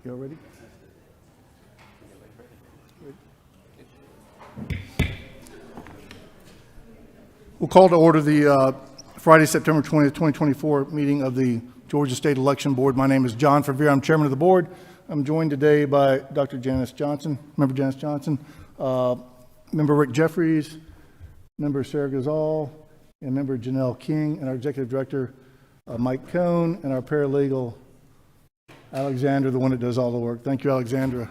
Y'all ready? We'll call to order the Friday, September 20th, 2024 meeting of the Georgia State Election Board. My name is John Favere. I'm chairman of the board. I'm joined today by Dr. Janice Johnson, Member Janice Johnson, Member Rick Jeffries, Member Sarah Gazal, and Member Janelle King, and our Executive Director, Mike Cohn, and our paralegal, Alexandra, the one that does all the work. Thank you, Alexandra.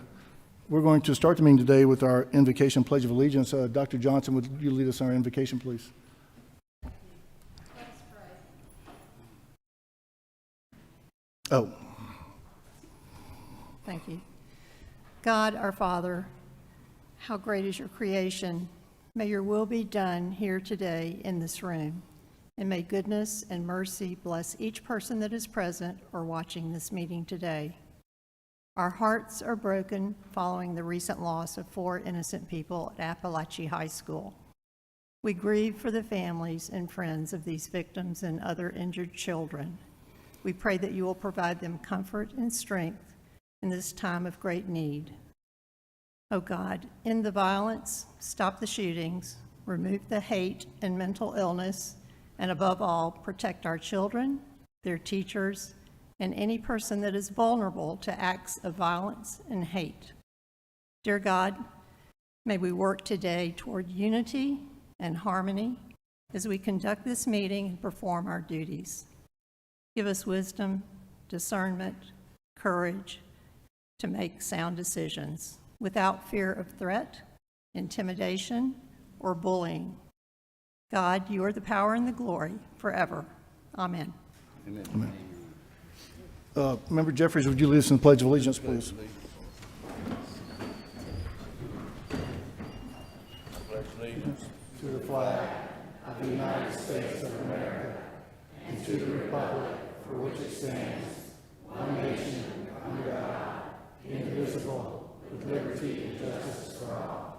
We're going to start the meeting today with our invocation, Pledge of Allegiance. Dr. Johnson, would you lead us in our invocation, please? Oh. Thank you. God, our Father, how great is your creation. May your will be done here today in this room. And may goodness and mercy bless each person that is present or watching this meeting today. Our hearts are broken following the recent loss of 4 innocent people at Appalachia High School. We grieve for the families and friends of these victims and other injured children. We pray that you will provide them comfort and strength in this time of great need. Oh God, end the violence, stop the shootings, remove the hate and mental illness, and above all, protect our children, their teachers, and any person that is vulnerable to acts of violence and hate. Dear God, may we work today toward unity and harmony as we conduct this meeting and perform our duties. Give us wisdom, discernment, courage to make sound decisions without fear of threat, intimidation, or bullying. God, you are the power and the glory forever. Amen. Amen. Member Jeffries, would you lead us in the Pledge of Allegiance, please? Pledge allegiance To the flag of the United States of America and to the republic for which it stands, one nation, under God, indivisible, with liberty and justice for all.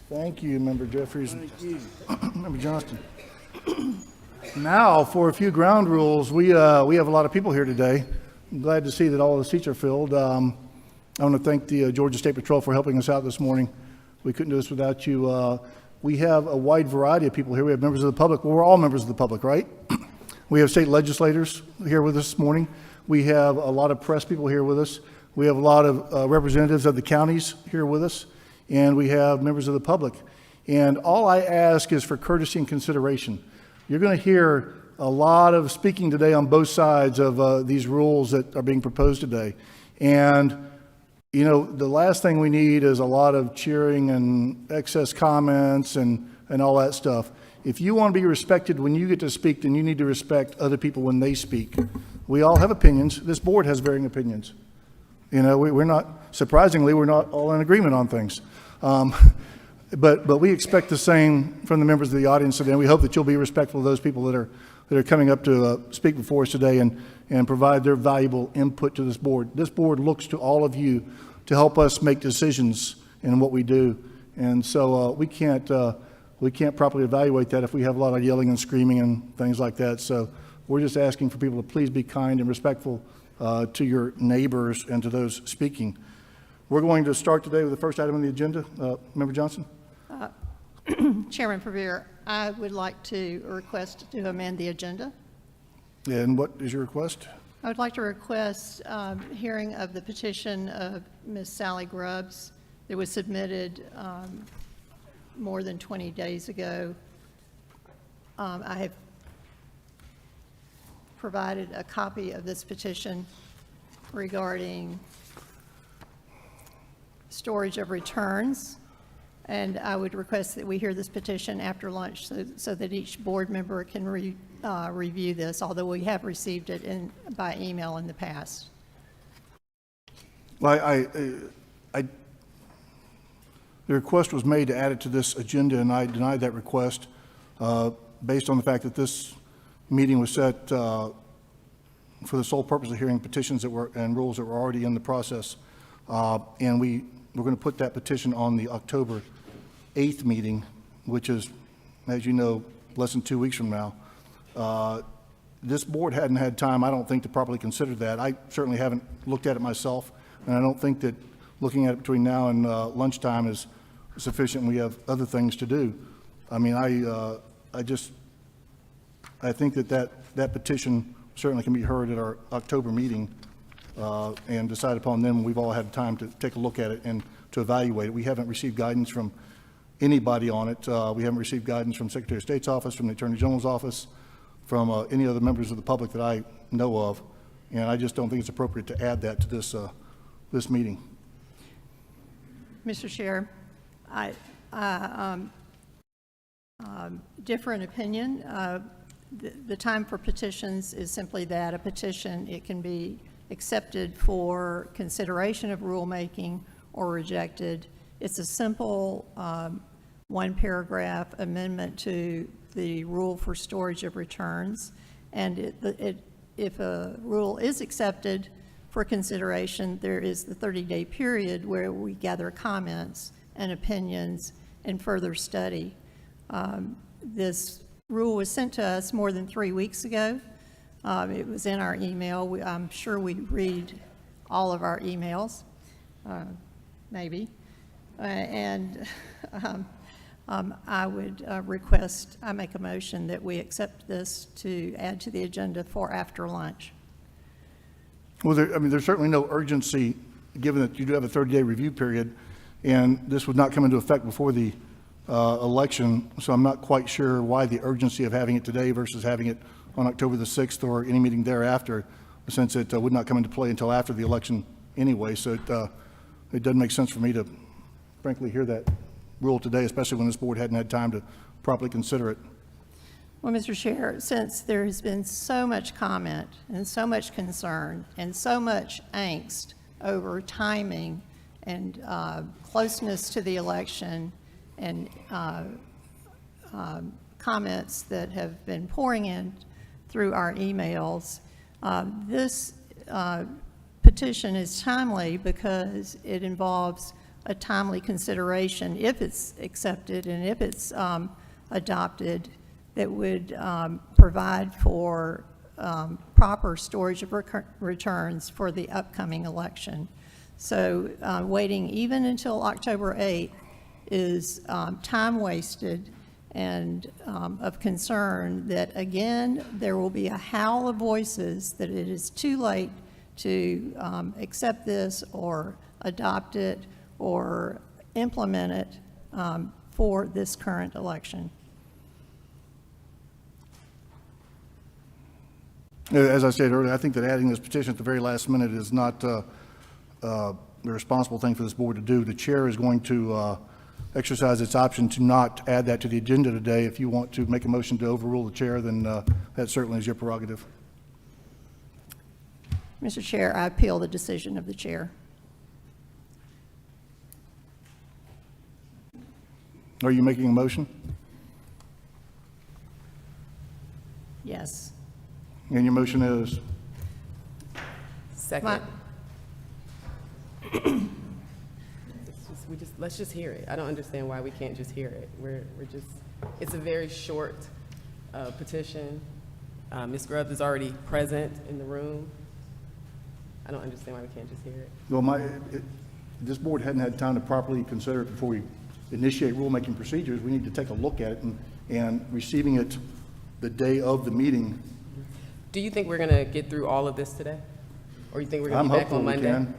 Thank you, Member Jeffries. Thank you. Member Johnston. Now, for a few ground rules, we have a lot of people here today. I'm glad to see that all the seats are filled. I want to thank the Georgia State Patrol for helping us out this morning. We couldn't do this without you. We have a wide variety of people here. We have members of the public. Well, we're all members of the public, right? We have state legislators here with us this morning. We have a lot of press people here with us. We have a lot of representatives of the counties here with us. And we have members of the public. And all I ask is for courtesy and consideration. You're going to hear a lot of speaking today on both sides of these rules that are being proposed today. And, you know, the last thing we need is a lot of cheering and excess comments and all that stuff. If you want to be respected when you get to speak, then you need to respect other people when they speak. We all have opinions. This board has varying opinions. You know, we're not, surprisingly, we're not all in agreement on things. But we expect the same from the members of the audience today, and we hope that you'll be respectful of those people that are coming up to speak before us today and provide their valuable input to this board. This board looks to all of you to help us make decisions in what we do, and so we can't properly evaluate that if we have a lot of yelling and screaming and things like that. So we're just asking for people to please be kind and respectful to your neighbors and to those speaking. We're going to start today with the first item on the agenda. Member Johnson? Chairman Favere, I would like to request to amend the agenda. And what is your request? I would like to request hearing of the petition of Ms. Sally Grubbs that was submitted more than 20 days ago. I have provided a copy of this petition regarding storage of returns, and I would request that we hear this petition after lunch so that each board member can review this, although we have received it by email in the past. Well, the request was made to add it to this agenda, and I denied that request based on the fact that this meeting was set for the sole purpose of hearing petitions and rules that were already in the process. And we're going to put that petition on the October 8th meeting, which is, as you know, less than 2 weeks from now. this board hadn't had time, I don't think, to properly consider that. I certainly haven't looked at it myself, and I don't think that looking at it between now and lunchtime is sufficient. We have other things to do. I mean, I think that petition certainly can be heard at our October meeting and decide upon then when we've all had time to take a look at it and to evaluate it. We haven't received guidance from anybody on it. We haven't received guidance from Secretary of State's office, from the Attorney General's office, from any other members of the public that I know of, and I just don't think it's appropriate to add that to this meeting. Mr. Chair, different opinion. The time for petitions is simply that, a petition. It can be accepted for consideration of rulemaking or rejected. It's a simple one-paragraph amendment to the rule for storage of returns, and if a rule is accepted for consideration, there is the 30-day period where we gather comments and opinions and further study. This rule was sent to us more than 3 weeks ago. It was in our email. I'm sure we read all of our emails, maybe. I would request, I make a motion that we accept this to add to the agenda for after lunch. Well, there's certainly no urgency, given that you do have a 30-day review period, and this would not come into effect before the election, so I'm not quite sure why the urgency of having it today versus having it on October the 6th or any meeting thereafter, since it would not come into play until after the election anyway. So it doesn't make sense for me to, frankly, hear that rule today, especially when this board hadn't had time to properly consider it. Well, Mr. Chair, since there has been so much comment and so much concern and so much angst over timing and closeness to the election and comments that have been pouring in through our emails, this petition is timely because it involves a timely consideration, if it's accepted and if it's adopted, that would provide for proper storage of returns for the upcoming election. So waiting even until October 8th is time wasted and of concern that, again, there will be a howl of voices that it is too late to accept this or adopt it or implement it for this current election. As I said earlier, I think that adding this petition at the very last minute is not the responsible thing for this board to do. The chair is going to exercise its option to not add that to the agenda today. If you want to make a motion to overrule the chair, then that certainly is your prerogative. Mr. Chair, I appeal the decision of the chair. Are you making a motion? Yes. And your motion is? Second. Let's just hear it. I don't understand why we can't just hear it. It's a very short petition. Ms. Grubbs is already present in the room. I don't understand why we can't just hear it. Well, this board hadn't had time to properly consider it before we initiate rulemaking procedures. We need to take a look at it, and receiving it the day of the meeting. Do you think we're going to get through all of this today? Or you think we're going to be back on Monday? I'm hopeful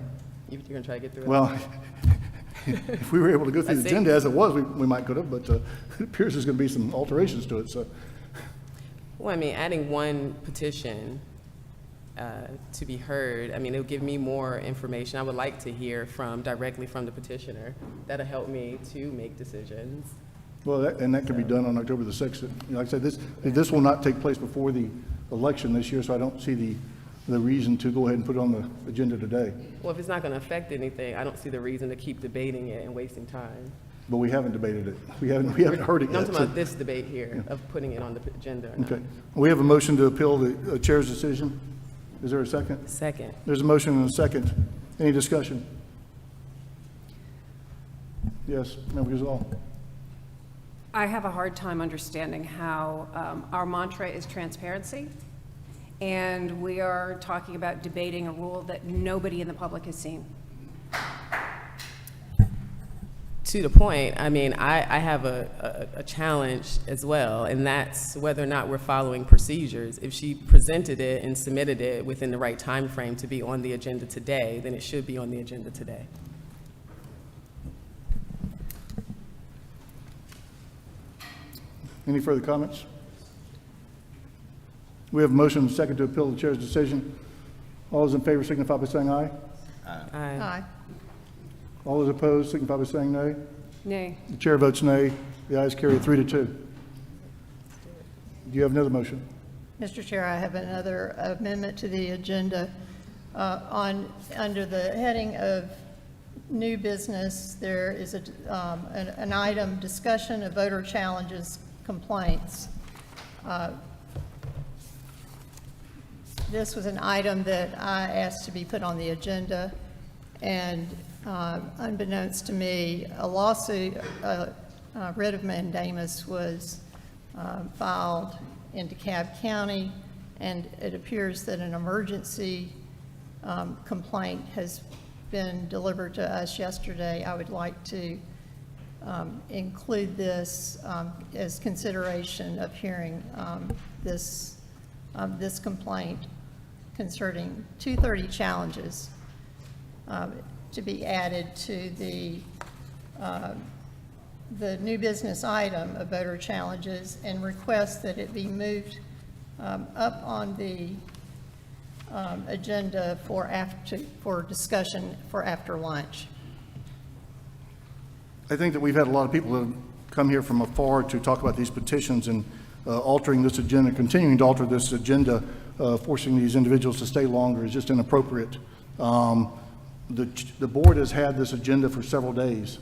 we can. You're going to try to get through it? Well, if we were able to go through the agenda as it was, we might could have, but it appears there's going to be some alterations to it. So, Well, I mean, adding one petition to be heard, I mean, it'll give me more information. I would like to hear directly from the petitioner. That'll help me to make decisions. well, that can be done on October the 6th. Like I said, this will not take place before the election this year, so I don't see the reason to go ahead and put it on the agenda today. Well, if it's not going to affect anything, I don't see the reason to keep debating it and wasting time. But we haven't debated it. We haven't heard it No, I'm yet. talking about this debate here of putting it on the agenda or not. Okay. We have a motion to appeal the chair's decision. Is there a second? Second. There's a motion and a second. Any discussion? Yes, Member Gazal. I have a hard time understanding how our mantra is transparency, and we are talking about debating a rule that nobody in the public has seen. To the point, I mean, I have a challenge as well, and that's whether or not we're following procedures. If she presented it and submitted it within the right time frame to be on the agenda today, then it should be on the agenda today. Any further comments? We have a motion and a second to appeal the chair's decision. All those in favor signify by saying aye. Aye. Aye. All those opposed signify by saying nay. Nay. The chair votes nay. The ayes carry 3-2. Do you have another motion? Mr. Chair, I have another amendment to the agenda. Under the heading of new business, there is an item, discussion of voter challenges complaints. This was an item that I asked to be put on the agenda, and unbeknownst to me, a lawsuit, writ of mandamus was filed in DeKalb County, and it appears that an emergency complaint has been delivered to us yesterday. I would like to include this as consideration of hearing this complaint concerning 230 challenges to be added to the new business item of voter challenges, and request that it be moved up on the agenda for discussion for after lunch. I think that we've had a lot of people that have come here from afar to talk about these petitions, and altering this agenda, continuing to alter this agenda, forcing these individuals to stay longer is just inappropriate. The board has had this agenda for several days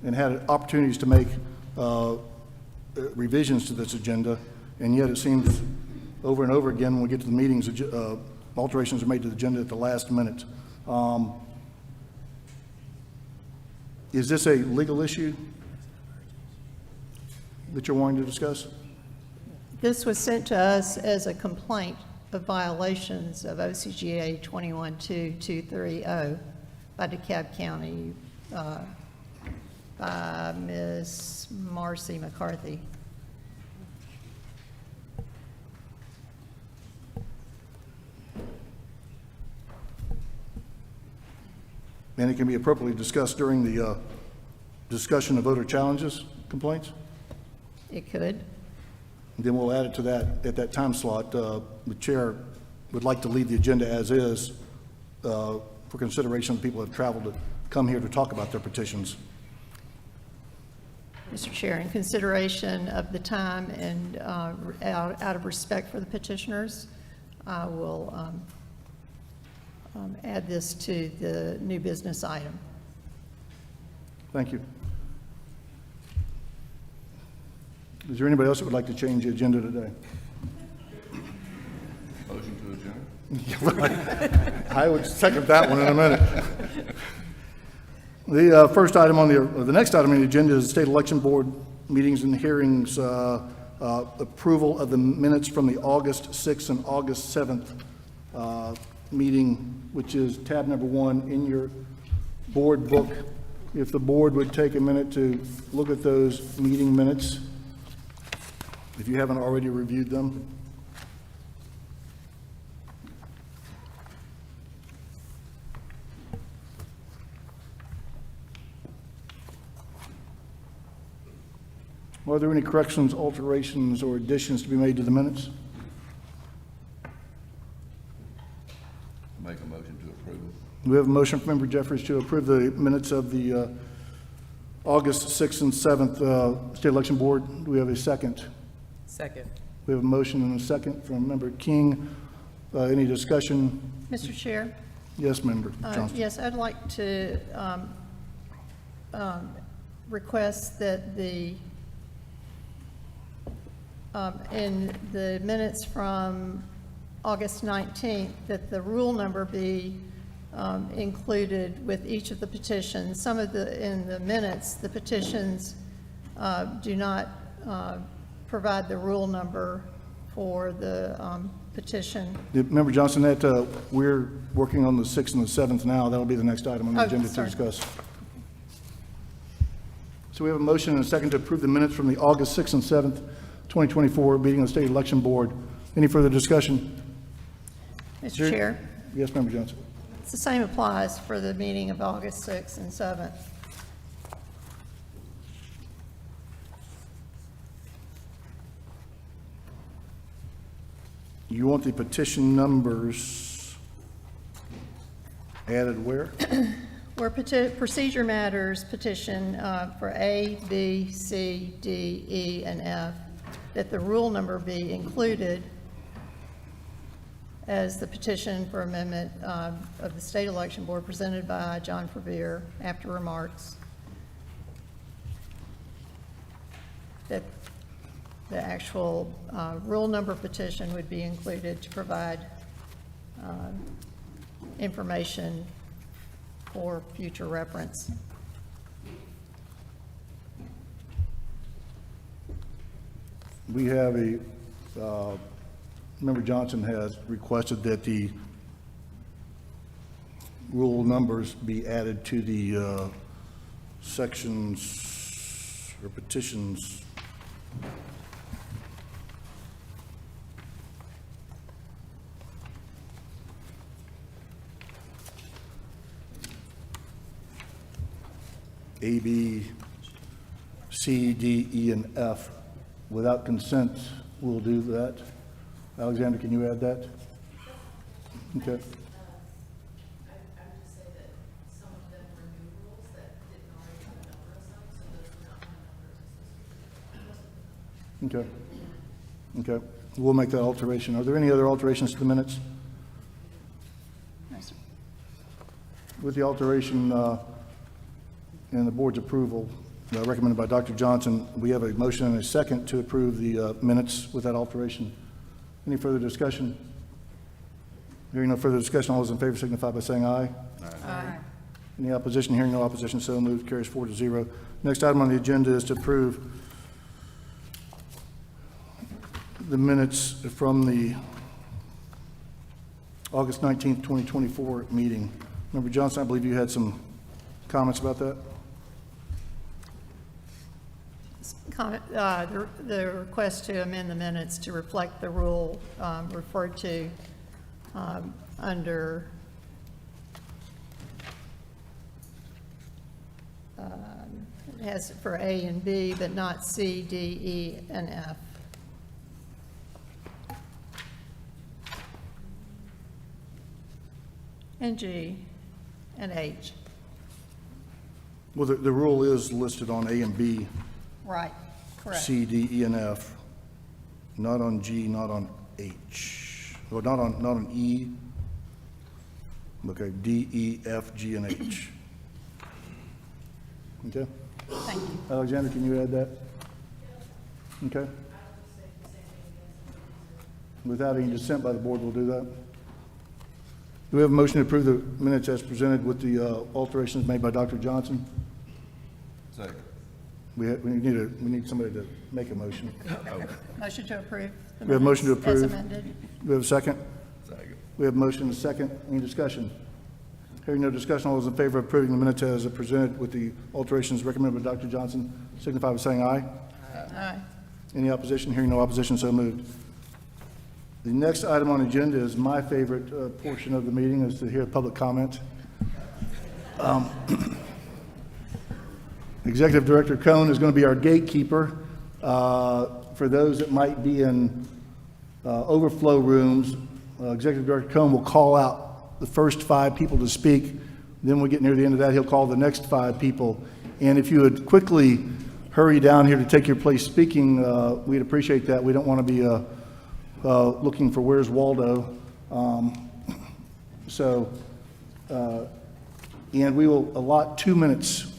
and had opportunities to make revisions to this agenda, and yet it seems over and over again when we get to the meetings, alterations are made to the agenda at the last minute. Is this a legal issue that you're wanting to discuss? This was sent to us as a complaint of violations of OCGA 212230 by DeKalb County by Ms. Marcy McCarthy. And it can be appropriately discussed during the discussion of voter challenges complaints? It could. And then we'll add it to that at that time slot. The chair would like to leave the agenda as is for consideration of people who have traveled to come here to talk about their petitions. Mr. Chair, in consideration of the time and out of respect for the petitioners, I will add this to the new business item. Thank you. Is there anybody else that would like to change the agenda today? Motion to adjourn? I would second that one in a minute. The first item on the next item on the agenda is the State Election Board meetings and hearings, approval of the minutes from the August 6th and August 7th meeting, which is tab number 1 in your board book. If the board would take a minute to look at those meeting minutes, if you haven't already reviewed them. Are there any corrections, alterations, or additions to be made to the minutes? Make a motion to approve. We have a motion from Member Jeffries to approve the minutes of the August 6th and 7th State Election Board. Do we have a second? Second. We have a motion and a second from Member King. Any discussion? Mr. Chair? Yes, Member Johnston. Yes, I'd like to request that in the minutes from August 19th, that the rule number be included with each of the petitions. Some of in the minutes, the petitions do not provide the rule number for the petition. Member Johnson, that, we're working on the 6th and the 7th now. That'll be the next item on the Oh, agenda to sorry. discuss. So we have a motion and a second to approve the minutes from the August 6th and 7th, 2024 meeting of the State Election Board. Any further discussion? Mr. Chair, Yes, Member Johnson. it's the same applies for the meeting of August 6th and 7th. You want the petition numbers added where? Where procedure matters petition for A, B, C, D, E, and F, that the rule number be included as the petition for amendment of the State Election Board presented by John Verveer after remarks. That the actual rule number petition would be included to provide information for future reference. We have Member Johnson has requested that the rule numbers be added to the sections or petitions. A, B, C, D, E, and F. Without consent, we'll do that. Alexander, can you add that? Okay. I would just say that some of them were new rules that didn't already have a number of some, so those were not my numbers. Okay. Okay. We'll make that alteration. Are there any other alterations to the minutes? No, sir. With the alteration and the board's approval recommended by Dr. Johnson, we have a motion and a second to approve the minutes with that alteration. Any further discussion? Hearing no further discussion, all those in favor signify by saying aye. Aye. Any opposition? Hearing no opposition, so moved. Carries 4-0. Next item on the agenda is to approve the minutes from the August 19th, 2024 meeting. Member Johnson, I believe you had some comments about that? The request to amend the minutes to reflect the rule referred to under it has for A and B, but not C, D, E, and F. And G, and H. Well, the rule is listed on A and B, Right, correct. C, D, E, and F, not on G, not on H. Well, not on E. Okay, D, E, F, G, and H. Okay? Thank you. Alexander, can you add that? Okay? Without any dissent by the board, we'll do that. Do we have a motion to approve the minutes as presented with the alterations made by Dr. Johnson? Second. We need somebody to make a motion. Motion to approve. the We have a motion to minutes as approve. amended. Do we have a second? Second. We have a motion and a second. Any discussion? Hearing no discussion, all those in favor of approving the minutes as presented with the alterations recommended by Dr. Johnson signify by saying aye. Aye. Any opposition? Hearing no opposition, so moved. The next item on the agenda is my favorite portion of the meeting, is to hear public comment. Executive Director Cohn is going to be our gatekeeper. For those that might be in overflow rooms, Executive Director Cohn will call out the first 5 people to speak. Then when we get near the end of that, he'll call the next 5 people. And if you would quickly hurry down here to take your place speaking, we'd appreciate that. We don't want to be looking for where's Waldo. And we will allot 2 minutes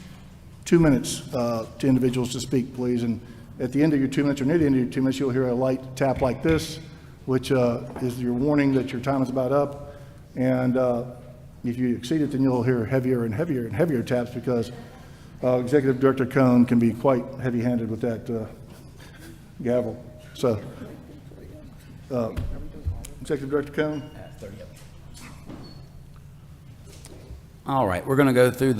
to individuals to speak, please. And at the end of your 2 minutes, or near the end of your 2 minutes, you'll hear a light tap like this, which is your warning that your time is about up. And if you exceed it, then you'll hear heavier and heavier and heavier taps, because Executive Director Cohn can be quite heavy-handed with that gavel. So Executive Director Cohn? All right, we're going to go through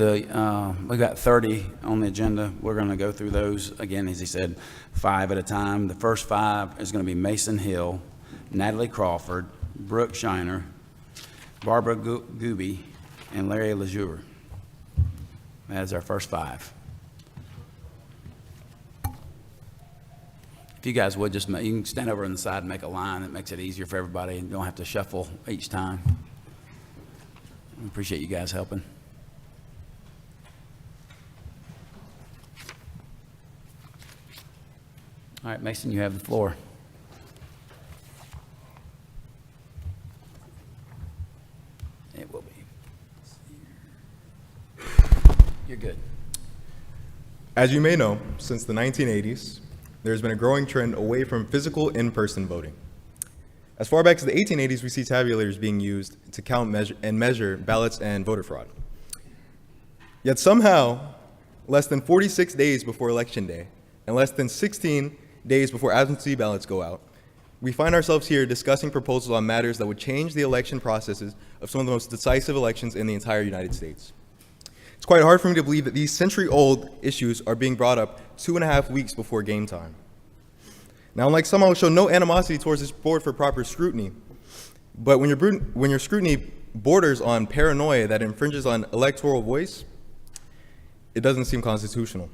we've got 30 on the agenda. We're going to go through those, again, as he said, 5 at a time. The first 5 is going to be Mason Hill, Natalie Crawford, Brooke Shiner, Barbara Gooby, and Larry LeJour. That is our first 5. If you guys would just, you can stand over on the side and make a line. That makes it easier for everybody and don't have to shuffle each time. I appreciate you guys helping. All right, Mason, you have the floor. It will be. You're good. As you may know, since the 1980s, there's been a growing trend away from physical in-person voting. As far back as the 1880s, we see tabulators being used to count and measure ballots and voter fraud. Yet somehow, less than 46 days before Election Day, and less than 16 days before absentee ballots go out, we find ourselves here discussing proposals on matters that would change the election processes of some of the most decisive elections in the entire United States. It's quite hard for me to believe that these century-old issues are being brought up 2.5 weeks before game time. Now, unlike some, I will show no animosity towards this board for proper scrutiny, but when your scrutiny borders on paranoia that infringes on electoral voice, it doesn't seem constitutional.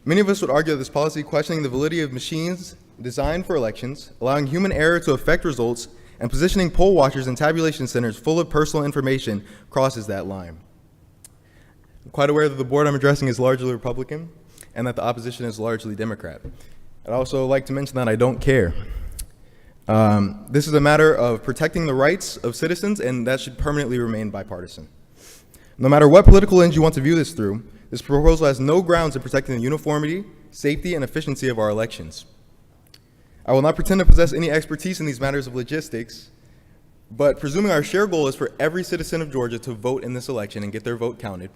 Many of us would argue that this policy questioning the validity of machines designed for elections, allowing human error to affect results, and positioning poll watchers in tabulation centers full of personal information crosses that line. I'm quite aware that the board I'm addressing is largely Republican and that the opposition is largely Democrat. I'd also like to mention that I don't care. This is a matter of protecting the rights of citizens, and that should permanently remain bipartisan. No matter what political lens you want to view this through, this proposal has no grounds in protecting the uniformity, safety, and efficiency of our elections. I will not pretend to possess any expertise in these matters of logistics, but presuming our shared goal is for every citizen of Georgia to vote in this election and get their vote counted,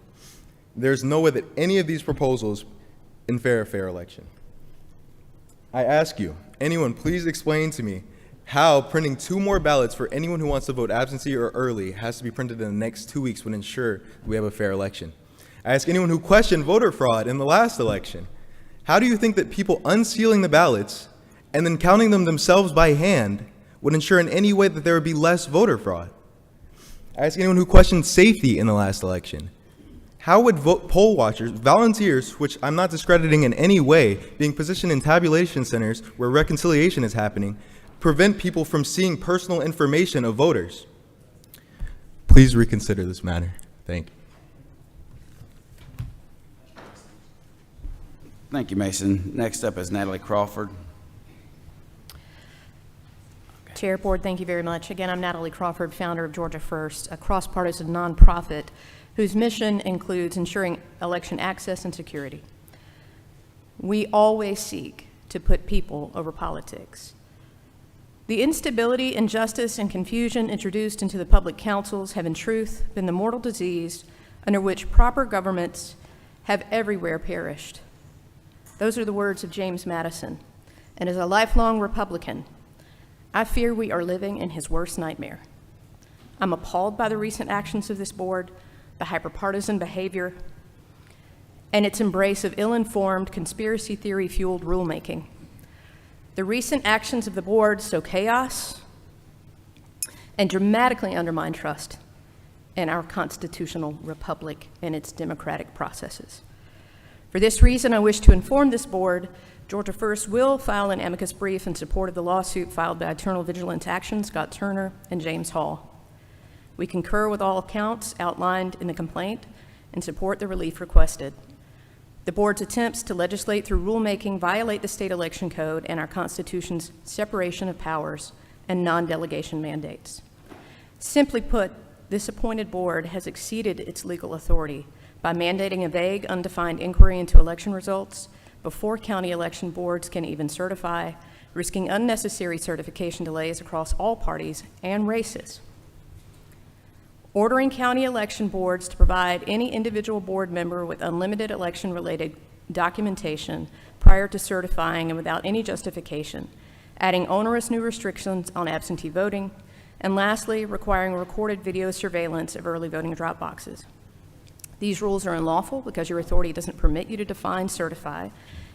there's no way that any of these proposals infer a fair election. I ask you, anyone, please explain to me how printing 2 more ballots for anyone who wants to vote absentee or early has to be printed in the next 2 weeks would ensure we have a fair election. I ask anyone who questioned voter fraud in the last election, how do you think that people unsealing the ballots and then counting them themselves by hand would ensure in any way that there would be less voter fraud? I ask anyone who questioned safety in the last election, how would poll watchers, volunteers, which I'm not discrediting in any way, being positioned in tabulation centers where reconciliation is happening, prevent people from seeing personal information of voters? Please reconsider this matter. Thank you. Thank you, Mason. Next up is Natalie Crawford. Chair, Board, thank you very much. Again, I'm Natalie Crawford, founder of Georgia First, a cross-partisan nonprofit whose mission includes ensuring election access and security. We always seek to put people over politics. The instability, injustice, and confusion introduced into the public councils have in truth been the mortal disease under which proper governments have everywhere perished. Those are the words of James Madison, and as a lifelong Republican, I fear we are living in his worst nightmare. I'm appalled by the recent actions of this board, the hyperpartisan behavior, and its embrace of ill-informed, conspiracy theory-fueled rulemaking. The recent actions of the board sow chaos and dramatically undermine trust in our constitutional republic and its democratic processes. For this reason, I wish to inform this board Georgia First will file an amicus brief in support of the lawsuit filed by Eternal Vigilance Action, Scott Turner, and James Hall. We concur with all counts outlined in the complaint and support the relief requested. The board's attempts to legislate through rulemaking violate the state election code and our Constitution's separation of powers and non-delegation mandates. Simply put, this appointed board has exceeded its legal authority by mandating a vague, undefined inquiry into election results before county election boards can even certify, risking unnecessary certification delays across all parties and races. Ordering county election boards to provide any individual board member with unlimited election-related documentation prior to certifying and without any justification adding onerous new restrictions on absentee voting, and lastly, requiring recorded video surveillance of early voting drop boxes. These rules are unlawful because your authority doesn't permit you to define certify,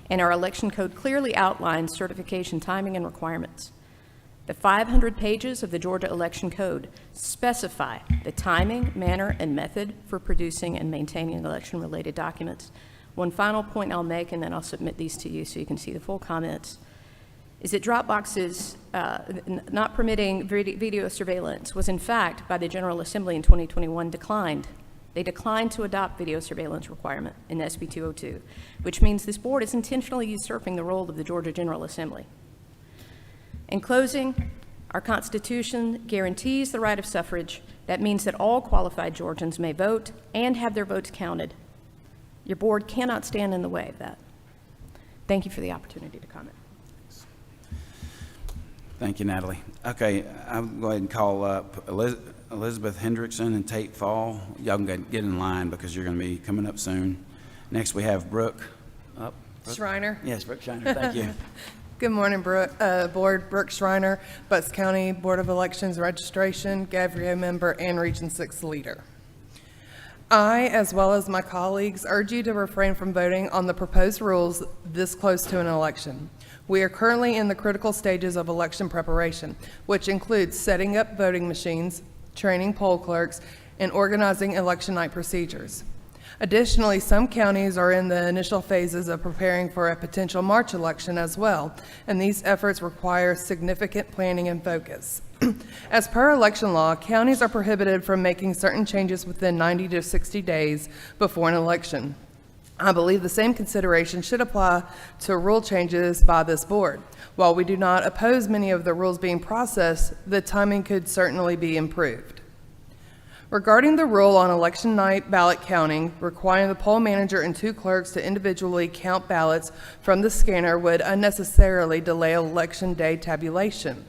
and our election code clearly outlines certification timing and requirements. The 500 pages of the Georgia Election Code specify the timing, manner, and method for producing and maintaining election-related documents. One final point I'll make, and then I'll submit these to you so you can see the full comments, is that drop boxes not permitting video surveillance was in fact by the General Assembly in 2021 declined. They declined to adopt video surveillance requirement in SB 202, which means this board is intentionally usurping the role of the Georgia General Assembly. In closing, our Constitution guarantees the right of suffrage. That means that all qualified Georgians may vote and have their votes counted. Your board cannot stand in the way of that. Thank you for the opportunity to comment. Thank you, Natalie. Okay, I'll go ahead and call up Elizabeth Hendrickson and Tate Fall. Y'all can get in line because you're going to be coming up soon. Next, we have Brooke. Brooke? Schreiner. Yes, Brooke Schreiner, thank you. Good morning, Board. Brooke Schreiner, Butts County Board of Elections Registration, Gavrio member, and Region 6 leader. I, as well as my colleagues, urge you to refrain from voting on the proposed rules this close to an election. We are currently in the critical stages of election preparation, which includes setting up voting machines, training poll clerks, and organizing election night procedures. Additionally, some counties are in the initial phases of preparing for a potential March election as well, and these efforts require significant planning and focus. As per election law, counties are prohibited from making certain changes within 90 to 60 days before an election. I believe the same consideration should apply to rule changes by this board. While we do not oppose many of the rules being processed, the timing could certainly be improved. Regarding the rule on election night ballot counting, requiring the poll manager and 2 clerks to individually count ballots from the scanner would unnecessarily delay election day tabulation.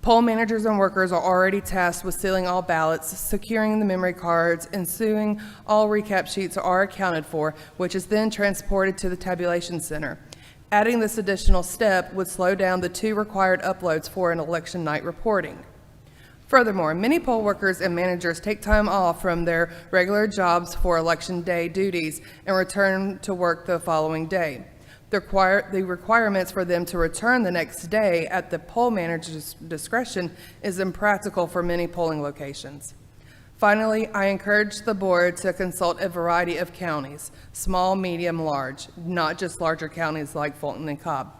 Poll managers and workers are already tasked with sealing all ballots, securing the memory cards, ensuring all recap sheets are accounted for, which is then transported to the tabulation center. Adding this additional step would slow down the 2 required uploads for an election night reporting. Furthermore, many poll workers and managers take time off from their regular jobs for election day duties and return to work the following day. The requirements for them to return the next day at the poll manager's discretion is impractical for many polling locations. Finally, I encourage the board to consult a variety of counties, small, medium, large, not just larger counties like Fulton and Cobb,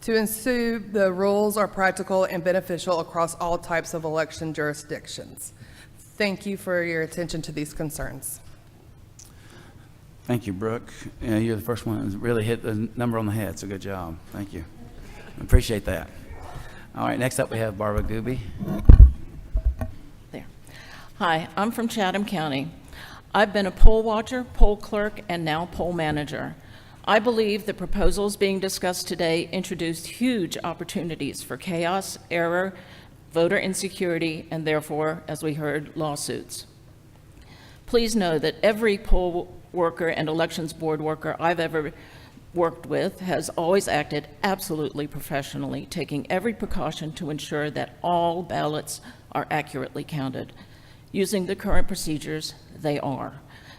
to ensure the rules are practical and beneficial across all types of election jurisdictions. Thank you for your attention to these concerns. Thank you, Brooke. Yeah, you're the first one that really hit the number on the head, so good job. Thank you. Appreciate that. All right, next up we have Barbara Gooby. There. Hi, I'm from Chatham County. I've been a poll watcher, poll clerk, and now poll manager. I believe the proposals being discussed today introduced huge opportunities for chaos, error, voter insecurity, and therefore, as we heard, lawsuits. Please know that every poll worker and elections board worker I've ever worked with has always acted absolutely professionally, taking every precaution to ensure that all ballots are accurately counted. Using the current procedures, they are.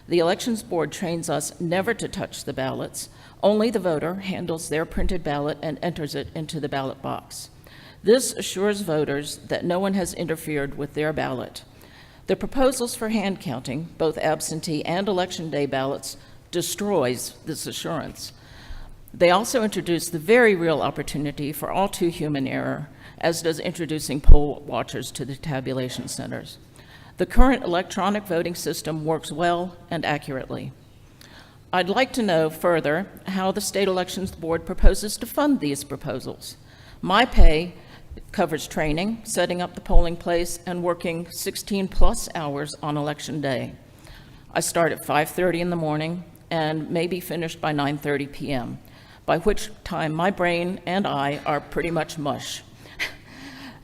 The elections board trains us never to touch the ballots. Only the voter handles their printed ballot and enters it into the ballot box. This assures voters that no one has interfered with their ballot. The proposals for hand counting, both absentee and election day ballots, destroys this assurance. They also introduce the very real opportunity for all too human error, as does introducing poll watchers to the tabulation centers. The current electronic voting system works well and accurately. I'd like to know further how the State Elections Board proposes to fund these proposals. My pay covers training, setting up the polling place, and working 16+ hours on election day. I start at 5:30 in the morning and may be finished by 9:30 p.m., by which time my brain and I are pretty much mush.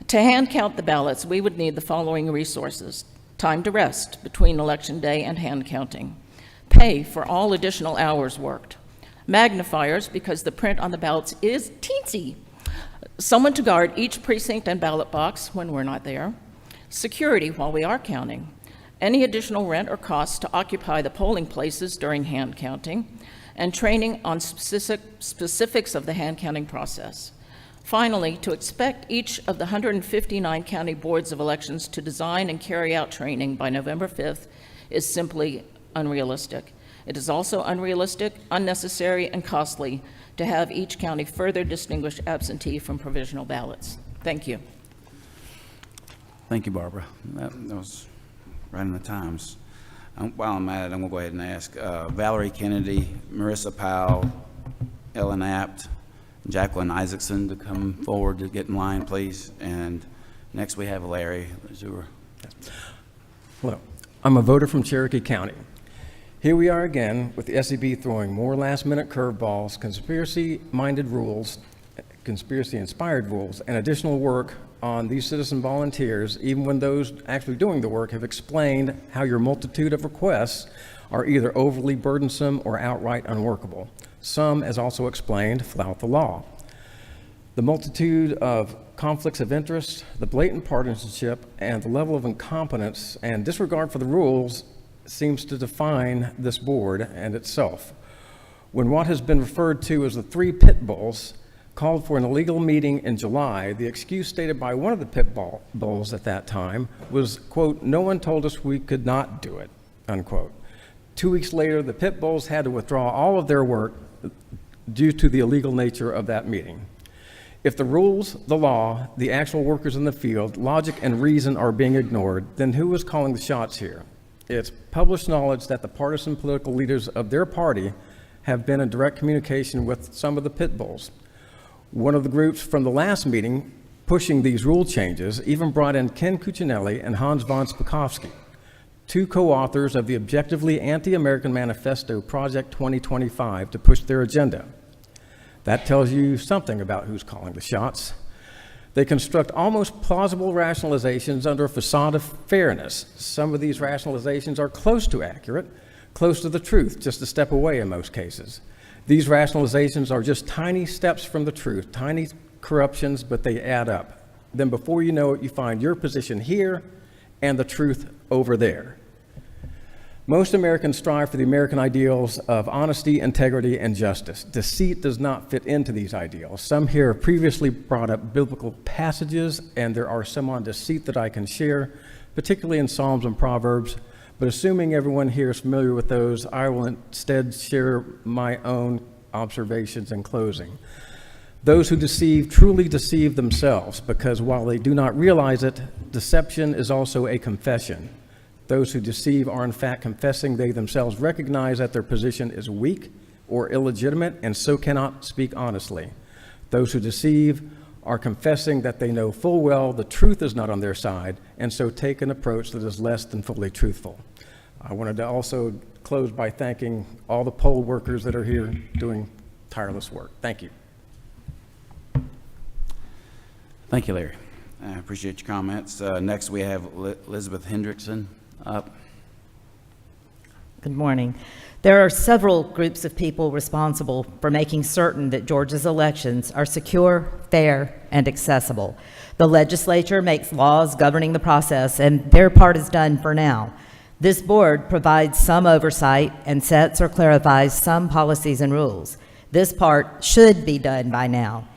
To hand count the ballots, we would need the following resources: time to rest between election day and hand counting, pay for all additional hours worked, magnifiers because the print on the ballots is teensy, someone to guard each precinct and ballot box when we're not there, security while we are counting, any additional rent or costs to occupy the polling places during hand counting, and training on specifics of the hand counting process. Finally, to expect each of the 159 county boards of elections to design and carry out training by November 5th is simply unrealistic. It is also unrealistic, unnecessary, and costly to have each county further distinguish absentee from provisional ballots. Thank you. Thank you, Barbara. That was right in the times. While I'm at it, I'm going to go ahead and ask Valerie Kennedy, Marissa Powell, Ellen Apt, Jacqueline Isaacson to come forward to get in line, please. And next we have Larry Lazur. Hello. I'm a voter from Cherokee County. Here we are again with the SEB throwing more last-minute curveballs, conspiracy-minded rules, conspiracy-inspired rules, and additional work on these citizen volunteers, even when those actually doing the work have explained how your multitude of requests are either overly burdensome or outright unworkable. Some, as also explained, flout the law. The multitude of conflicts of interest, the blatant partisanship, and the level of incompetence and disregard for the rules seems to define this board and itself. When what has been referred to as the 3 pit bulls called for an illegal meeting in July, the excuse stated by one of the pit bulls at that time was, quote, "No one told us we could not do it," unquote. 2 weeks later, the pit bulls had to withdraw all of their work due to the illegal nature of that meeting. If the rules, the law, the actual workers in the field, logic and reason are being ignored, then who is calling the shots here? It's published knowledge that the partisan political leaders of their party have been in direct communication with some of the pit bulls. One of the groups from the last meeting pushing these rule changes even brought in Ken Cuccinelli and Hans von Spakovsky, 2 co-authors of the Objectively Anti-American Manifesto Project 2025, to push their agenda. That tells you something about who's calling the shots. They construct almost plausible rationalizations under a facade of fairness. Some of these rationalizations are close to accurate, close to the truth, just a step away in most cases. These rationalizations are just tiny steps from the truth, tiny corruptions, but they add up. Then before you know it, you find your position here and the truth over there. Most Americans strive for the American ideals of honesty, integrity, and justice. Deceit does not fit into these ideals. Some here have previously brought up biblical passages, and there are some on deceit that I can share, particularly in Psalms and Proverbs. But assuming everyone here is familiar with those, I will instead share my own observations in closing. Those who deceive truly deceive themselves, because while they do not realize it, deception is also a confession. Those who deceive are in fact confessing they themselves recognize that their position is weak or illegitimate and so cannot speak honestly. Those who deceive are confessing that they know full well the truth is not on their side and so take an approach that is less than fully truthful. I wanted to also close by thanking all the poll workers that are here doing tireless work. Thank you. Thank you, Larry. I appreciate your comments. Next, we have Elizabeth Hendrickson up. Good morning. There are several groups of people responsible for making certain that Georgia's elections are secure, fair, and accessible. The legislature makes laws governing the process, and their part is done for now. This board provides some oversight and sets or clarifies some policies and rules. This part should be done by now.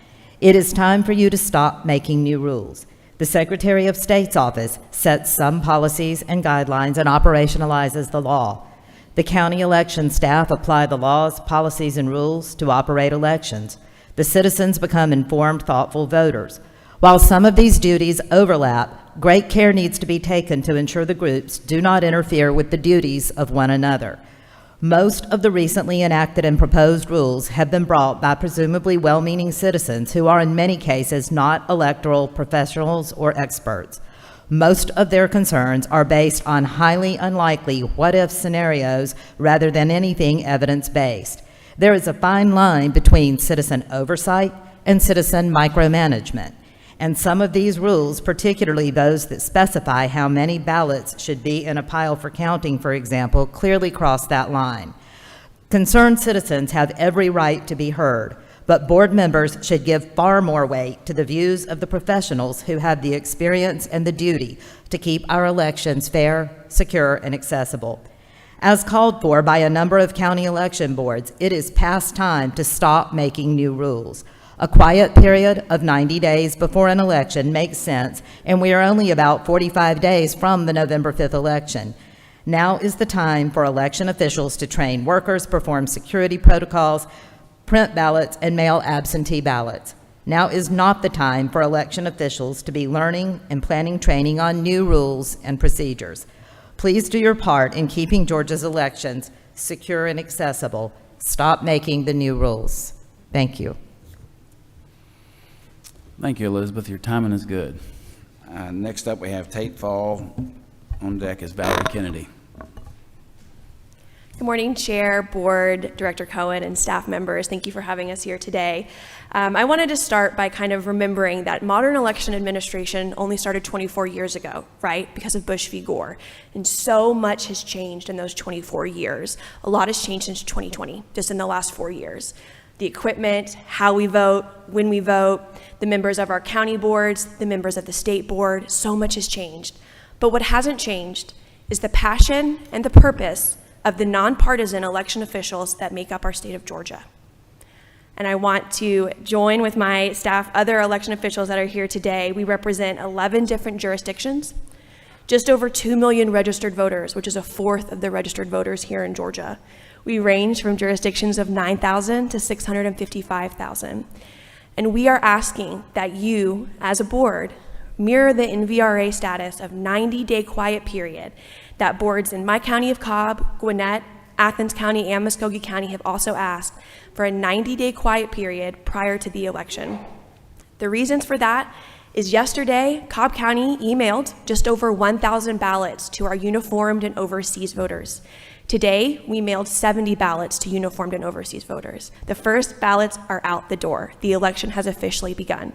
It is time for you to stop making new rules. The Secretary of State's office sets some policies and guidelines and operationalizes the law. The county election staff apply the laws, policies, and rules to operate elections. The citizens become informed, thoughtful voters. While some of these duties overlap, great care needs to be taken to ensure the groups do not interfere with the duties of one another. Most of the recently enacted and proposed rules have been brought by presumably well-meaning citizens who are in many cases not electoral professionals or experts. Most of their concerns are based on highly unlikely what-if scenarios rather than anything evidence-based. There is a fine line between citizen oversight and citizen micromanagement. And some of these rules, particularly those that specify how many ballots should be in a pile for counting, for example, clearly cross that line. Concerned citizens have every right to be heard, but board members should give far more weight to the views of the professionals who have the experience and the duty to keep our elections fair, secure, and accessible. As called for by a number of county election boards, it is past time to stop making new rules. A quiet period of 90 days before an election makes sense, and we are only about 45 days from the November 5th election. Now is the time for election officials to train workers, perform security protocols, print ballots, and mail absentee ballots. Now is not the time for election officials to be learning and planning training on new rules and procedures. Please do your part in keeping Georgia's elections secure and accessible. Stop making the new rules. Thank you. Thank you, Elizabeth. Your timing is good. Next up, we have Tate Fall. On deck is Valerie Kennedy. Good morning, Chair, Board, Director Cohen, and staff members. Thank you for having us here today. I wanted to start by kind of remembering that modern election administration only started 24 years ago, right, because of Bush v. Gore. And so much has changed in those 24 years. A lot has changed since 2020, just in the last 4 years. The equipment, how we vote, when we vote, the members of our county boards, the members of the state board, so much has changed. But what hasn't changed is the passion and the purpose of the nonpartisan election officials that make up our state of Georgia. And I want to join with my staff, other election officials that are here today. We represent 11 different jurisdictions, just over 2 million registered voters, which is a fourth of the registered voters here in Georgia. We range from jurisdictions of 9,000 to 655,000. And we are asking that you, as a board, mirror the NVRA status of 90-day quiet period that boards in my county of Cobb, Gwinnett, Athens County, and Muskogee County have also asked for a 90-day quiet period prior to the election. The reasons for that is yesterday, Cobb County emailed just over 1,000 ballots to our uniformed and overseas voters. Today, we mailed 70 ballots to uniformed and overseas voters. The first ballots are out the door. The election has officially begun.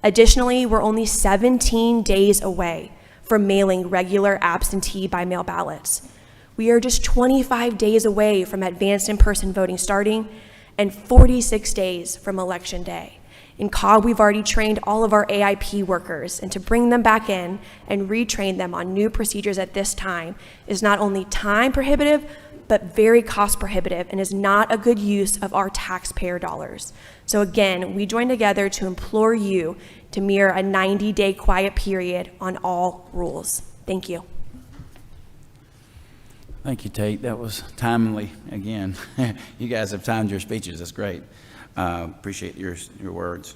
Additionally, we're only 17 days away from mailing regular absentee by mail ballots. We are just 25 days away from advanced in-person voting starting and 46 days from Election Day. In Cobb, we've already trained all of our AIP workers, and to bring them back in and retrain them on new procedures at this time is not only time prohibitive, but very cost prohibitive and is not a good use of our taxpayer dollars. So again, we join together to implore you to mirror a 90-day quiet period on all rules. Thank you. Thank you, Tate. That was timely again. You guys have timed your speeches. That's great. Appreciate your words.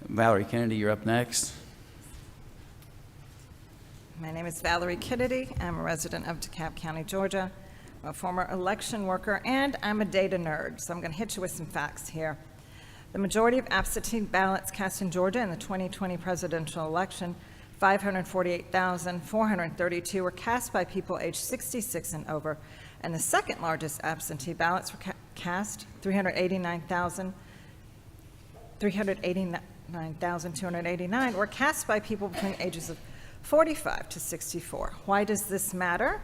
Valerie Kennedy, you're up next. My name is Valerie Kennedy. I'm a resident of DeKalb County, Georgia. I'm a former election worker, and I'm a data nerd, so I'm going to hit you with some facts here. The majority of absentee ballots cast in Georgia in the 2020 presidential election, 548,432, were cast by people aged 66 and over, and the second largest absentee ballots were cast, 389,289, were cast by people between the ages of 45 to 64. Why does this matter?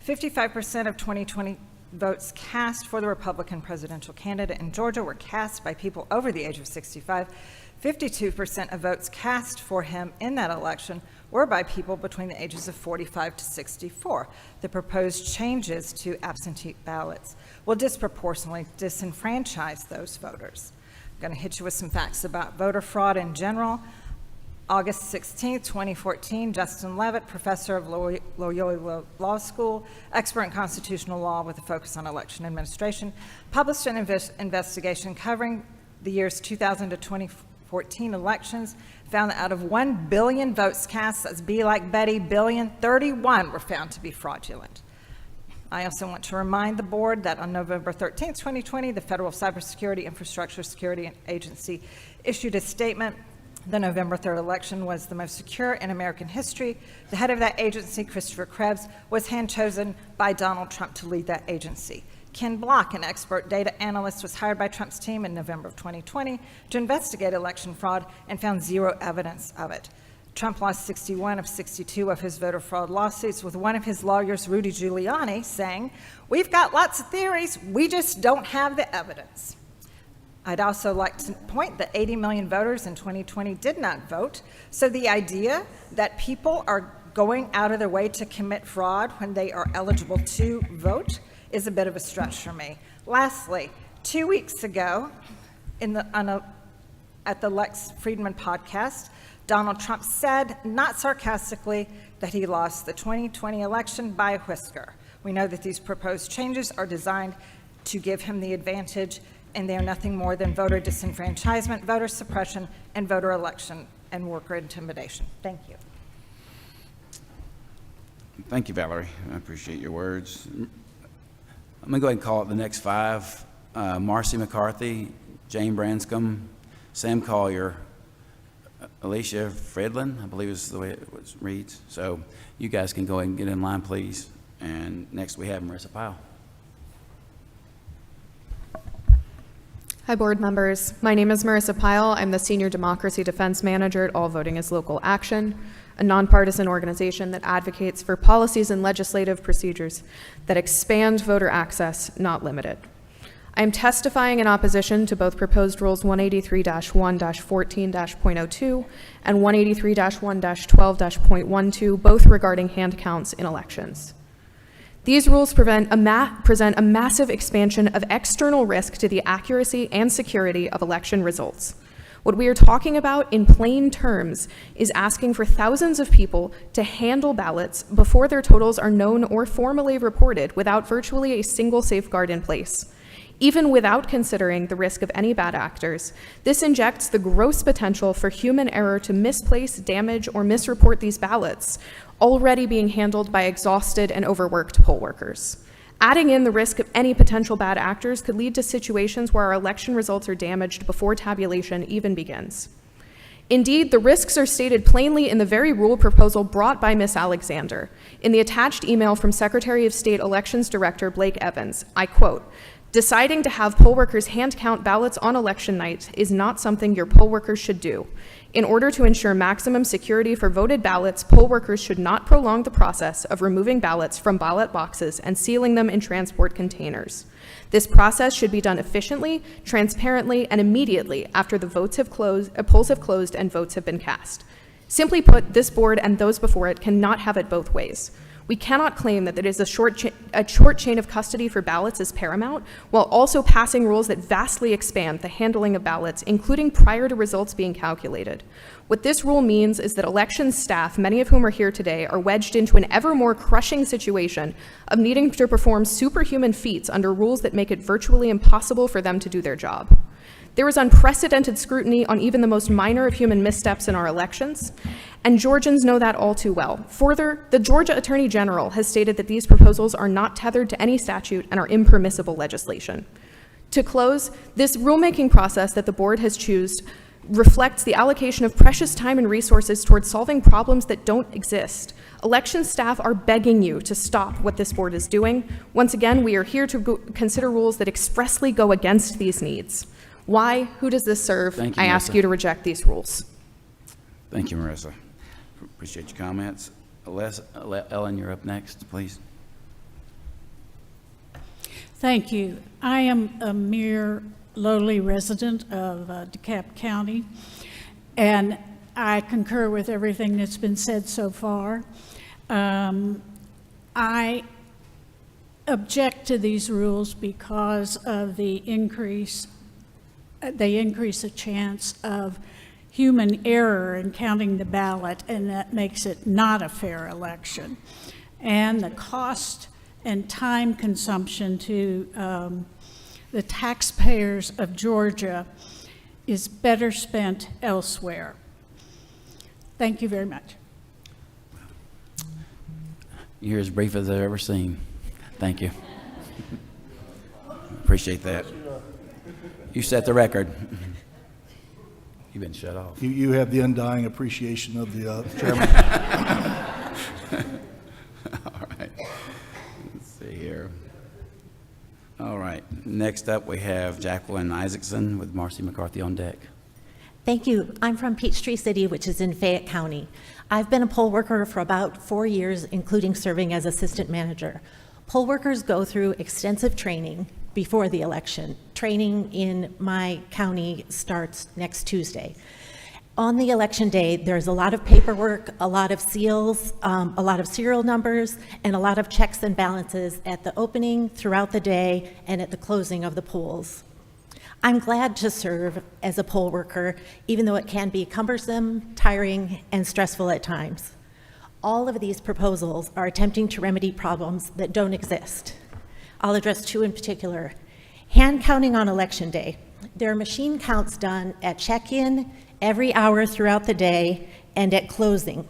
55% of 2020 votes cast for the Republican presidential candidate in Georgia were cast by people over the age of 65. 52% of votes cast for him in that election were by people between the ages of 45 to 64. The proposed changes to absentee ballots will disproportionately disenfranchise those voters. I'm going to hit you with some facts about voter fraud in general. August 16, 2014, Justin Levitt, professor of Loyola Law School, expert in constitutional law with a focus on election administration, published an investigation covering the years 2000 to 2014 elections, found that out of 1 billion votes cast, that's B like Betty, billion, 31 were found to be fraudulent. I also want to remind the board that on November 13, 2020, the Federal Cybersecurity Infrastructure Security Agency issued a statement. The November 3rd election was the most secure in American history. The head of that agency, Christopher Krebs, was hand-chosen by Donald Trump to lead that agency. Ken Block, an expert data analyst, was hired by Trump's team in November of 2020 to investigate election fraud and found zero evidence of it. Trump lost 61 of 62 of his voter fraud lawsuits, with one of his lawyers, Rudy Giuliani, saying, "We've got lots of theories, we just don't have the evidence." I'd also like to point that 80 million voters in 2020 did not vote, so the idea that people are going out of their way to commit fraud when they are eligible to vote is a bit of a stretch for me. Lastly, 2 weeks ago, at the Lex Friedman podcast, Donald Trump said, not sarcastically, that he lost the 2020 election by a whisker. We know that these proposed changes are designed to give him the advantage, and they are nothing more than voter disenfranchisement, voter suppression, and voter election and worker intimidation. Thank you. Thank you, Valerie. I appreciate your words. I'm going to go ahead and call it the next five. Marcy McCarthy, Jane Branscombe, Sam Collier, Alicia Fredlin, I believe is the way it reads. So you guys can go ahead and get in line, please. And next we have Marissa Powell. Hi, board members. My name is Marissa Pyle. I'm the Senior Democracy Defense Manager at All Voting is Local Action, a nonpartisan organization that advocates for policies and legislative procedures that expand voter access, not limit it. I am testifying in opposition to both proposed Rules 183-1-14-.02 and 183-1-12.12, both regarding hand counts in elections. These rules present a massive expansion of external risk to the accuracy and security of election results. What we are talking about in plain terms is asking for thousands of people to handle ballots before their totals are known or formally reported without virtually a single safeguard in place. Even without considering the risk of any bad actors, this injects the gross potential for human error to misplace, damage, or misreport these ballots, already being handled by exhausted and overworked poll workers. Adding in the risk of any potential bad actors could lead to situations where our election results are damaged before tabulation even begins. Indeed, the risks are stated plainly in the very rule proposal brought by Ms. Alexander. In the attached email from Secretary of State Elections Director Blake Evans, I quote, "Deciding to have poll workers hand count ballots on election night is not something your poll workers should do. In order to ensure maximum security for voted ballots, poll workers should not prolong the process of removing ballots from ballot boxes and sealing them in transport containers. This process should be done efficiently, transparently, and immediately after the polls have closed and votes have been cast. Simply put, this board and those before it cannot have it both ways. We cannot claim that it is a short chain of custody for ballots is paramount, while also passing rules that vastly expand the handling of ballots, including prior to results being calculated. What this rule means is that elections staff, many of whom are here today, are wedged into an ever more crushing situation of needing to perform superhuman feats under rules that make it virtually impossible for them to do their job. There is unprecedented scrutiny on even the most minor of human missteps in our elections, and Georgians know that all too well. Further, the Georgia Attorney General has stated that these proposals are not tethered to any statute and are impermissible legislation. To close, this rulemaking process that the board has chosen reflects the allocation of precious time and resources towards solving problems that don't exist. Election staff are begging you to stop what this board is doing. Once again, we are here to consider rules that expressly go against these needs. Why? Who does this serve? Thank you, I ask Marissa. you to reject these rules. Thank you, Marissa. Appreciate your comments. Ellen, you're up next, please. Thank you. I am a mere lowly resident of DeKalb County, and I concur with everything that's been said so far. I object to these rules because of the increase. They increase the chance of human error in counting the ballot, and that makes it not a fair election. And the cost and time consumption to the taxpayers of Georgia is better spent elsewhere. Thank you very much. You're as brief as I've ever seen. Thank you. Appreciate that. You set the record. You've been shut off. You have the undying appreciation of the chairman. All right. Let's see here. All right. Next up, we have Jacqueline Isaacson with Marcy McCarthy on deck. Thank you. I'm from Peachtree City, which is in Fayette County. I've been a poll worker for about 4 years, including serving as assistant manager. Poll workers go through extensive training, before the election. Training in my county starts next Tuesday. On the election day, there's a lot of paperwork, a lot of seals, a lot of serial numbers, and a lot of checks and balances at the opening, throughout the day, and at the closing of the polls. I'm glad to serve as a poll worker, even though it can be cumbersome, tiring, and stressful at times. All of these proposals are attempting to remedy problems that don't exist. I'll address two in particular. Hand counting on election day. There are machine counts done at check-in, every hour throughout the day, and at closing.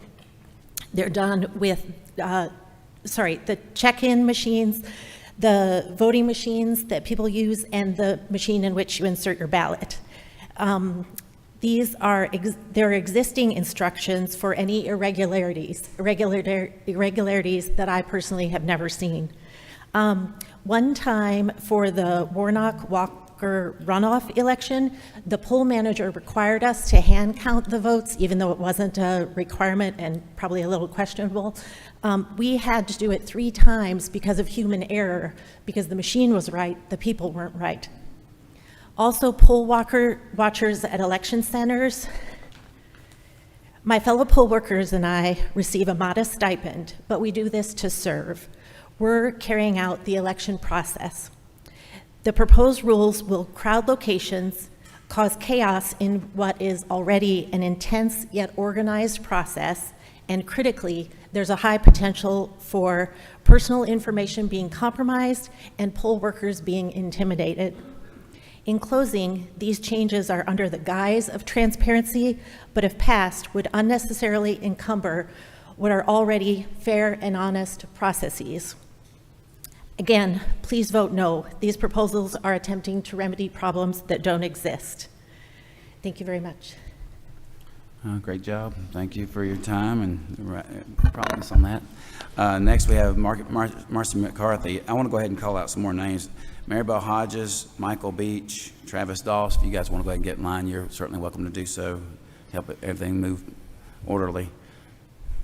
They're done with, the check-in machines, the voting machines that people use, and the machine in which you insert your ballot. These are there are existing instructions for any irregularities that I personally have never seen. One time for the Warnock-Walker runoff election, the poll manager required us to hand count the votes, even though it wasn't a requirement and probably a little questionable. We had to do it 3 times because of human error, because the machine was right, the people weren't right. Also, poll watchers at election centers. My fellow poll workers and I receive a modest stipend, but we do this to serve. We're carrying out the election process. The proposed rules will crowd locations, cause chaos in what is already an intense yet organized process, and critically, there's a high potential for personal information being compromised and poll workers being intimidated. In closing, these changes are under the guise of transparency, but if passed, would unnecessarily encumber what are already fair and honest processes. Again, please vote no. These proposals are attempting to remedy problems that don't exist. Thank you very much. Great job. Thank you for your time and promptness on that. Next, we have Marcy McCarthy. I want to go ahead and call out some more names. Maribel Hodges, Michael Beach, Travis Doss. If you guys want to go ahead and get in line, you're certainly welcome to do so. Help everything move orderly.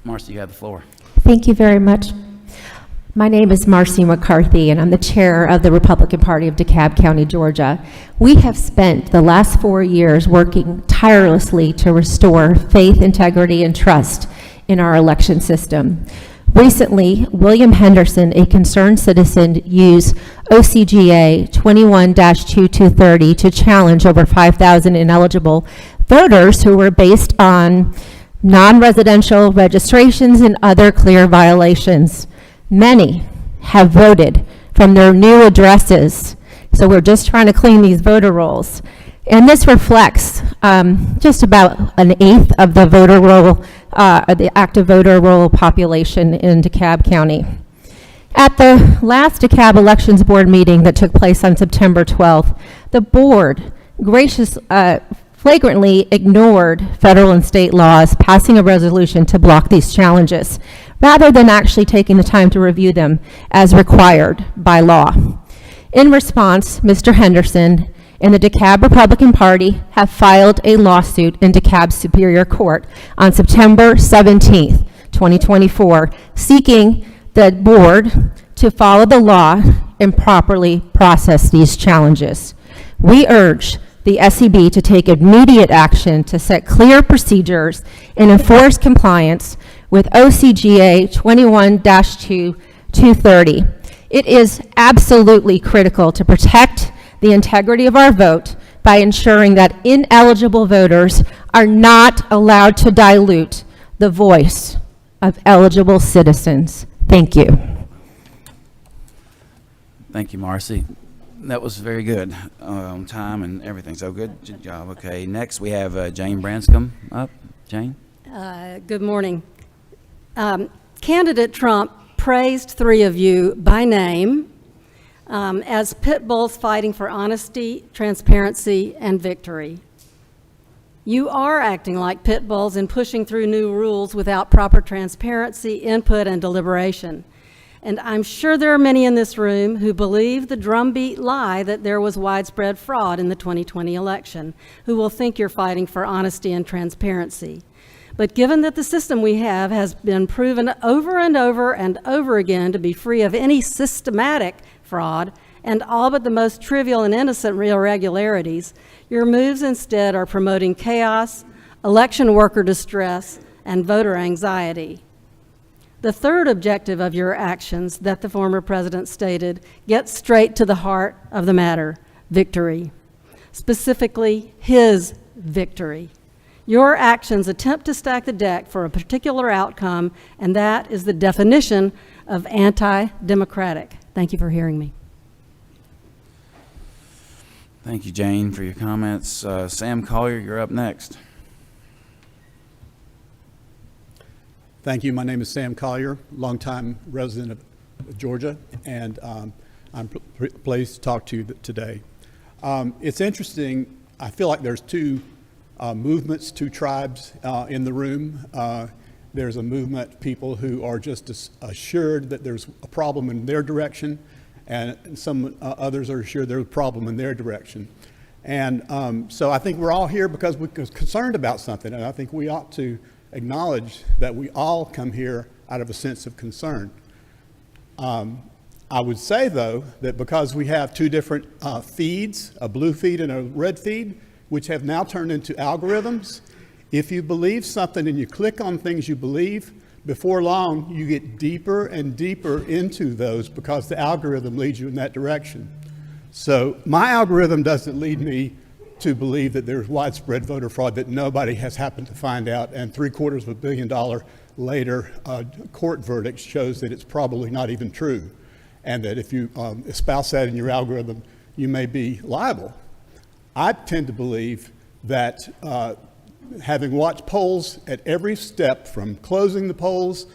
Marcy, you have the floor. Thank you very much. My name is Marcy McCarthy, and I'm the chair of the Republican Party of DeKalb County, Georgia. We have spent the last 4 years working tirelessly to restore faith, integrity, and trust in our election system. Recently, William Henderson, a concerned citizen, used OCGA 21-2230 to challenge over 5,000 ineligible voters who were based on non-residential registrations and other clear violations. Many have voted from their new addresses, so we're just trying to clean these voter rolls. And this reflects just about 1/8 of the voter roll, the active voter roll population in DeKalb County. At the last DeKalb Elections Board meeting that took place on September 12th, the board flagrantly ignored federal and state laws, passing a resolution to block these challenges, rather than actually taking the time to review them as required by law. In response, Mr. Henderson and the DeKalb Republican Party have filed a lawsuit in DeKalb Superior Court on September 17th, 2024, seeking the board to follow the law and properly process these challenges. We urge the SEB to take immediate action to set clear procedures and enforce compliance with OCGA 21-2230. It is absolutely critical to protect the integrity of our vote by ensuring that ineligible voters are not allowed to dilute the voice of eligible citizens. Thank you. Thank you, Marcy. That was very good on time and everything. So good job. Okay, next we have Jane Branscombe up. Jane? Good morning. Candidate Trump praised 3 of you by name as pit bulls fighting for honesty, transparency, and victory. You are acting like pit bulls in pushing through new rules without proper transparency, input, and deliberation. And I'm sure there are many in this room who believe the drumbeat lie that there was widespread fraud in the 2020 election, who will think you're fighting for honesty and transparency. But given that the system we have has been proven over and over and over again to be free of any systematic fraud and all but the most trivial and innocent irregularities, your moves instead are promoting chaos, election worker distress, and voter anxiety. The third objective of your actions that the former president stated gets straight to the heart of the matter: victory. Specifically, his victory. Your actions attempt to stack the deck for a particular outcome, and that is the definition of anti-democratic. Thank you for hearing me. Thank you, Jane, for your comments. Sam Collier, you're up next. Thank you. My name is Sam Collier, longtime resident of Georgia, and I'm pleased to talk to you today. It's interesting. I feel like there's two movements, two tribes in the room. There's a movement, people who are just assured that there's a problem in their direction, and some others are assured there's a problem in their direction. And so I think we're all here because we're concerned about something, and I think we ought to acknowledge that we all come here out of a sense of concern. I would say, though, that because we have two different feeds, a blue feed and a red feed, which have now turned into algorithms, if you believe something and you click on things you believe, before long you get deeper and deeper into those because the algorithm leads you in that direction. So my algorithm doesn't lead me to believe that there's widespread voter fraud that nobody has happened to find out, and $750 million later court verdict shows that it's probably not even true, and that if you espouse that in your algorithm, you may be liable. I tend to believe that having watched polls at every step, from closing the polls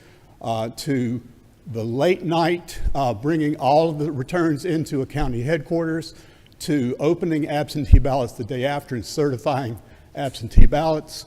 to the late night, bringing all of the returns into a county headquarters, to opening absentee ballots the day after and certifying absentee ballots,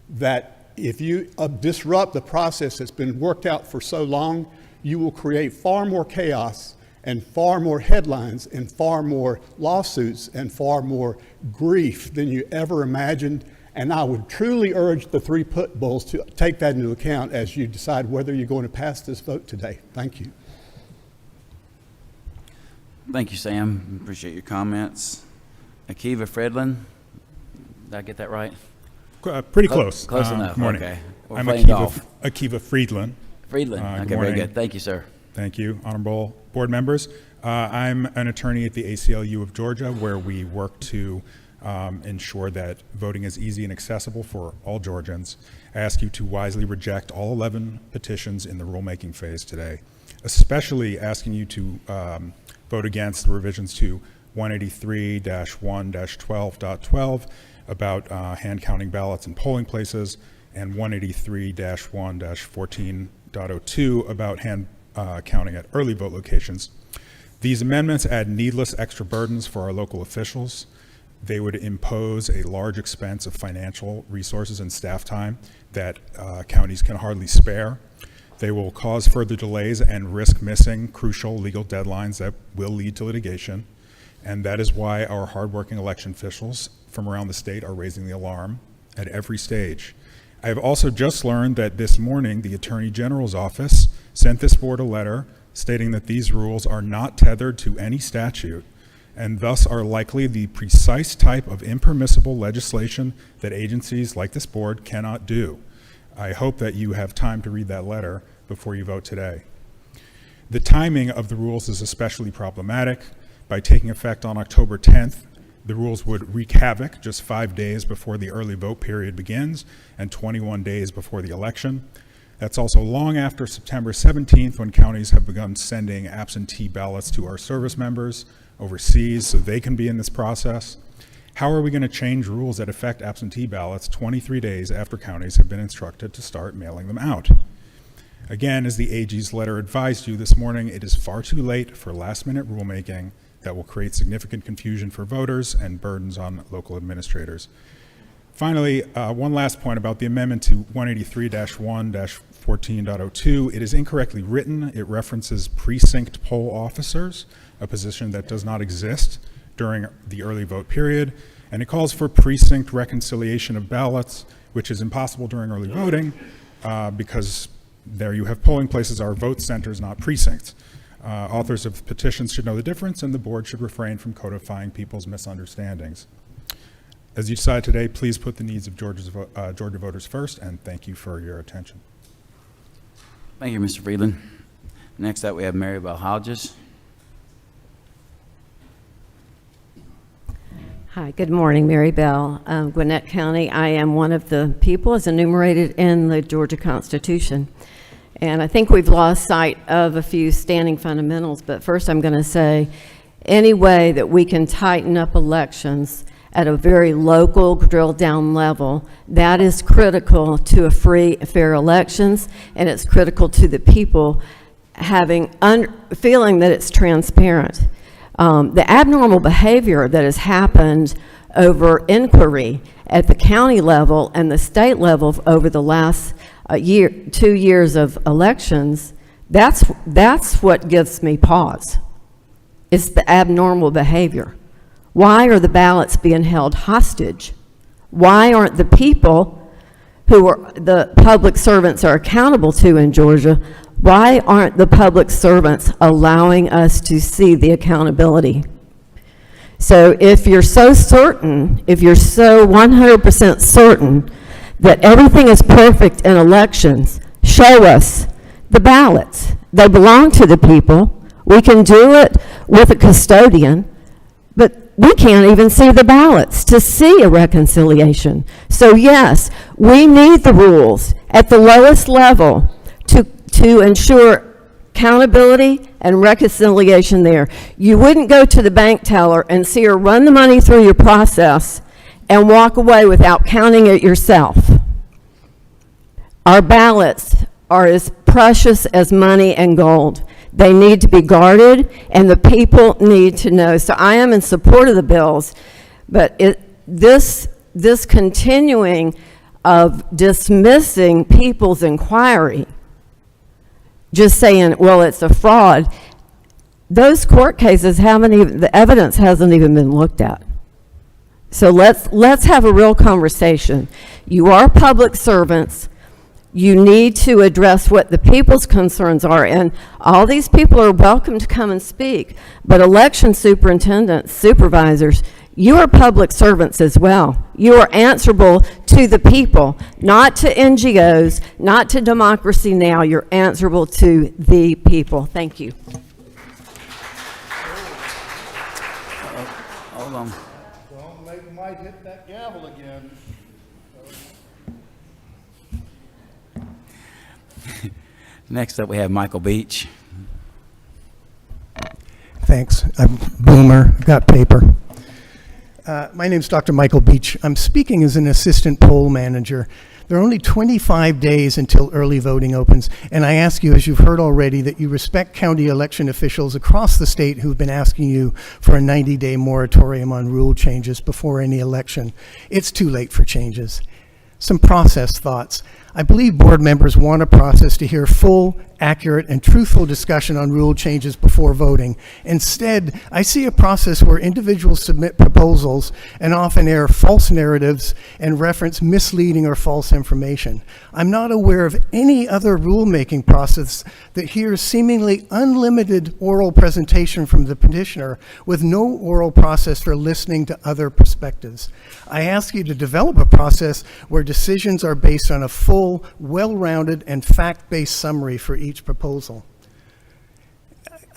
that if you disrupt the process that's been worked out for so long, you will create far more chaos and far more headlines and far more lawsuits and far more grief than you ever imagined. And I would truly urge the three pit bulls to take that into account as you decide whether you're going to pass this vote today. Thank you. Thank you, Sam. Appreciate your comments. Akiva Fredlin, did I get that right? Pretty close. Close enough. Good morning. Okay. We're I'm playing golf. Akiva Friedland. Friedland. Good Okay, morning. very good. Thank you, sir. Thank you, honorable board members. I'm an attorney at the ACLU of Georgia, where we work to ensure that voting is easy and accessible for all Georgians. I ask you to wisely reject all 11 petitions in the rulemaking phase today, especially asking you to vote against the revisions to 183-1-12.12 about hand counting ballots in polling places, and 183-1-14.02 about hand counting at early vote locations. These amendments add needless extra burdens for our local officials. They would impose a large expense of financial resources and staff time that counties can hardly spare. They will cause further delays and risk missing crucial legal deadlines that will lead to litigation. And that is why our hardworking election officials from around the state are raising the alarm at every stage. I have also just learned that this morning the Attorney General's office sent this board a letter stating that these rules are not tethered to any statute and thus are likely the precise type of impermissible legislation that agencies like this board cannot do. I hope that you have time to read that letter before you vote today. The timing of the rules is especially problematic. By taking effect on October 10th, the rules would wreak havoc just 5 days before the early vote period begins and 21 days before the election. That's also long after September 17th, when counties have begun sending absentee ballots to our service members overseas so they can be in this process. How are we going to change rules that affect absentee ballots 23 days after counties have been instructed to start mailing them out? Again, as the AG's letter advised you this morning, it is far too late for last-minute rulemaking that will create significant confusion for voters and burdens on local administrators. Finally, one last point about the amendment to 183-1-14.02. It is incorrectly written. It references precinct poll officers, a position that does not exist during the early vote period, and it calls for precinct reconciliation of ballots, which is impossible during early voting because there you have polling places are vote centers, not precincts. Authors of petitions should know the difference, and the board should refrain from codifying people's misunderstandings. As you decide today, please put the needs of Georgia voters first, and thank you for your attention. Thank you, Mr. Friedland. Next up, we have Mary Bell Hodges. Hi, good morning, Mary Bell, Gwinnett County. I am one of the people as enumerated in the Georgia Constitution. And I think we've lost sight of a few standing fundamentals, but first I'm going to say any way that we can tighten up elections at a very local, drilled down level, that is critical to a free, fair elections, and it's critical to the people having feeling that it's transparent. The abnormal behavior that has happened over inquiry at the county level and the state level over the last 2 years of elections, that's what gives me pause. It's the abnormal behavior. Why are the ballots being held hostage? Why aren't the people who are the public servants are accountable to in Georgia, why aren't the public servants allowing us to see the accountability? So if you're so certain, if you're so 100% certain that everything is perfect in elections, show us the ballots. They belong to the people. We can do it with a custodian, but we can't even see the ballots to see a reconciliation. So yes, we need the rules at the lowest level to ensure accountability and reconciliation there. You wouldn't go to the bank teller and see her run the money through your process and walk away without counting it yourself. Our ballots are as precious as money and gold. They need to be guarded, and the people need to know. So I am in support of the bills, but this continuing of dismissing people's inquiry, just saying, well, it's a fraud, those court cases haven't even, the evidence hasn't even been looked at. So let's have a real conversation. You are public servants. You need to address what the people's concerns are, and all these people are welcome to come and speak, but election superintendents, supervisors, you are public servants as well. You are answerable to the people, not to NGOs, not to Democracy Now! You're answerable to the people. Thank you. Hold on. Don't make Mike hit that gavel again. Next up, we have Michael Beach. Thanks. I'm Boomer. I've got paper. My name's Dr. Michael Beach. I'm speaking as an assistant poll manager. There are only 25 days until early voting opens, and I ask you, as you've heard already, that you respect county election officials across the state who've been asking you for a 90-day moratorium on rule changes before any election. It's too late for changes. Some process thoughts. I believe board members want a process to hear full, accurate, and truthful discussion on rule changes before voting. Instead, I see a process where individuals submit proposals and often air false narratives and reference misleading or false information. I'm not aware of any other rulemaking process that hears seemingly unlimited oral presentation from the petitioner with no oral process for listening to other perspectives. I ask you to develop a process where decisions are based on a full, well-rounded, and fact-based summary for each proposal.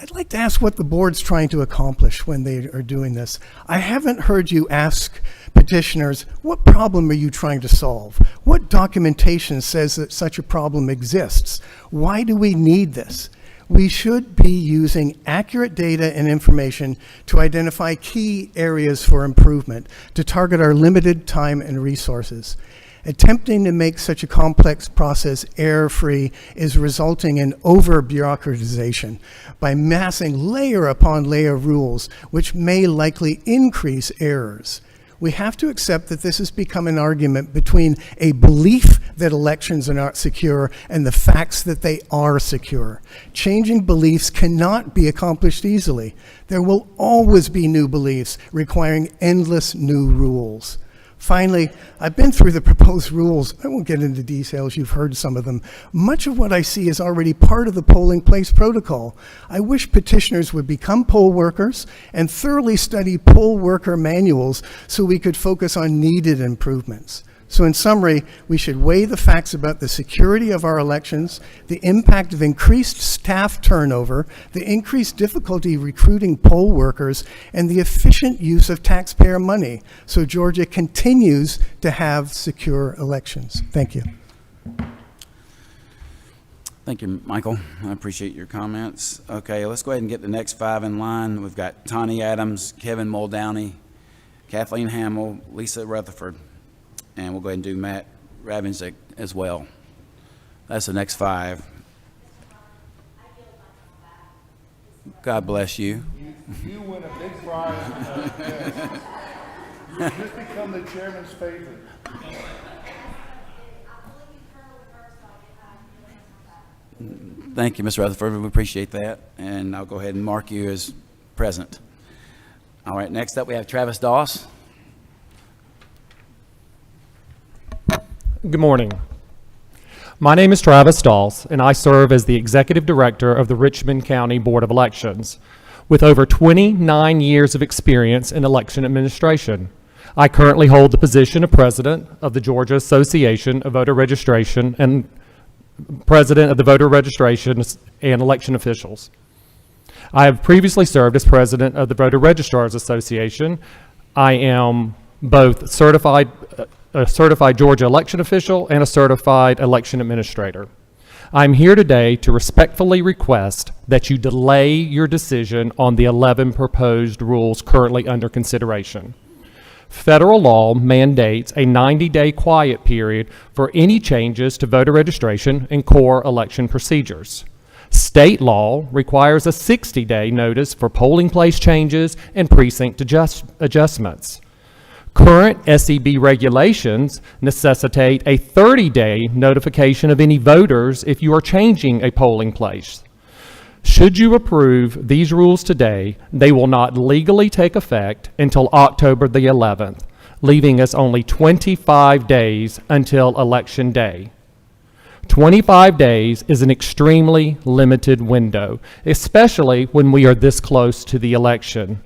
I'd like to ask what the board's trying to accomplish when they are doing this. I haven't heard you ask petitioners, what problem are you trying to solve? What documentation says that such a problem exists? Why do we need this? We should be using accurate data and information to identify key areas for improvement, to target our limited time and resources. Attempting to make such a complex process error-free is resulting in over-bureaucratization by massing layer upon layer of rules, which may likely increase errors. We have to accept that this has become an argument between a belief that elections are not secure and the facts that they are secure. Changing beliefs cannot be accomplished easily. There will always be new beliefs requiring endless new rules. Finally, I've been through the proposed rules. I won't get into details. You've heard some of them. Much of what I see is already part of the polling place protocol. I wish petitioners would become poll workers and thoroughly study poll worker manuals so we could focus on needed improvements. So in summary, we should weigh the facts about the security of our elections, the impact of increased staff turnover, the increased difficulty recruiting poll workers, and the efficient use of taxpayer money so Georgia continues to have secure elections. Thank you. Thank you, Michael. I appreciate your comments. Okay, let's go ahead and get the next 5 in line. We've got Tawny Adams, Kevin Muldowney, Kathleen Hamill, Lisa Rutherford. And we'll go ahead and do Matt Ravensick as well. That's the next 5. God bless you. You win a big prize. You just become the chairman's favorite. Thank you, Ms. Rutherford. We appreciate that. And I'll go ahead and mark you as present. All right, next up we have Travis Doss. Good morning. My name is Travis Doss, and I serve as the Executive Director of the Richmond County Board of Elections. With over 29 years of experience in election administration, I currently hold the position of President of the Georgia Association of Voter Registration and President of the Voter Registration and Election Officials. I have previously served as President of the Voter Registrars Association. I am both a certified Georgia election official and a certified election administrator. I'm here today to respectfully request that you delay your decision on the 11 proposed rules currently under consideration. Federal law mandates a 90-day quiet period for any changes to voter registration and core election procedures. State law requires a 60-day notice for polling place changes and precinct adjustments. Current SEB regulations necessitate a 30-day notification of any voters if you are changing a polling place. Should you approve these rules today, they will not legally take effect until October the 11th, leaving us only 25 days until Election Day. 25 days is an extremely limited window, especially when we are this close to the election.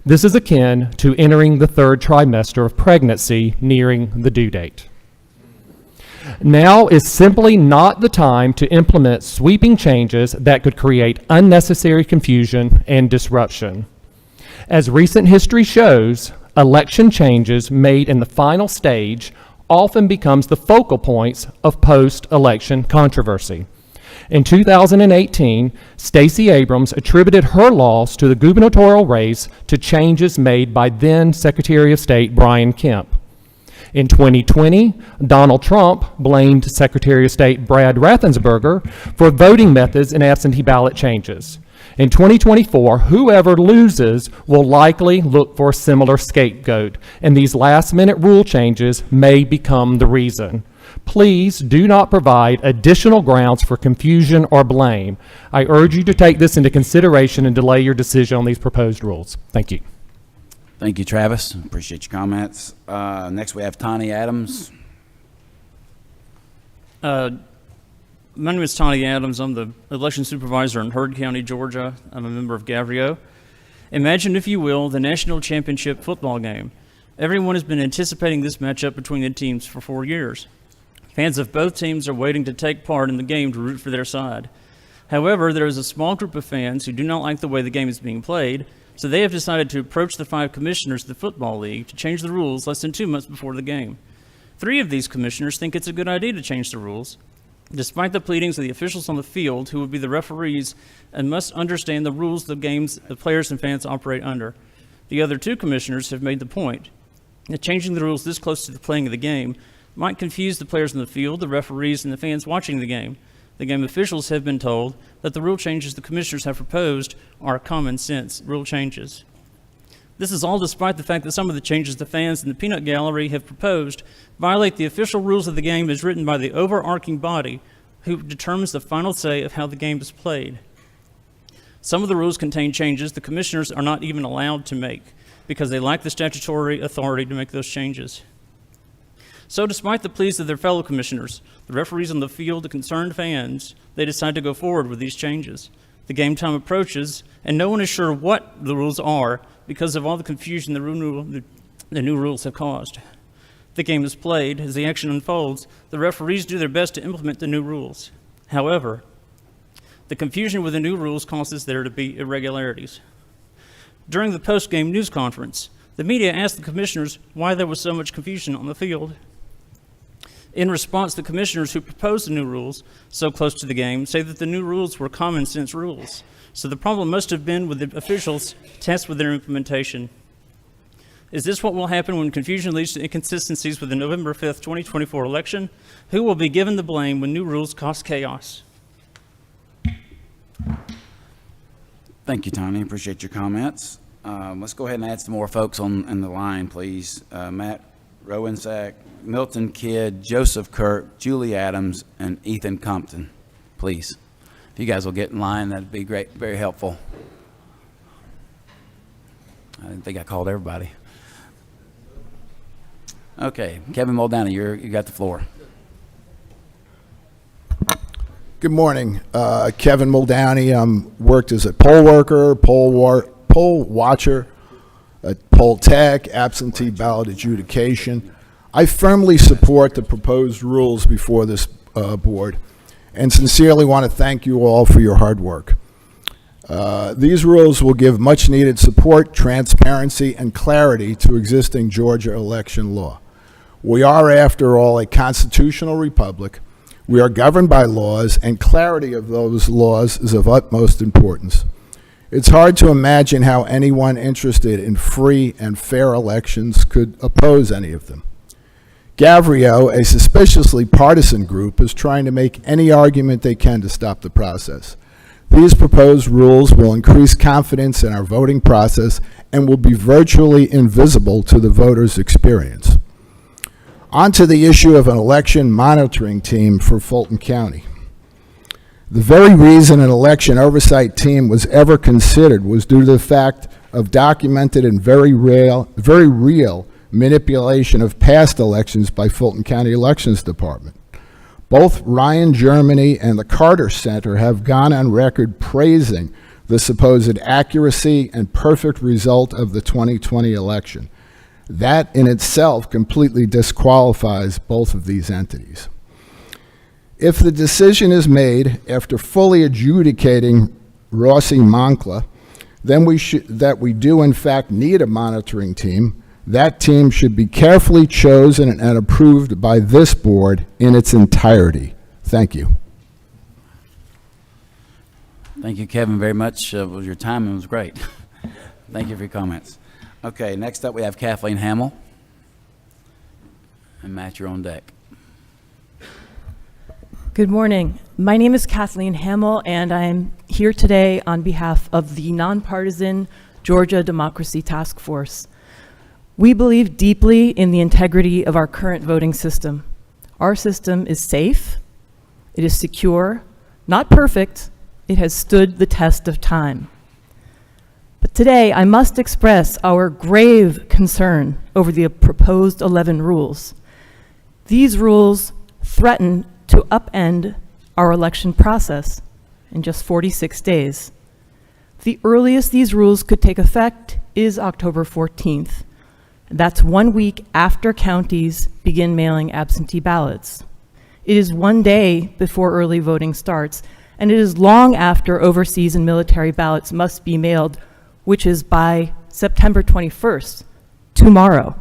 This is akin to entering the 3rd trimester of pregnancy nearing the due date. Now is simply not the time to implement sweeping changes that could create unnecessary confusion and disruption. As recent history shows, election changes made in the final stage often becomes the focal points of post-election controversy. In 2018, Stacey Abrams attributed her loss to the gubernatorial race to changes made by then Secretary of State Brian Kemp. In 2020, Donald Trump blamed Secretary of State Brad Raffensperger for voting methods and absentee ballot changes. In 2024, whoever loses will likely look for a similar scapegoat, and these last-minute rule changes may become the reason. Please do not provide additional grounds for confusion or blame. I urge you to take this into consideration and delay your decision on these proposed rules. Thank you. Thank you, Travis. Appreciate your comments. Next, we have Tawny Adams. My name is Tawny Adams. I'm the election supervisor in Heard County, Georgia. I'm a member of Gavrio. Imagine, if you will, the national championship football game. Everyone has been anticipating this matchup between the teams for 4 years. Fans of both teams are waiting to take part in the game to root for their side. However, there is a small group of fans who do not like the way the game is being played, so they have decided to approach the 5 commissioners of the Football League to change the rules less than 2 months before the game. 3 of these commissioners think it's a good idea to change the rules, despite the pleadings of the officials on the field who would be the referees and must understand the rules the games the players and fans operate under. The other 2 commissioners have made the point that changing the rules this close to the playing of the game might confuse the players in the field, the referees, and the fans watching the game. The game officials have been told that the rule changes the commissioners have proposed are common sense rule changes. This is all despite the fact that some of the changes the fans in the peanut gallery have proposed violate the official rules of the game as written by the overarching body who determines the final say of how the game is played. Some of the rules contain changes the commissioners are not even allowed to make because they lack the statutory authority to make those changes. So despite the pleas of their fellow commissioners, the referees on the field, the concerned fans, they decide to go forward with these changes. The game time approaches, and no one is sure what the rules are because of all the confusion the new rules have caused. The game is played. As the action unfolds, the referees do their best to implement the new rules. However, the confusion with the new rules causes there to be irregularities. During the post-game news conference, the media asked the commissioners why there was so much confusion on the field. In response, the commissioners who proposed the new rules so close to the game say that the new rules were common sense rules. So the problem must have been with the officials tasked with their implementation. Is this what will happen when confusion leads to inconsistencies with the November 5th, 2024 election? Who will be given the blame when new rules cause chaos? Thank you, Tony. Appreciate your comments. Let's go ahead and add some more folks on the line, please. Matt Rowensack, Milton Kidd, Joseph Kirk, Julie Adams, and Ethan Compton, please. If you guys will get in line, that'd be great, very helpful. I didn't think I called everybody. Okay, Kevin Muldowney, you got the floor. Good morning. Kevin Muldowney. Worked as a poll worker, poll watcher at Poll Tech, absentee ballot adjudication. I firmly support the proposed rules before this board and sincerely want to thank you all for your hard work. These rules will give much needed support, transparency, and clarity to existing Georgia election law. We are, after all, a constitutional republic. We are governed by laws, and clarity of those laws is of utmost importance. It's hard to imagine how anyone interested in free and fair elections could oppose any of them. Gavrio, a suspiciously partisan group, is trying to make any argument they can to stop the process. These proposed rules will increase confidence in our voting process and will be virtually invisible to the voters' experience. On to the issue of an election monitoring team for Fulton County. The very reason an election oversight team was ever considered was due to the fact of documented and very real manipulation of past elections by Fulton County Elections Department. Both Ryan Germany and the Carter Center have gone on record praising the supposed accuracy and perfect result of the 2020 election. That in itself completely disqualifies both of these entities. If the decision is made after fully adjudicating Rossi Moncla, then that we do in fact need a monitoring team, that team should be carefully chosen and approved by this board in its entirety. Thank you. Thank you, Kevin, very much. Your timing was great. Thank you for your comments. Okay, next up we have Kathleen Hamill. And Matt, you're on deck. Good morning. My name is Kathleen Hamill, and I'm here today on behalf of the nonpartisan Georgia Democracy Task Force. We believe deeply in the integrity of our current voting system. Our system is safe, it is secure, not perfect, it has stood the test of time. But today, I must express our grave concern over the proposed 11 rules. These rules threaten to upend our election process in just 46 days. The earliest these rules could take effect is October 14th. That's 1 week after counties begin mailing absentee ballots. It is 1 day before early voting starts, and it is long after overseas and military ballots must be mailed, which is by September 21st, tomorrow.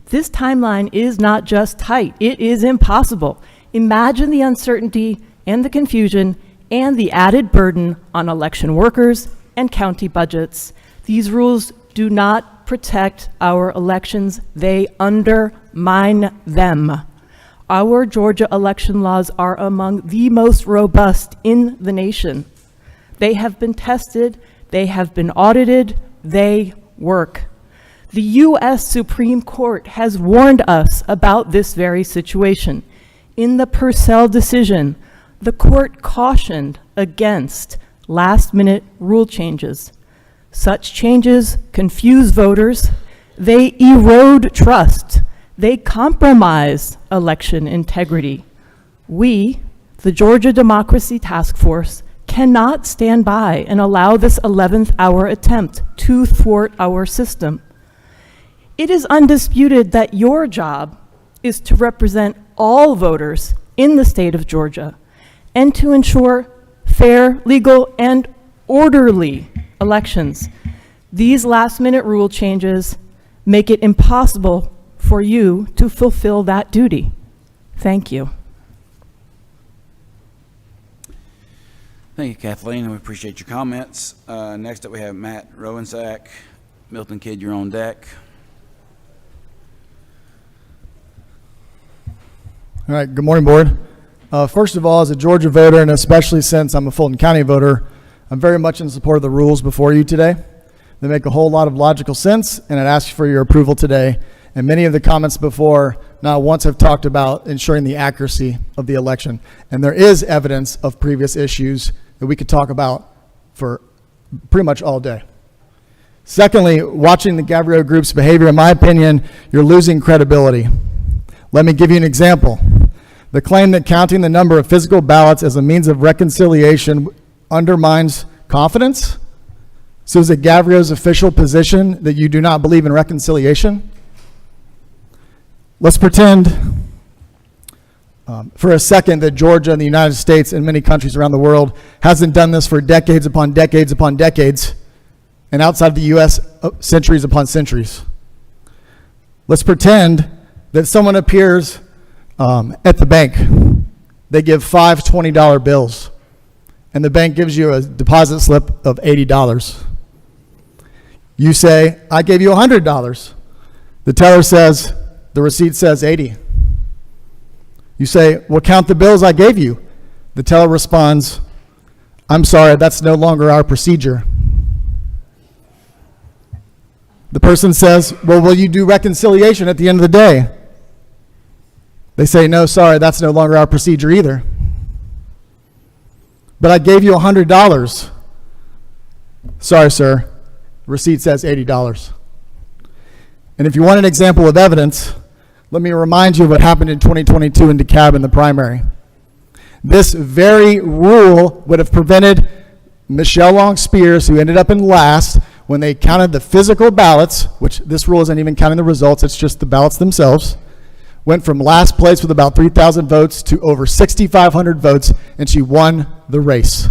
This timeline is not just tight, it is impossible. Imagine the uncertainty and the confusion and the added burden on election workers and county budgets. These rules do not protect our elections, they undermine them. Our Georgia election laws are among the most robust in the nation. They have been tested, they have been audited, they work. The U.S. Supreme Court has warned us about this very situation. In the Purcell decision, the court cautioned against last-minute rule changes. Such changes confuse voters, they erode trust, They compromise election integrity. We, the Georgia Democracy Task Force, cannot stand by and allow this 11th hour attempt to thwart our system. It is undisputed that your job is to represent all voters in the state of Georgia and to ensure fair, legal, and orderly elections. These last-minute rule changes make it impossible for you to fulfill that duty. Thank you. Thank you, Kathleen. We appreciate your comments. Next up, we have Matt Rowensack. Milton Kidd, you're on deck. All right, good morning, Board. First of all, as a Georgia voter, and especially since I'm a Fulton County voter, I'm very much in support of the rules before you today. They make a whole lot of logical sense, and I'd ask for your approval today. And many of the comments before not once have talked about ensuring the accuracy of the election. And there is evidence of previous issues that we could talk about for pretty much all day. Secondly, watching the Gabrielle Group's behavior, in my opinion, you're losing credibility. Let me give you an example. The claim that counting the number of physical ballots as a means of reconciliation undermines confidence. So is it Gabrielle's official position that you do not believe in reconciliation? Let's pretend for a second that Georgia and the United States and many countries around the world hasn't done this for decades upon decades upon decades, and outside the U.S., centuries upon centuries. Let's pretend that someone appears at the bank. They give 5 $20 bills, and the bank gives you a deposit slip of $80. You say, I gave you $100. The teller says, the receipt says 80. You say, well, count the bills I gave you. The teller responds, I'm sorry, that's no longer our procedure. The person says, well, will you do reconciliation at the end of the day? They say, no, sorry, that's no longer our procedure either. But I gave you $100. Sorry, sir. The receipt says $80. And if you want an example of evidence, let me remind you of what happened in 2022 in DeKalb in the primary. This very rule would have prevented Michelle Long Spears, who ended up in last, when they counted the physical ballots, which this rule isn't even counting the results, it's just the ballots themselves, went from last place with about 3,000 votes to over 6,500 votes, and she won the race.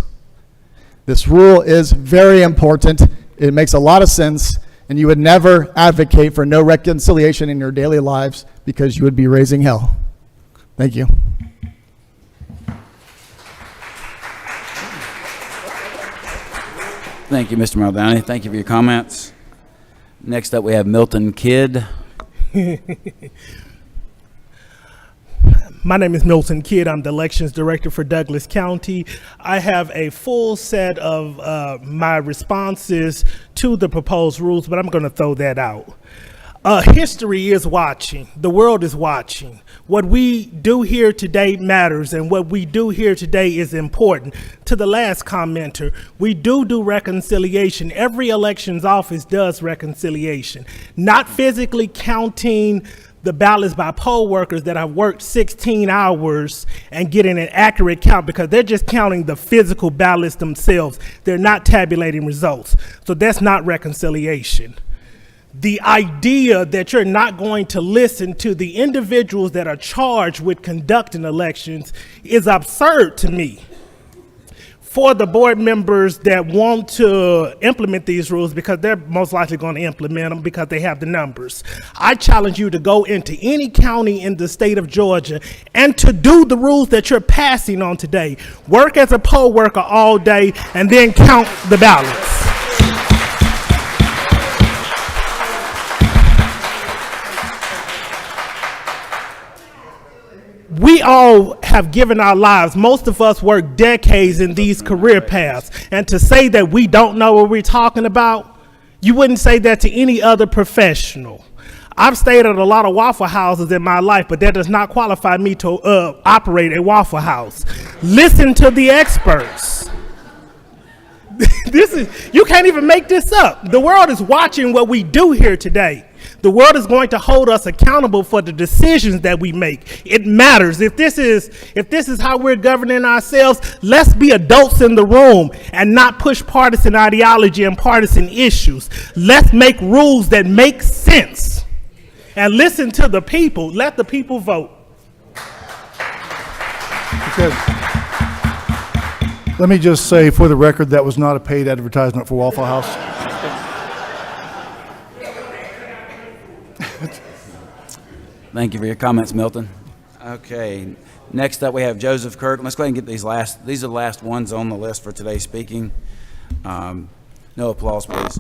This rule is very important. It makes a lot of sense, and you would never advocate for no reconciliation in your daily lives because you would be raising hell. Thank you. Thank you, Mr. Muldowney. Thank you for your comments. Next up, we have Milton Kidd. My name is Milton Kidd. I'm the elections director for Douglas County. I have a full set of my responses to the proposed rules, but I'm going to throw that out. History is watching. The world is watching. What we do here today matters, and what we do here today is important. To the last commenter, we do reconciliation. Every elections office does reconciliation. Not physically counting the ballots by poll workers that have worked 16 hours and getting an accurate count, because they're just counting the physical ballots themselves. They're not tabulating results. So that's not reconciliation. The idea that you're not going to listen to the individuals that are charged with conducting elections is absurd to me. For the board members that want to implement these rules, because they're most likely going to implement them because they have the numbers, I challenge you to go into any county in the state of Georgia and to do the rules that you're passing on today. Work as a poll worker all day and then count the ballots. We all have given our lives. Most of us work decades in these career paths. And to say that we don't know what we're talking about, you wouldn't say that to any other professional. I've stayed at a lot of Waffle Houses in my life, but that does not qualify me to operate a Waffle House. Listen to the experts. You can't even make this up. The world is watching what we do here today. The world is going to hold us accountable for the decisions that we make. It matters. If this is how we're governing ourselves, let's be adults in the room and not push partisan ideology and partisan issues. Let's make rules that make sense and listen to the people. Let the people vote. Okay. Let me just say for the record, that was not a paid advertisement for Waffle House. Thank you for your comments, Milton. Okay, next up we have Joseph Kirk. Let's go ahead and get these are the last ones on the list for today's speaking. No applause, please.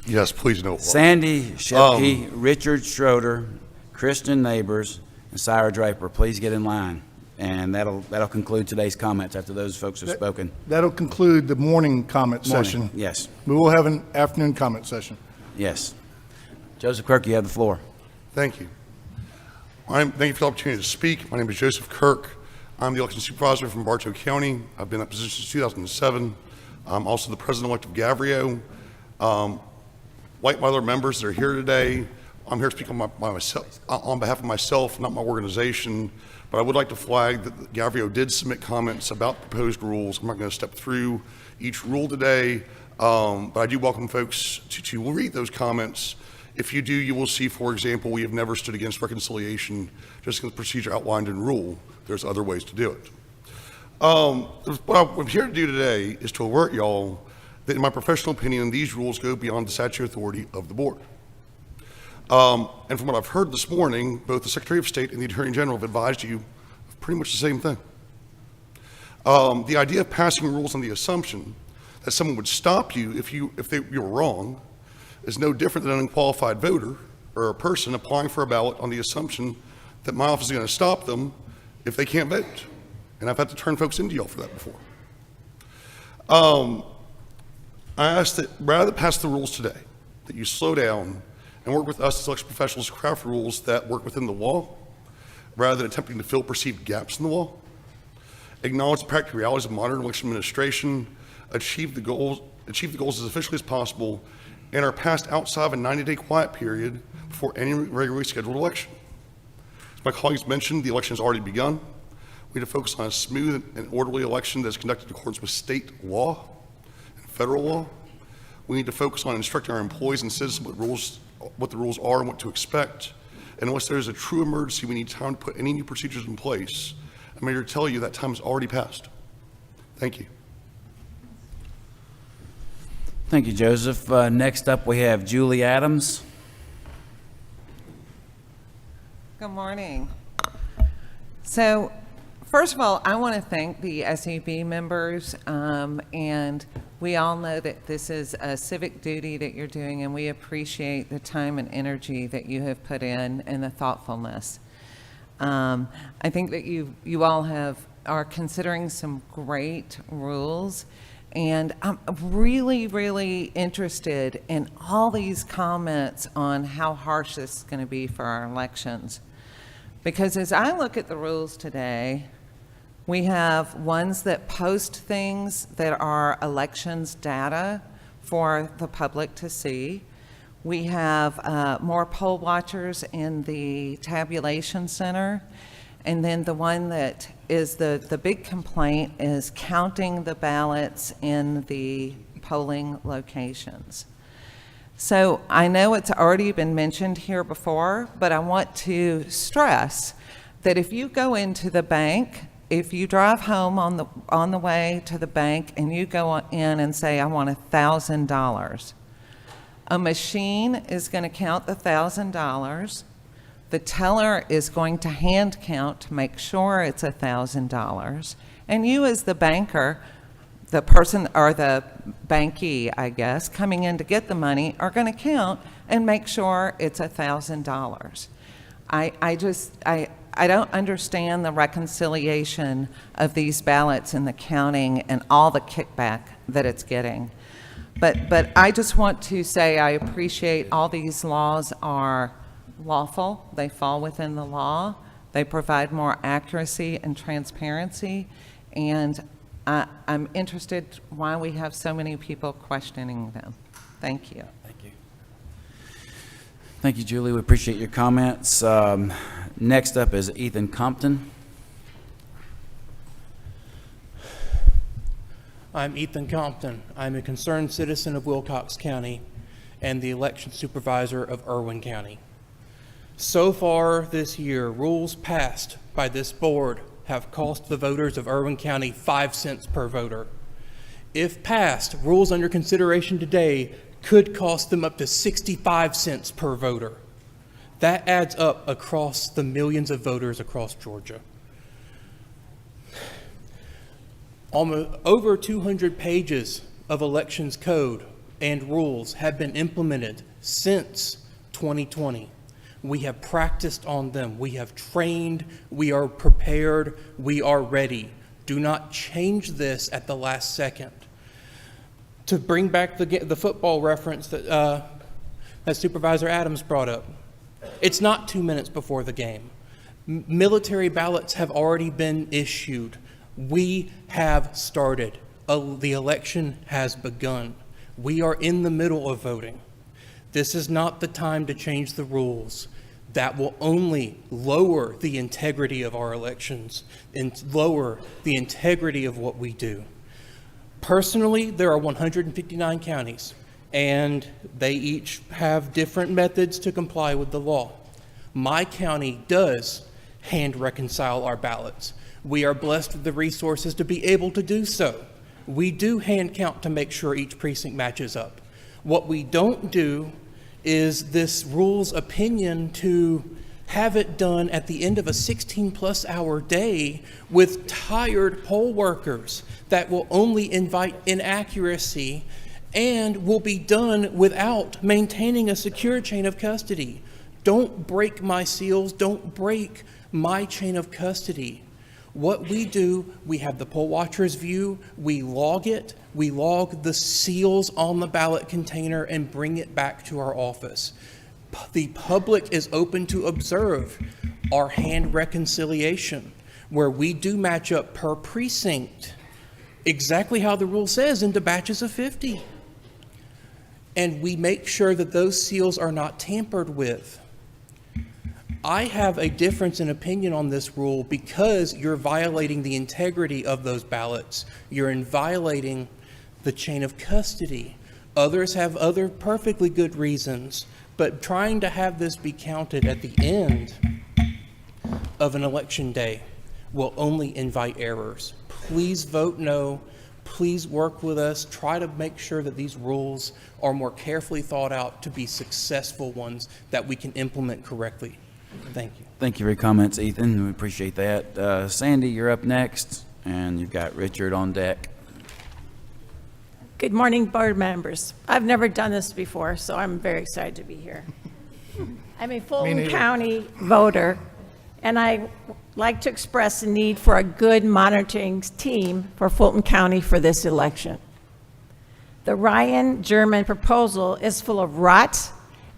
Yes, please, no applause. Sandy Shepke, Richard Schroeder, Christian Neighbors, and Syra Draper. Please get in line. And that'll conclude today's comments after those folks have spoken. That'll conclude the morning comment session. Yes. We will have an afternoon comment session. Yes. Joseph Kirk, you have the floor. Thank you. Thank you for the opportunity to speak. My name is Joseph Kirk. I'm the election supervisor from Bartow County. I've been in that position since 2007. I'm also the president-elect of Gavrio. Like my other members that are here today, I'm here to speak on behalf of myself, not my organization. But I would like to flag that Gavrio did submit comments about proposed rules. I'm not going to step through each rule today, but I do welcome folks to read those comments. If you do, you will see, for example, we have never stood against reconciliation just in the procedure outlined in rule. There's other ways to do it. What I'm here to do today is to alert y'all that in my professional opinion, these rules go beyond the statutory authority of the board. And from what I've heard this morning, both the Secretary of State and the Attorney General have advised you of pretty much the same thing. The idea of passing rules on the assumption that someone would stop you if you were wrong is no different than an unqualified voter or a person applying for a ballot on the assumption that my office is going to stop them if they can't vote. And I've had to turn folks into y'all for that before. I ask that rather than pass the rules today, that you slow down and work with us as election professionals to craft rules that work within the law, rather than attempting to fill perceived gaps in the law, acknowledge the practical realities of modern election administration, achieve the goals as efficiently as possible, and are passed outside of a 90-day quiet period before any regularly scheduled election. As my colleagues mentioned, the election has already begun. We need to focus on a smooth and orderly election that is conducted in accordance with state law and federal law. We need to focus on instructing our employees and citizens what the rules are and what to expect. And unless there is a true emergency, we need time to put any new procedures in place. I'm here to tell you that time has already passed. Thank you. Thank you, Joseph. Next up, we have Julie Adams. Good morning. So, first of all, I want to thank the SEB members, and we all know that this is a civic duty that you're doing, and we appreciate the time and energy that you have put in and the thoughtfulness. I think that you all are considering some great rules, and I'm really, really interested in all these comments on how harsh this is going to be for our elections. Because as I look at the rules today, we have ones that post things that are elections data for the public to see. We have more poll watchers in the tabulation center. And then the one that is the big complaint is counting the ballots in the polling locations. So I know it's already been mentioned here before, but I want to stress that if you go into the bank, if you drive home on the way to the bank and you go in and say, I want $1,000, a machine is going to count the $1,000. The teller is going to hand count to make sure it's $1,000. And you as the banker, the person or the bankee, I guess, coming in to get the money are going to count and make sure it's $1,000. I don't understand the reconciliation of these ballots and the counting and all the kickback that it's getting. But I just want to say I appreciate all these laws are lawful. They fall within the law. They provide more accuracy and transparency. And I'm interested why we have so many people questioning them. Thank you. Thank you. Thank you, Julie. We appreciate your comments. Next up is Ethan Compton. I'm Ethan Compton. I'm a concerned citizen of Wilcox County and the election supervisor of Irwin County. So far this year, rules passed by this board have cost the voters of Irwin County 5 cents per voter. If passed, rules under consideration today could cost them up to 65 cents per voter. That adds up across the millions of voters across Georgia. Almost over 200 pages of elections code and rules have been implemented since 2020. We have practiced on them. We have trained. We are prepared. We are ready. Do not change this at the last second. To bring back the football reference that Supervisor Adams brought up, it's not 2 minutes before the game. Military ballots have already been issued. We have started. The election has begun. We are in the middle of voting. This is not the time to change the rules. That will only lower the integrity of our elections and lower the integrity of what we do. Personally, there are 159 counties, and they each have different methods to comply with the law. My county does hand reconcile our ballots. We are blessed with the resources to be able to do so. We do hand count to make sure each precinct matches up. What we don't do is this rules opinion to have it done at the end of a 16-plus hour day with tired poll workers that will only invite inaccuracy and will be done without maintaining a secure chain of custody. Don't break my seals. Don't break my chain of custody. What we do, we have the poll watcher's view, we log it, we log the seals on the ballot container and bring it back to our office. The public is open to observe our hand reconciliation, where we do match up per precinct, exactly how the rule says, into batches of 50. And we make sure that those seals are not tampered with. I have a difference in opinion on this rule because you're violating the integrity of those ballots. You're violating the chain of custody. Others have other perfectly good reasons, but trying to have this be counted at the end of an election day will only invite errors. Please vote no. Please work with us. Try to make sure that these rules are more carefully thought out to be successful ones that we can implement correctly. Thank you. Thank you for your comments, Ethan. We appreciate that. Sandy, you're up next, and you've got Richard on deck. Good morning, board members. I've never done this before, so I'm very excited to be here. I'm a Fulton County voter, and I like to express the need for a good monitoring team for Fulton County for this election. The Ryan German proposal is full of rot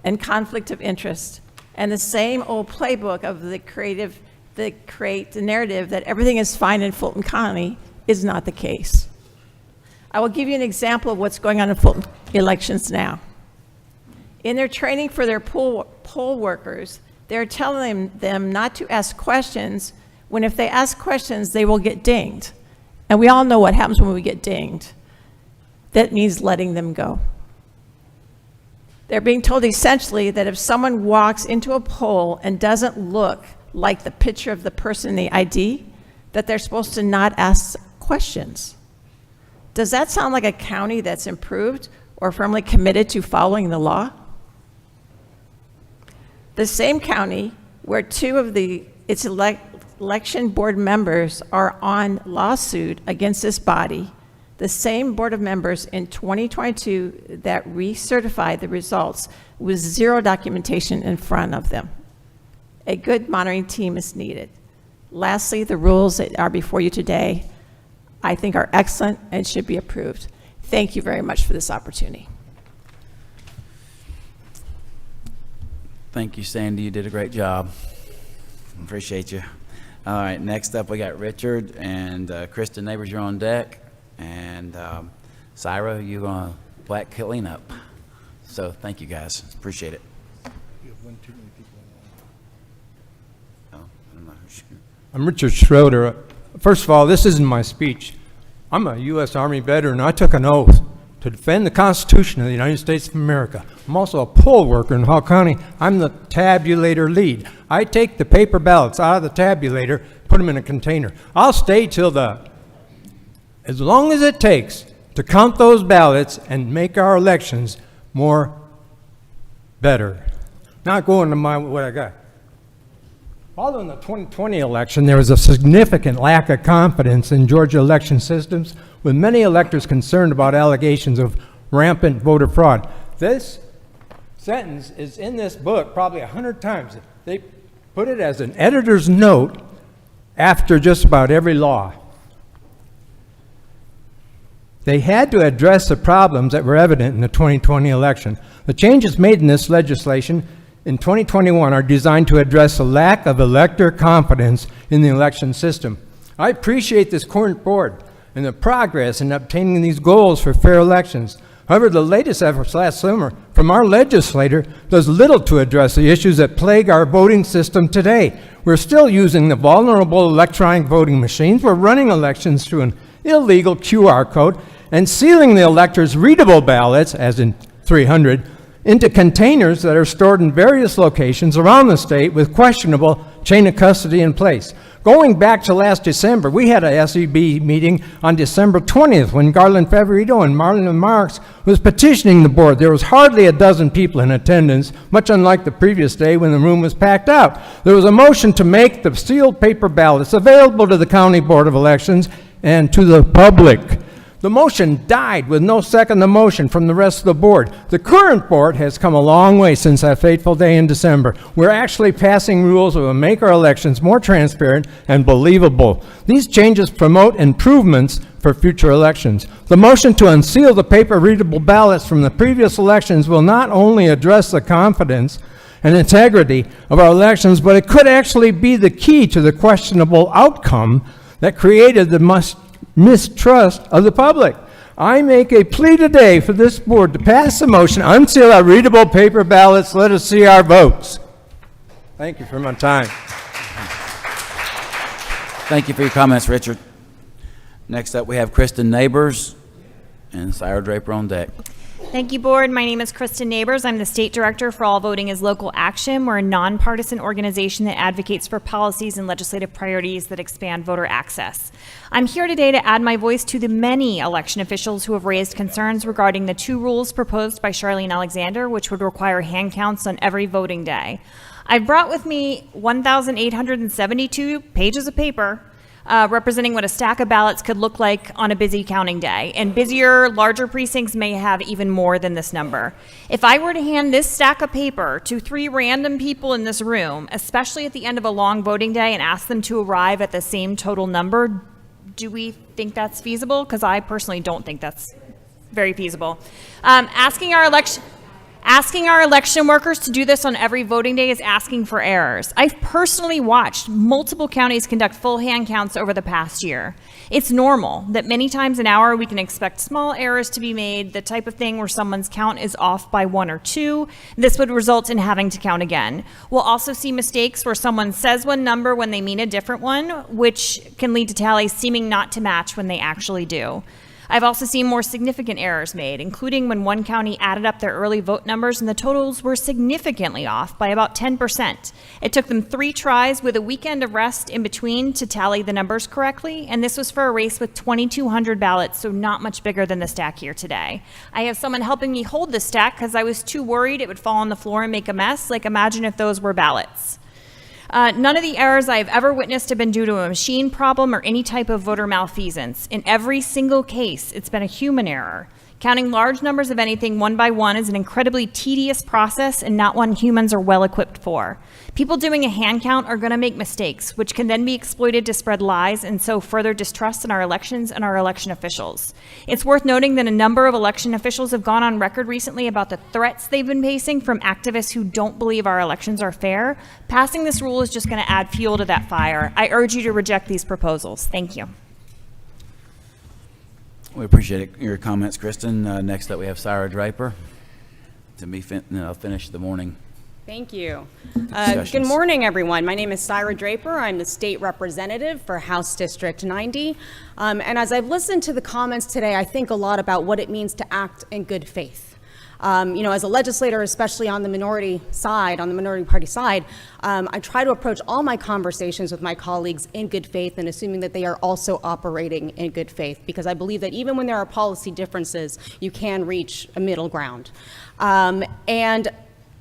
and conflict of interest, and the same old playbook of the create the narrative that everything is fine in Fulton County is not the case. I will give you an example of what's going on in Fulton elections now. In their training for their poll workers, they're telling them not to ask questions when if they ask questions, they will get dinged. And we all know what happens when we get dinged. That means letting them go. They're being told essentially that if someone walks into a poll and doesn't look like the picture of the person in the ID, that they're supposed to not ask questions. Does that sound like a county that's improved or firmly committed to following the law? The same county where two of its election board members are on lawsuit against this body, the same board of members in 2022 that recertified the results with zero documentation in front of them. A good monitoring team is needed. Lastly, the rules that are before you today, I think are excellent and should be approved. Thank you very much for this opportunity. Thank you, Sandy. You did a great job. Appreciate you. All right, next up we got Richard and Kristen Neighbors, you're on deck. And Syra, you're going to black clean up. So thank you guys. Appreciate it. I'm Richard Schroeder. First of all, this isn't my speech. I'm a U.S. Army veteran. I took an oath to defend the Constitution of the United States of America. I'm also a poll worker in Hall County. I'm the tabulator lead. I take the paper ballots out of the tabulator, put them in a container. I'll stay till as long as it takes to count those ballots and make our elections better. Not going to what I got. Following the 2020 election, there was a significant lack of confidence in Georgia election systems, with many electors concerned about allegations of rampant voter fraud. This sentence is in this book probably 100 times. They put it as an editor's note after just about every law. They had to address the problems that were evident in the 2020 election. The changes made in this legislation in 2021 are designed to address the lack of elector confidence in the election system. I appreciate this current board and the progress in obtaining these goals for fair elections. However, the latest efforts last summer from our legislator does little to address the issues that plague our voting system today. We're still using the vulnerable electronic voting machines. We're running elections through an illegal QR code and sealing the electors' readable ballots, as in 300, into containers that are stored in various locations around the state with questionable chain of custody in place. Going back to last December, we had a SEB meeting on December 20th when Garland Favorito and Marlon Marks was petitioning the board. There was hardly a dozen people in attendance, much unlike the previous day when the room was packed out. There was a motion to make the sealed paper ballots available to the County Board of Elections and to the public. The motion died with no second motion from the rest of the board. The current board has come a long way since that fateful day in December. We're actually passing rules that will make our elections more transparent and believable. These changes promote improvements for future elections. The motion to unseal the paper-readable ballots from the previous elections will not only address the confidence and integrity of our elections, but it could actually be the key to the questionable outcome that created the mistrust of the public. I make a plea today for this board to pass the motion, unseal our readable paper ballots, let us see our votes. Thank you for my time. Thank you for your comments, Richard. Next up, we have Kristen Neighbors and Sarah Draper on deck. Thank you, Board. My name is Kristen Neighbors. I'm the State Director for All Voting is Local Action. We're a nonpartisan organization that advocates for policies and legislative priorities that expand voter access. I'm here today to add my voice to the many election officials who have raised concerns regarding the two rules proposed by Charlene Alexander, which would require hand counts on every voting day. I've brought with me 1,872 pages of paper representing what a stack of ballots could look like on a busy counting day. And busier, larger precincts may have even more than this number. If I were to hand this stack of paper to 3 random people in this room, especially at the end of a long voting day, and ask them to arrive at the same total number, do we think that's feasible? Because I personally don't think that's very feasible. Asking our election workers to do this on every voting day is asking for errors. I've personally watched multiple counties conduct full hand counts over the past year. It's normal that many times an hour we can expect small errors to be made, the type of thing where someone's count is off by 1 or 2. This would result in having to count again. We'll also see mistakes where someone says one number when they mean a different one, which can lead to tallies seeming not to match when they actually do. I've also seen more significant errors made, including when one county added up their early vote numbers and the totals were significantly off by about 10%. It took them 3 tries with a weekend of rest in between to tally the numbers correctly, and this was for a race with 2,200 ballots, so not much bigger than the stack here today. I have someone helping me hold the stack because I was too worried it would fall on the floor and make a mess. Like, imagine if those were ballots. None of the errors I've ever witnessed have been due to a machine problem or any type of voter malfeasance. In every single case, it's been a human error. Counting large numbers of anything one by one is an incredibly tedious process and not one humans are well equipped for. People doing a hand count are going to make mistakes, which can then be exploited to spread lies and sow further distrust in our elections and our election officials. It's worth noting that a number of election officials have gone on record recently about the threats they've been facing from activists who don't believe our elections are fair. Passing this rule is just going to add fuel to that fire. I urge you to reject these proposals. Thank you. We appreciate your comments, Kristen. Next up, we have Sarah Draper to finish the morning. Thank you. Discussions. Good morning, everyone. My name is Syra Draper. I'm the state representative for House District 90. And as I've listened to the comments today, I think a lot about what it means to act in good faith. As a legislator, especially on the minority side, on the minority party side, I try to approach all my conversations with my colleagues in good faith and assuming that they are also operating in good faith, because I believe that even when there are policy differences, you can reach a middle ground. And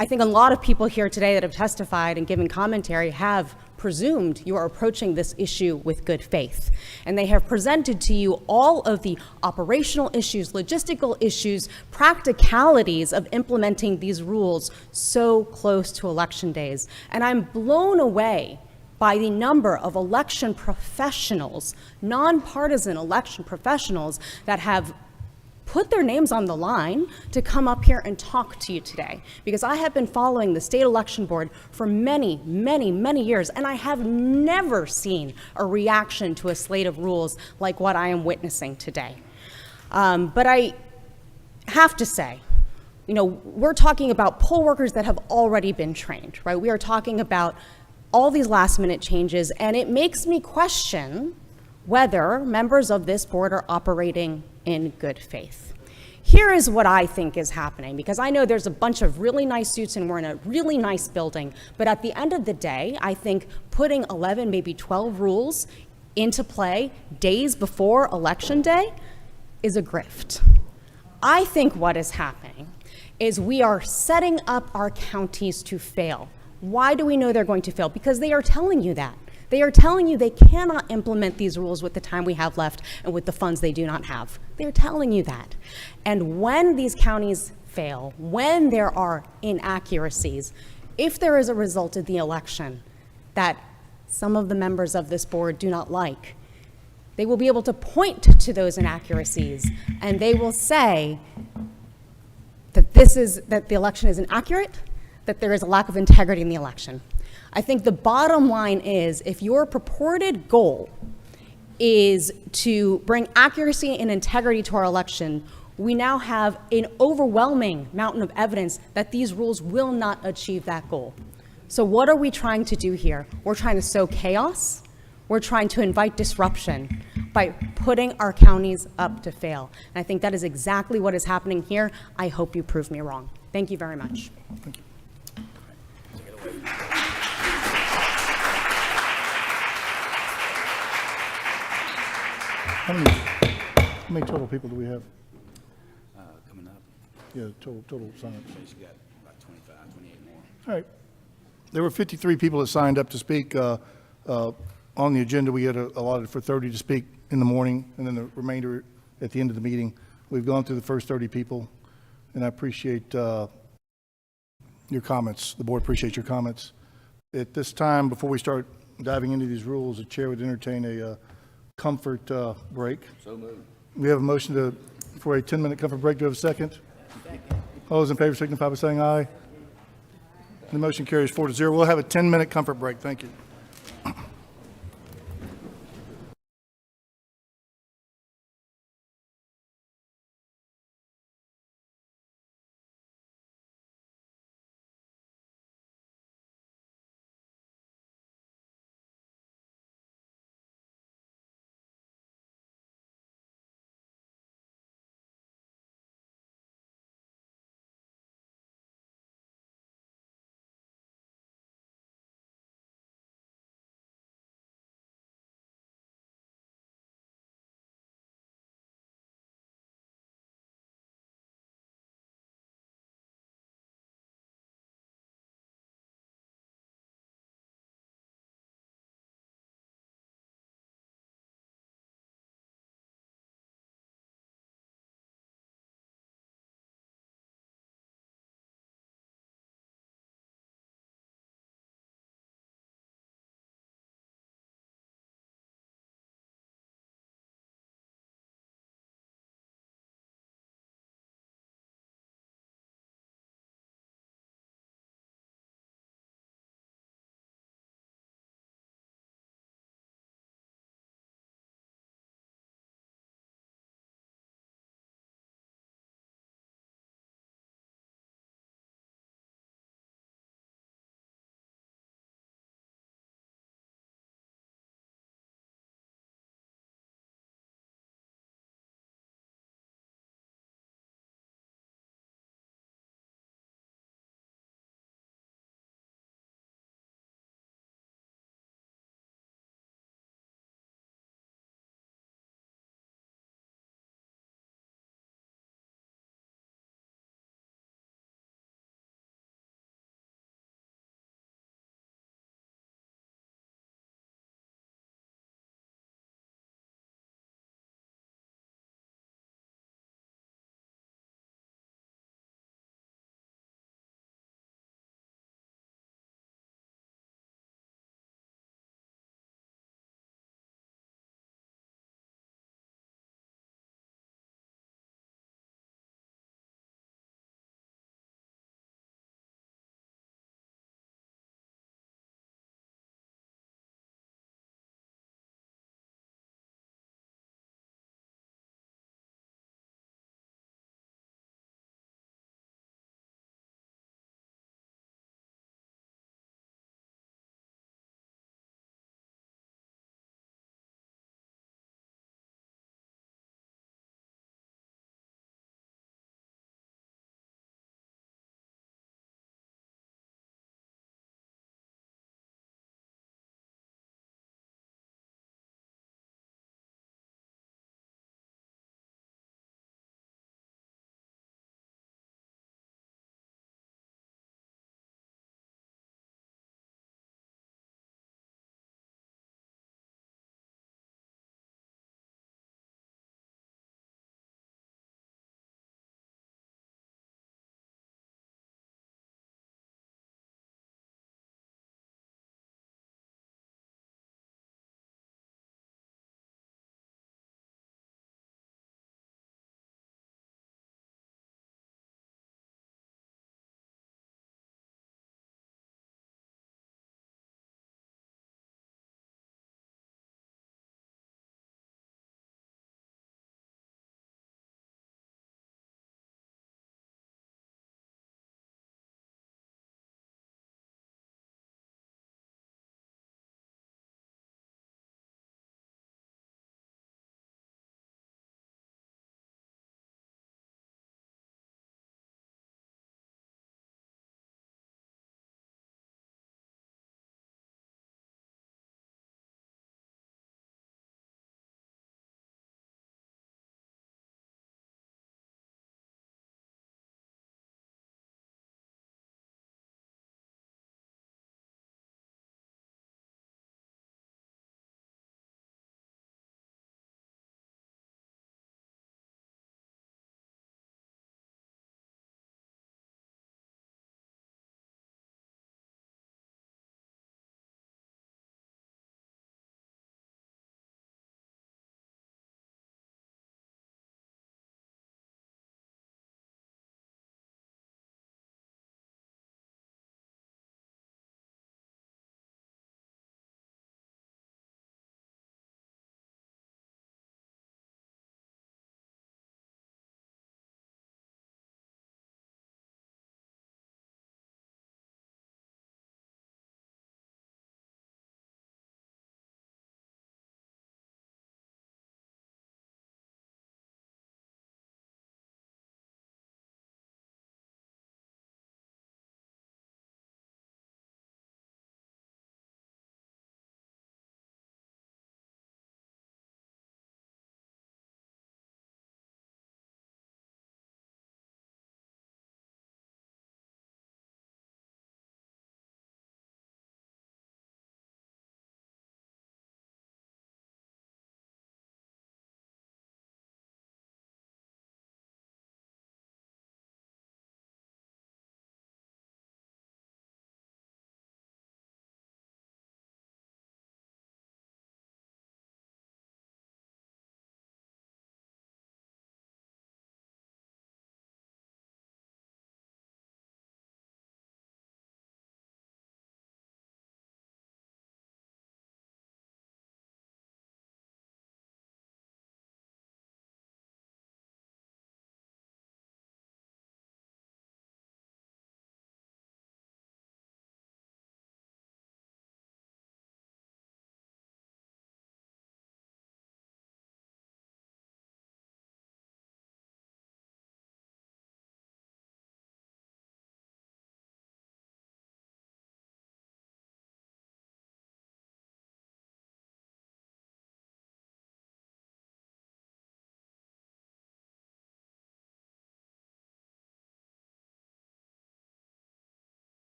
I think a lot of people here today that have testified and given commentary have presumed you are approaching this issue with good faith. And they have presented to you all of the operational issues, logistical issues, practicalities of implementing these rules so close to election days. And I'm blown away by the number of election professionals, nonpartisan election professionals that have put their names on the line to come up here and talk to you today. Because I have been following the state election board for many, many, many years, and I have never seen a reaction to a slate of rules like what I am witnessing today. But I have to say, we're talking about poll workers that have already been trained, right? We are talking about all these last minute changes, and it makes me question whether members of this board are operating in good faith. Here is what I think is happening, because I know there's a bunch of really nice suits and we're in a really nice building, but at the end of the day, I think putting 11, maybe 12 rules into play days before election day is a grift. I think what is happening is we are setting up our counties to fail. Why do we know they're going to fail? Because they are telling you that. They are telling you they cannot implement these rules with the time we have left and with the funds they do not have. They're telling you that. And when these counties fail, when there are inaccuracies, if there is a result of the election that some of the members of this board do not like, they will be able to point to those inaccuracies and they will say that the election is inaccurate, that there is a lack of integrity in the election. I think the bottom line is, if your purported goal is to bring accuracy and integrity to our election, we now have an overwhelming mountain of evidence that these rules will not achieve that goal. So what are we trying to do here? We're trying to sow chaos. We're trying to invite disruption by putting our counties up to fail. And I think that is exactly what is happening here. I hope you prove me wrong. Thank you very much. Thank you. How many total people do we have? Coming up, Yeah, total sign-ups. you got about 25, 28 more. All right. There were 53 people that signed up to speak. On the agenda, we had allotted for 30 to speak in the morning, and then the remainder at the end of the meeting. We've gone through the first 30 people, and I appreciate your comments. The board appreciates your comments. At this time, before we start diving into these rules, the chair would entertain a comfort break. So moved. We have a motion for a 10-minute comfort break. Do we have a second? All those in favor signify by saying aye. The motion carries 4-0. We'll have a 10-minute comfort break. Thank you.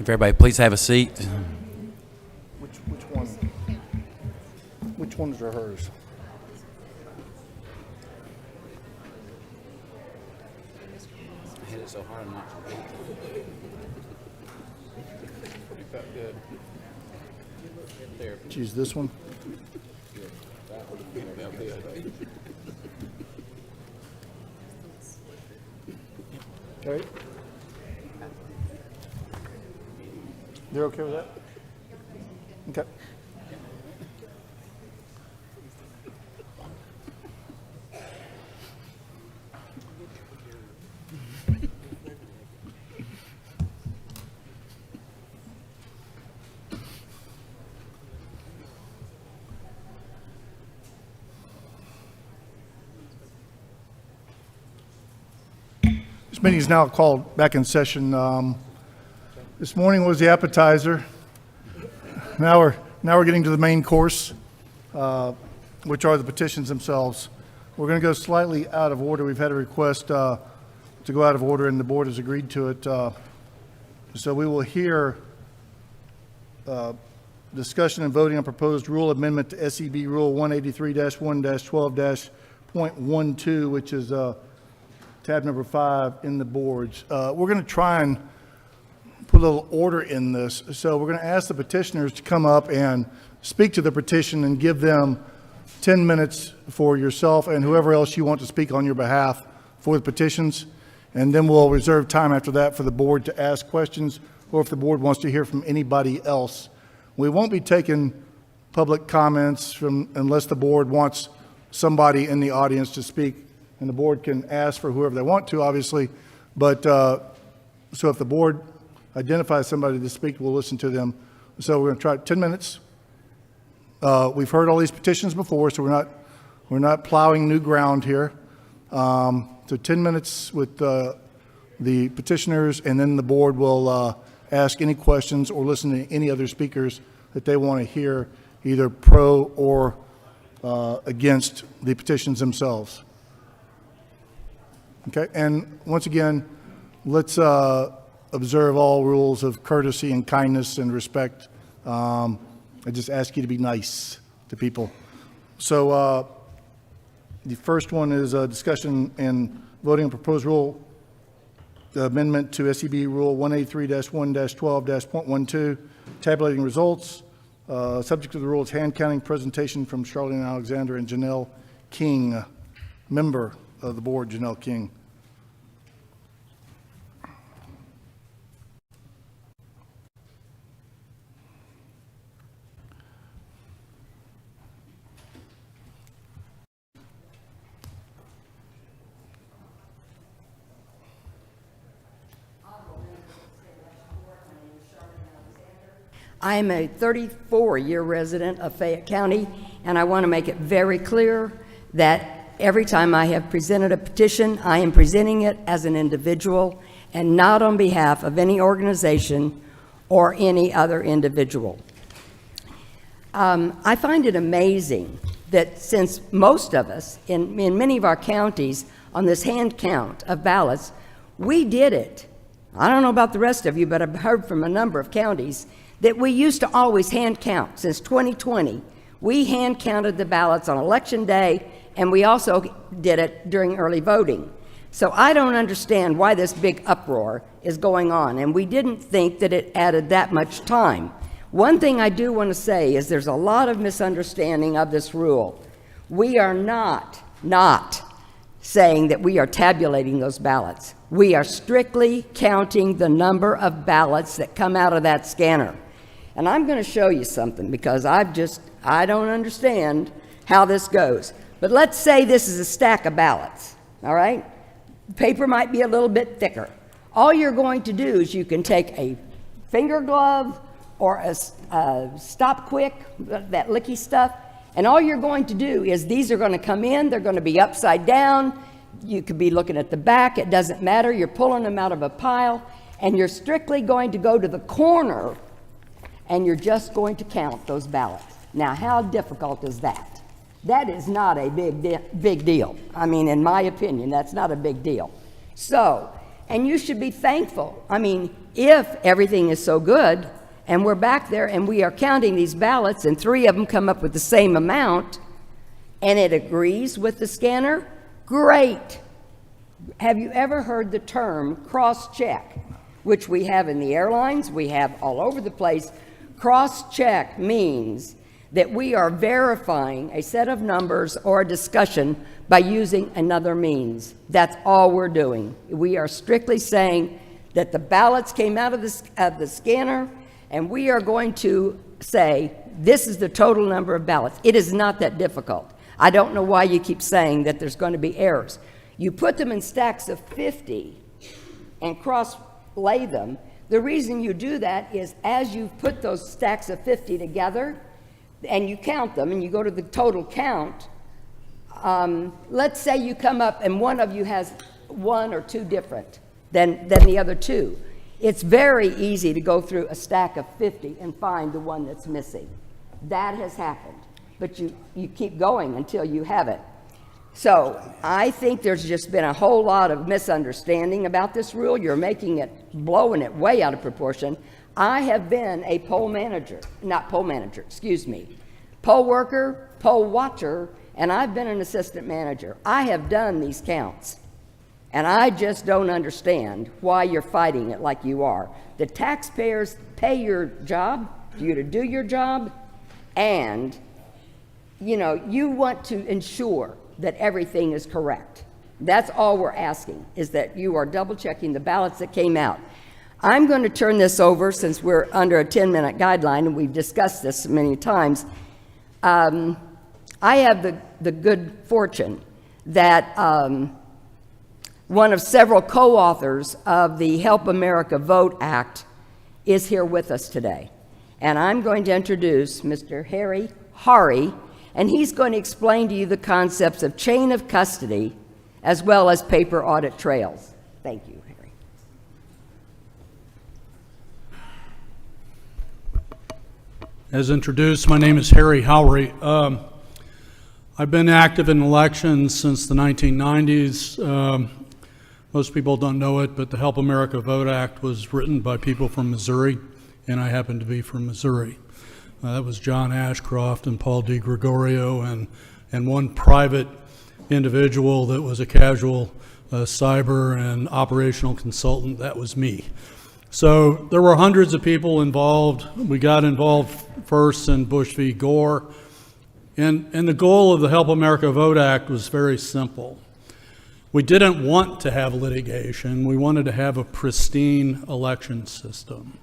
If everybody please have a seat. Which one? Which ones are hers? I hit it so hard I'm not. You felt good. There. Choose this one. Felt good. Okay. They're okay with that? Okay. This meeting is now called back in session. This morning was the appetizer. Now we're getting to the main course, which are the petitions themselves. We're going to go slightly out of order. We've had a request to go out of order, and the board has agreed to it. So we will hear discussion and voting on proposed rule amendment to SEB Rule 183-1-12-.12, which is tab number 5 in the boards. We're going to try and put a little order in this. So we're going to ask the petitioners to come up and speak to the petition and give them 10 minutes for yourself and whoever else you want to speak on your behalf for the petitions. And then we'll reserve time after that for the board to ask questions, or if the board wants to hear from anybody else. We won't be taking public comments unless the board wants somebody in the audience to speak. And the board can ask for whoever they want to, obviously. But so if the board identifies somebody to speak, we'll listen to them. So we're going to try 10 minutes. We've heard all these petitions before, so we're not plowing new ground here. So 10 minutes with the petitioners, and then the board will ask any questions or listen to any other speakers that they want to hear, either pro or against the petitions themselves. Okay, and once again, let's observe all rules of courtesy and kindness and respect. I just ask you to be nice to people. So the first one is a discussion and voting on proposed rule amendment to SEB Rule 183-1-12-.12, tabulating results. Subject to the rules, hand counting presentation from Charlene Alexander and Janelle King, member of the board, Janelle King. I am a 34-year resident of Fayette County, and I want to make it very clear that every time I have presented a petition, I am presenting it as an individual and not on behalf of any organization or any other individual. I find it amazing that since most of us in many of our counties on this hand count of ballots, we did it. I don't know about the rest of you, but I've heard from a number of counties that we used to always hand count. Since 2020, we hand counted the ballots on election day, and we also did it during early voting. So I don't understand why this big uproar is going on, and we didn't think that it added that much time. One thing I do want to say is there's a lot of misunderstanding of this rule. We are not saying that we are tabulating those ballots. We are strictly counting the number of ballots that come out of that scanner. And I'm going to show you something because I don't understand how this goes. But let's say this is a stack of ballots, all right? The paper might be a little bit thicker. All you're going to do is you can take a finger glove or a Stop Quick, that licky stuff, and all you're going to do is these are going to come in, they're going to be upside down. You could be looking at the back, it doesn't matter. You're pulling them out of a pile, and you're strictly going to go to the corner, and you're just going to count those ballots. Now, how difficult is that? That is not a big deal. I mean, in my opinion, that's not a big deal. So, and you should be thankful. I mean, if everything is so good, and we're back there and we are counting these ballots, and 3 of them come up with the same amount, and it agrees with the scanner, great. Have you ever heard the term cross-check, which we have in the airlines, we have all over the place? Cross-check means that we are verifying a set of numbers or a discussion by using another means. That's all we're doing. We are strictly saying that the ballots came out of the scanner, and we are going to say, this is the total number of ballots. It is not that difficult. I don't know why you keep saying that there's going to be errors. You put them in stacks of 50 and cross-lay them. The reason you do that is as you put those stacks of 50 together and you count them and you go to the total count, let's say you come up and one of you has 1 or 2 different than the other 2. It's very easy to go through a stack of 50 and find the one that's missing. That has happened, but you keep going until you have it. So I think there's just been a whole lot of misunderstanding about this rule. You're making it, blowing it way out of proportion. I have been a poll worker, poll watcher, and I've been an assistant manager. I have done these counts, and I just don't understand why you're fighting it like you are. The taxpayers pay your job, for you to do your job, and you want to ensure that everything is correct. That's all we're asking, is that you are double checking the ballots that came out. I'm going to turn this over, since we're under a 10-minute guideline, and we've discussed this many times. I have the good fortune that one of several co-authors of the Help America Vote Act is here with us today. And I'm going to introduce Mr. Harry Hari, and he's going to explain to you the concepts of chain of custody as well as paper audit trails. Thank you, Harry. As introduced, my name is Harry Howry. I've been active in elections since the 1990s. Most people don't know it, but the Help America Vote Act was written by people from Missouri, and I happen to be from Missouri. That was John Ashcroft and Paul DiGregorio and one private individual that was a casual cyber and operational consultant. That was me. So there were hundreds of people involved. We got involved first in Bush v. Gore. And the goal of the Help America Vote Act was very simple. We didn't want to have litigation. We wanted to have a pristine election system.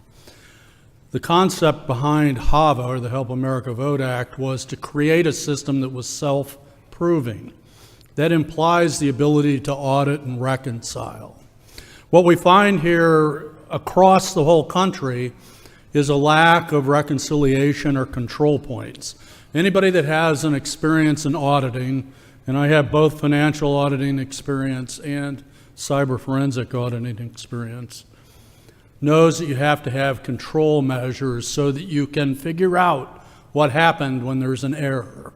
The concept behind HAVA, or the Help America Vote Act, was to create a system that was self-proving. That implies the ability to audit and reconcile. What we find here across the whole country is a lack of reconciliation or control points. Anybody that has an experience in auditing, and I have both financial auditing experience and cyber forensic auditing experience, knows that you have to have control measures so that you can figure out what happened when there's an error.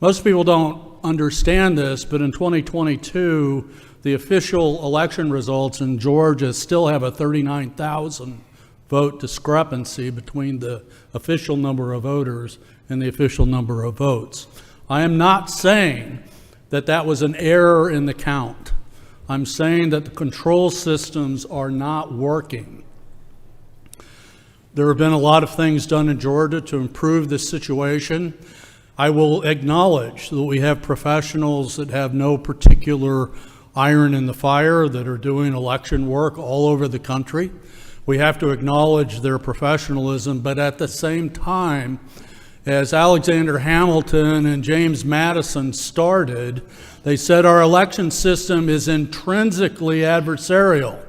Most people don't understand this, but in 2022, the official election results in Georgia still have a 39,000 vote discrepancy between the official number of voters and the official number of votes. I am not saying that that was an error in the count. I'm saying that the control systems are not working. There have been a lot of things done in Georgia to improve this situation. I will acknowledge that we have professionals that have no particular iron in the fire that are doing election work all over the country. We have to acknowledge their professionalism, but at the same time, as Alexander Hamilton and James Madison started, they said our election system is intrinsically adversarial.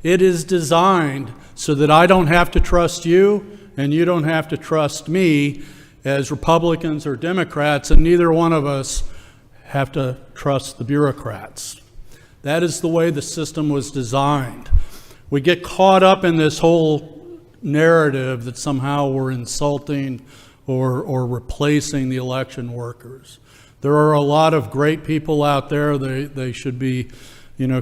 It is designed so that I don't have to trust you and you don't have to trust me as Republicans or Democrats, and neither one of us have to trust the bureaucrats. That is the way the system was designed. We get caught up in this whole narrative that somehow we're insulting or replacing the election workers. There are a lot of great people out there. They should be,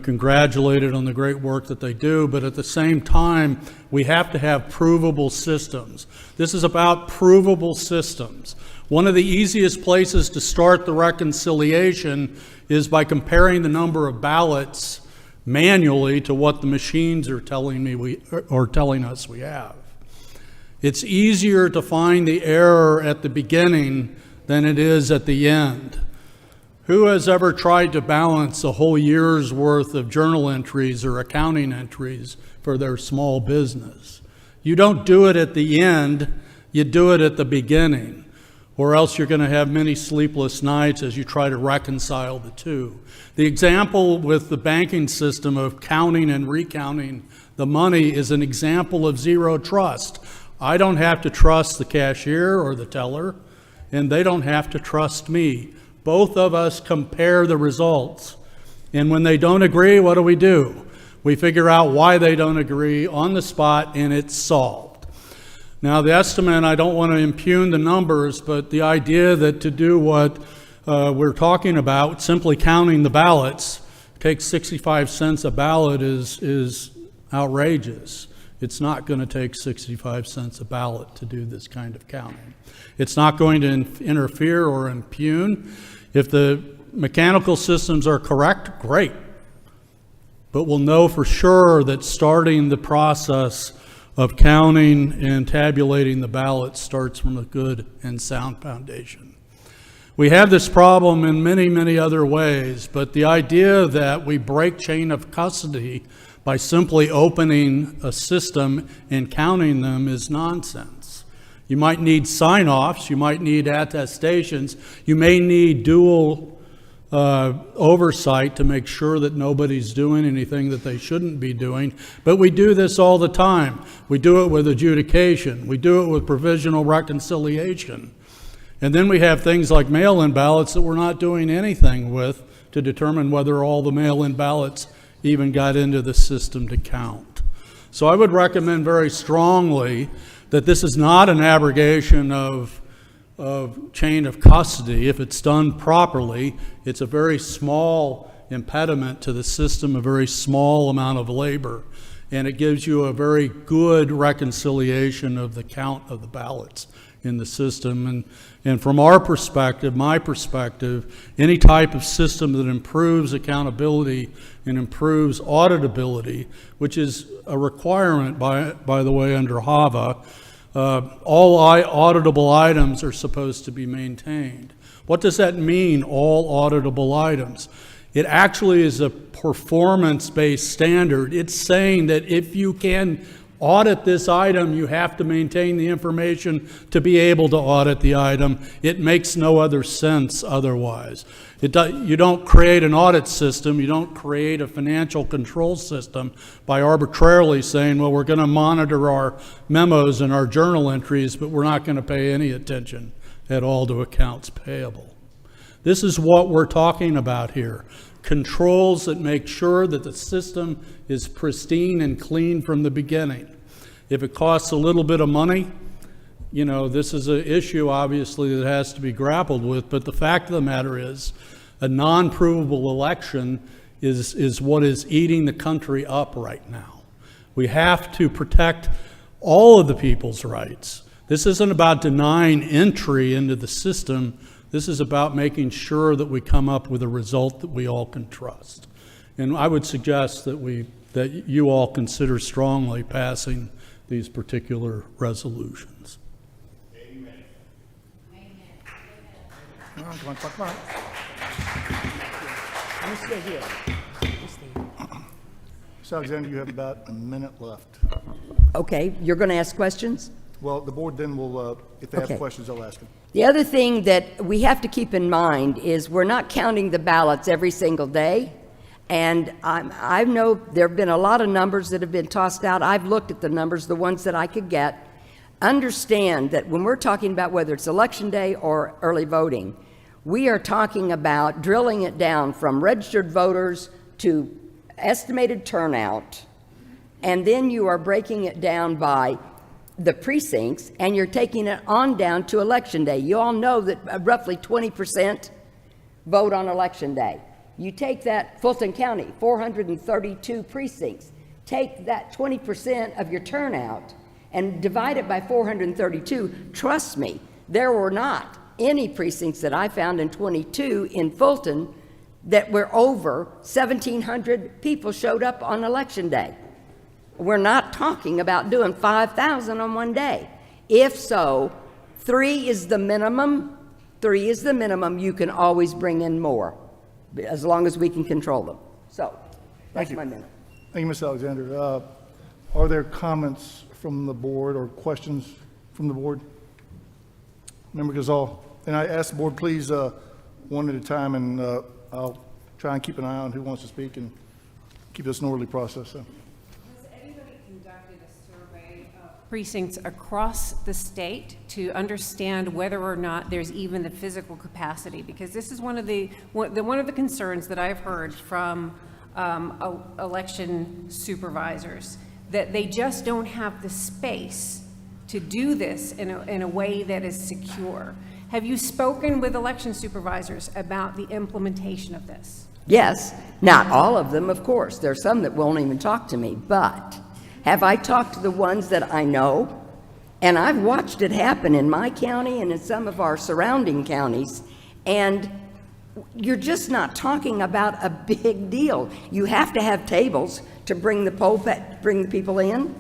congratulated on the great work that they do, but at the same time, we have to have provable systems. This is about provable systems. One of the easiest places to start the reconciliation is by comparing the number of ballots manually to what the machines are telling us we have. It's easier to find the error at the beginning than it is at the end. Who has ever tried to balance a whole year's worth of journal entries or accounting entries for their small business? You don't do it at the end, you do it at the beginning, or else you're going to have many sleepless nights as you try to reconcile the two. The example with the banking system of counting and recounting the money is an example of zero trust. I don't have to trust the cashier or the teller, and they don't have to trust me. Both of us compare the results. And when they don't agree, what do? We figure out why they don't agree on the spot, and it's solved. Now, the estimate, I don't want to impugn the numbers, but the idea that to do what we're talking about, simply counting the ballots, takes 65 cents a ballot is outrageous. It's not going to take 65 cents a ballot to do this kind of counting. It's not going to interfere or impugn. If the mechanical systems are correct, great. But we'll know for sure that starting the process of counting and tabulating the ballots starts from a good and sound foundation. We have this problem in many, many other ways, but the idea that we break chain of custody by simply opening a system and counting them is nonsense. You might need sign-offs, you might need attestations, you may need dual oversight to make sure that nobody's doing anything that they shouldn't be doing, but we do this all the time. We do it with adjudication, we do it with provisional reconciliation, and then we have things like mail-in ballots that we're not doing anything with to determine whether all the mail-in ballots even got into the system to count. So I would recommend very strongly that this is not an abrogation of chain of custody. If it's done properly, it's a very small impediment to the system, a very small amount of labor, and it gives you a very good reconciliation of the count of the ballots in the system. And from our perspective, my perspective, any type of system that improves accountability and improves auditability, which is a requirement, by the way, under HAVA, all auditable items are supposed to be maintained. What does that mean, all auditable items? It actually is a performance-based standard. It's saying that if you can audit this item, you have to maintain the information to be able to audit the item. It makes no other sense otherwise. You don't create an audit system, you don't create a financial control system by arbitrarily saying, well, we're going to monitor our memos and our journal entries, but we're not going to pay any attention at all to accounts payable. This is what we're talking about here. Controls that make sure that the system is pristine and clean from the beginning. If it costs a little bit of money, this is an issue obviously that has to be grappled with, but the fact of the matter is a non-provable election is what is eating the country up right now. We have to protect all of the people's rights. This isn't about denying entry into the system. This is about making sure that we come up with a result that we all can trust. And I would suggest that you all consider strongly passing these particular resolutions. Amen. Come on. Let me stay here. Ms. Alexander, you have about a minute left. Okay, you're going to ask questions? Well, the board then will, if they Okay. have questions, they'll ask them. The other thing that we have to keep in mind is we're not counting the ballots every single day. And I know there have been a lot of numbers that have been tossed out. I've looked at the numbers, the ones that I could get. Understand that when we're talking about whether it's election day or early voting, we are talking about drilling it down from registered voters to estimated turnout. And then you are breaking it down by the precincts, and you're taking it on down to election day. You all know that roughly 20% vote on election day. You take that, Fulton County, 432 precincts, take that 20% of your turnout and divide it by 432. Trust me, there were not any precincts that I found in 22 in Fulton that were over 1,700 people showed up on election day. We're not talking about doing 5,000 on one day. If so, 3 is the minimum. 3 is the minimum. You can always bring in more, as long as we can control them. So, that's my minute. Thank you, Ms. Alexander. Are there comments from the board or questions from the board? Member Gazal. And I ask the board, please, one at a time, and I'll try and keep an eye on who wants to speak and keep this an orderly process. So. Has anybody conducted a survey of precincts across the state to understand whether or not there's even the physical capacity? Because this is one of the concerns that I've heard from election supervisors, that they just don't have the space to do this in a way that is secure. Have you spoken with election supervisors about the implementation of this? Yes, not all of them, of course. There are some that won't even talk to me, but have I talked to the ones that I know? And I've watched it happen in my county and in some of our surrounding counties, and you're just not talking about a big deal. You have to have tables to bring the people in,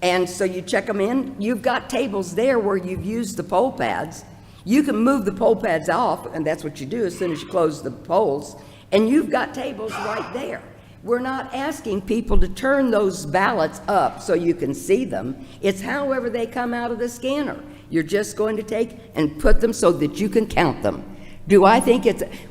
and so you check them in. You've got tables there where you've used the poll pads. You can move the poll pads off, and that's what you do as soon as you close the polls, and you've got tables right there. We're not asking people to turn those ballots up so you can see them. It's however they come out of the scanner. You're just going to take and put them so that you can count them. Do I think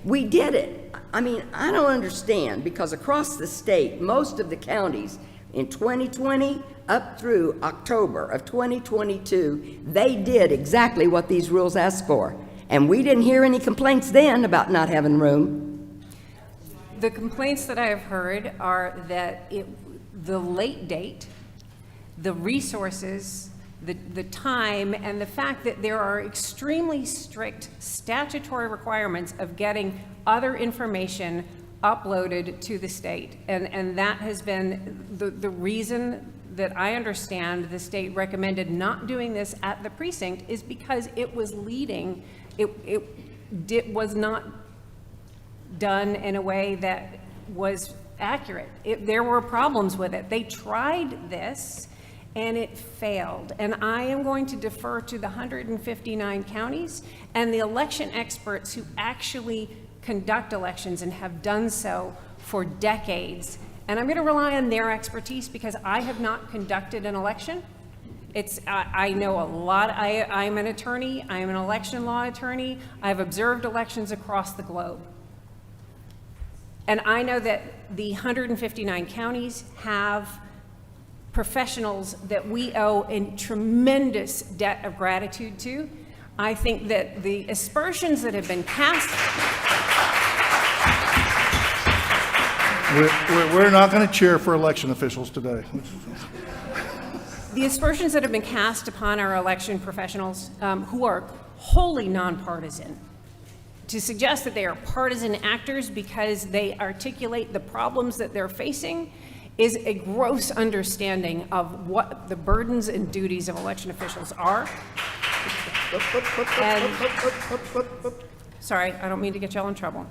we did it. I mean, I don't understand, because across the state, most of the counties in 2020 up through October of 2022, they did exactly what these rules asked for. And we didn't hear any complaints then about not having room. The complaints that I have heard are that the late date, the resources, the time, and the fact that there are extremely strict statutory requirements of getting other information uploaded to the state. And that has been the reason that I understand the state recommended not doing this at the precinct, is because it was leading, it was not done in a way that was accurate. There were problems with it. They tried this and it failed. And I am going to defer to the 159 counties and the election experts who actually conduct elections and have done so for decades. And I'm going to rely on their expertise, because I have not conducted an election. I know a lot. I'm an attorney. I'm an election law attorney. I've observed elections across the globe. And I know that the 159 counties have professionals that we owe a tremendous debt of gratitude to. I think that the aspersions that have been cast... We're not going to cheer for election officials today. The aspersions that have been cast upon our election professionals, who are wholly nonpartisan, to suggest that they are partisan actors because they articulate the problems that they're facing, is a gross understanding of what the burdens and duties of election officials are. Sorry, I don't mean to get y'all in trouble.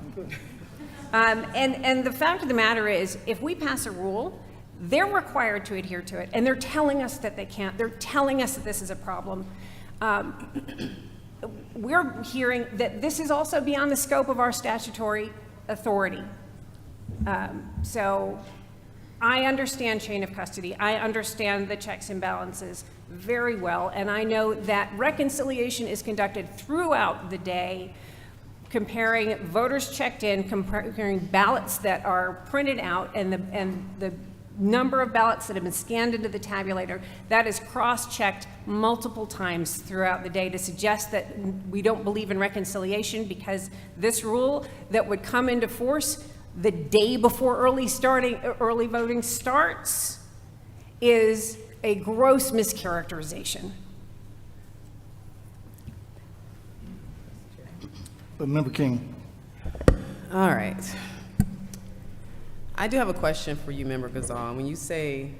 And the fact of the matter is, if we pass a rule, they're required to adhere to it, and they're telling us that they can't. They're telling us that this is a problem. We're hearing that this is also beyond the scope of our statutory authority. So I understand chain of custody. I understand the checks and balances very well, and I know that reconciliation is conducted throughout the day, comparing voters checked in, comparing ballots that are printed out, and the number of ballots that have been scanned into the tabulator. That is cross-checked multiple times throughout the day to suggest that we don't believe in reconciliation, because this rule that would come into force the day before early voting starts is a gross mischaracterization. Member King. All right. I do have a question for you, Member Gazan. When you say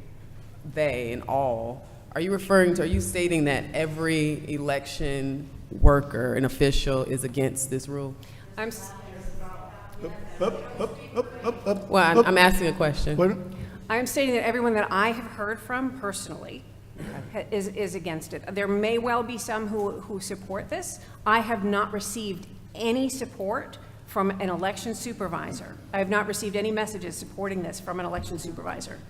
they and all, are you stating that every election worker and official is against this rule? I'm asking a question. I'm stating that everyone that I have heard from personally is against it. There may well be some who support this. I have not received any support from an election supervisor. I have not received any messages supporting this from an election supervisor.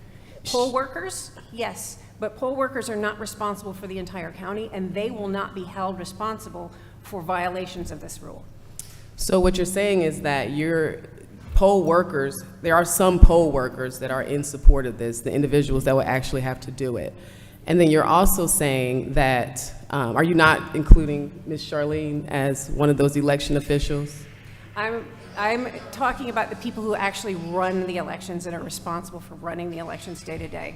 Poll workers, yes, but poll workers are not responsible for the entire county, and they will not be held responsible for violations of this rule. So what you're saying is that your poll workers, there are some poll workers that are in support of this, the individuals that will actually have to do it. And then you're also saying that, are you not including Ms. Charlene as one of those election officials? I'm talking about the people who actually run the elections and are responsible for running the elections day to day.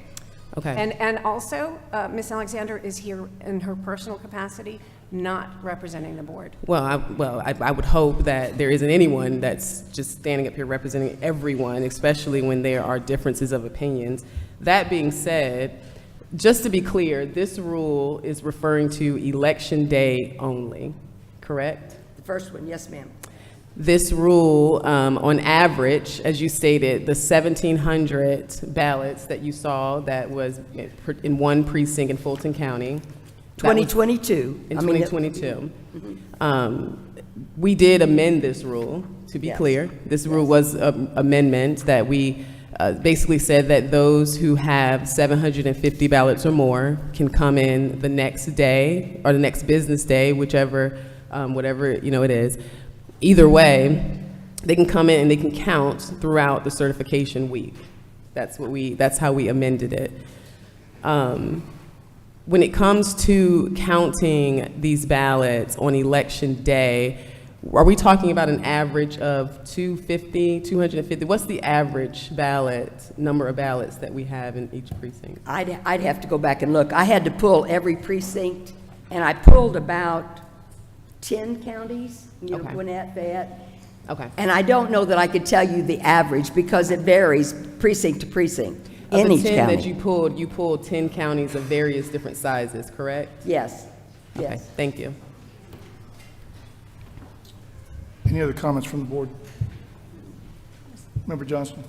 Okay. And also, Ms. Alexander is here in her personal capacity, not representing the board. Well, I would hope that there isn't anyone that's just standing up here representing everyone, especially when there are differences of opinions. That being said, just to be clear, this rule is referring to election day only, correct? The first one, yes, ma'am. This rule, on average, as you stated, the 1,700 ballots that you saw that was in one precinct in Fulton County. 2022. In 2022. We did amend this rule, to be clear. This rule was an amendment that we basically said that those who have 750 ballots or more can come in the next day or the next business day, whichever, whatever, it is. Either way, they can come in and they can count throughout the certification week. That's how we amended it. When it comes to counting these ballots on election day, are we talking about an average of 250? What's the average number of ballots that we have in each precinct? I'd have to go back and look. I had to pull every precinct, and I pulled about 10 counties, Gwinnett, Fayette. Okay. And I don't know that I could tell you the average because it varies precinct to precinct in each Of the 10 county. that you pulled 10 counties of various different sizes, correct? Yes, Okay, yes. thank you. Any other comments from the board? Member Johnston?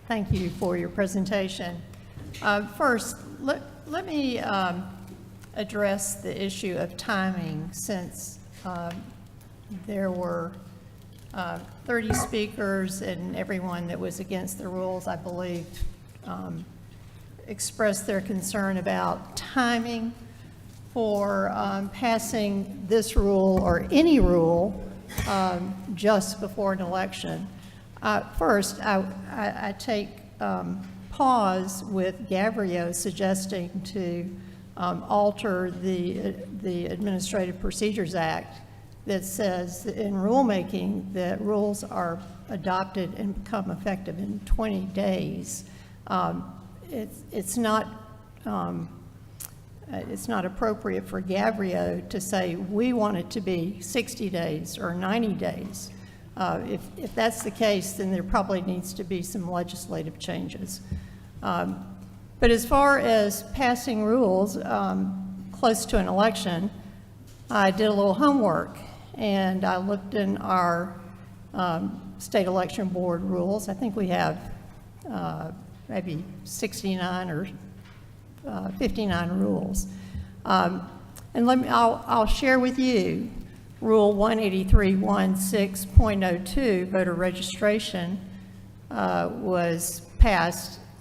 Thank you for your presentation. First, let me address the issue of timing, since there were 30 speakers and everyone that was against the rules, I believe, expressed their concern about timing for passing this rule or any rule just before an election. First, I take pause with Gavrio suggesting to alter the Administrative Procedures Act that says in rulemaking that rules are adopted and become effective in 20 days. It's not appropriate for Gavrio to say we want it to be 60 days or 90 days. If that's the case, then there probably needs to be some legislative changes. But as far as passing rules close to an election, I did a little homework, and I looked in our state election board rules. I think we have maybe 69 or 59 rules. And I'll share with you Rule 183.16.02, voter registration, was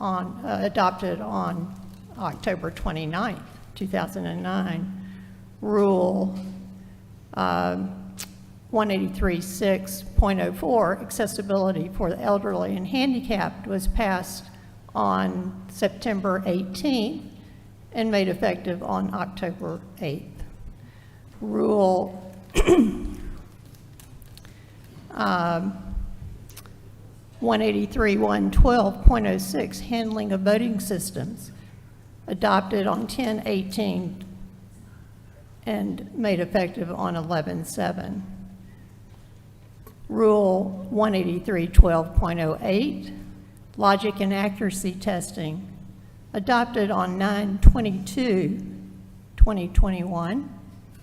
adopted on October 29th, 2009. Rule 183.6.04, accessibility for the elderly and handicapped, was passed on September 18th and made effective on October 8th. Rule 183.112.06, handling of voting systems, adopted on 10/18 and made effective on 11/7. Rule 183.12.08, logic and accuracy testing, adopted on 9/22/2021,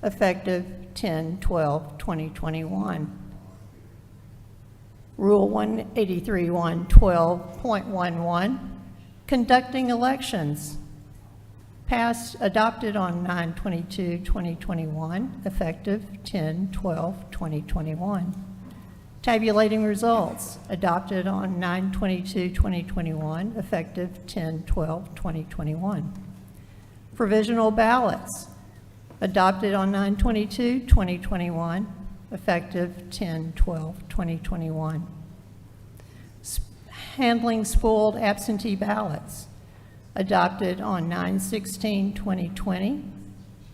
effective 10/12/2021. Rule 183.112.11, conducting elections, adopted on 9/22/2021, effective 10/12/2021. Tabulating results, adopted on 9/22/2021, effective 10/12/2021. Provisional ballots, adopted on 9/22/2021, effective 10/12/2021. Handling spoiled absentee ballots, adopted on 9/16/2020,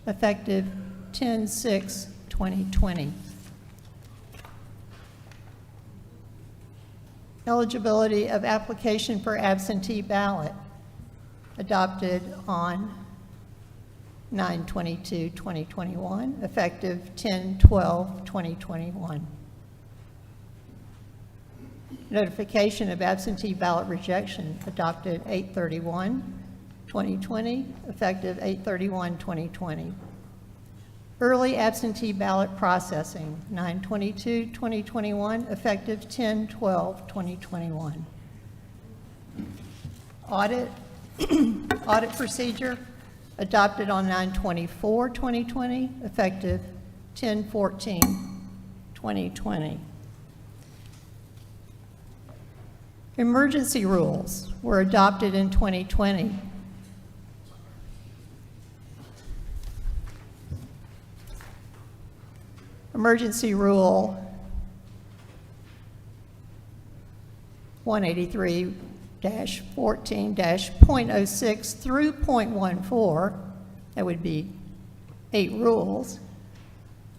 effective 10/6/2020. Eligibility of application for absentee ballot, adopted on 9/22/2021, effective 10/12/2021. Notification of absentee ballot rejection, adopted 8/31/2020, effective 8/31/2020. Early absentee ballot processing, 9/22/2021, effective 10/12/2021. Audit procedure, adopted on 9/24/2020, effective 10/14/2020. Emergency rules were adopted in 2020. Emergency Rule 183-14-.06 through .14, that would be 8 rules,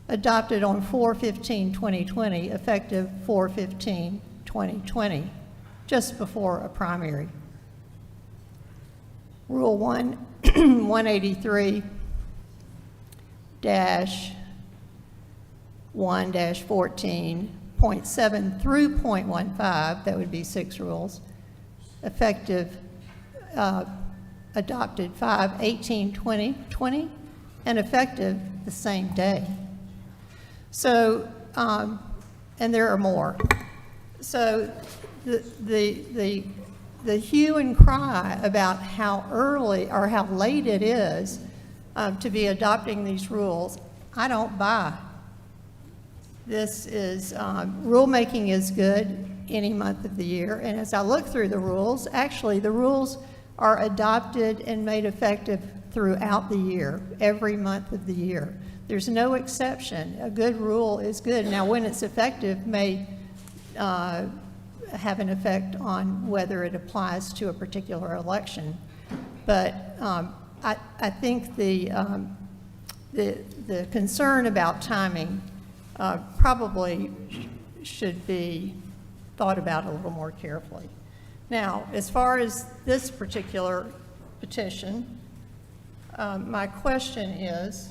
adopted on 4/15/2020, effective 4/15/2020, just before a primary. Rule 183-1-14.7 through .15, that would be 6 rules, effective, adopted 5/18/2020, and effective the same day. So, and there are more. So the hue and cry about how early or how late it is to be adopting these rules, I don't buy. This is, rulemaking is good any month of the year, and as I look through the rules, actually the rules are adopted and made effective throughout the year, every month of the year. There's no exception. A good rule is good. Now, when it's effective may have an effect on whether it applies to a particular election. But I think the concern about timing probably should be thought about a little more carefully. Now, as far as this particular petition, my question is,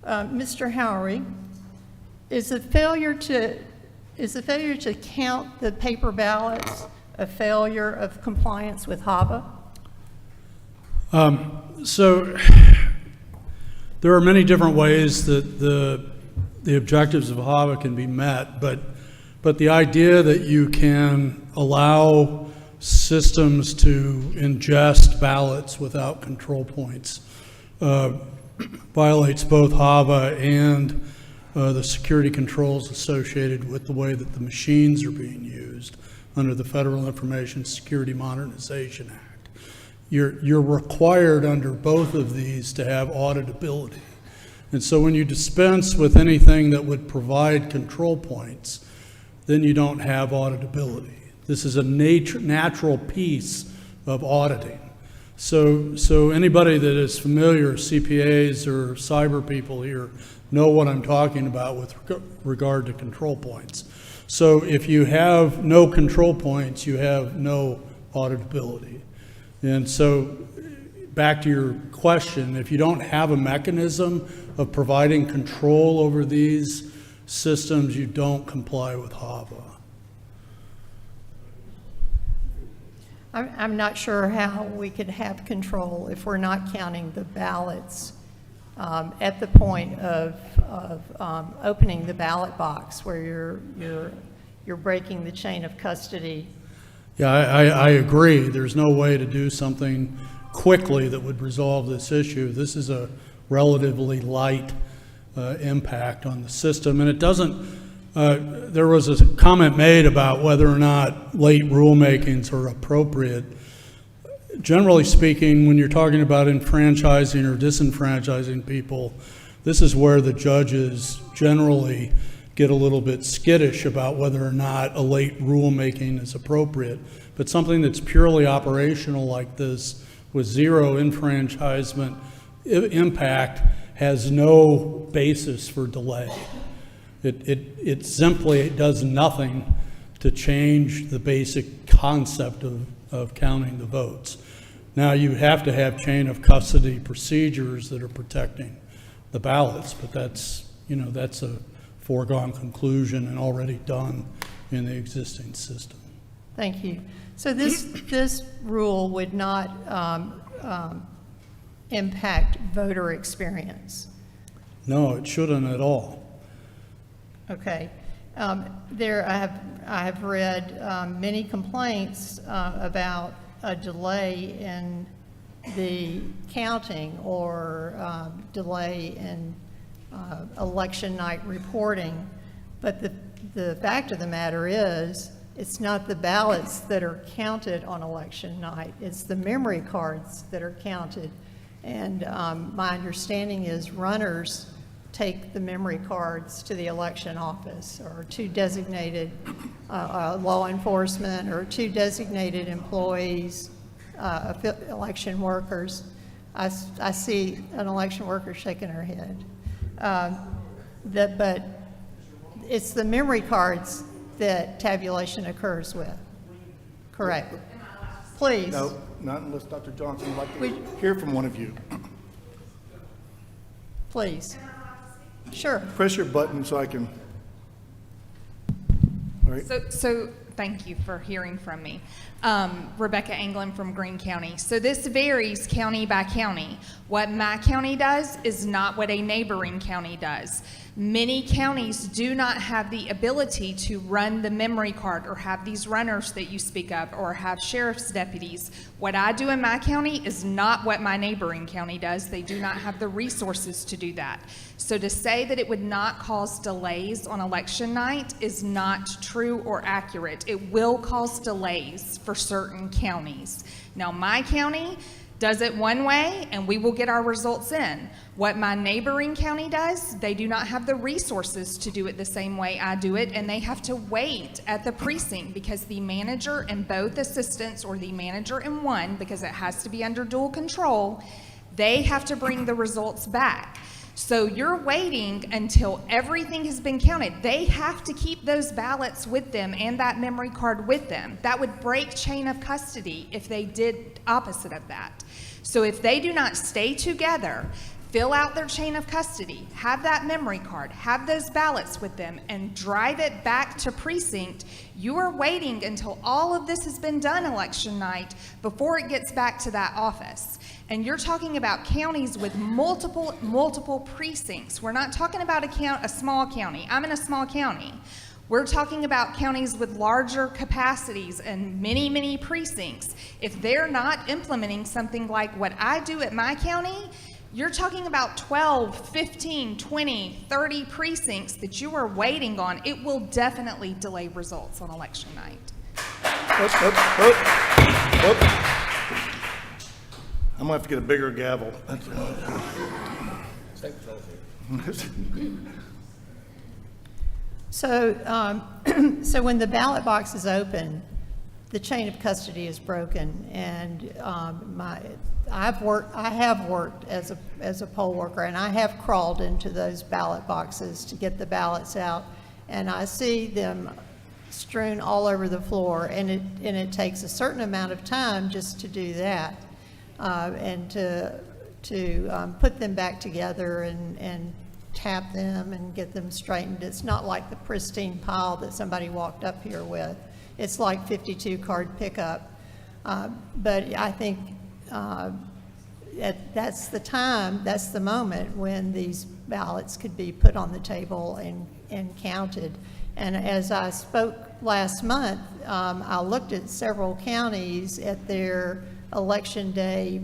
Mr. Howery, is the failure to count the paper ballots a failure of compliance with HAVA? So there are many different ways that the objectives of HAVA can be met, but the idea that you can allow systems to ingest ballots without control points violates both HAVA and the security controls associated with the way that the machines are being used under the Federal Information Security Modernization Act. You're required under both of these to have auditability. And so when you dispense with anything that would provide control points, then you don't have auditability. This is a natural piece of auditing. So anybody that is familiar, CPAs or cyber people here, know what I'm talking about with regard to control points. So if you have no control points, you have no auditability. And so back to your question, if you don't have a mechanism of providing control over these systems, you don't comply with HAVA. I'm not sure how we could have control if we're not counting the ballots at the point of opening the ballot box, where you're breaking the chain of custody. Yeah, I agree. There's no way to do something quickly that would resolve this issue. This is a relatively light impact on the system, and it doesn't. There was a comment made about whether or not late rulemakings are appropriate. Generally speaking, when you're talking about enfranchising or disenfranchising people, this is where the judges generally get a little bit skittish about whether or not a late rulemaking is appropriate. But something that's purely operational like this, with zero enfranchisement impact, has no basis for delay. It simply does nothing to change the basic concept of counting the votes. Now, you have to have chain of custody procedures that are protecting the ballots, but that's a foregone conclusion and already done in the existing system. Thank you. So this rule would not impact voter experience. No, it shouldn't at all. Okay. I have read many complaints about a delay in the counting or delay in election night reporting. But the fact of the matter is, it's not the ballots that are counted on election night. It's the memory cards that are counted. And my understanding is runners take the memory cards to the election office, or to designated law enforcement, or to designated employees, election workers. I see an election worker shaking her head. But it's the memory cards that tabulation occurs with. Correct. Please. No, not unless Dr. Johnson would like to hear from one of you. Please. Sure. Press your button so I can. All right. So thank you for hearing from me. Rebecca Anglin from Greene County. So this varies county by county. What my county does is not what a neighboring county does. Many counties do not have the ability to run the memory card or have these runners that you speak of or have sheriff's deputies. What I do in my county is not what my neighboring county does. They do not have the resources to do that. So to say that it would not cause delays on election night is not true or accurate. It will cause delays for certain counties. Now, my county does it one way, and we will get our results in. What my neighboring county does, they do not have the resources to do it the same way I do it, and they have to wait at the precinct because the manager and both assistants, or the manager and one, because it has to be under dual control, they have to bring the results back. So you're waiting until everything has been counted. They have to keep those ballots with them and that memory card with them. That would break chain of custody if they did opposite of that. So if they do not stay together, fill out their chain of custody, have that memory card, have those ballots with them, and drive it back to precinct, you are waiting until all of this has been done election night before it gets back to that office. And you're talking about counties with multiple precincts. We're not talking about a small county. I'm in a small county. We're talking about counties with larger capacities and many precincts. If they're not implementing something like what I do at my county, you're talking about 12, 15, 20, 30 precincts that you are waiting on. It will definitely delay results on election night. I'm gonna have to get a bigger gavel. So, so when the ballot box is open, the chain of custody is broken, and I have worked as a poll worker, and I have crawled into those ballot boxes to get the ballots out, and I see them strewn all over the floor, and it takes a certain amount of time just to do that. and to put them back together and tap them and get them straightened. It's not like the pristine pile that somebody walked up here with. It's like 52 card pickup. But I think that's the time, that's the moment when these ballots could be put on the table and counted. And as I spoke last month, I looked at several counties at their election day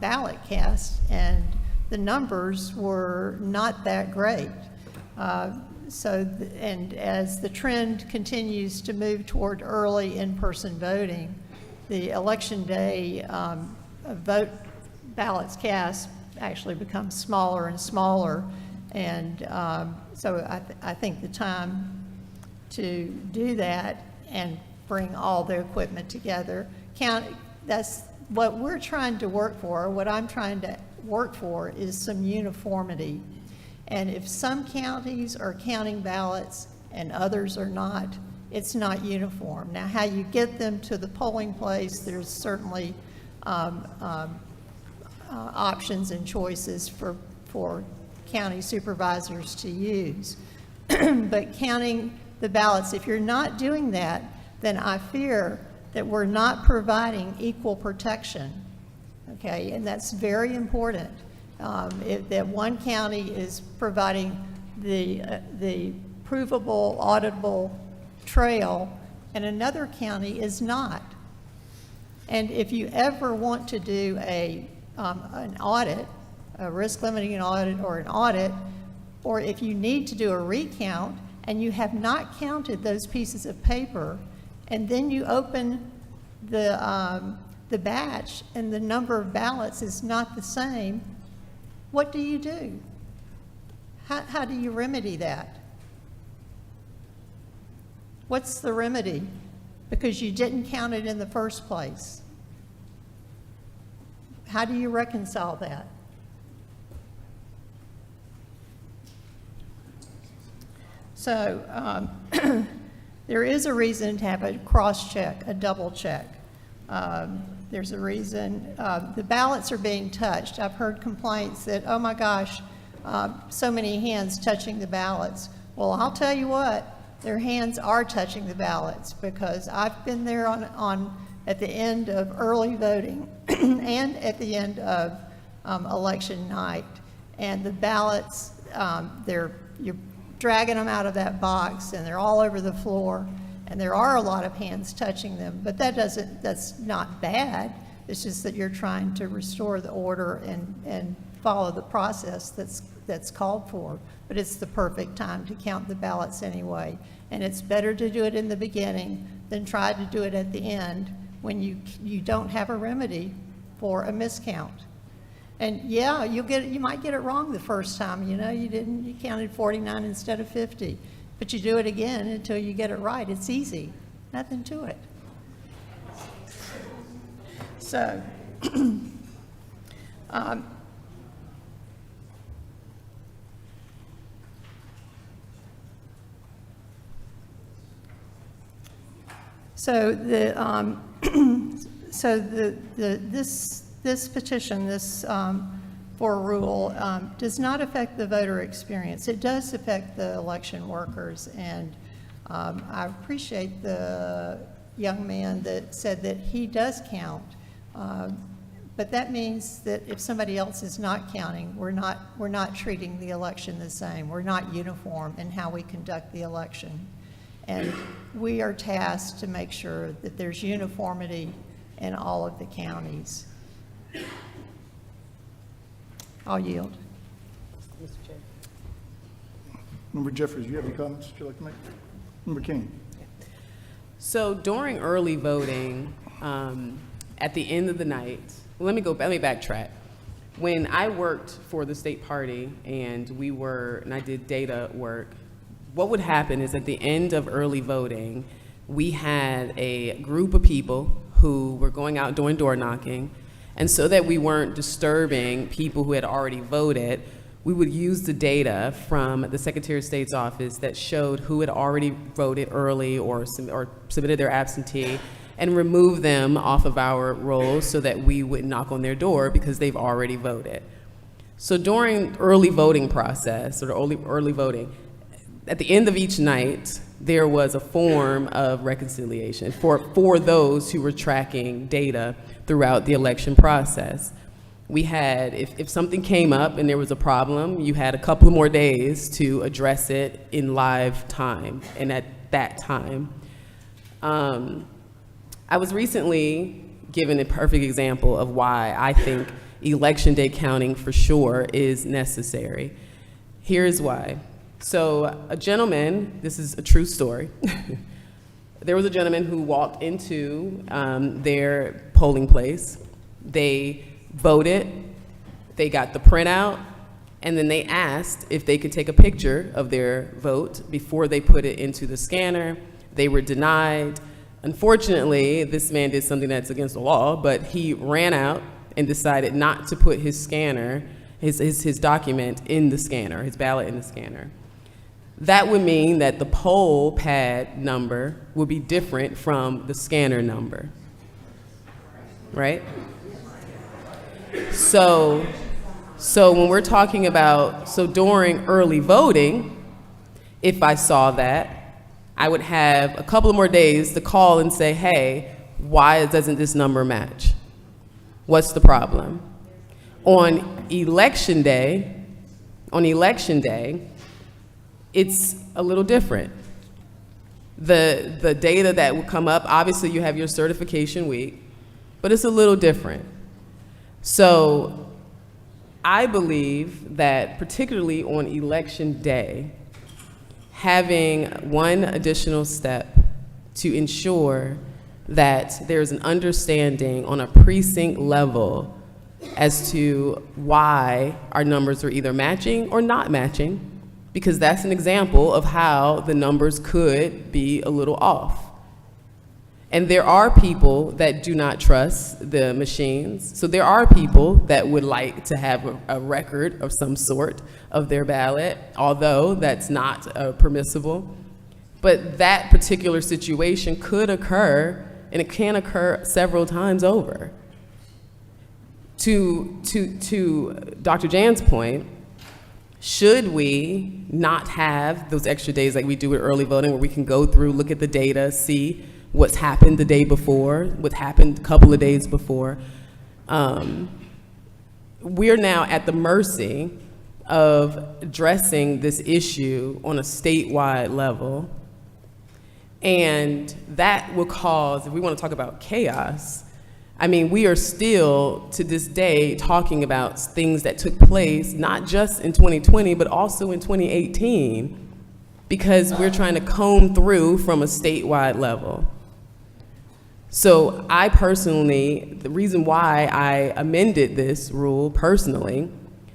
ballot cast, and the numbers were not that great. And as the trend continues to move toward early in-person voting, the election day vote ballots cast actually becomes smaller and smaller. And so I think the time to do that and bring all the equipment together, that's what we're trying to work for. What I'm trying to work for is some uniformity. And if some counties are counting ballots and others are not, it's not uniform. Now, how you get them to the polling place, there's certainly options and choices for county supervisors to use. But counting the ballots, if you're not doing that, then I fear that we're not providing equal protection, okay? And that's very important. That one county is providing the provable, auditable trail, and another county is not. And if you ever want to do an audit, a risk limiting audit, or if you need to do a recount and you have not counted those pieces of paper, and then you open the batch and the number of ballots is not the same, what do you do? How do you remedy that? What's the remedy? Because you didn't count it in the first place. How do you reconcile that? So there is a reason to have a cross-check, a double check. There's a reason. The ballots are being touched. I've heard complaints that, oh my gosh, so many hands touching the ballots. Well, I'll tell you what, their hands are touching the ballots, because I've been there at the end of early voting and at the end of election night, and the ballots, you're dragging them out of that box and they're all over the floor, and there are a lot of hands touching them, but that's not bad. It's just that you're trying to restore the order and follow the process that's called for. But it's the perfect time to count the ballots anyway, and it's better to do it in the beginning than try to do it at the end when you don't have a remedy for a miscount. And yeah, you might get it wrong the first time. You counted 49 instead of 50, but you do it again until you get it right. It's easy, nothing to it. So, this petition, for a rule, does not affect the voter experience. It does affect the election workers, and I appreciate the young man that said that he does count. But that means that if somebody else is not counting, we're not treating the election the same. We're not uniform in how we conduct the election. And we are tasked to make sure that there's uniformity in all of the counties. I'll yield. Mr. Chair. Member Jeffries, you have any comments that you'd like to make? Member King. So during early voting, at the end of the night, let me backtrack. When I worked for the state party and I did data work, what would happen is at the end of early voting, we had a group of people who were going out doing door knocking, and so that we weren't disturbing people who had already voted, we would use the data from the Secretary of State's office that showed who had already voted early or submitted their absentee, and remove them off of our rolls so that we would knock on their door because they've already voted. So during early voting process, or early voting, at the end of each night, there was a form of reconciliation for those who were tracking data throughout the election process. We had, if something came up and there was a problem, you had a couple more days to address it in live time, and at that time. I was recently given a perfect example of why I think election day counting for sure is necessary. Here's why. So a gentleman, this is a true story, there was a gentleman who walked into their polling place. They voted, they got the printout, and then they asked if they could take a picture of their vote before they put it into the scanner. They were denied. Unfortunately, this man did something that's against the law, but he ran out and decided not to put his scanner, his document in the scanner, his ballot in the scanner. That would mean that the poll pad number would be different from the scanner number, right? So when we're talking about, so during early voting, if I saw that, I would have a couple of more days to call and say, hey, why doesn't this number match? What's the problem? On election day, it's a little different. The data that will come up, obviously you have your certification week, but it's a little different. So I believe that particularly on election day, having one additional step to ensure that there's an understanding on a precinct level as to why our numbers are either matching or not matching, because that's an example of how the numbers could be a little off. And there are people that do not trust the machines. So there are people that would like to have a record of some sort of their ballot, although that's not permissible. But that particular situation could occur, and it can occur several times over. To Dr. Jan's point, should we not have those extra days like we do with early voting, where we can go through, look at the data, see what's happened the day before, what happened a couple of days before? We're now at the mercy of addressing this issue on a statewide level. And that will cause, if we want to talk about chaos, I mean, we are still, to this day, talking about things that took place, not just in 2020, but also in 2018, because we're trying to comb through from a statewide level. So I personally, the reason why I amended this rule personally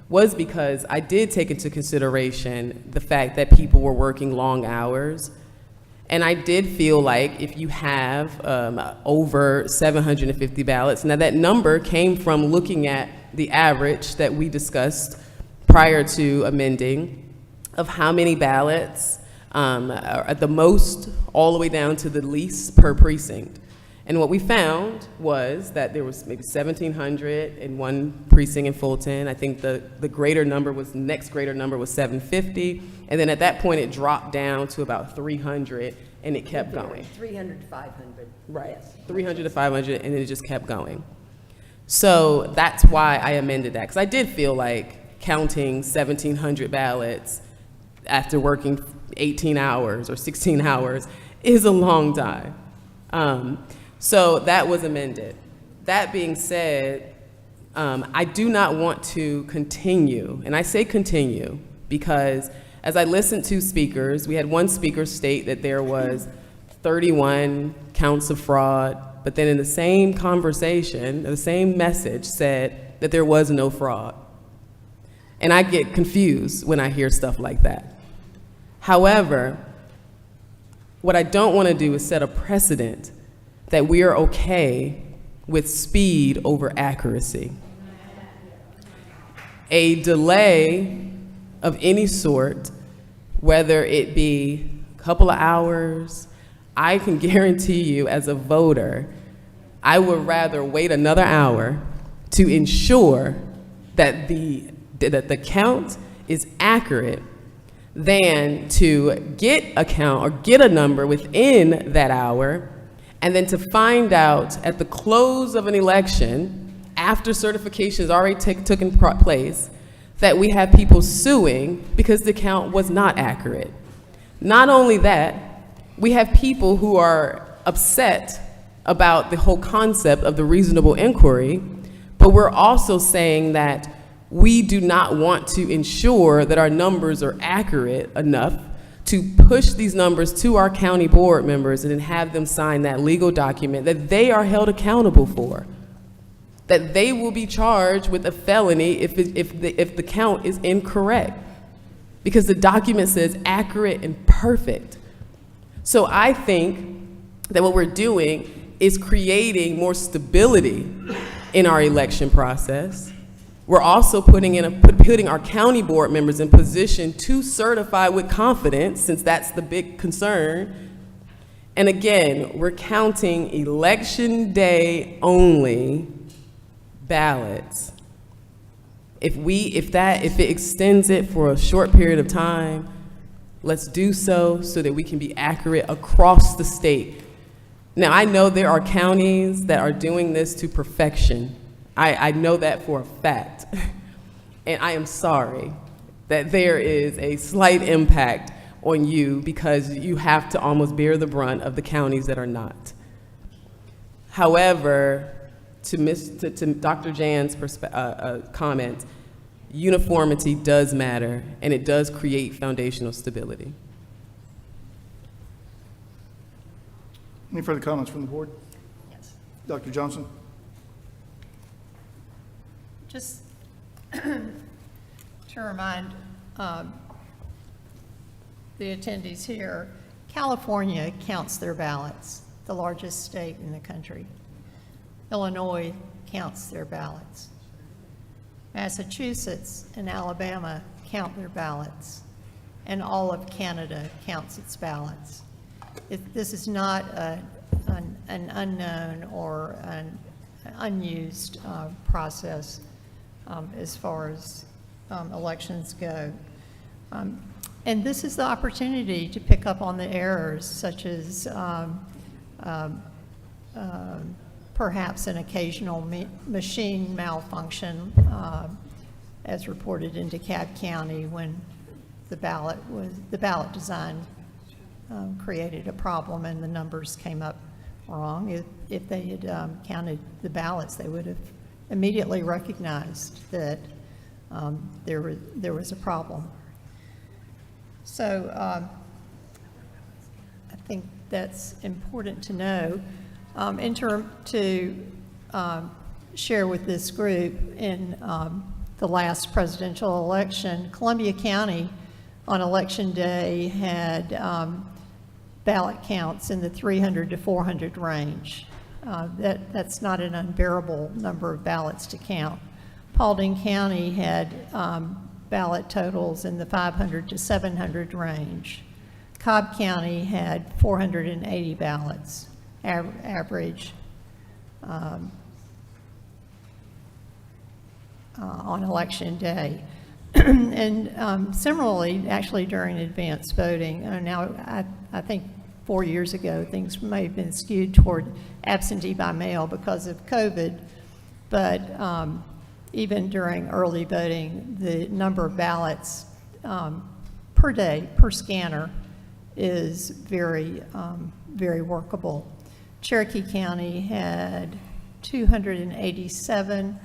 was because I did take into consideration the fact that people were working long hours. And I did feel like if you have over 750 ballots, now that number came from looking at the average that we discussed prior to amending of how many ballots at the most all the way down to the least per precinct. And what we found was that there was maybe 1,700 in one precinct in Fulton. I think the greater number was, next greater number was 750. And then at that point, it dropped down to about 300, and it kept going. 300 to 500. Right, Yes. 300 to 500, and it just kept going. So that's why I amended that, because I did feel like counting 1,700 ballots after working 18 hours or 16 hours is a long time. So that was amended. That being said, I do not want to continue, and I say continue because as I listened to speakers, we had one speaker state that there was 31 counts of fraud, but then in the same conversation, the same message said that there was no fraud. And I get confused when I hear stuff like that. However, what I don't want to do is set a precedent that we are okay with speed over accuracy. A delay of any sort, whether it be a couple of hours, I can guarantee you as a voter, I would rather wait another hour to ensure that the count is accurate than to get a count or get a number within that hour, and then to find out at the close of an election, after certification has already taken place, that we have people suing because the count was not accurate. Not only that, we have people who are upset about the whole concept of the reasonable inquiry, but we're also saying that we do not want to ensure that our numbers are accurate enough to push these numbers to our county board members and then have them sign that legal document that they are held accountable for, that they will be charged with a felony if the count is incorrect, because the document says accurate and perfect. So I think that what we're doing is creating more stability in our election process. We're also putting our county board members in position to certify with confidence, since that's the big concern. And again, we're counting election day only ballots. If it extends it for a short period of time, let's do so that we can be accurate across the state. Now, I know there are counties that are doing this to perfection. I know that for a fact. And I am sorry that there is a slight impact on you because you have to almost bear the brunt of the counties that are not. However, to Dr. Jan's comment, uniformity does matter, and it does create foundational stability. Any further comments from the board? Yes. Dr. Johnson? Just to remind the attendees here, California counts their ballots, the largest state in the country. Illinois counts their ballots. Massachusetts and Alabama count their ballots, and all of Canada counts its ballots. This is not an unknown or an unused process as far as elections go. And this is the opportunity to pick up on the errors, such as perhaps an occasional machine malfunction, as reported in DeKalb County when the ballot design created a problem and the numbers came up wrong. If they had counted the ballots, they would have immediately recognized that there was a problem. So I think that's important to know. To share with this group, in the last presidential election, Columbia County on election day had ballot counts in the 300 to 400 range. That's not an unbearable number of ballots to count. Paulding County had ballot totals in the 500 to 700 range. Cobb County had 480 ballots average on election day. And similarly, actually during advanced voting, now I think 4 years ago things may have been skewed toward absentee by mail because of COVID, but even during early voting, the number of ballots per day, per scanner, is very, very workable. Cherokee County had 287,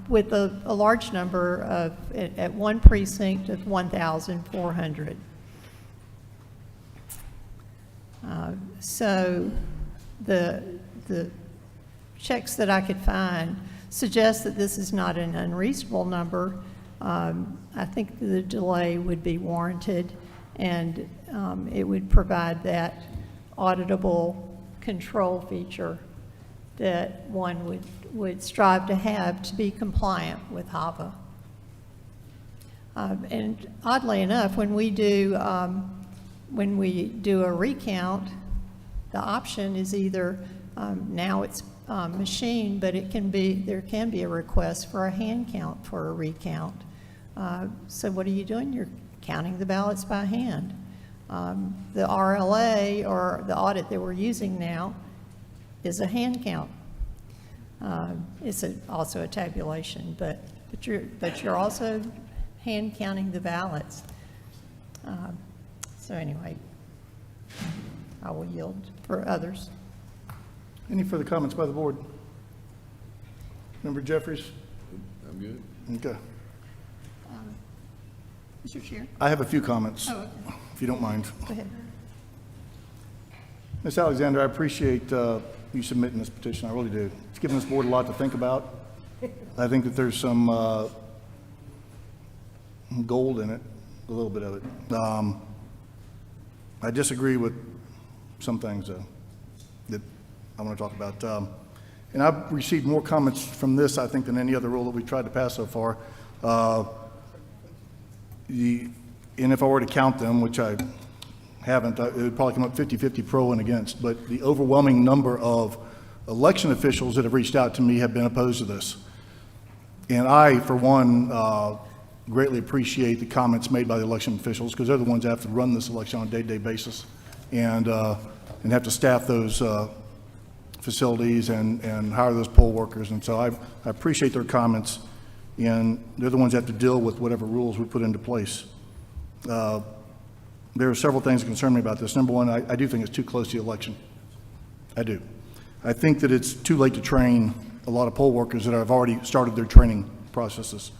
with a large number of, at one precinct, of 1,400. So the checks that I could find suggest that this is not an unreasonable number. I think the delay would be warranted, and it would provide that auditable control feature that one would strive to have to be compliant with HAVA. And oddly enough, when we do when we do a recount, the option is either, now it's machine, but there can be a request for a hand count for a recount. So what are you doing? You're counting the ballots by hand. The RLA, or the audit that we're using now, is a hand count. It's also a tabulation, but you're also hand counting the ballots. So anyway, I will yield for others. Any further comments by the board? Member Jeffries? I'm good. Okay. Mr. Chair? I have a few comments, Oh, okay. if you don't mind. Go ahead. Ms. Alexander, I appreciate you submitting this petition. I really do. It's given this board a lot to think about. I think that there's some gold in it, a little bit of it. I disagree with some things that I want to talk about. And I've received more comments from this, I think, than any other rule that we've tried to pass so far. And if I were to count them, which I haven't, it would probably come up 50-50 pro and against, but the overwhelming number of election officials that have reached out to me have been opposed to this. And I, for one, greatly appreciate the comments made by the election officials, because they're the ones that have to run this election on a day-to-day basis and have to staff those facilities and hire those poll workers. And so I appreciate their comments, and they're the ones that have to deal with whatever rules we put into place. There are several things that concern me about this. Number one, I do think it's too close to the election. I do. I think that it's too late to train a lot of poll workers that have already started their training processes,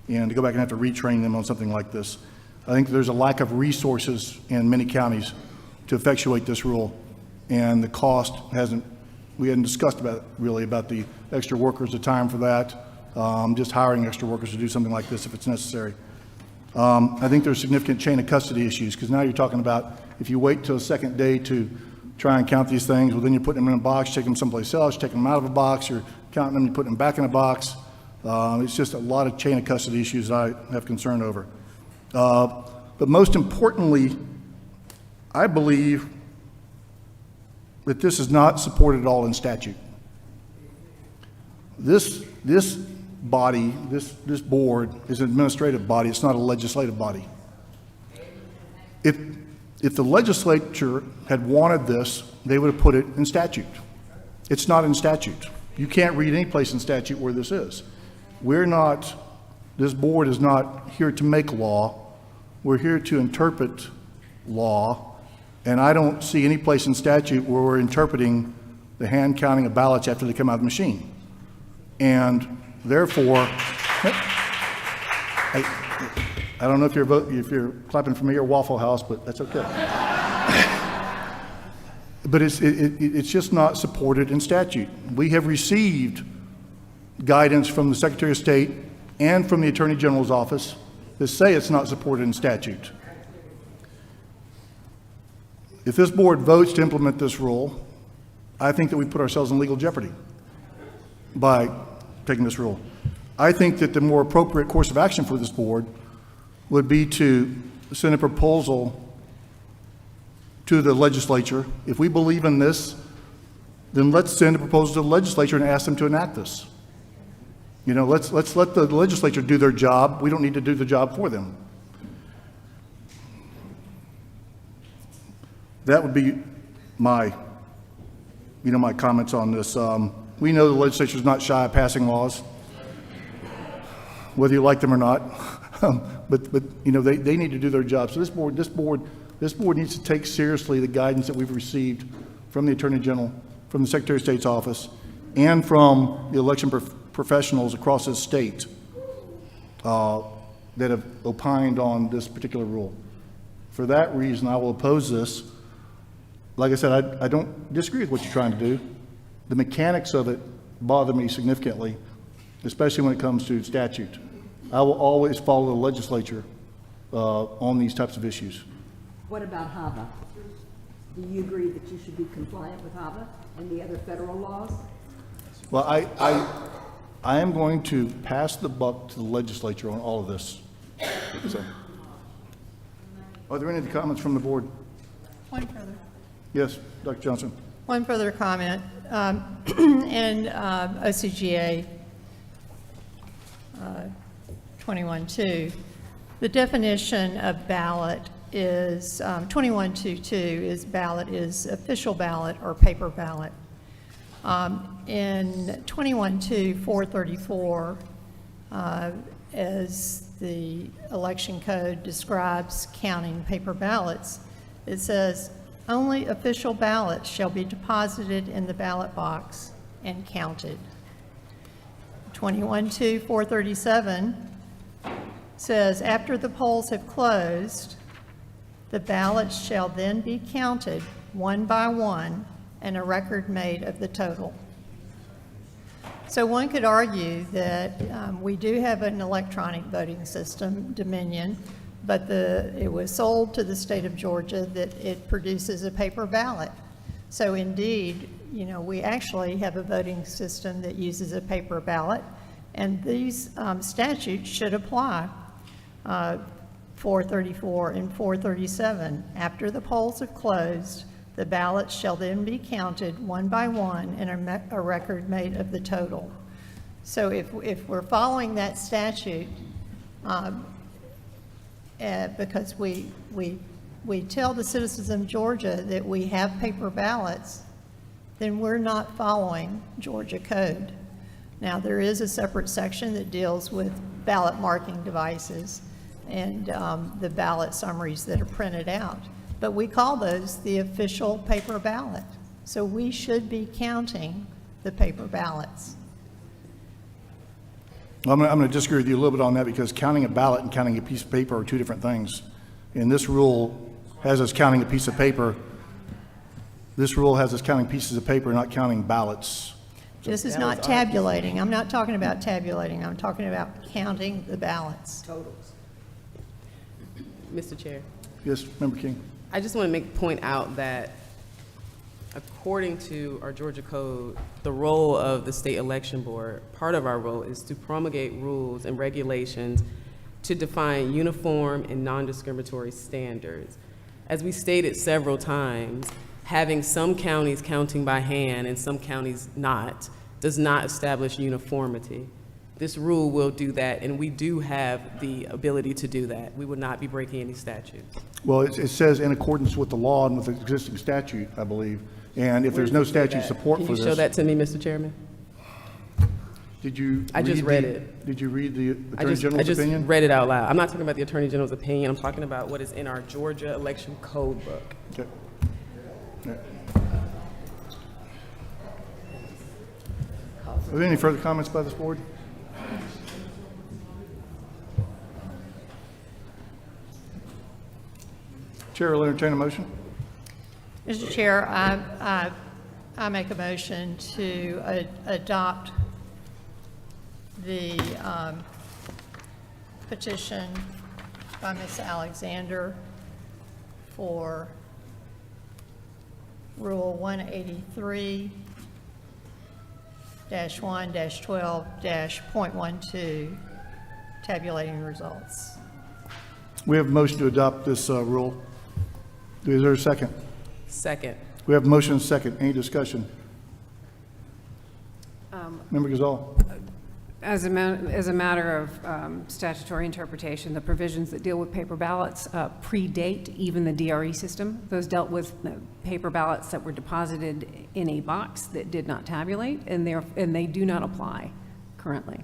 and to go back and have to retrain them on something like this. I think there's a lack of resources in many counties to effectuate this rule, and the cost we hadn't discussed about the extra workers, the time for that, just hiring extra workers to do something like this if it's necessary. I think there's significant chain of custody issues, because now you're talking about if you wait till the second day to try and count these things, well, then you're putting them in a box, taking them someplace else, taking them out of a box, you're counting them, you're putting them back in a box. It's just a lot of chain of custody issues I have concern over. But most importantly, I believe that this is not supported at all in statute. This body, this board is an administrative body. It's not a legislative body. If the legislature had wanted this, they would have put it in statute. It's not in statute. You can't read any place in statute where this is. This board is not here to make law. We're here to interpret law, and I don't see any place in statute where we're interpreting the hand counting of ballots after they come out of the machine. And therefore, I don't know if you're clapping for me or Waffle House, but that's okay. But it's just not supported in statute. We have received guidance from the Secretary of State and from the Attorney General's office that say it's not supported in statute. If this board votes to implement this rule, I think that we put ourselves in legal jeopardy by taking this rule. I think that the more appropriate course of action for this board would be to send a proposal to the legislature. If we believe in this, then let's send a proposal to the legislature and ask them to enact this. You know, let's let the legislature do their job. We don't need to do the job for them. That would be my comments on this. We know the legislature is not shy of passing laws, whether you like them or not. But you know, they need to do their job. So this board needs to take seriously the guidance that we've received from the Attorney General, from the Secretary of State's office, and from the election professionals across this state that have opined on this particular rule. For that reason, I will oppose this. Like I said, I don't disagree with what you're trying to do. The mechanics of it bother me significantly, especially when it comes to statute. I will always follow the legislature on these types of issues. What about HAVA? Do you agree that you should be compliant with HAVA and the other federal laws? Well, I am going to pass the buck to the legislature on all of this. So, are there any other comments from the board? One further. Yes, Dr. Johnson. One further comment. In OCGA 21.2, the definition of ballot is 21.2.2 is ballot is official ballot or paper ballot. In 21.2.434, as the election code describes counting paper ballots, it says, only official ballots shall be deposited in the ballot box and counted. 21.2.437 says, after the polls have closed, the ballots shall then be counted one by one and a record made of the total. So one could argue that we do have an electronic voting system, Dominion, but it was sold to the state of Georgia that it produces a paper ballot. So indeed, you know, we actually have a voting system that uses a paper ballot, and these statutes should apply. 434 and 437, after the polls have closed, the ballots shall then be counted one by one and a record made of the total. So if we're following that statute, because we tell the citizens of Georgia that we have paper ballots, then we're not following Georgia code. Now, there is a separate section that deals with ballot marking devices and the ballot summaries that are printed out. But we call those the official paper ballot. So we should be counting the paper ballots. Well, I'm going to disagree with you a little bit on that because counting a ballot and counting a piece of paper are two different things. And this rule has us counting a piece of paper. This rule has us counting pieces of paper, not counting ballots. This is not tabulating. I'm not talking about tabulating. I'm talking about counting the ballots. Totals. Mr. Chair. Yes, Member King. I just want to point out that according to our Georgia code, the role of the state election board, part of our role is to promulgate rules and regulations to define uniform and non-discriminatory standards. As we stated several times, having some counties counting by hand and some counties not does not establish uniformity. This rule will do that, and we do have the ability to do that. We would not be breaking any statutes. Well, it says in accordance with the law and with the existing statute, I believe. And if there's no statute support for Can this. you show that to me, Mr. Chairman? Did you? I just read it. Did you read the Attorney General's I just opinion? read it out loud. I'm not talking about the Attorney General's opinion. I'm talking about what is in our Georgia election code book. Okay. Yeah. Are there any further comments by this board? Chair will entertain a motion. Mr. Chair, I make a motion to adopt the petition by Ms. Alexander for Rule 183-1-12-.12, tabulating results. We have a motion to adopt this rule. Is there a second? Second. We have a motion and a second. Any discussion? Member Gazal. As a matter of statutory interpretation, the provisions that deal with paper ballots predate even the DRE system. Those dealt with paper ballots that were deposited in a box that did not tabulate, and they do not apply currently.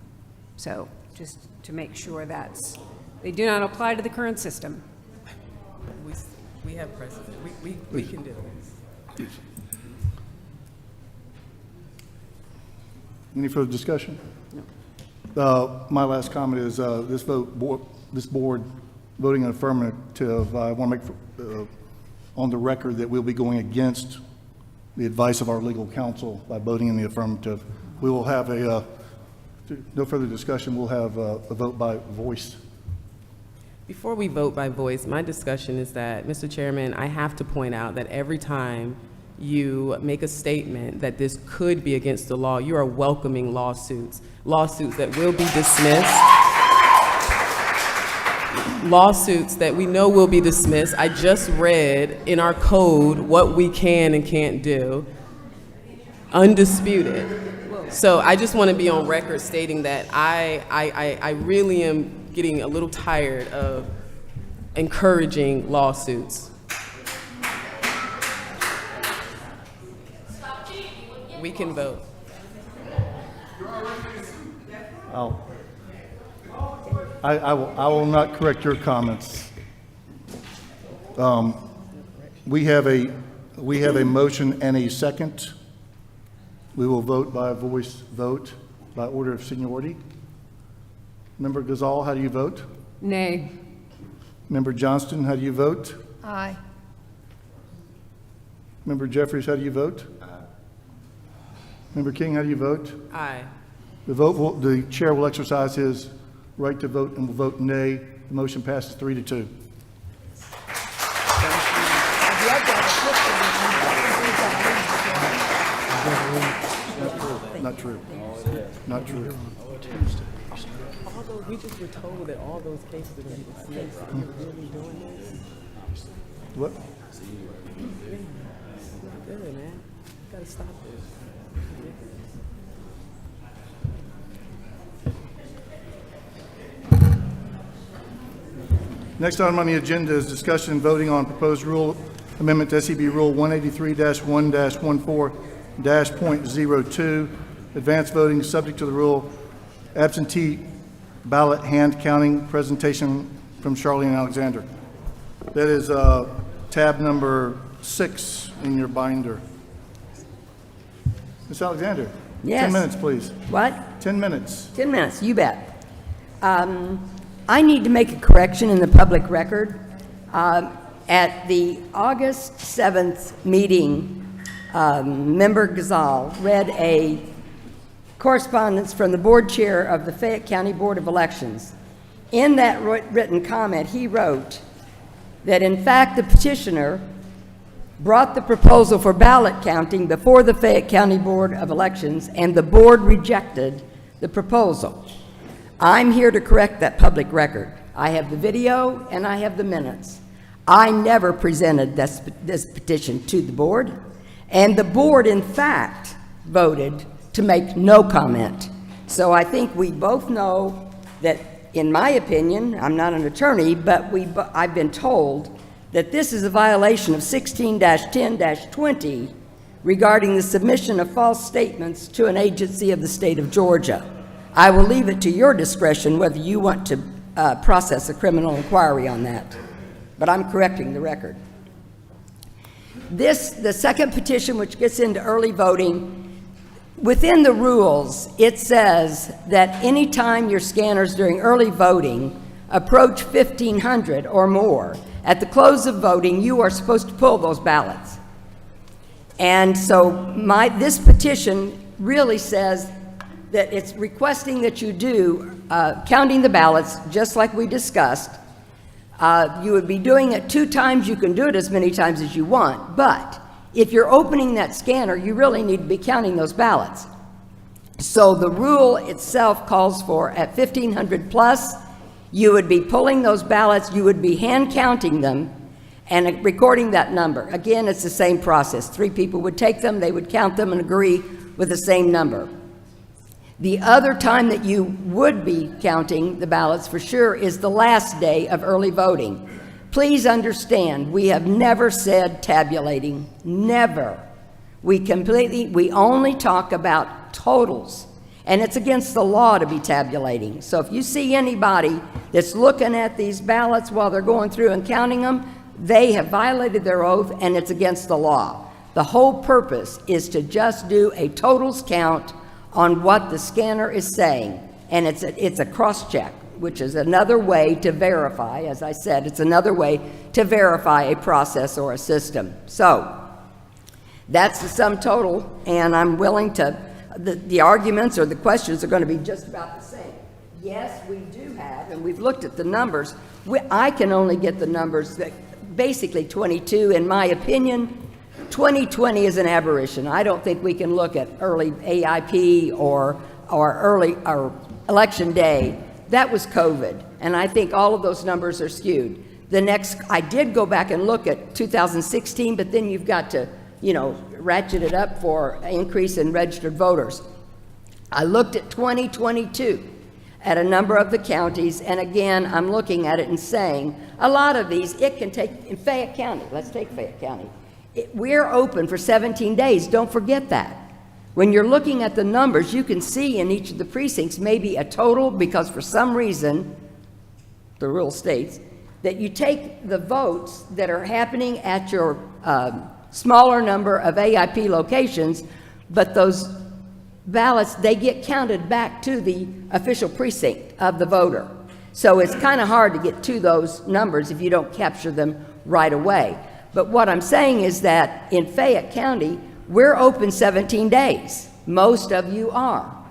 So just to make sure they do not apply to the current system. We have precedent. We can do this. Any further discussion? No. My last comment is this board voting an affirmative. I want to make on the record that we'll be going against the advice of our legal counsel by voting in the affirmative. We will have no further discussion. We'll have a vote by voice. Before we vote by voice, my discussion is that, Mr. Chairman, I have to point out that every time you make a statement that this could be against the law, you are welcoming lawsuits that will be dismissed. lawsuits that we know will be dismissed. I just read in our code what we can and can't do, undisputed. So I just want to be on record stating that I really am getting a little tired of encouraging lawsuits. We can vote. I will not correct your comments. We have a motion and a second. We will vote by voice vote by order of seniority. Member Gazal, how do you vote? Nay. Member Johnston, how do you vote? Aye. Member Jeffries, how do you vote? Member King, how do you vote? Aye. The chair will exercise his right to vote and will vote nay. The motion passes 3-2. Not true. Not true. Although we just were told that all those cases are going to be dismissed, are you really doing this? What? It's not good, man. You gotta stop this. Next item on the agenda is discussion and voting on proposed rule amendment to SCB Rule 183-1-14-.02, advanced voting subject to the rule, absentee ballot hand counting, presentation from Charlene Alexander. That is tab number 6 in your binder. Ms. Alexander? Yes. 10 minutes, please. What? 10 minutes. 10 minutes, you bet. I need to make a correction in the public record. At the August 7th meeting, Member Gazal read a correspondence from the board chair of the Fayette County Board of Elections. In that written comment, he wrote that in fact the petitioner brought the proposal for ballot counting before the Fayette County Board of Elections, and the board rejected the proposal. I'm here to correct that public record. I have the video and I have the minutes. I never presented this petition to the board, and the board, in fact, voted to make no comment. So I think we both know that, in my opinion, I'm not an attorney, but I've been told that this is a violation of 16-10-20 regarding the submission of false statements to an agency of the state of Georgia. I will leave it to your discretion whether you want to process a criminal inquiry on that, but I'm correcting the record. The second petition, which gets into early voting, within the rules, it says that anytime your scanners during early voting approach 1,500 or more, at the close of voting, you are supposed to pull those ballots. And so this petition really says that it's requesting that you do counting the ballots, just like we discussed. You would be doing it 2 times. You can do it as many times as you want, but if you're opening that scanner, you really need to be counting those ballots. So the rule itself calls for, at 1,500 plus, you would be pulling those ballots, you would be hand counting them, and recording that number. Again, it's the same process. 3 people would take them, they would count them and agree with the same number. The other time that you would be counting the ballots for sure is the last day of early voting. Please understand, we have never said tabulating, never. We only talk about totals, and it's against the law to be tabulating. So if you see anybody that's looking at these ballots while they're going through and counting them, they have violated their oath, and it's against the law. The whole purpose is to just do a totals count on what the scanner is saying, and it's a cross-check, which is another way to verify. As I said, it's another way to verify a process or a system. So that's the sum total, and I'm willing to, the arguments or the questions are going to be just about the same. Yes, we do have, and we've looked at the numbers. I can only get the numbers that basically 22, in my opinion. 2020 is an aberration. I don't think we can look at early AIP or election day. That was COVID, And I think all of those numbers are skewed. I did go back and look at 2016, but then you've got to, ratchet it up for an increase in registered voters. I looked at 2022 at a number of the counties, and again, I'm looking at it and saying, a lot of these, it can take, in Fayette County, let's take Fayette County, we're open for 17 days, don't forget that. When you're looking at the numbers, you can see in each of the precincts maybe a total, because for some reason, the rule states, that you take the votes that are happening at your smaller number of AIP locations, but those ballots, they get counted back to the official precinct of the voter. So it's kind of hard to get to those numbers if you don't capture them right away. But what I'm saying is that in Fayette County, we're open 17 days. Most of you are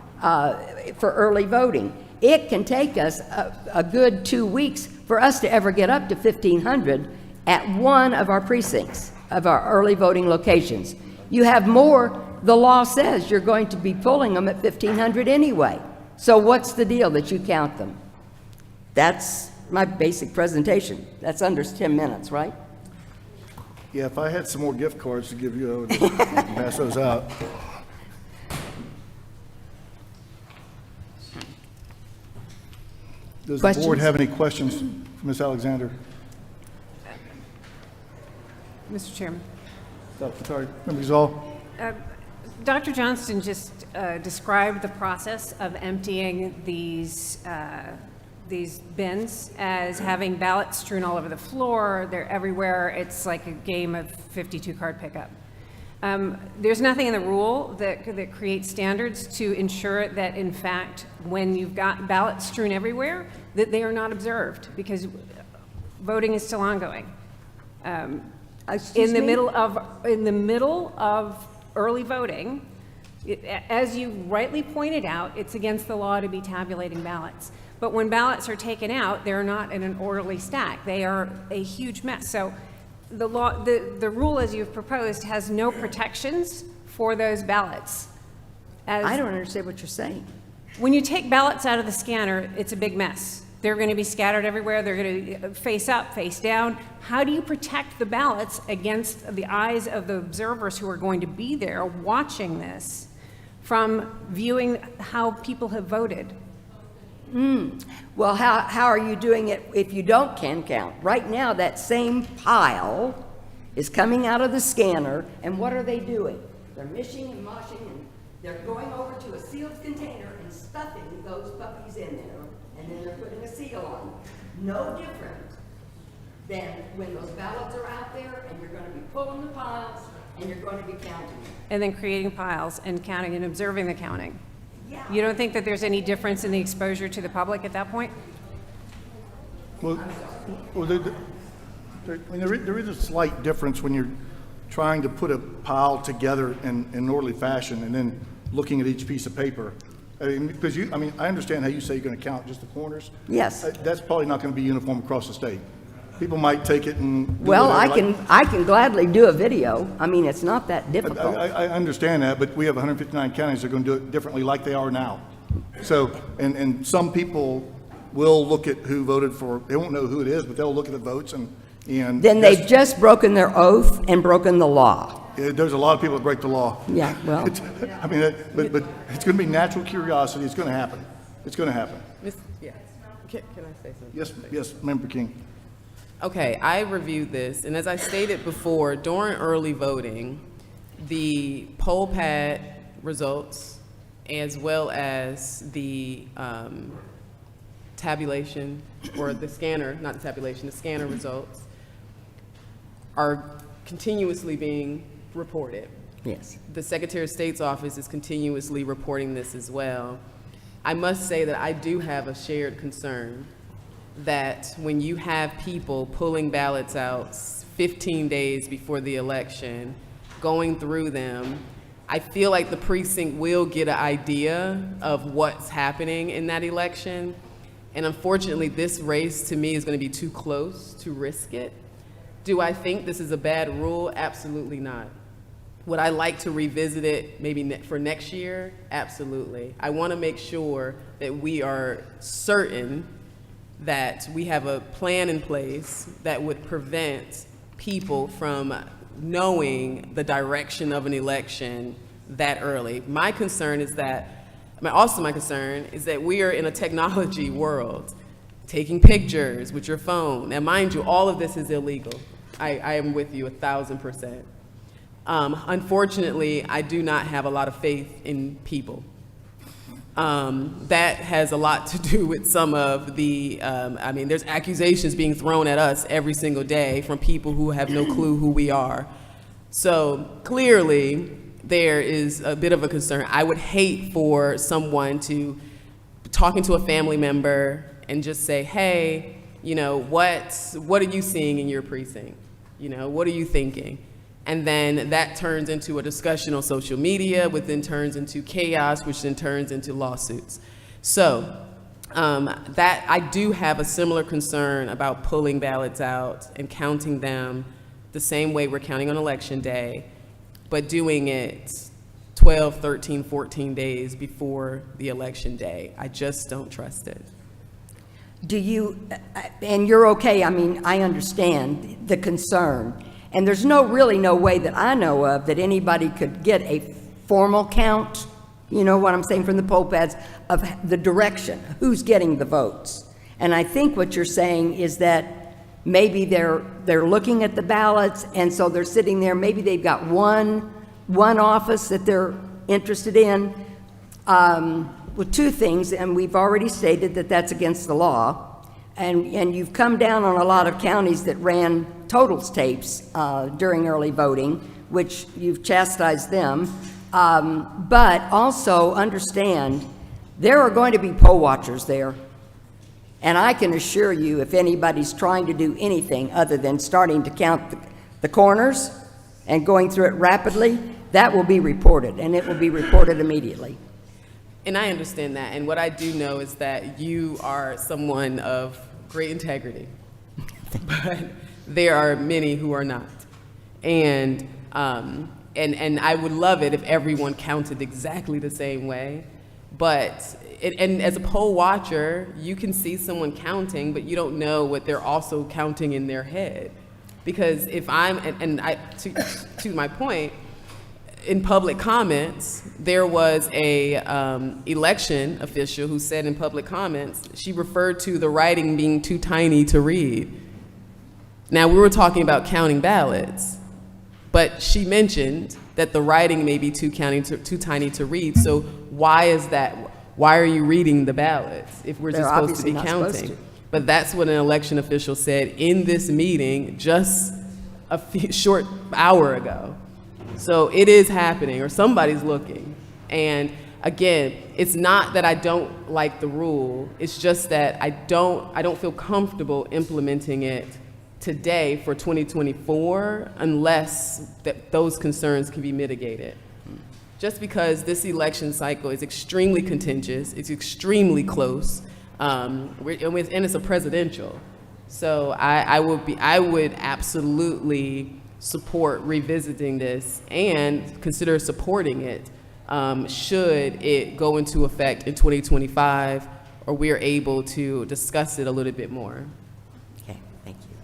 for early voting. It can take us a good 2 weeks for us to ever get up to 1,500 at one of our precincts, of our early voting locations. You have more, the law says you're going to be pulling them at 1,500 anyway. So what's the deal that you count them? That's my basic presentation. That's under 10 minutes, right? Yeah, if I had some more gift cards to give you, I would pass those out. Does the board Questions? have any questions for Ms. Alexander? Mr. Chairman. Sorry, Member Gazal? Dr. Johnston just described the process of emptying these bins as having ballots strewn all over the floor. They're everywhere. It's like a game of 52 card pickup. There's nothing in the rule that creates standards to ensure that, in fact, when you've got ballots strewn everywhere, that they are not observed, because voting is still ongoing. In the middle of early voting, as you rightly pointed out, it's against the law to be tabulating ballots. But when ballots are taken out, they're not in an orderly stack. They are a huge mess. So the law, the rule as you've proposed has no protections for those ballots. I don't understand what you're saying. When you take ballots out of the scanner, it's a big mess. They're going to be scattered everywhere. They're going to face up, face down. How do you protect the ballots against the eyes of the observers who are going to be there watching this from viewing how people have voted? Well, how are you doing it if you don't count? Right now, that same pile is coming out of the scanner, and what are they doing? They're mishing and moshing, and they're going over to a sealed container and stuffing those puppies in there, and then they're putting a seal on them. No different than when those ballots are out there, and you're going to be pulling the piles, and you're going to be counting them. And then creating piles and counting and observing the counting. Yeah. You don't think that there's any difference in the exposure to the public at that point? Well, there is a slight difference when you're trying to put a pile together in an orderly fashion and then looking at each piece of paper. Because I understand how you say you're going to count just the corners. Yes. That's probably not going to be uniform across the state. People might take it and do Well, whatever, I can gladly do a video. I mean, it's not that difficult. I understand that, but we have 159 counties that are going to do it differently like they are now. So, and some people will look at who voted for, they won't know who it is, but they'll look at the votes and Then they've just broken their oath and broken the law. there's a lot of people that break the law. Yeah, well. But it's going to be natural curiosity. It's going to happen. It's going to happen. Yeah. Can I say something? Yes, Member King. Okay, I reviewed this, and as I stated before, during early voting, the poll pad results, as well as the tabulation, or the scanner, not the tabulation, the scanner results, are continuously being reported. Yes. The Secretary of State's office is continuously reporting this as well. I must say that I do have a shared concern that when you have people pulling ballots out 15 days before the election, going through them, I feel like the precinct will get an idea of what's happening in that election. And unfortunately, this race to me is going to be too close to risk it. Do I think this is a bad rule? Absolutely not. Would I like to revisit it maybe for next year? Absolutely. I want to make sure that we are certain that we have a plan in place that would prevent people from knowing the direction of an election that early. My concern is that we are in a technology world, taking pictures with your phone. Now, mind you, all of this is illegal. I am with you 1,000%. Unfortunately, I do not have a lot of faith in people. That has a lot to do with some of the, there's accusations being thrown at us every single day from people who have no clue who we are. So clearly, there is a bit of a concern. I would hate for someone to be talking to a family member and just say, hey, what are you seeing in your precinct? What are you thinking? And then that turns into a discussion on social media, which then turns into chaos, which then turns into lawsuits. So that I do have a similar concern about pulling ballots out and counting them the same way we're counting on election day, but doing it 12, 13, 14 days before the election day. I just don't trust it. Do you, and you're okay, I understand the concern, and there's really no way that I know of that anybody could get a formal count, you know what I'm saying, from the poll pads of the direction, who's getting the votes. And I think what you're saying is that maybe they're looking at the ballots, and so they're sitting there, maybe they've got one office that they're interested in. Well, two things, and we've already stated that that's against the law, and you've come down on a lot of counties that ran totals tapes during early voting, which you've chastised them, but also understand there are going to be poll watchers there, and I can assure you if anybody's trying to do anything other than starting to count the corners and going through it rapidly, that will be reported, and it will be reported immediately. And I understand that, and what I do know is that you are someone of great integrity, but there are many who are not. And I would love it if everyone counted exactly the same way, but, and as a poll watcher, you can see someone counting, but you don't know what they're also counting in their head. Because if to my point, in public comments, there was a election official who said in public comments, she referred to the writing being too tiny to read. Now, we were talking about counting ballots, but she mentioned that the writing may be too tiny to read. So why is that? Why are you reading the ballots if we're just supposed to be counting? But that's what an election official said in this meeting just a short hour ago. So it is happening, or somebody's looking. And again, it's not that I don't like the rule, it's just that I don't feel comfortable implementing it today for 2024 unless those concerns can be mitigated. Just because this election cycle is extremely contentious, it's extremely close, and it's a presidential. So I would absolutely support revisiting this and consider supporting it should it go into effect in 2025 or we are able to discuss it a little bit more. Okay, thank you.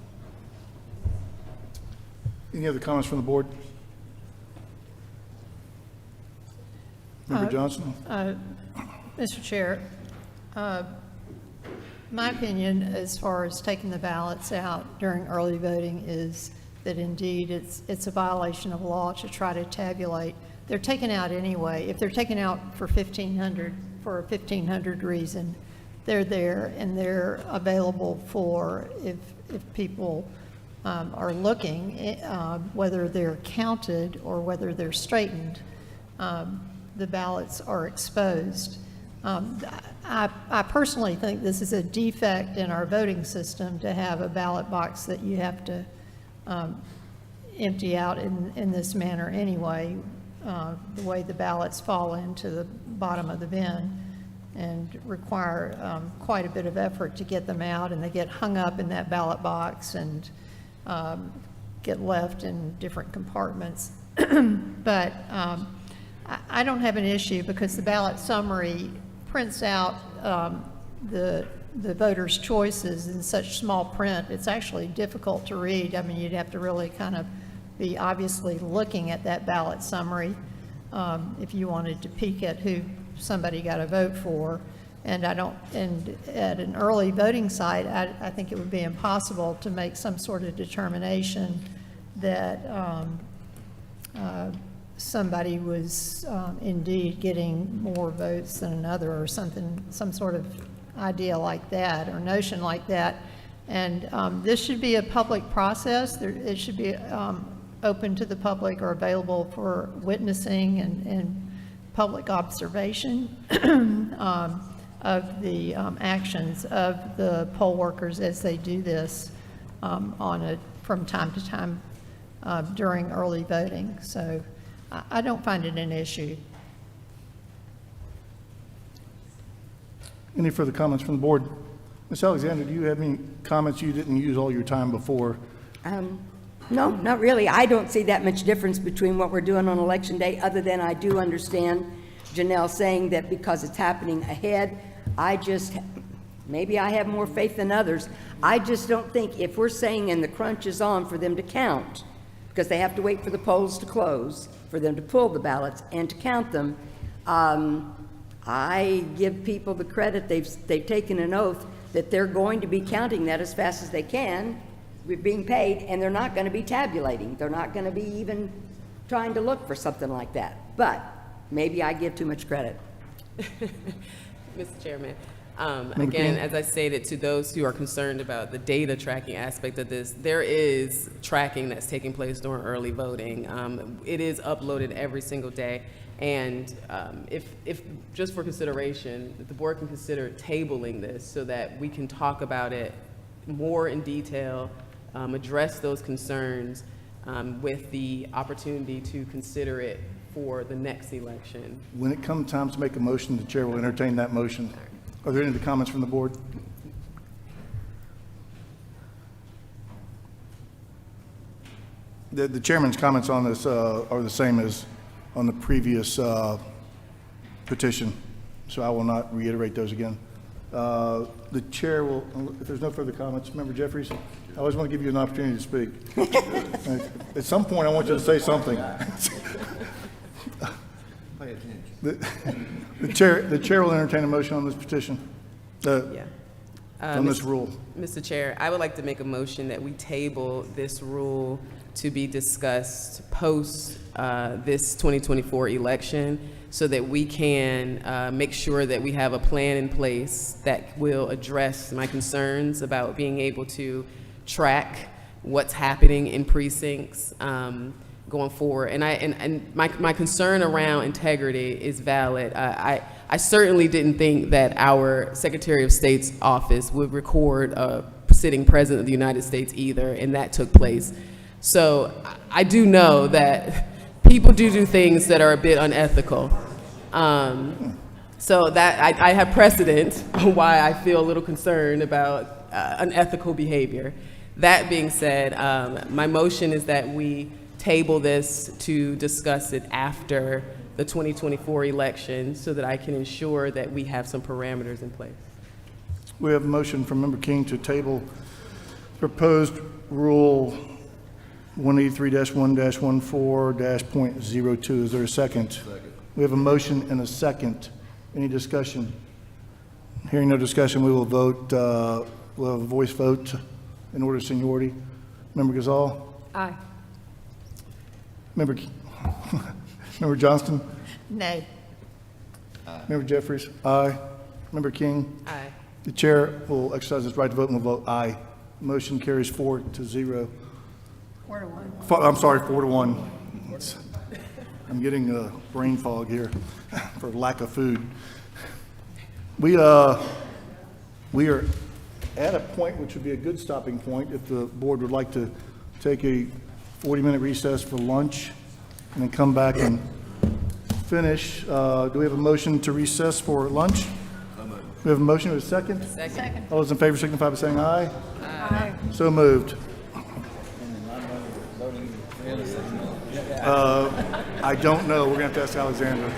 Any other comments from the board? Member Johnson? Mr. Chair, my opinion as far as taking the ballots out during early voting is that indeed it's a violation of law to try to tabulate. They're taken out anyway. If they're taken out for 1,500, for a 1,500 reason, they're there and they're available for if people are looking, whether they're counted or whether they're straightened, the ballots are exposed. I personally think this is a defect in our voting system to have a ballot box that you have to empty out in this manner anyway, the way the ballots fall into the bottom of the bin and require quite a bit of effort to get them out, and they get hung up in that ballot box and get left in different compartments. But I don't have an issue because the ballot summary prints out the the voters' choices in such small print, it's actually difficult to read. I mean, you'd have to really kind of be obviously looking at that ballot summary if you wanted to peek at who somebody got a vote for. And at an early voting site, I think it would be impossible to make some sort of determination that somebody was indeed getting more votes than another, or something, some sort of idea like that or notion like that. And this should be a public process. It should be open to the public or available for witnessing and public observation of the actions of the poll workers as they do this from time to time during early voting. So I don't find it an issue. Any further comments from the board? Ms. Alexander, do you have any comments? You didn't use all your time before. No, not really. I don't see that much difference between what we're doing on Election Day, other than I do understand Janelle saying that because it's happening ahead, maybe I have more faith than others. I just don't think if we're saying and the crunch is on for them to count, because they have to wait for the polls to close, for them to pull the ballots and to count them, I give people the credit. They've taken an oath that they're going to be counting that as fast as they can, being paid, and they're not going to be tabulating. They're not going to be even trying to look for something like that. But maybe I give too much credit. Mr. Chairman, again, as I stated, to those who are concerned about the data tracking aspect of this, there is tracking that's taking place during early voting. It is uploaded every single day. And if just for consideration, if the board can consider tabling this so that we can talk about it more in detail, address those concerns with the opportunity to consider it for the next election. When it comes time to make a motion, the chair will entertain that motion. Are there any other comments from the board? The chairman's comments on this are the same as on the previous petition, so I will not reiterate those again. The chair will, if there's no further comments, Member Jeffries, I always want to give you an opportunity to speak. At some point, I want you to say something. The chair will entertain a motion on this petition, on this rule. Mr. Chair, I would like to make a motion that we table this rule to be discussed post this 2024 election, so that we can make sure that we have a plan in place that will address my concerns about being able to track what's happening in precincts going forward. And my concern around integrity is valid. I certainly didn't think that our Secretary of State's office would record a sitting president of the United States either, and that took place. So I do know that people do things that are a bit unethical. So that I have precedent why I feel a little concerned about unethical behavior. That being said, my motion is that we table this to discuss it after the 2024 election, so that I can ensure that we have some parameters in place. We have a motion from Member King to table proposed rule 183-1-14-.02. Is there a second? Second. We have a motion and a second. Any discussion? Hearing no discussion, we will vote. We'll have a voice vote in order of seniority. Member Gazal? Aye. Member Johnston? Nay. Member Jeffries? Aye. Member King? Aye. The chair will exercise his right to vote and will vote aye. Motion carries 4-0. 4-1. I'm sorry, 4-1. I'm getting brain fog here for lack of food. We are at a point which would be a good stopping point if the board would like to take a 40-minute recess for lunch and then come back and finish. Do we have a motion to recess for lunch? We have a motion with a second? Second. All those in favor signify by saying aye. Aye. So moved. I don't know. We're going to have to ask Alexander.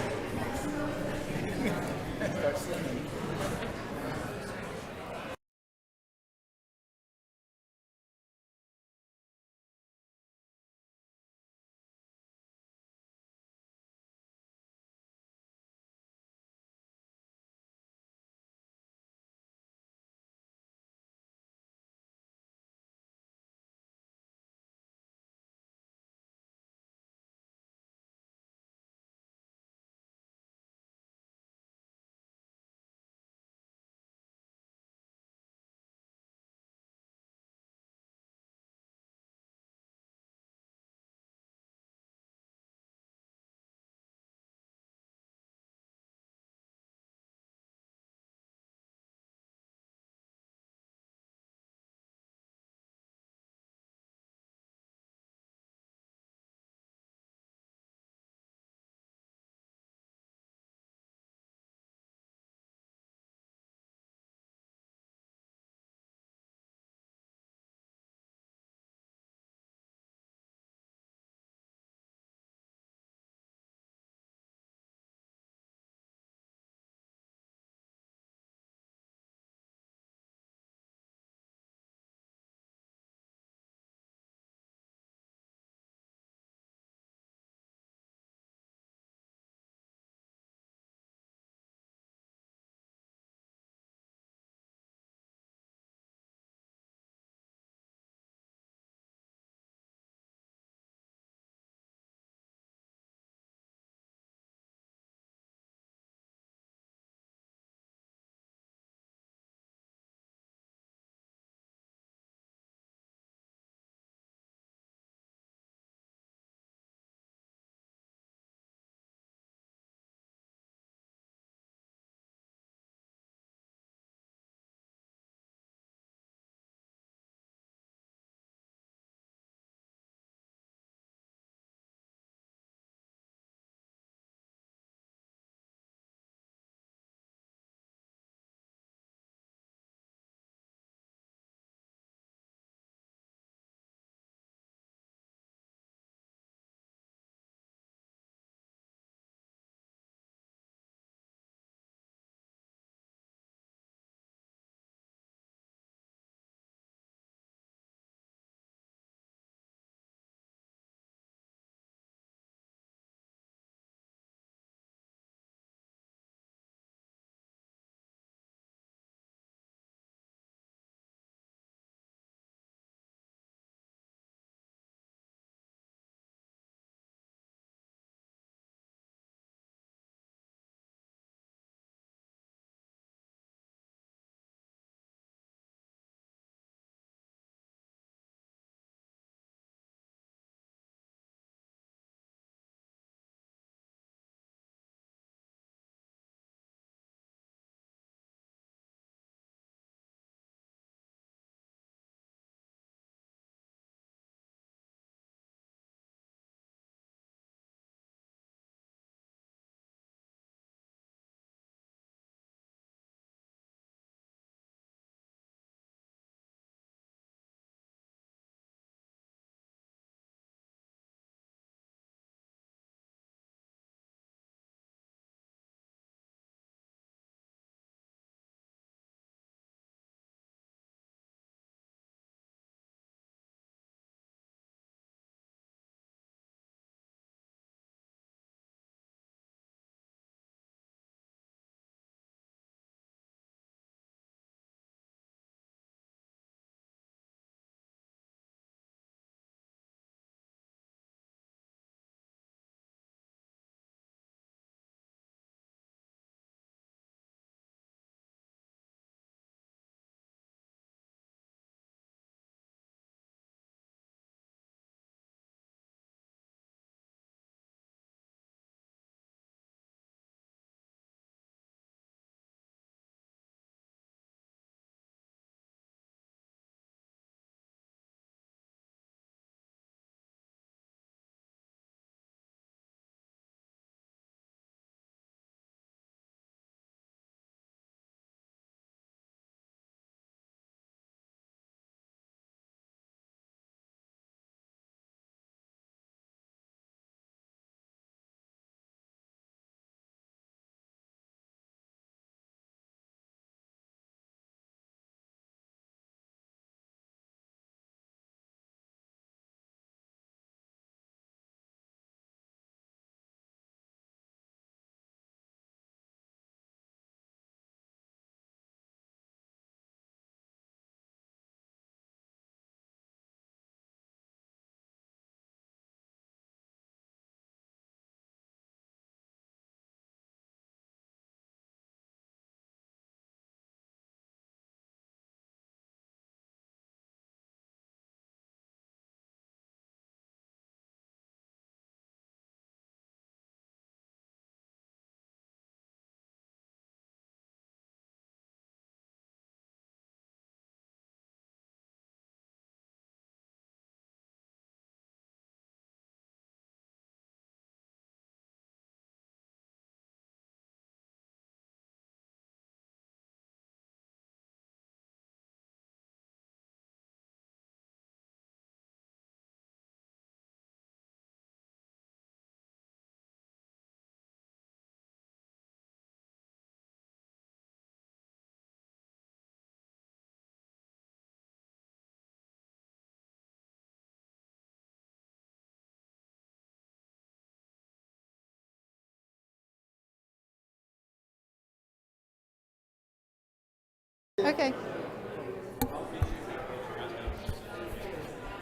Okay.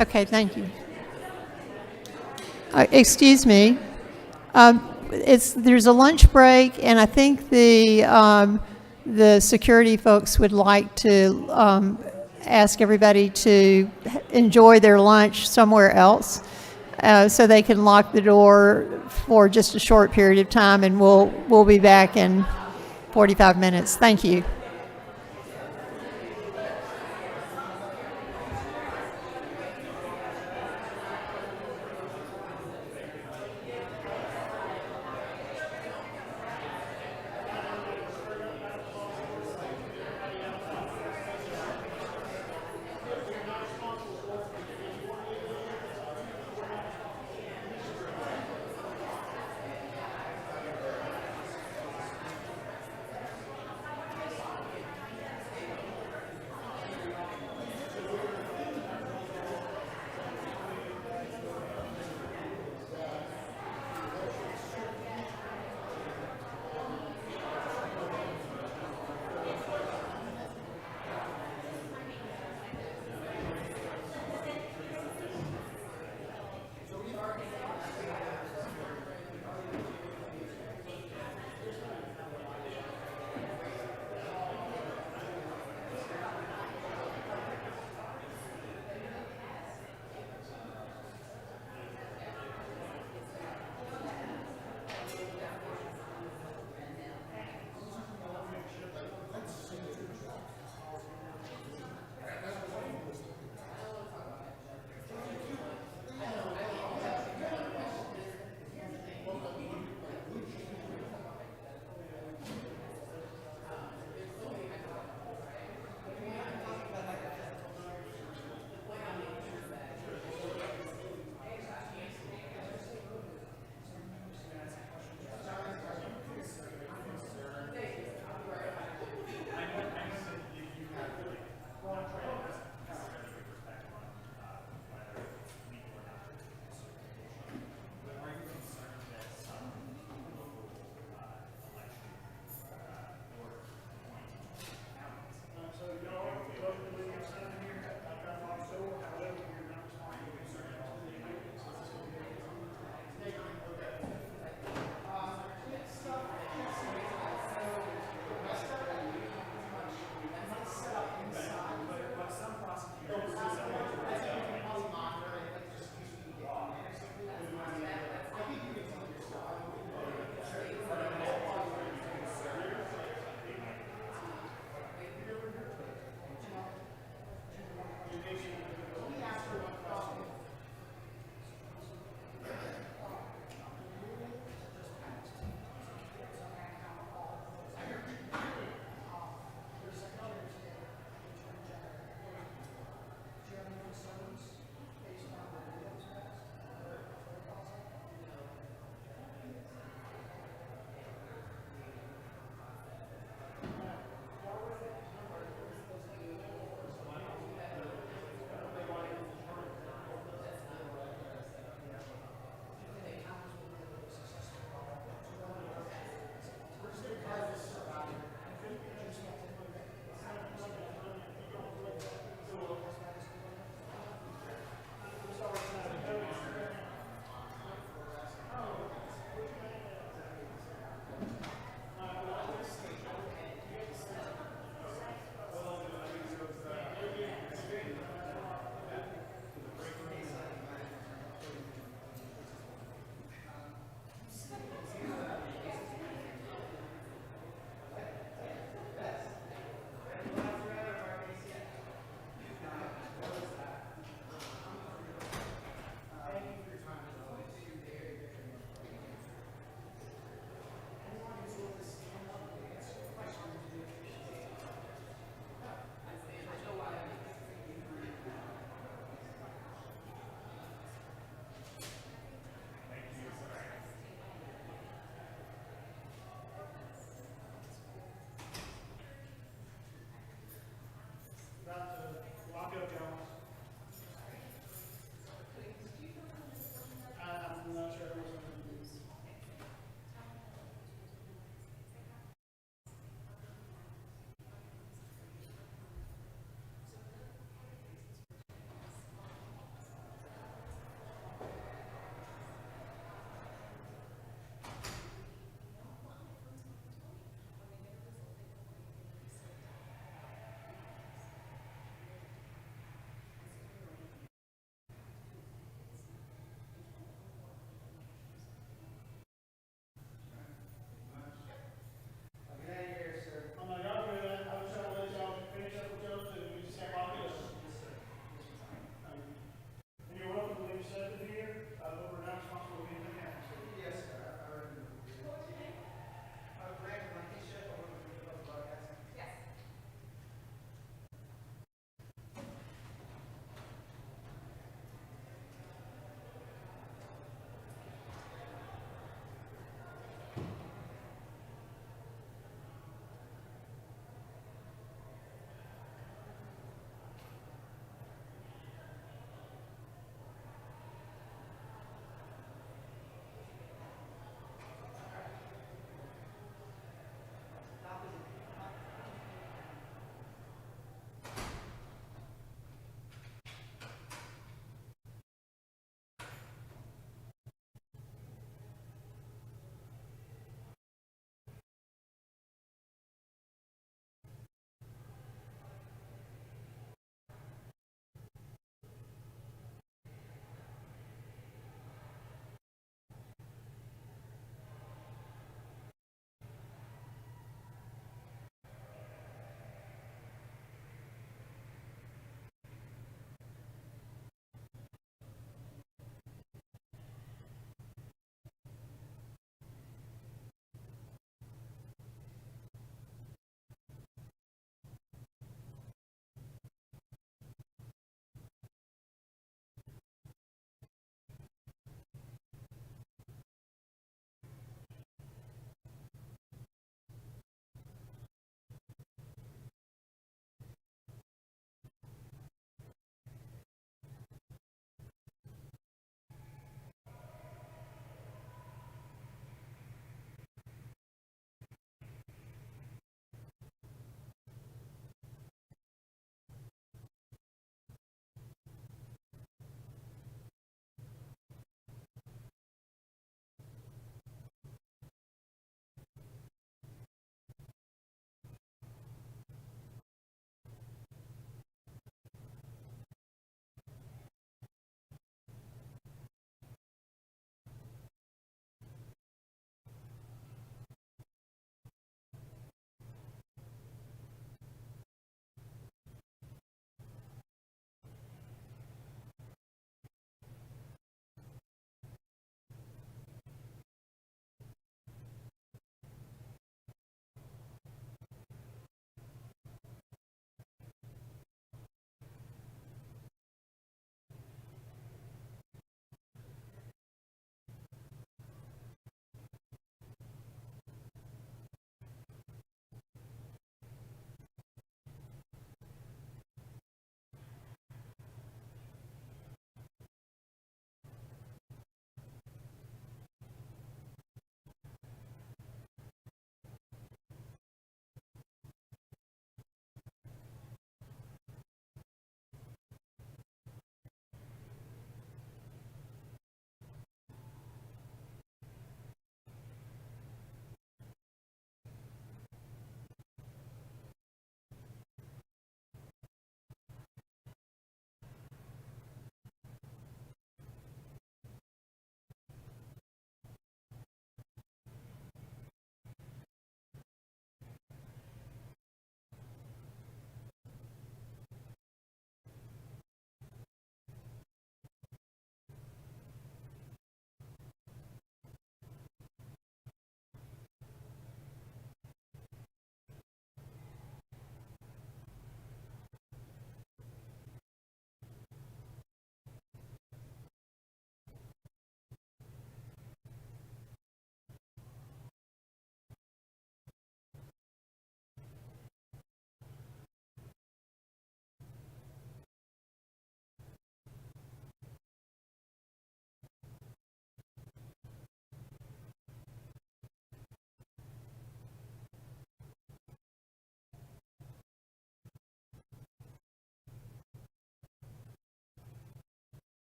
Okay, thank you. Excuse me. There's a lunch break, and I think the security folks would like to ask everybody to enjoy their lunch somewhere else, so they can lock the door for just a short period of time, and we'll be back in 45 minutes. Thank you.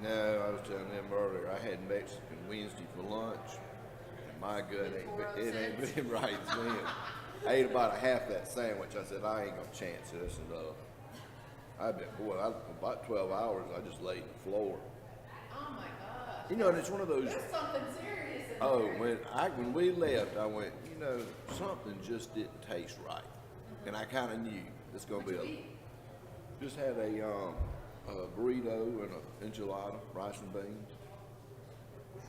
No, I was telling them earlier, I had Mexican Wednesday for lunch, and my gut, it ain't been right then. I ate about a half that sandwich. I said, I ain't gonna chance this, and about 12 hours, I just laid on the floor. Oh my gosh. You know, and it's one of those. There's something serious in Oh, there. when we left, I went, you know, something just didn't taste right, and I kind of knew it's gonna be just had a burrito and an enchilada, rice and beans.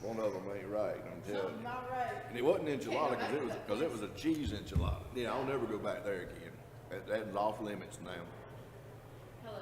One of them ain't right, I'm telling you. Not right. And it wasn't enchilada because it was a cheese enchilada. Yeah, I'll never go back there again. That's off limits now. Hello.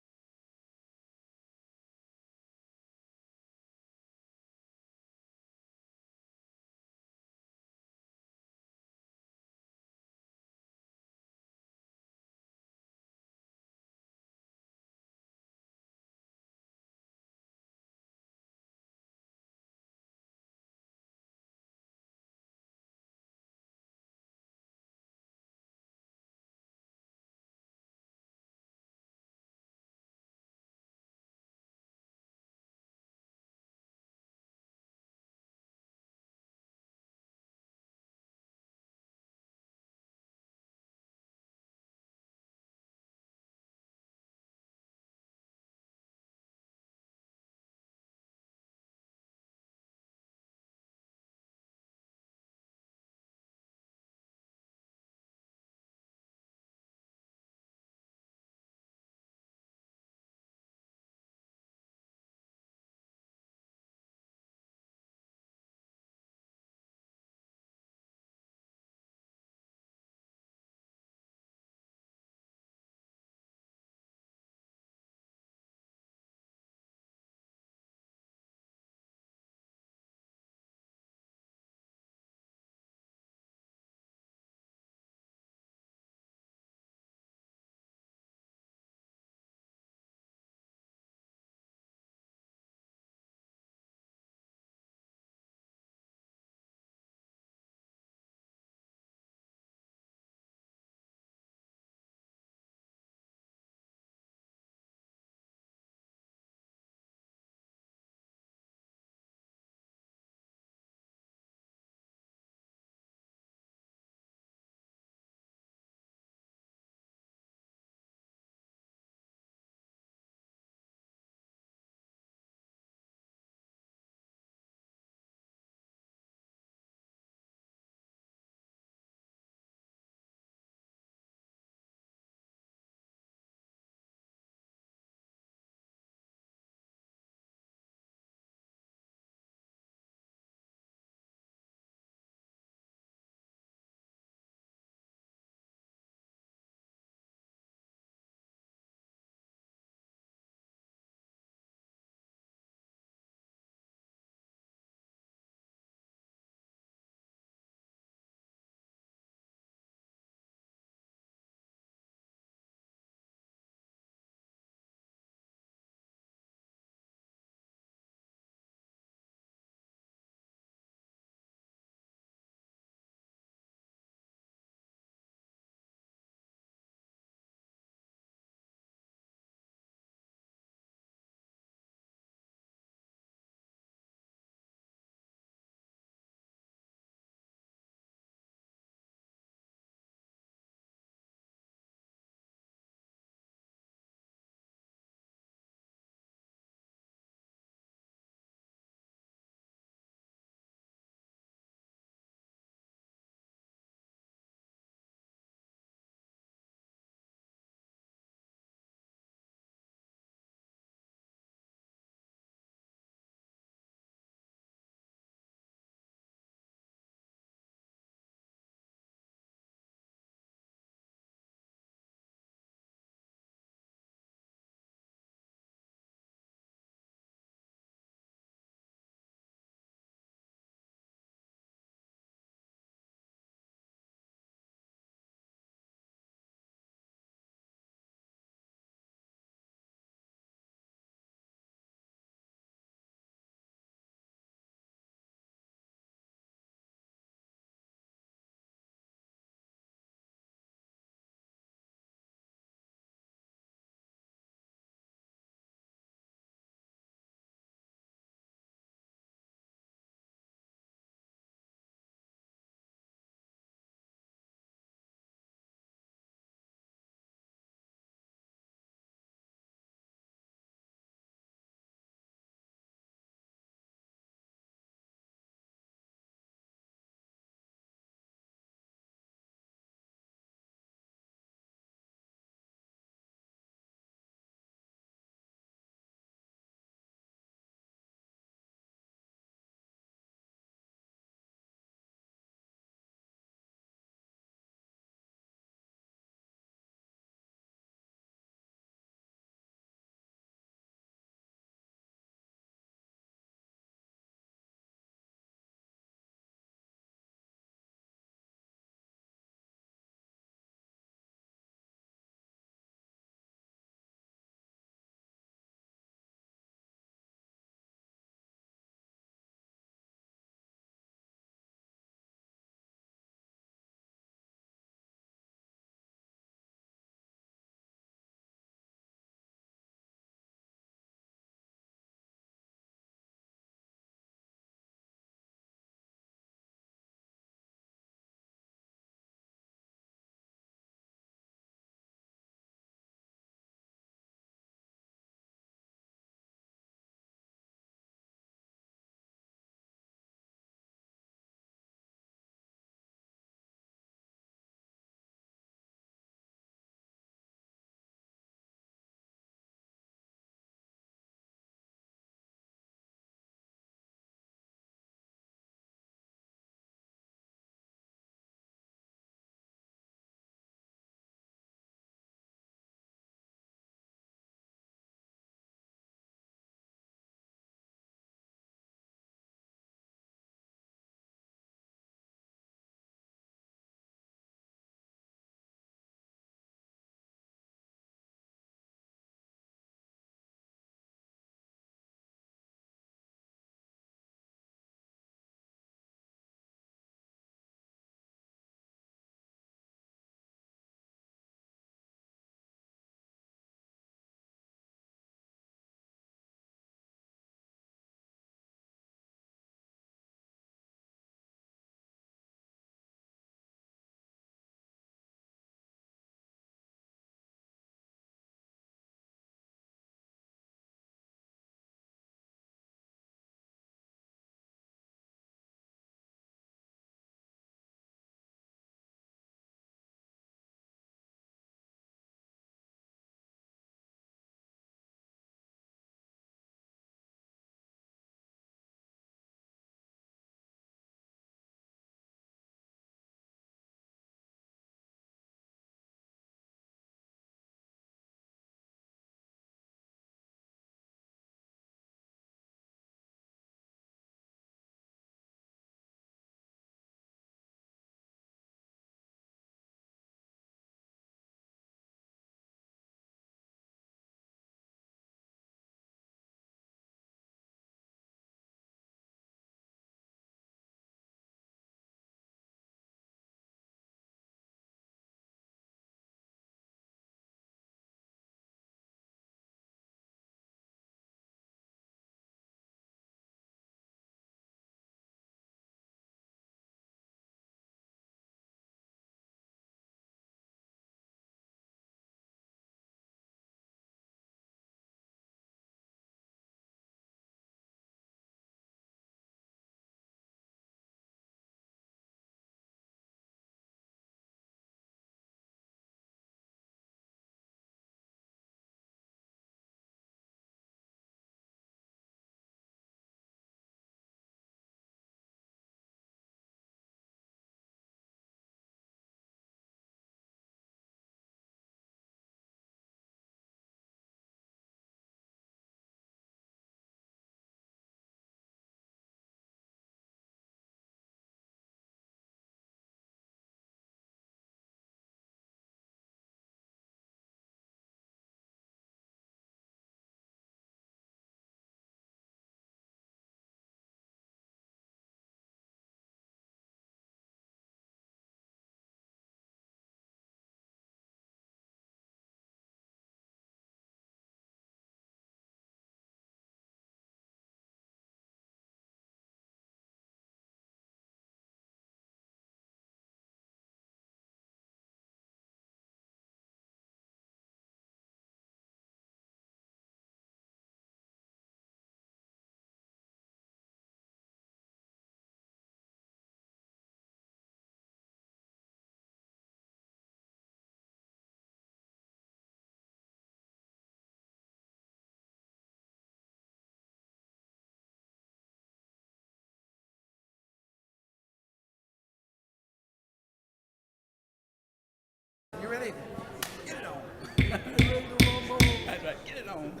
don't.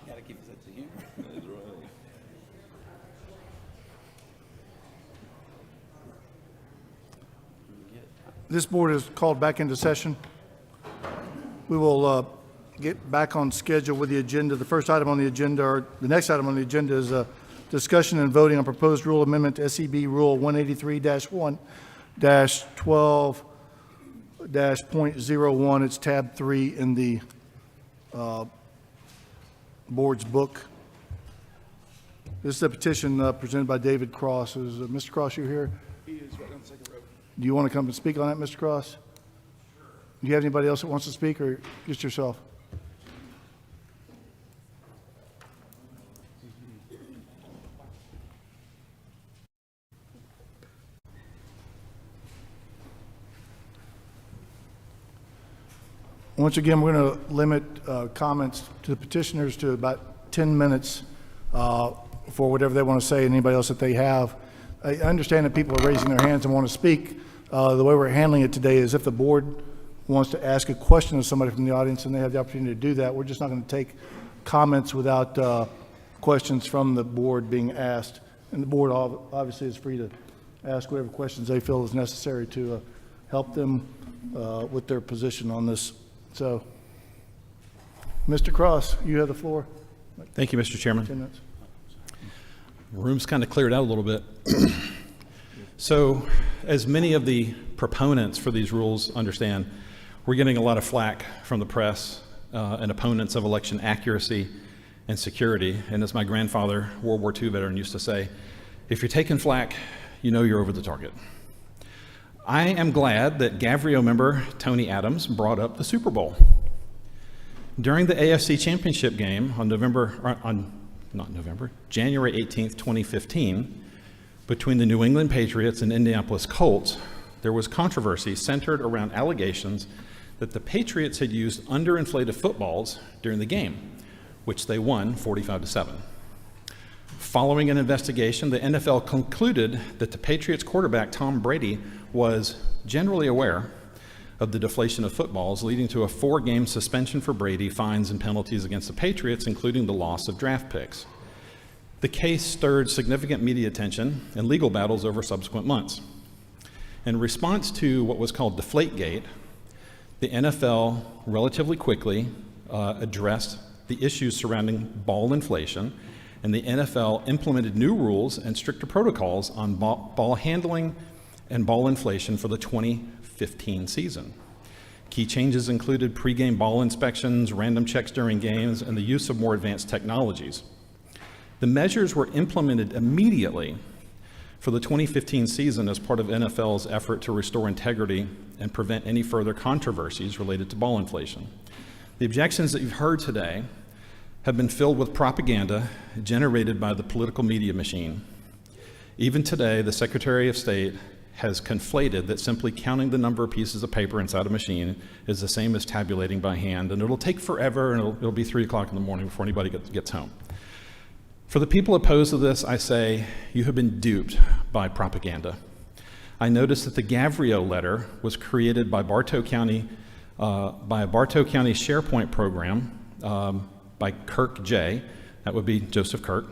Gotta keep a sense of humor. That's right. This board is called back into session. We will get back on schedule with the agenda. The first item on the agenda, or the next item on the agenda, is a discussion and voting on proposed rule amendment to SEB Rule 183-1-12-.01. It's tab 3 in the board's book. This is a petition presented by David Cross. Is Mr. Cross, you here? He is right on the second row. Do you want to come and speak on that, Mr. Cross? Sure. Do you have anybody else that wants to speak, or just yourself? Once again, we're going to limit comments to the petitioners to about 10 minutes for whatever they want to say, and anybody else that they have. I understand that people are raising their hands and want to speak. The way we're handling it today is if the board wants to ask a question of somebody from the audience and they have the opportunity to do that, we're just not going to take comments without questions from the board being asked. And the board obviously is free to ask whatever questions they feel is necessary to help them with their position on this. So, Mr. Cross, you have the floor. Thank you, Mr. Chairman. 10 minutes. The room's kind of cleared out a little bit. So, as many of the proponents for these rules understand, we're getting a lot of flack from the press and opponents of election accuracy and security. And as my grandfather, World War II veteran, used to say, if you're taking flack, you know you're over the target. I am glad that Gavrio member Tony Adams brought up the Super Bowl. During the AFC Championship game on January 18th, 2015, between the New England Patriots and Indianapolis Colts, there was controversy centered around allegations that the Patriots had used underinflated footballs during the game, which they won 45-7. Following an investigation, the NFL concluded that the Patriots quarterback Tom Brady was generally aware of the deflation of footballs, leading to a 4-game suspension for Brady, fines and penalties against the Patriots, including the loss of draft picks. The case stirred significant media attention and legal battles over subsequent months. In response to what was called Deflategate, the NFL relatively quickly addressed the issues surrounding ball inflation, and the NFL implemented new rules and stricter protocols on ball handling and ball inflation for the 2015 season. Key changes included pregame ball inspections, random checks during games, and the use of more advanced technologies. The measures were implemented immediately for the 2015 season as part of NFL's effort to restore integrity and prevent any further controversies related to ball inflation. The objections that you've heard today have been filled with propaganda generated by the political media machine. Even today, the Secretary of State has conflated that simply counting the number of pieces of paper inside a machine is the same as tabulating by hand, and it'll take forever, and it'll be 3 o'clock in the morning before anybody gets home. For the people opposed to this, I say, you have been duped by propaganda. I noticed that the Gavrio letter was created by Bartow County, by a Bartow County SharePoint program by Kirk J., that would be Joseph Kirk,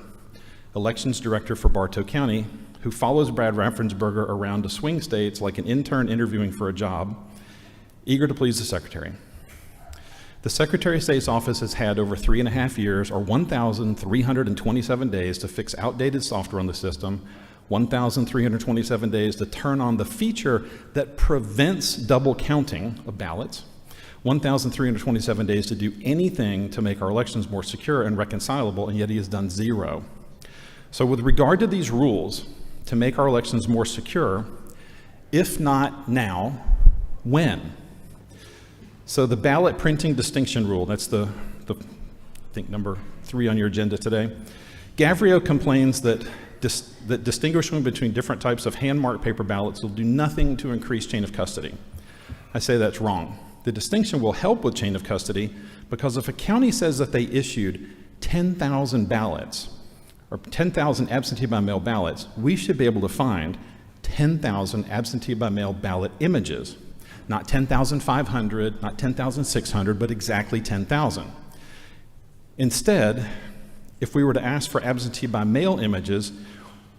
elections director for Bartow County, who follows Brad Raffensperger around to swing states like an intern interviewing for a job, eager to please the secretary. The Secretary of State's office has had over 3.5 years, or 1,327 days, to fix outdated software on the system, 1,327 days to turn on the feature that prevents double counting of ballots, 1,327 days to do anything to make our elections more secure and reconcilable, and yet he has done 0. So with regard to these rules to make our elections more secure, if not now, when? So the ballot printing distinction rule, that's the I think number 3 on your agenda today. Gavrio complains that that distinguishing between different types of hand-marked paper ballots will do nothing to increase chain of custody. I say that's wrong. The distinction will help with chain of custody because if a county says that they issued 10,000 ballots or 10,000 absentee by mail ballots, we should be able to find 10,000 absentee by mail ballot images. not 10,500, not 10,600, but exactly 10,000. Instead, if we were to ask for absentee by mail images,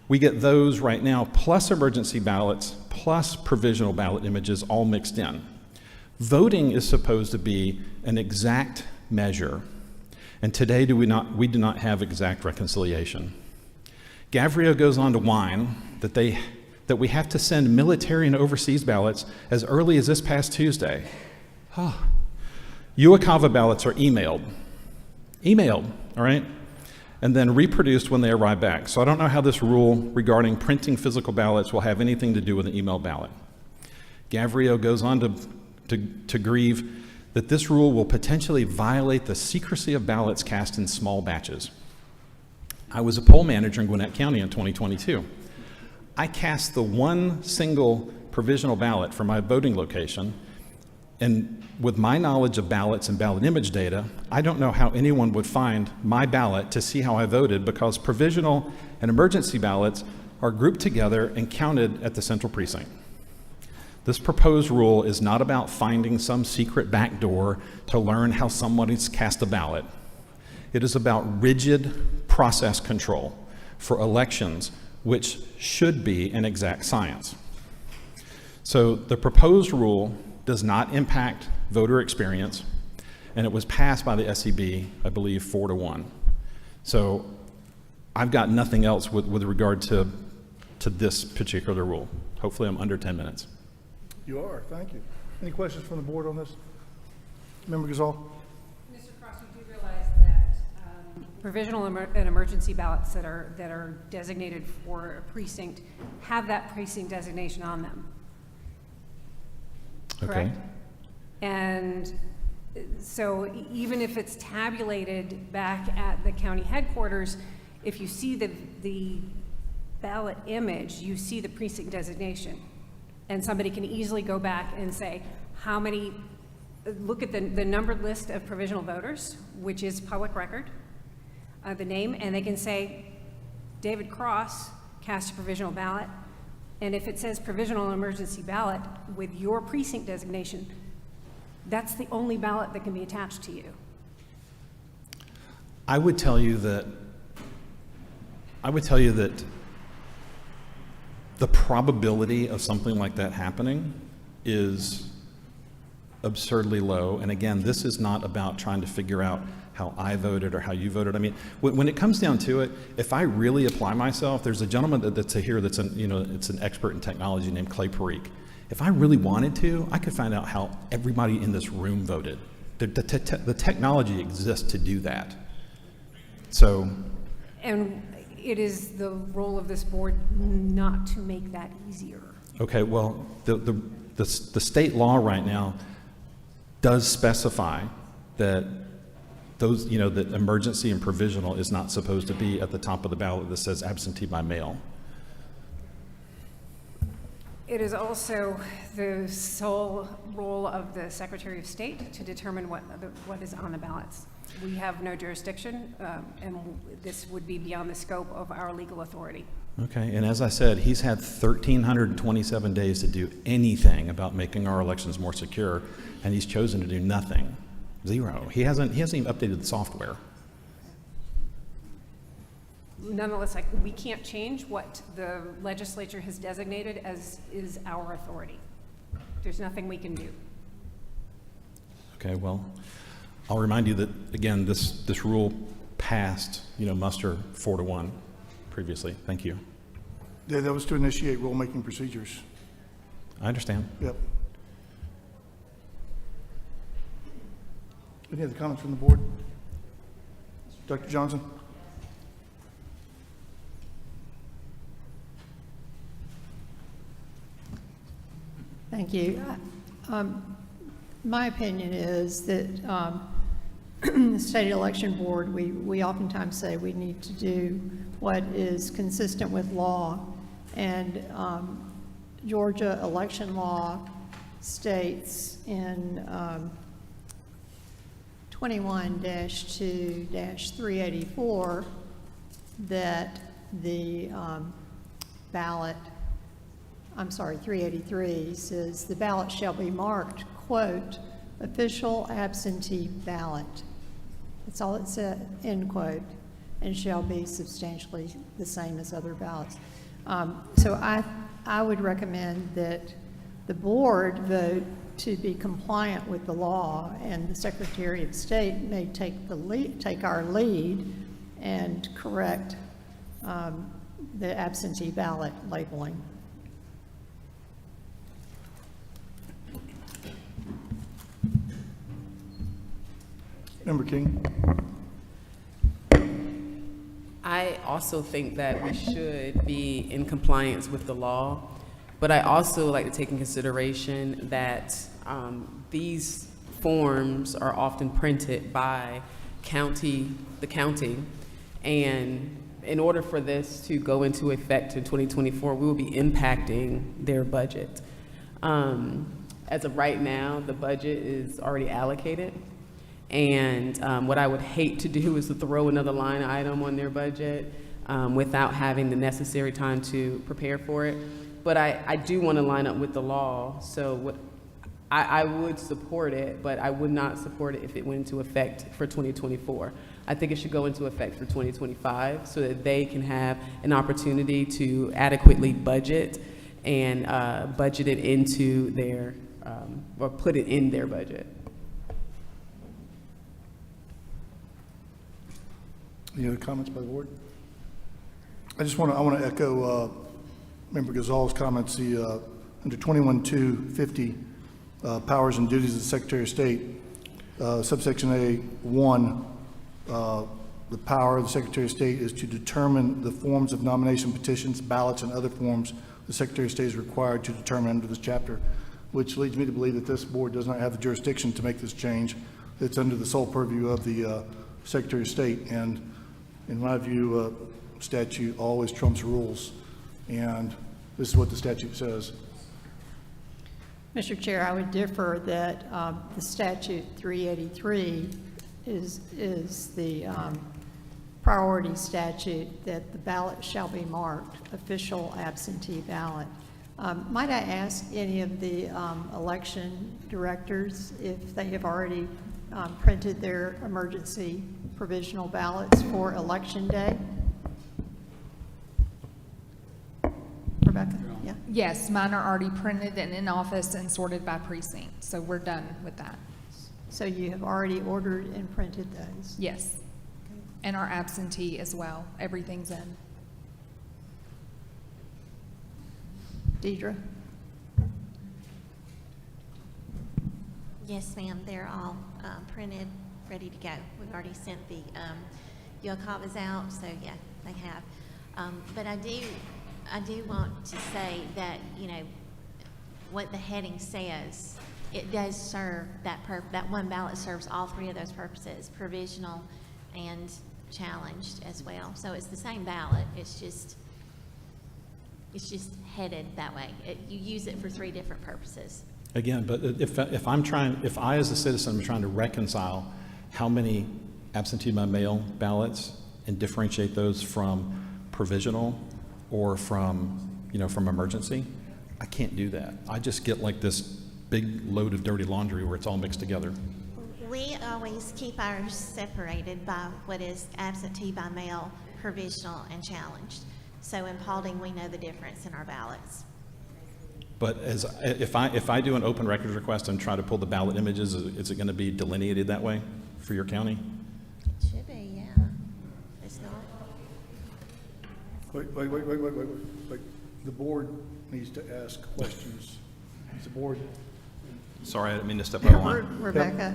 we get those right now plus emergency ballots plus provisional ballot images all mixed in. Voting is supposed to be an exact measure, and today we do not have exact reconciliation. Gavrio goes on to whine that we have to send military and overseas ballots as early as this past Tuesday. UOCAVA ballots are emailed, all right? And then reproduced when they arrive back. So I don't know how this rule regarding printing physical ballots will have anything to do with an email ballot. Gavrio goes on to grieve that this rule will potentially violate the secrecy of ballots cast in small batches. I was a poll manager in Gwinnett County in 2022. I cast the one single provisional ballot for my voting location, and with my knowledge of ballots and ballot image data, I don't know how anyone would find my ballot to see how I voted, because provisional and emergency ballots are grouped together and counted at the central precinct. This proposed rule is not about finding some secret back door to learn how somebody's cast a ballot. It is about rigid process control for elections, which should be an exact science. So the proposed rule does not impact voter experience, and it was passed by the SCB, I believe, 4-1. So I've got nothing else with regard to this particular rule. Hopefully I'm under 10 minutes. You are, thank you. Any questions from the board on this? Member Gazal? Mr. Cross, you do realize that provisional and emergency ballots that are designated for a precinct have that precinct designation on them. Correct? Okay. And so even if it's tabulated back at the county headquarters, if you see the ballot image, you see the precinct designation. And somebody can easily go back and say, how many, look at the numbered list of provisional voters, which is public record, the name, and they can say, David Cross cast a provisional ballot, and if it says provisional and emergency ballot with your precinct designation, that's the only ballot that can be attached to you. I would tell you that the probability of something like that happening is absurdly low. And again, this is not about trying to figure out how I voted or how you voted. I mean, when it comes down to it, if I really apply myself, there's a gentleman that's here that's it's an expert in technology named Clay Parikh. If I really wanted to, I could find out how everybody in this room voted. The technology exists to do that. So. And it is the role of this board not to make that easier. Okay, well, the state law right now does specify that those, that emergency and provisional is not supposed to be at the top of the ballot that says absentee by mail. It is also the sole role of the Secretary of State to determine what is on the ballots. We have no jurisdiction, and this would be beyond the scope of our legal authority. Okay, and as I said, he's had 1,327 days to do anything about making our elections more secure, and he's chosen to do nothing. Zero. He hasn't even updated the software. Nonetheless, we can't change what the legislature has designated as is our authority. There's nothing we can do. Okay, well, I'll remind you that, again, this rule passed, muster 4-1 previously. Thank you. Yeah, that was to initiate rulemaking procedures. I understand. Yep. Any other comments from the board? Dr. Johnson? Thank you. My opinion is that the State Election Board, we oftentimes say we need to do what is consistent with law. And Georgia election law states in 21-2-384 that the ballot I'm sorry, 383 says the ballot shall be marked, quote, official absentee ballot. That's all it said, end quote, and shall be substantially the same as other ballots. So I would recommend that the board vote to be compliant with the law, and the Secretary of State may take our lead and correct the absentee ballot labeling. Member King. I also think that we should be in compliance with the law, but I also like to take in consideration that these forms are often printed by the county, and in order for this to go into effect in 2024, we will be impacting their budget. As of right now, the budget is already allocated. And what I would hate to do is to throw another line item on their budget without having the necessary time to prepare for it. But I do want to line up with the law. So I would support it, but I would not support it if it went into effect for 2024. I think it should go into effect for 2025 so that they can have an opportunity to adequately budget and budget it into their, or put it in their budget. Any other comments by the board? I want to echo Member Gazal's comments. The under 21.250 powers and duties of the Secretary of State, subsection A1, the power of the Secretary of State is to determine the forms of nomination petitions, ballots, and other forms the Secretary of State is required to determine under this chapter, which leads me to believe that this board does not have the jurisdiction to make this change. It's under the sole purview of the Secretary of State, and in my view, statute always trumps rules, and this is what the statute says. Mr. Chair, I would differ that the statute 383 is the priority statute, that the ballot shall be marked official absentee ballot. Might I ask any of the election directors if they have already printed their emergency provisional ballots for Election Day? Rebecca? Yeah. Yes, mine are already printed and in office and sorted by precinct, so we're done with that. So you have already ordered and printed those? Yes, and our absentee as well. Everything's in. Deidre? Yes, ma'am, they're all printed, ready to go. We've already sent the UOCAVAs out, so yeah, they have. But I do want to say that, you know, what the heading says, it does serve that one ballot serves all three of those purposes, provisional and challenged as well. So it's the same ballot, it's just headed that way. You use it for three different purposes. Again, but if I as a citizen am trying to reconcile how many absentee by mail ballots and differentiate those from provisional or from emergency, I can't do that. I just get like this big load of dirty laundry where it's all mixed together. We always keep ours separated by what is absentee by mail, provisional, and challenged. So in Paulding, we know the difference in our ballots. But if I do an open records request and try to pull the ballot images, is it going to be delineated that way for your county? It should be, yeah. It's not. Wait. The board needs to ask questions. Is the board? Sorry, I didn't mean to step out of line. Rebecca?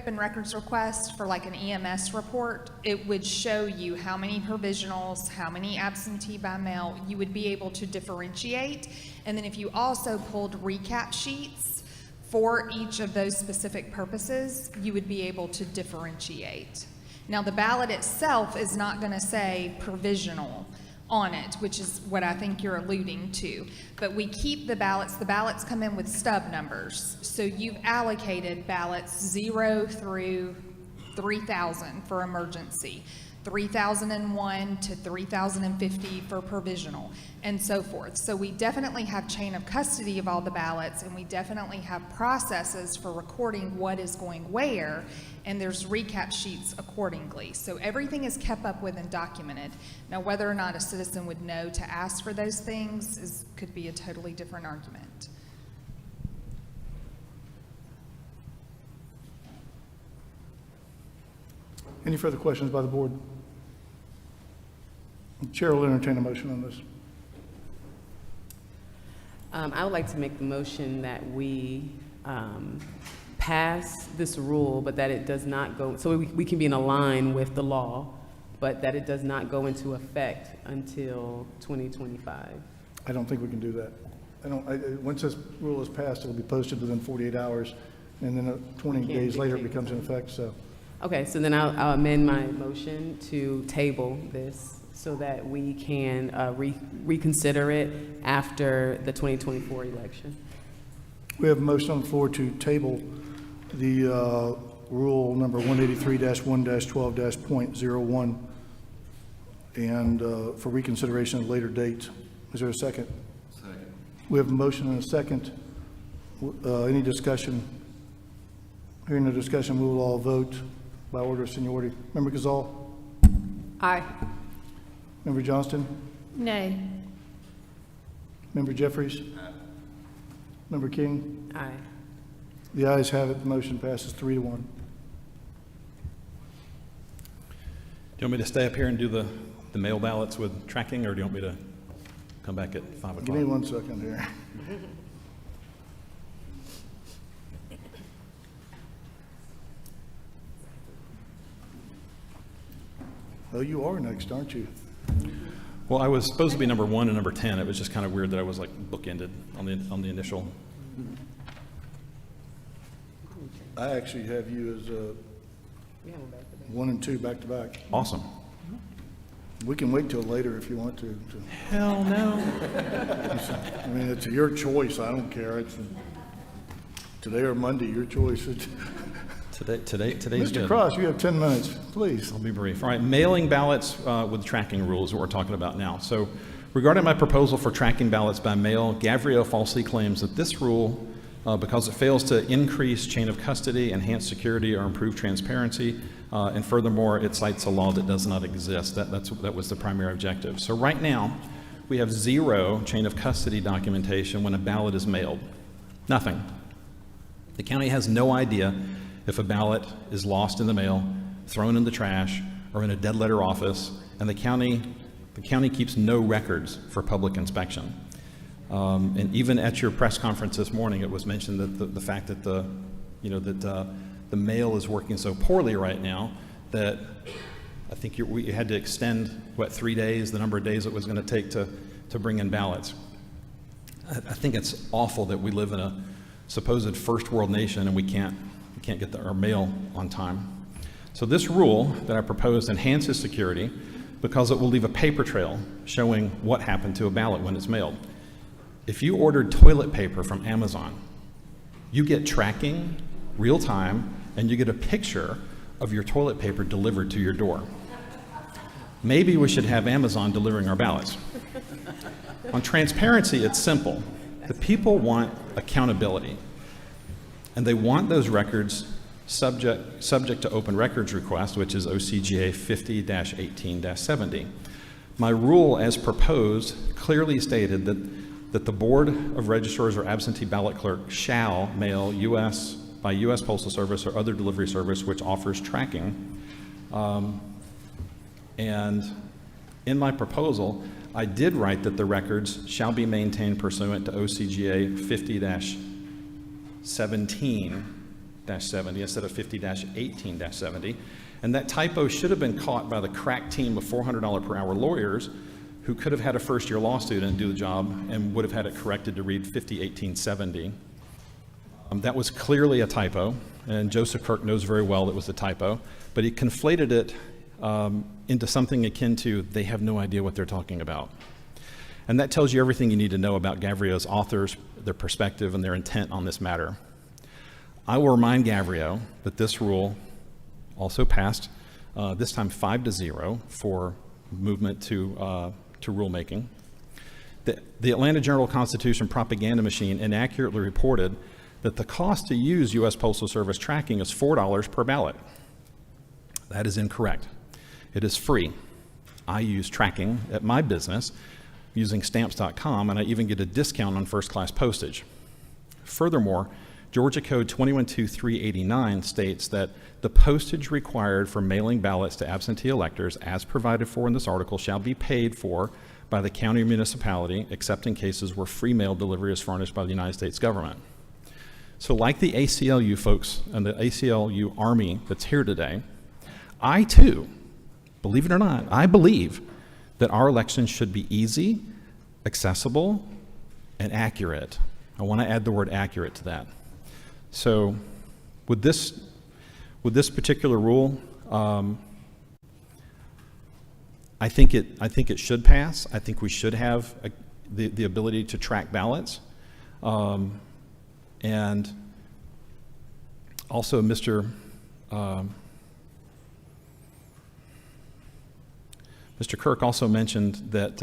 Open records request for like an EMS report, it would show you how many provisionals, how many absentee by mail. You would be able to differentiate. And then if you also pulled recap sheets for each of those specific purposes, you would be able to differentiate. Now the ballot itself is not going to say provisional on it, which is what I think you're alluding to. But we keep the ballots come in with stub numbers. So you've allocated ballots 0 through 3,000 for emergency. 3,001 to 3,050 for provisional, and so forth. So we definitely have chain of custody of all the ballots, and we definitely have processes for recording what is going where, and there's recap sheets accordingly. So everything is kept up with and documented. Now, whether or not a citizen would know to ask for those things could be a totally different argument. Any further questions by the board? The chair will entertain a motion on this. I would like to make the motion that we pass this rule, but that it does not go, so we can be in line with the law, but that it does not go into effect until 2025. I don't think we can do that. Once this rule is passed, it'll be posted within 48 hours, and then 20 days later it becomes in effect, so. Okay, so then I'll amend my motion to table this so that we can reconsider it after the 2024 election. We have a motion on the floor to table the rule number 183-1-12-.01 and for reconsideration at a later date. Is there a second? Second. We have a motion and a second. Any discussion? Hearing no discussion, we will all vote by order of seniority. Member Gazal? Aye. Member Johnston? Nay. Member Jeffries? Member King? Aye. The ayes have it. The motion passes 3-1. Do you want me to stay up here and do the mail ballots with tracking, or do you want me to come back at 5 o'clock? Give me 1 second here. Oh, you are next, aren't you? Well, I was supposed to be number 1 and number 10. It was just kind of weird that I was like bookended on the initial. I actually have you as 1 and 2 back to back. Awesome. We can wait till later if you want to. Hell no. I mean, it's your choice. I don't care. It's today or Monday, your choice. Today's Mr. good. Cross, you have 10 minutes, please. I'll be brief. All right, mailing ballots with tracking rules is what we're talking about now. So regarding my proposal for tracking ballots by mail, Gavrio falsely claims that this rule, because it fails to increase chain of custody, enhance security, or improve transparency, and furthermore, it cites a law that does not exist. That was the primary objective. So right now, we have 0 chain of custody documentation when a ballot is mailed. Nothing. The county has no idea if a ballot is lost in the mail, thrown in the trash, or in a dead letter office, and the county keeps no records for public inspection. And even at your press conference this morning, it was mentioned that the fact that the mail is working so poorly right now that I think we had to extend 3 days, the number of days it was going to take to bring in ballots. I think it's awful that we live in a supposed first world nation and we can't get our mail on time. So this rule that I proposed enhances security because it will leave a paper trail showing what happened to a ballot when it's mailed. If you ordered toilet paper from Amazon, you get tracking, real time, and you get a picture of your toilet paper delivered to your door. Maybe we should have Amazon delivering our ballots. On transparency, it's simple. The people want accountability. And they want those records subject to open records request, which is OCGA 50-18-70. My rule as proposed clearly stated that the Board of Registrars or absentee ballot clerk shall mail by U.S. Postal Service or other delivery service which offers tracking. And in my proposal, I did write that the records shall be maintained pursuant to OCGA 50-17-70 instead of 50-18-70. And that typo should have been caught by the crack team of $400 per hour lawyers who could have had a first-year law student do the job and would have had it corrected to read 50-18-70. That was clearly a typo, and Joseph Kirk knows very well it was a typo, but he conflated it into something akin to they have no idea what they're talking about. And that tells you everything you need to know about Gavrio's authors, their perspective, and their intent on this matter. I will remind Gavrio that this rule also passed this time 5-0 for movement to rulemaking. The Atlanta Journal-Constitution propaganda machine inaccurately reported that the cost to use U.S. Postal Service tracking is $4 per ballot. That is incorrect. It is free. I use tracking at my business using stamps.com, and I even get a discount on first-class postage. Furthermore, Georgia Code 212389 states that the postage required for mailing ballots to absentee electors, as provided for in this article, shall be paid for by the county or municipality, except in cases where free mail delivery is furnished by the United States government. So like the ACLU folks and the ACLU Army that's here today, I too, believe it or not, I believe that our elections should be easy, accessible, and accurate. I want to add the word accurate to that. So with this particular rule, I think it should pass. I think we should have the ability to track ballots. And also Mr. Kirk also mentioned that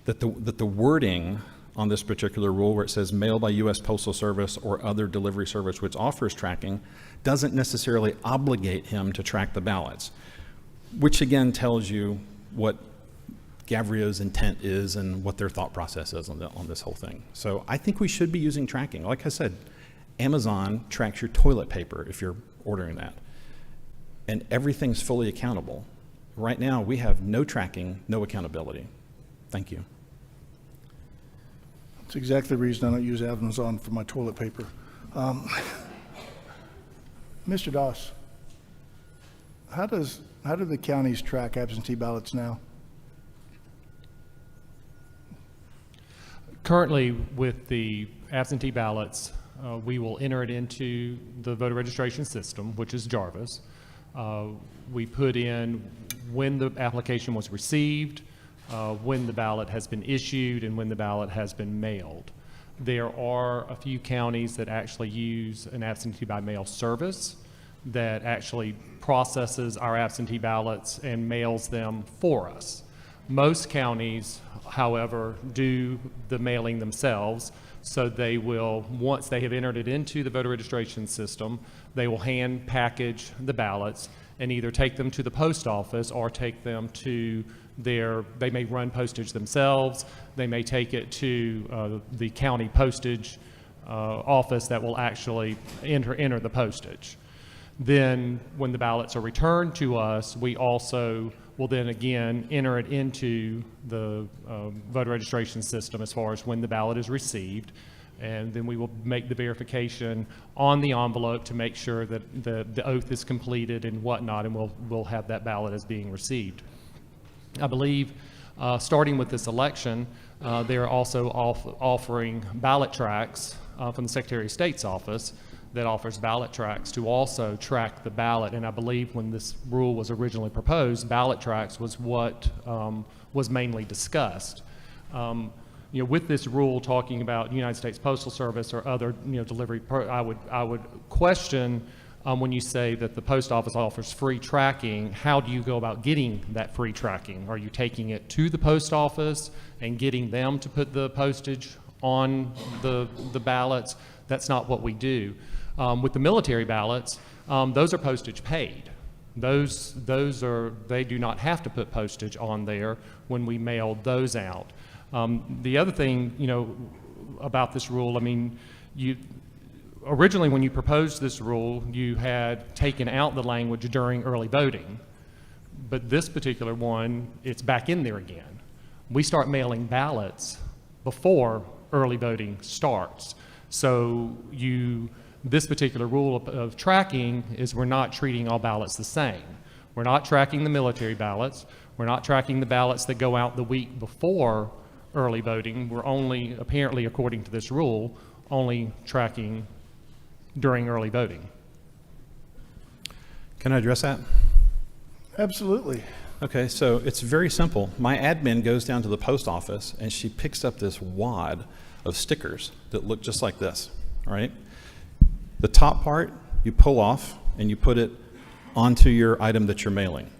the wording on this particular rule, where it says mail by U.S. Postal Service or other delivery service which offers tracking, doesn't necessarily obligate him to track the ballots, which again tells you what Gavrio's intent is and what their thought process is on this whole thing. So I think we should be using tracking. Like I said, Amazon tracks your toilet paper if you're ordering that, and everything's fully accountable. Right now, we have no tracking, no accountability. Thank you. That's exactly the reason I don't use Amazon for my toilet paper. Mr. Doss, how do the counties track absentee ballots now? Currently, with the absentee ballots, we will enter it into the voter registration system, which is Jarvis. We put in when the application was received, when the ballot has been issued, and when the ballot has been mailed. There are a few counties that actually use an absentee by mail service that actually processes our absentee ballots and mails them for us. Most counties, however, do the mailing themselves, so they will, once they have entered it into the voter registration system, they will hand package the ballots and either take them to the post office or take them to they may run postage themselves, they may take it to the county postage office that will actually enter the postage. Then when the ballots are returned to us, we also will then again enter it into the voter registration system as far as when the ballot is received, and then we will make the verification on the envelope to make sure that the oath is completed and whatnot, and we'll have that ballot as being received. I believe starting with this election, they're also offering ballot tracks from the Secretary of State's office that offers ballot tracks to also track the ballot. And I believe when this rule was originally proposed, ballot tracks was what was mainly discussed. With this rule talking about United States Postal Service or other delivery, I would question when you say that the post office offers free tracking, how do you go about getting that free tracking? Are you taking it to the post office and getting them to put the postage on the ballots? That's not what we do. With the military ballots, those are postage paid. They do not have to put postage on there when we mail those out. The other thing, about this rule, I mean, originally when you proposed this rule, you had taken out the language during early voting, but this particular one, it's back in there again. We start mailing ballots before early voting starts. So this particular rule of tracking is we're not treating all ballots the same. We're not tracking the military ballots. We're not tracking the ballots that go out the week before early voting. We're only, apparently according to this rule, only tracking during early voting. Can I address that? Absolutely. Okay, so it's very simple. My admin goes down to the post office and she picks up this wad of stickers that look just like this, all right? The top part you pull off and you put it onto your item that you're mailing.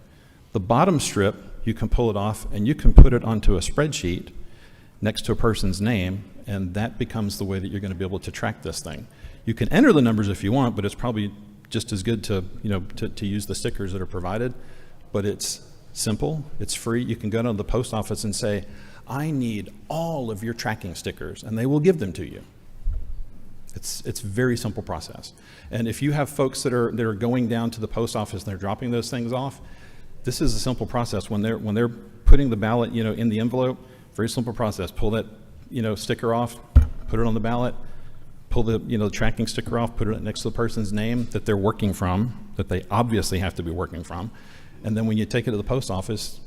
The bottom strip, you can pull it off and you can put it onto a spreadsheet next to a person's name, and that becomes the way that you're going to be able to track this thing. You can enter the numbers if you want, but it's probably just as good to, to use the stickers that are provided. But it's simple, it's free. You can go to the post office and say, I need all of your tracking stickers, and they will give them to you. It's a very simple process. And if you have folks that are going down to the post office and they're dropping those things off, this is a simple process. When they're putting the ballot, in the envelope, very simple process. Pull that, sticker off, put it on the ballot, pull the, the tracking sticker off, put it next to the person's name that they're working from, that they obviously have to be working from. And then when you take it to the post office,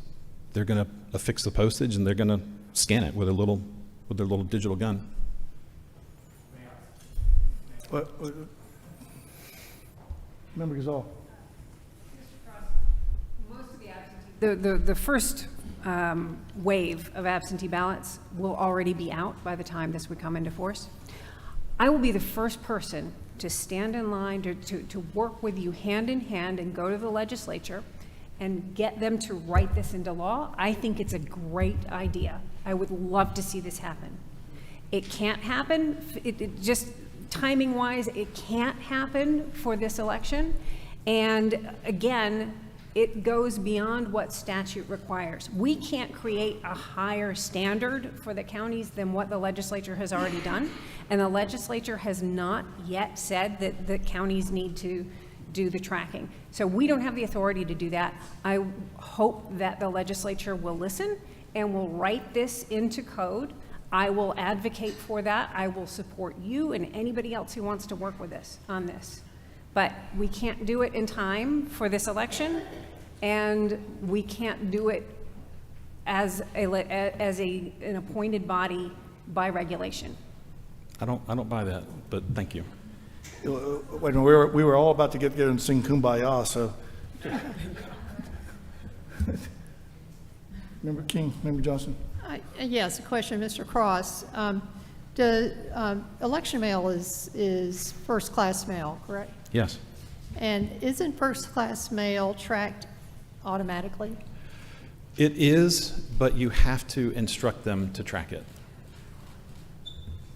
they're going to affix the postage and they're going to scan it with their little digital gun. Member Gazal. The first wave of absentee ballots will already be out by the time this would come into force. I will be the first person to stand in line to work with you hand in hand and go to the legislature and get them to write this into law. I think it's a great idea. I would love to see this happen. It can't happen, it just timing-wise, it can't happen for this election. And again, it goes beyond what statute requires. We can't create a higher standard for the counties than what the legislature has already done. And the legislature has not yet said that the counties need to do the tracking. So we don't have the authority to do that. I hope that the legislature will listen and will write this into code. I will advocate for that. I will support you and anybody else who wants to work with us on this. But we can't do it in time for this election, and we can't do it as an appointed body by regulation. I don't buy that, but thank you. When we were all about to get together and sing Kumbaya, so. Member King, Member Johnson. Yes, a question, Mr. Cross. Election mail is first-class mail, correct? Yes. And isn't first-class mail tracked automatically? It is, but you have to instruct them to track it.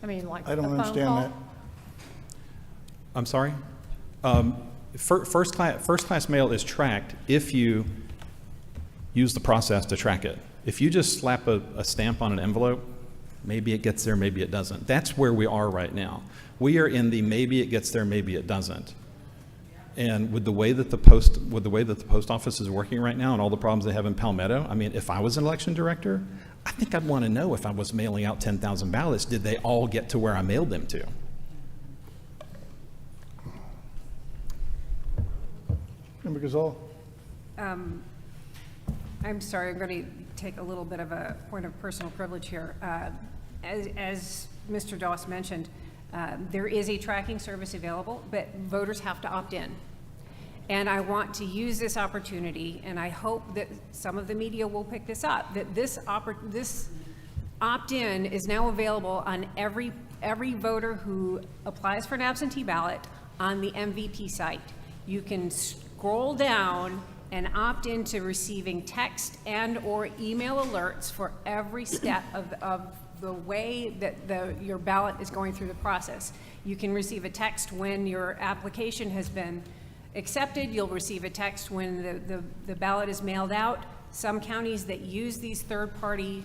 I mean, like I don't a phone understand call? that. I'm sorry? First class mail is tracked if you use the process to track it. If you just slap a stamp on an envelope, maybe it gets there, maybe it doesn't. That's where we are right now. We are in the maybe it gets there, maybe it doesn't. And with the way that the post office is working right now and all the problems they have in Palmetto, I mean, if I was an election director, I think I'd want to know if I was mailing out 10,000 ballots, did they all get to where I mailed them to? Member Gazal. I'm sorry, I'm going to take a little bit of a point of personal privilege here. As Mr. Doss mentioned, there is a tracking service available, but voters have to opt in. And I want to use this opportunity, and I hope that some of the media will pick this up, that this opt-in is now available on every voter who applies for an absentee ballot on the MVP site. You can scroll down and opt into receiving text and or email alerts for every step of the way that your ballot is going through the process. You can receive a text when your application has been accepted. You'll receive a text when the ballot is mailed out. Some counties that use these third-party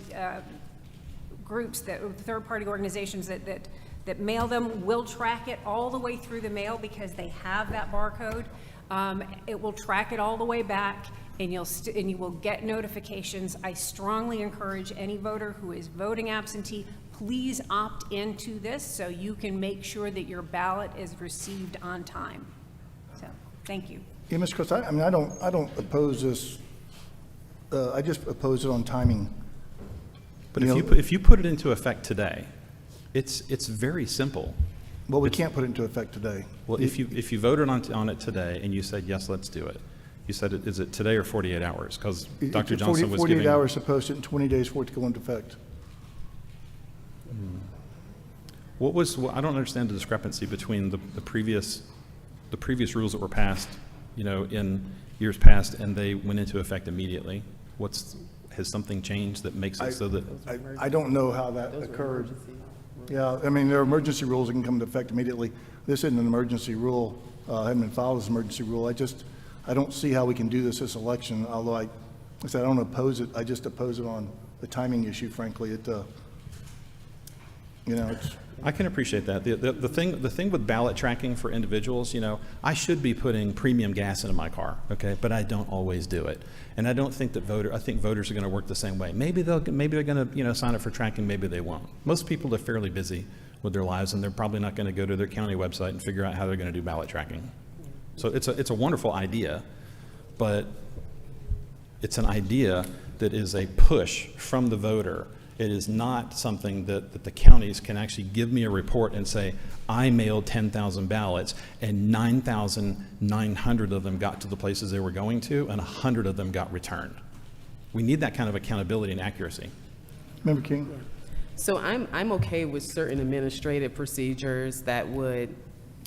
groups, third-party organizations that mail them will track it all the way through the mail because they have that barcode. It will track it all the way back, and you will get notifications. I strongly encourage any voter who is voting absentee, please opt into this so you can make sure that your ballot is received on time. So, thank you. Yeah, Mr. Cross, I mean, I don't oppose this. I just oppose it on timing. But if you put it into effect today, it's very simple. Well, we can't put it into effect today. Well, if you voted on it today and you said, yes, let's do it, you said, is it today or 48 hours? Because Dr. Johnson was 48 giving... hours to post it and 20 days for it to go into effect. I don't understand the discrepancy between the previous rules that were passed in years past, and they went into effect immediately. Has something changed that makes it so that? I don't know how that occurred. Yeah, I mean, there are emergency rules that can come into effect immediately. This isn't an emergency rule, hadn't been filed as an emergency rule. I don't see how we can do this election, although I said I don't oppose it, I just oppose it on the timing issue, frankly. I can appreciate that. The thing with ballot tracking for individuals, I should be putting premium gas into my car, okay, but I don't always do it. And I don't think I think voters are going to work the same way. Maybe they're going to, sign up for tracking, maybe they won't. Most people are fairly busy with their lives, and they're probably not going to go to their county website and figure out how they're going to do ballot tracking. So it's a wonderful idea, but it's an idea that is a push from the voter. It is not something that the counties can actually give me a report and say, I mailed 10,000 ballots and 9,900 of them got to the places they were going to and 100 of them got returned. We need that kind of accountability and accuracy. Member King? So I'm okay with certain administrative procedures that would,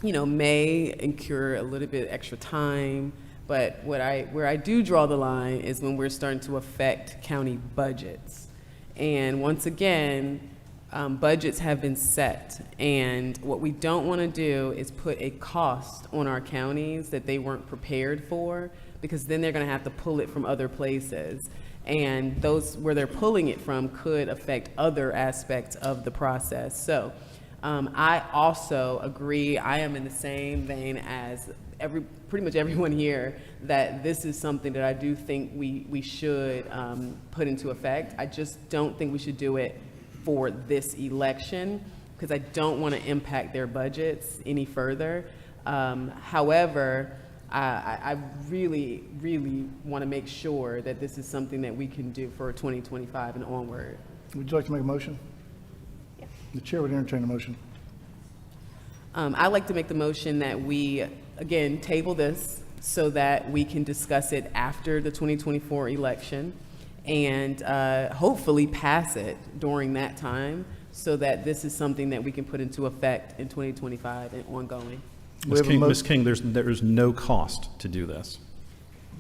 may incur a little bit extra time, but where I do draw the line is when we're starting to affect county budgets. And once again, budgets have been set, and what we don't want to do is put a cost on our counties that they weren't prepared for, because then they're going to have to pull it from other places. And those where they're pulling it from could affect other aspects of the process. So I also agree, I am in the same vein as pretty much everyone here, that this is something that I do think we should put into effect. I just don't think we should do it for this election, because I don't want to impact their budgets any further. However, I really, really want to make sure that this is something that we can do for 2025 and onward. Would you like to make a motion? Yeah. The chair would entertain a motion. I'd like to make the motion that we, again, table this so that we can discuss it after the 2024 election and hopefully pass it during that time, so that this is something that we can put into effect in 2025 and ongoing. Ms. King, there's no cost to do this.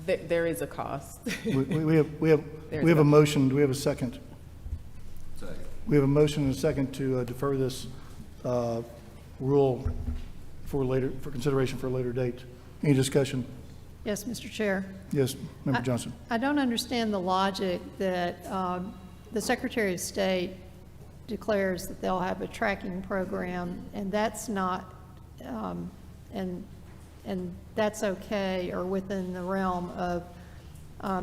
There is a cost. We have a motion. Do we have a second? Second. We have a motion and a second to defer this rule for consideration for a later date. Any discussion? Yes, Mr. Chair. Yes, Member Johnson. I don't understand the logic that the Secretary of State declares that they'll have a tracking program, and that's not, and that's okay or within the realm of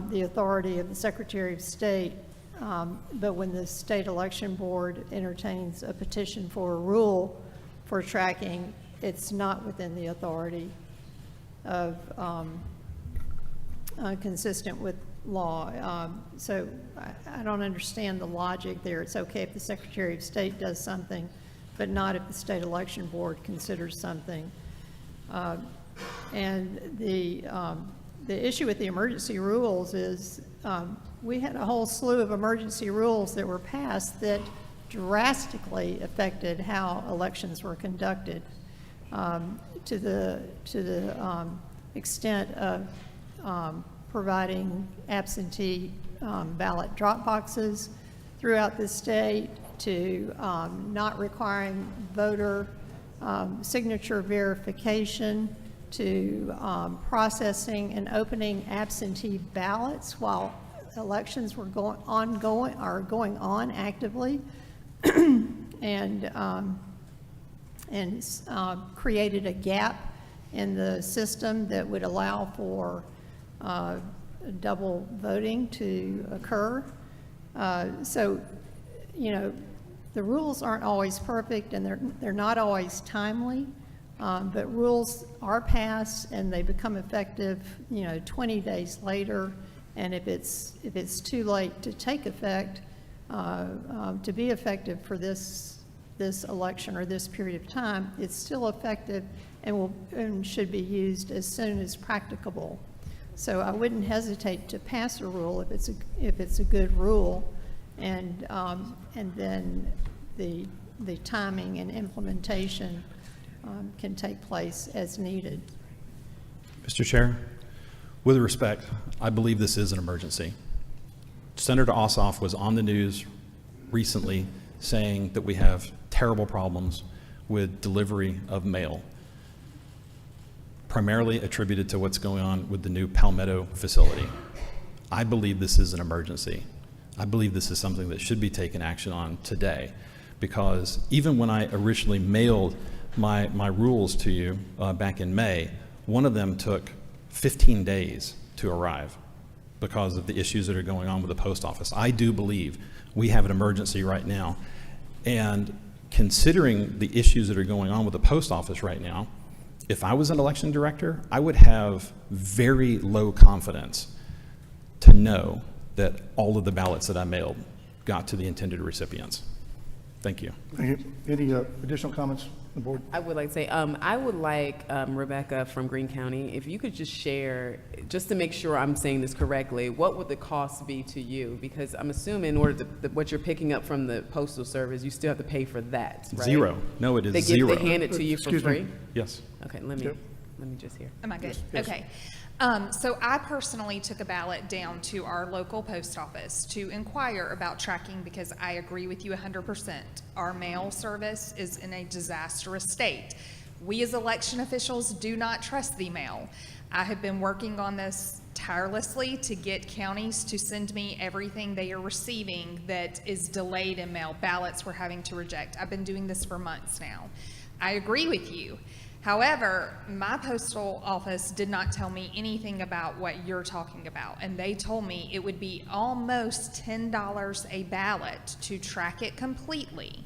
the authority of the Secretary of State. But when the State Election Board entertains a petition for a rule for tracking, it's not within the authority of consistent with law. So I don't understand the logic there. It's okay if the Secretary of State does something, but not if the State Election Board considers something. And the issue with the emergency rules is we had a whole slew of emergency rules that were passed that drastically affected how elections were conducted, to the extent of providing absentee ballot drop boxes throughout the state, to not requiring voter signature verification, to processing and opening absentee ballots while elections were going on actively, and created a gap in the system that would allow for double voting to occur. So, the rules aren't always perfect, and they're not always timely, but rules are passed and they become effective, 20 days later. And if it's too late to take effect, to be effective for this election or this period of time, it's still effective and should be used as soon as practicable. So I wouldn't hesitate to pass a rule if it's a good rule, and then the timing and implementation can take place as needed. Mr. Chair, with respect, I believe this is an emergency. Senator Ossoff was on the news recently saying that we have terrible problems with delivery of mail, primarily attributed to what's going on with the new Palmetto facility. I believe this is an emergency. I believe this is something that should be taken action on today, because even when I originally mailed my rules to you back in May, one of them took 15 days to arrive because of the issues that are going on with the post office. I do believe we have an emergency right now, and considering the issues that are going on with the post office right now, if I was an election director, I would have very low confidence to know that all of the ballots that I mailed got to the intended recipients. Thank you. Thank you. Any additional comments on the board? I would like to say, I would like Rebecca from Greene County, if you could just share, just to make sure I'm saying this correctly, what would the cost be to you? Because I'm assuming in order to, what you're picking up from the Postal Service, you still have to pay for that, right? Zero. No, it is zero. They hand it to you for free? Yes. Okay, let me just hear. Am I good? Yes. Okay. So I personally took a ballot down to our local post office to inquire about tracking, because I agree with you 100%. Our mail service is in a disastrous state. We as election officials do not trust the mail. I have been working on this tirelessly to get counties to send me everything they are receiving that is delayed in mail, ballots we're having to reject. I've been doing this for months now. I agree with you. However, my postal office did not tell me anything about what you're talking about, and they told me it would be almost $10 a ballot to track it completely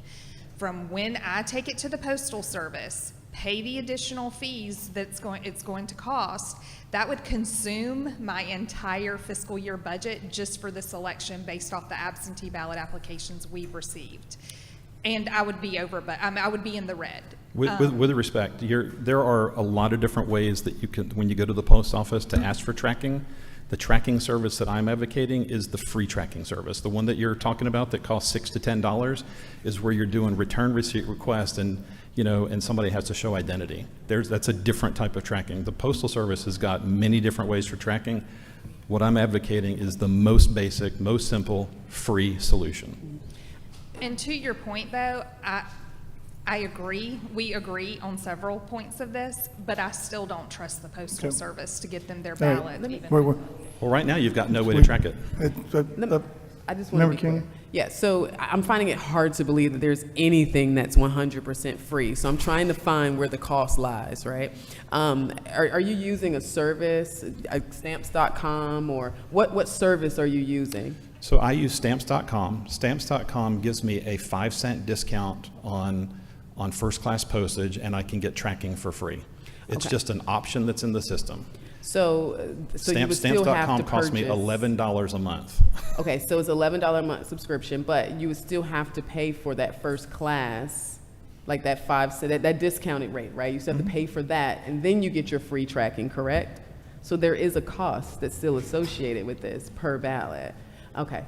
from when I take it to the Postal Service, pay the additional fees it's going to cost. That would consume my entire fiscal year budget just for this election based off the absentee ballot applications we've received. And I would be over, but I would be in the red. With respect, there are a lot of different ways that you can, when you go to the post office to ask for tracking. The tracking service that I'm advocating is the free tracking service. The one that you're talking about that costs $6 to $10 is where you're doing return receipt request and somebody has to show identity. That's a different type of tracking. The Postal Service has got many different ways for tracking. What I'm advocating is the most basic, most simple, free solution. And to your point, though, I agree. We agree on several points of this, but I still don't trust the Postal Service to get them their ballot. Well, right now, you've got no way to track it. I just want to be clear. Yeah, so I'm finding it hard to believe that there's anything that's 100% free. So I'm trying to find where the cost lies, right? Are you using a service, stamps.com, or what service are you using? So I use stamps.com. Stamps.com gives me a 5-cent discount on first class postage, and I can get tracking for free. It's just an option that's in the system. So you would still have to Stamps.com costs me purchase- $11 a month. Okay, so it's $11 a month subscription, but you would still have to pay for that first class, like that 5-cent, that discounted rate, right? You still have to pay for that, and then you get your free tracking, correct? So there is a cost that's still associated with this per ballot. Okay,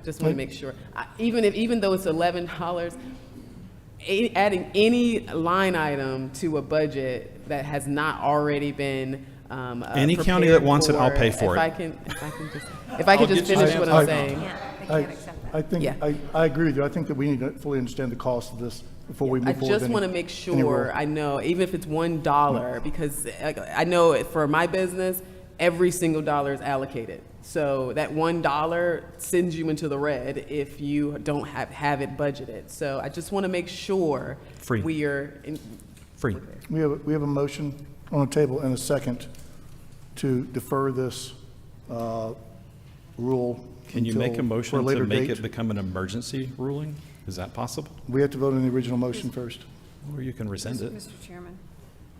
just want to make sure. Even though it's $11, adding any line item to a budget that has not already been any county that wants it, I'll pay for it. If I can just finish what I'm saying. I think I agree with you. I think that we need to fully understand the cost of this before we move forward. I just want to make sure I know, even if it's $1, because I know for my business, every single dollar is allocated. So that $1 sends you into the red if you don't have it budgeted. So I just want to make sure free. We are free. We have a motion on the table and a second to defer this rule. Can you make a motion to later make date. it become an emergency ruling? Is that possible? We have to vote on the original motion first. Or you can rescind it. Mr. Chairman.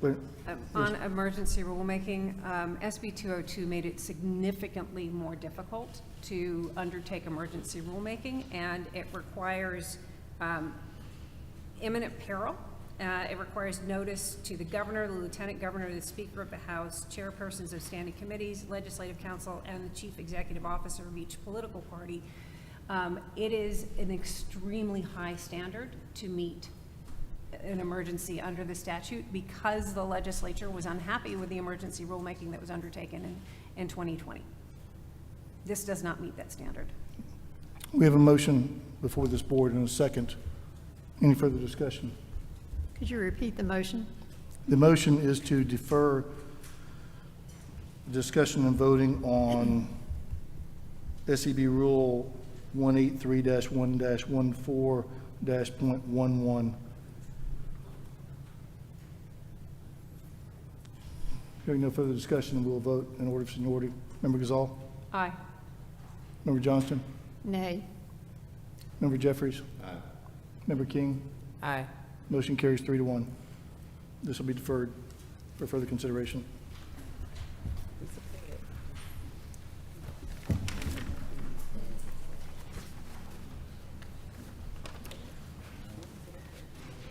Wait. On emergency rulemaking, SB 202 made it significantly more difficult to undertake emergency rulemaking, and it requires imminent peril. It requires notice to the governor, the lieutenant governor, the speaker of the House, chairpersons of standing committees, legislative council, and the chief executive officer of each political party. It is an extremely high standard to meet an emergency under the statute because the legislature was unhappy with the emergency rulemaking that was undertaken in 2020. This does not meet that standard. We have a motion before this board and a second. Any further discussion? Could you repeat the motion? The motion is to defer discussion and voting on SEB Rule 183-1-14-.11. Hearing no further discussion, we will vote in order of seniority. Member Gazal? Aye. Member Johnston? Nay. Member Jeffries? Aye. Member King? Aye. Motion carries 3-1. This will be deferred for further consideration.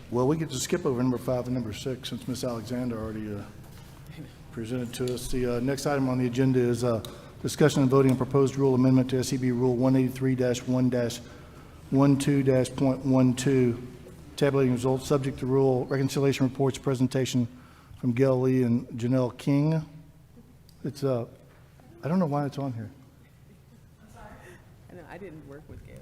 Well, we get to skip over number 5 and number 6 since Ms. Alexander already presented to us. The next item on the agenda is discussion and voting on proposed rule amendment to SEB Rule 183-1-12.12, tabulating results subject to rule reconciliation reports presentation from Gail Lee and Janelle King. It's I don't know why it's on here. I'm sorry. I know, I didn't work with Gail.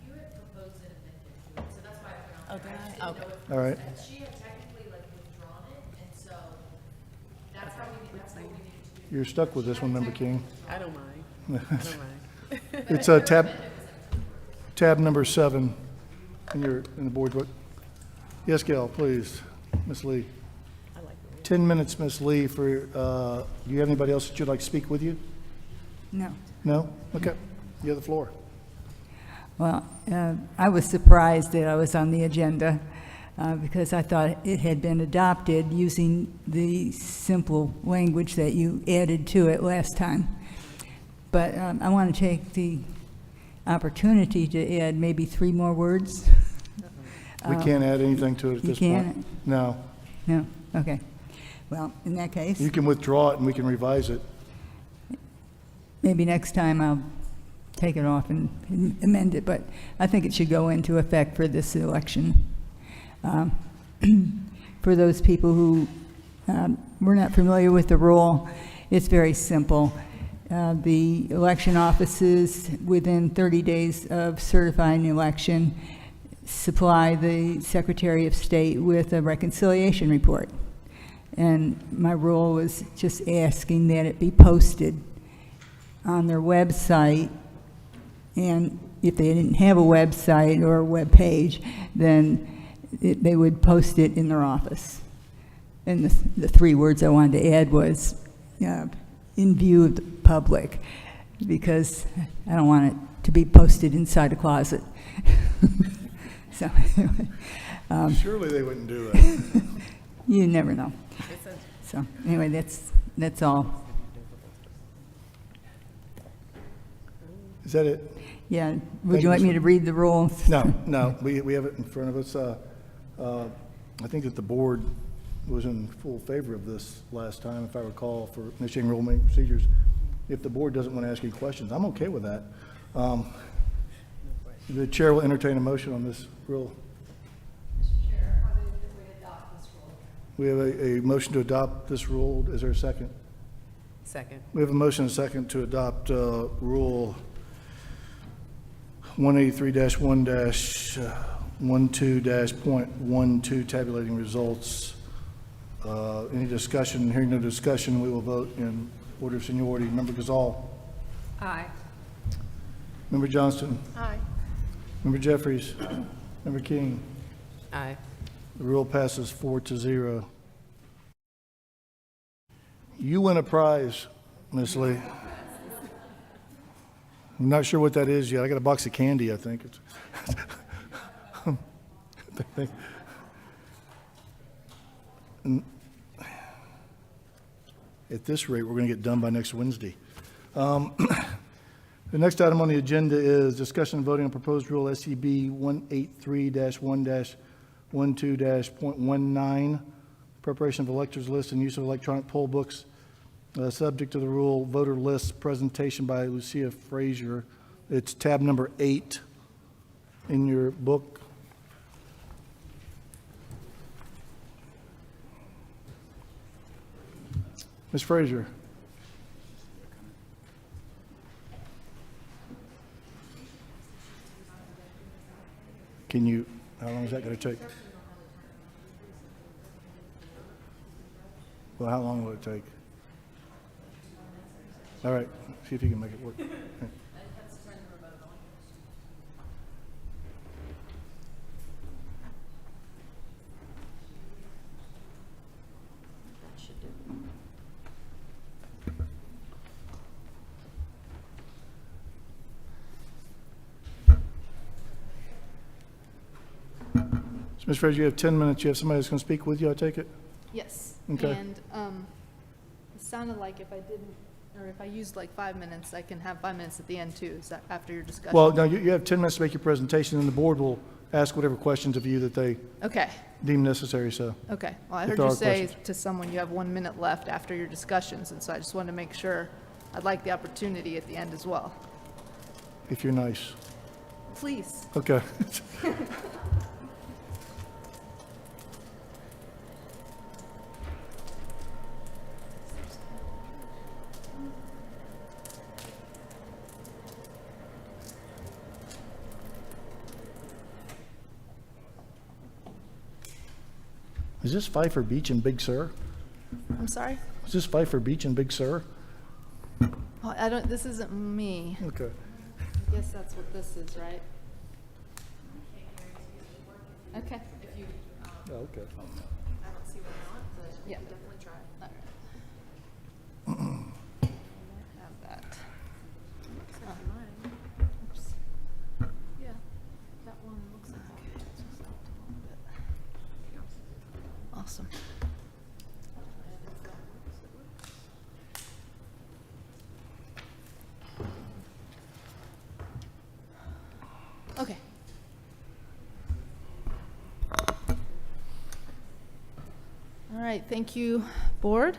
You had proposed it and then didn't do it, so that's why I found it. Okay. I just didn't know if- All right. She had technically like withdrawn it, and so that's what we needed to do. You're stuck with this one, Member King. I don't mind. I don't mind. It's tab number 7 in the board book. Yes, Gail, please. Ms. Lee. 10 minutes, Ms. Lee, for, do you have anybody else that you'd like to speak with you? No. No? Okay. You have the floor. Well, I was surprised that I was on the agenda because I thought it had been adopted using the simple language that you added to it last time. But I want to take the opportunity to add maybe 3 more words. We can't add anything to it at You this point. can't? No. No? Okay. Well, in that case, You can withdraw it and we can revise it. maybe next time I'll take it off and amend it, but I think it should go into effect for this election. For those people who were not familiar with the rule, it's very simple. The election offices, within 30 days of certifying the election, supply the Secretary of State with a reconciliation report. And my role was just asking that it be posted on their website, and if they didn't have a website or a web page, then they would post it in their office. And the 3 words I wanted to add was in view of the public, because I don't want it to be posted inside a closet. So anyway, Surely they wouldn't do that. you never know. So anyway, that's all. Is that it? Yeah, Thank would you like me Ms. to read the rules? No, we have it in front of us. I think that the board was in full favor of this last time, if I recall, for initiating rulemaking procedures. If the board doesn't want to ask any questions, I'm okay with that. The chair will entertain a motion on this rule. Mr. Chair, I move that we adopt this rule. We have a motion to adopt this rule. Is there a second? Second. We have a motion and a second to adopt Rule 183-1-12.12, tabulating results. Any discussion? Hearing no discussion, we will vote in order of seniority. Member Gazal. Aye. Member Johnston. Aye. Member Jeffries. Member King. Aye. The rule passes 4-0. You win a prize, Ms. Lee. I'm not sure what that is yet. I got a box of candy, I think. At this rate, we're going to get done by next Wednesday. The next item on the agenda is discussion and voting on proposed rule SEB 183-1-12.19, preparation of electors list and use of electronic poll books, subject to the rule voter list presentation by Lucia Frazier. It's tab number 8 in your book. Ms. Frazier? Can you, how long is that going to take? Well, how long will it take? All right, see if you can make it work. So, Ms. Frazier, you have 10 minutes. You have somebody that's going to speak with you, I take it? Yes. Okay. And it sounded like if I didn't, or if I used like 5 minutes, I can have 5 minutes at the end too. Is that after your discussion? Well, no, you have 10 minutes to make your presentation, and the board will ask whatever questions of you that they Okay. deem necessary, so. Okay. Well, I if heard there you are say questions. to someone you have 1 minute left after your discussions, and so I just wanted to make sure I'd like the opportunity at the end as well. If you're nice. Please. Okay. Is this Pfeiffer Beach and Big Sur? I'm sorry? Is this Pfeiffer Beach and Big Sur? Oh, I don't, this isn't me. Okay. I guess that's what this is, right? Okay. If you, Oh, okay. I don't see why not, but yeah, definitely try. All right. Have that. Oops. Yeah, that one looks like it's just out a little bit. Awesome. Okay. All right, thank you, board.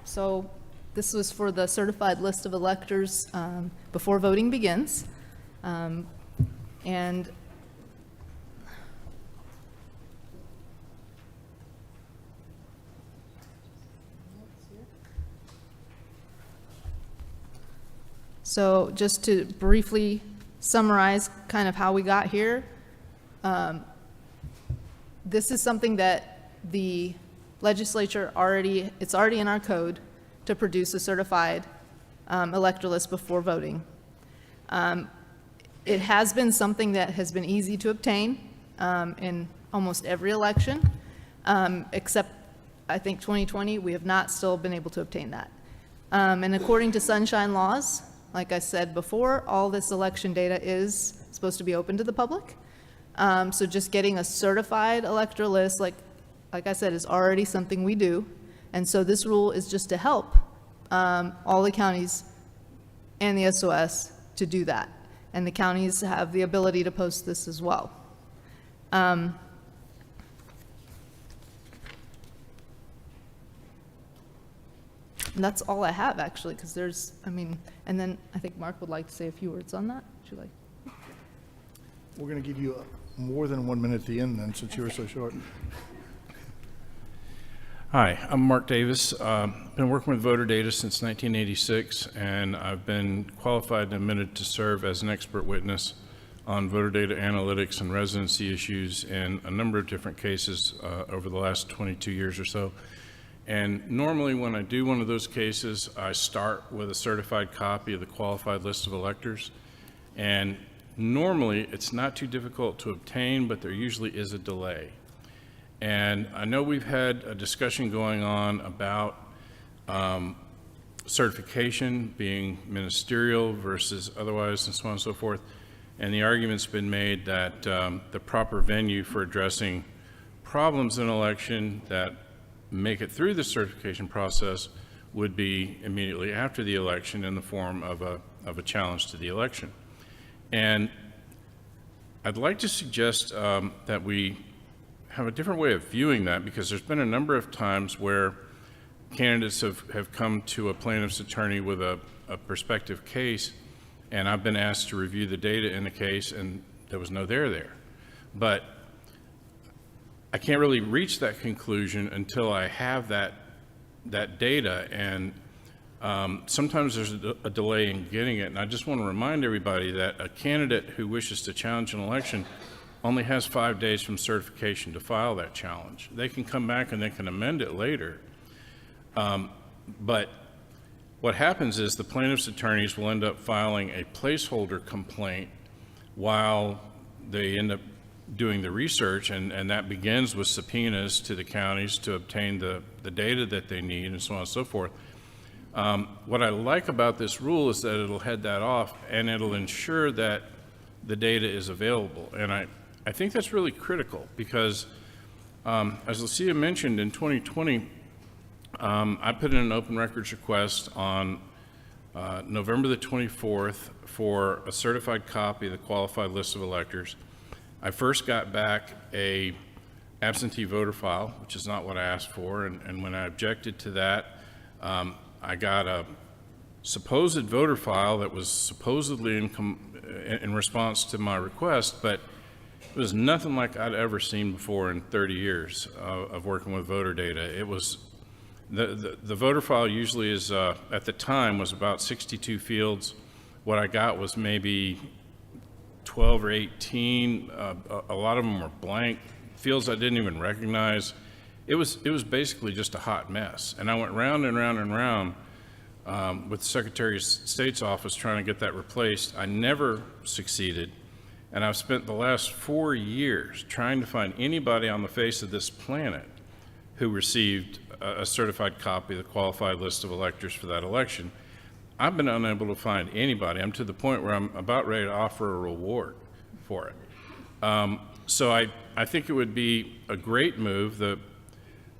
So this was for the certified list of electors before voting begins. And so just to briefly summarize kind of how we got here, this is something that the legislature it's already in our code to produce a certified elector list before voting. It has been something that has been easy to obtain in almost every election, except I think 2020, we have not still been able to obtain that. And according to sunshine laws, like I said before, all this election data is supposed to be open to the public. So just getting a certified elector list, like I said, is already something we do. And so this rule is just to help all the counties and the SOS to do that. And the counties have the ability to post this as well. And that's all I have, actually, because there's, I mean, and then I think Mark would like to say a few words on that. Would you like? We're going to give you more than 1 minute at the end then, since you were so short. Hi, I'm Mark Davis. Been working with voter data since 1986, and I've been qualified and admitted to serve as an expert witness on voter data analytics and residency issues in a number of different cases over the last 22 years or so. And normally when I do one of those cases, I start with a certified copy of the qualified list of electors. And normally it's not too difficult to obtain, but there usually is a delay. And I know we've had a discussion going on about certification being ministerial versus otherwise and so on and so forth. And the argument's been made that the proper venue for addressing problems in an election that make it through the certification process would be immediately after the election in the form of a challenge to the election. And I'd like to suggest that we have a different way of viewing that, because there's been a number of times where candidates have come to a plaintiff's attorney with a prospective case, and I've been asked to review the data in the case, and there was no there. But I can't really reach that conclusion until I have that that data, and sometimes there's a delay in getting it. And I just want to remind everybody that a candidate who wishes to challenge an election only has 5 days from certification to file that challenge. They can come back and they can amend it later. But what happens is the plaintiff's attorneys will end up filing a placeholder complaint while they end up doing the research, and that begins with subpoenas to the counties to obtain the data that they need and so on and so forth. What I like about this rule is that it'll head that off and it'll ensure that the data is available. And I think that's really critical because, as Lucia mentioned, in 2020, I put in an open records request on November the 24th for a certified copy of the qualified list of electors. I first got back a absentee voter file, which is not what I asked for, and when I objected to that, I got a supposed voter file that was supposedly in response to my request, but it was nothing like I'd ever seen before in 30 years of working with voter data. It was the voter file usually is at the time was about 62 fields. What I got was maybe 12 or 18. A lot of them were blank fields I didn't even recognize. It was basically just a hot mess. And I went round and round and round with the Secretary of State's office trying to get that replaced. I never succeeded. And I've spent the last 4 years trying to find anybody on the face of this planet who received a certified copy of the qualified list of electors for that election. I've been unable to find anybody. I'm to the point where I'm about ready to offer a reward for it. So I think it would be a great move. The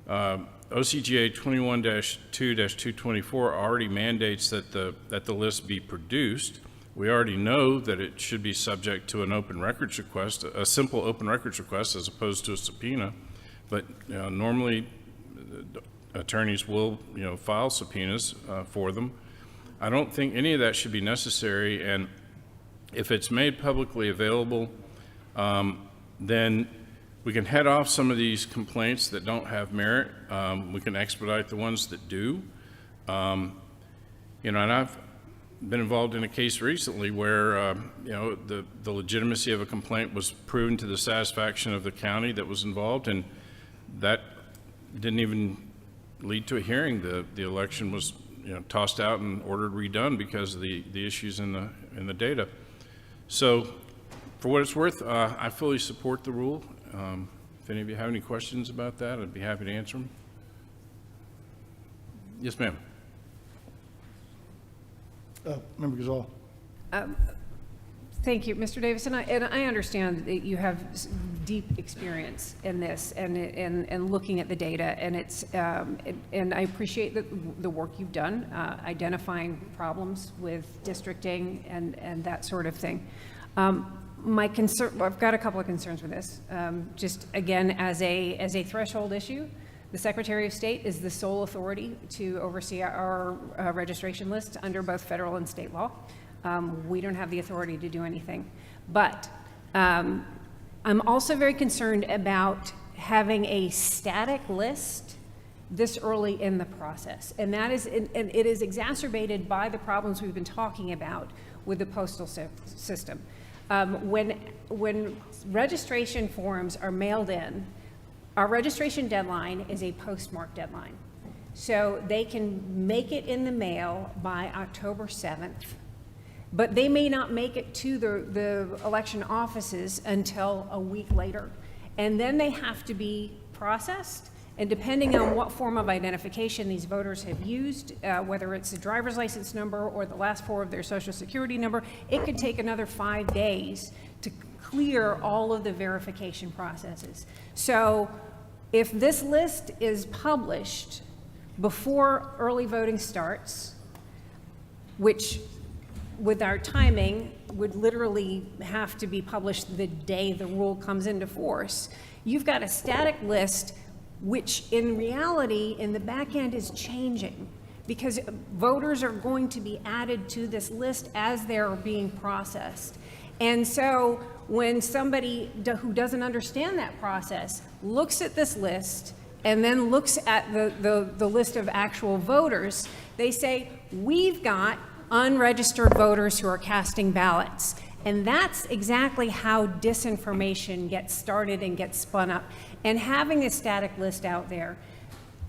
OCGA 21-2-224 already mandates that the list be produced. We already know that it should be subject to an open records request, a simple open records request as opposed to a subpoena. But normally attorneys will file subpoenas for them. I don't think any of that should be necessary, and if it's made publicly available, then we can head off some of these complaints that don't have merit. We can expedite the ones that do. And I've been involved in a case recently where the legitimacy of a complaint was proven to the satisfaction of the county that was involved, and that didn't even lead to a hearing. The election was tossed out and ordered redone because of the issues in the data. So for what it's worth, I fully support the rule. If any of you have any questions about that, I'd be happy to answer them. Yes, ma'am. Member Gazal. Thank you, Mr. Davis, and I understand that you have deep experience in this and looking at the data, and and I appreciate the work you've done identifying problems with districting and that sort of thing. My concern, I've got a couple of concerns with this. Just again, as a threshold issue, the Secretary of State is the sole authority to oversee our registration list under both federal and state law. We don't have the authority to do anything. But I'm also very concerned about having a static list this early in the process. And that is, and it is exacerbated by the problems we've been talking about with the postal system. When registration forms are mailed in, our registration deadline is a postmark deadline. So they can make it in the mail by October 7th. But they may not make it to the election offices until a week later. And then they have to be processed. And depending on what form of identification these voters have used, whether it's a driver's license number or the last four of their social security number, it could take another 5 days to clear all of the verification processes. So if this list is published before early voting starts, which with our timing would literally have to be published the day the rule comes into force, you've got a static list which in reality in the back end is changing because voters are going to be added to this list as they're being processed. And so when somebody who doesn't understand that process looks at this list and then looks at the list of actual voters, they say, we've got unregistered voters who are casting ballots. And that's exactly how disinformation gets started and gets spun up. And having a static list out there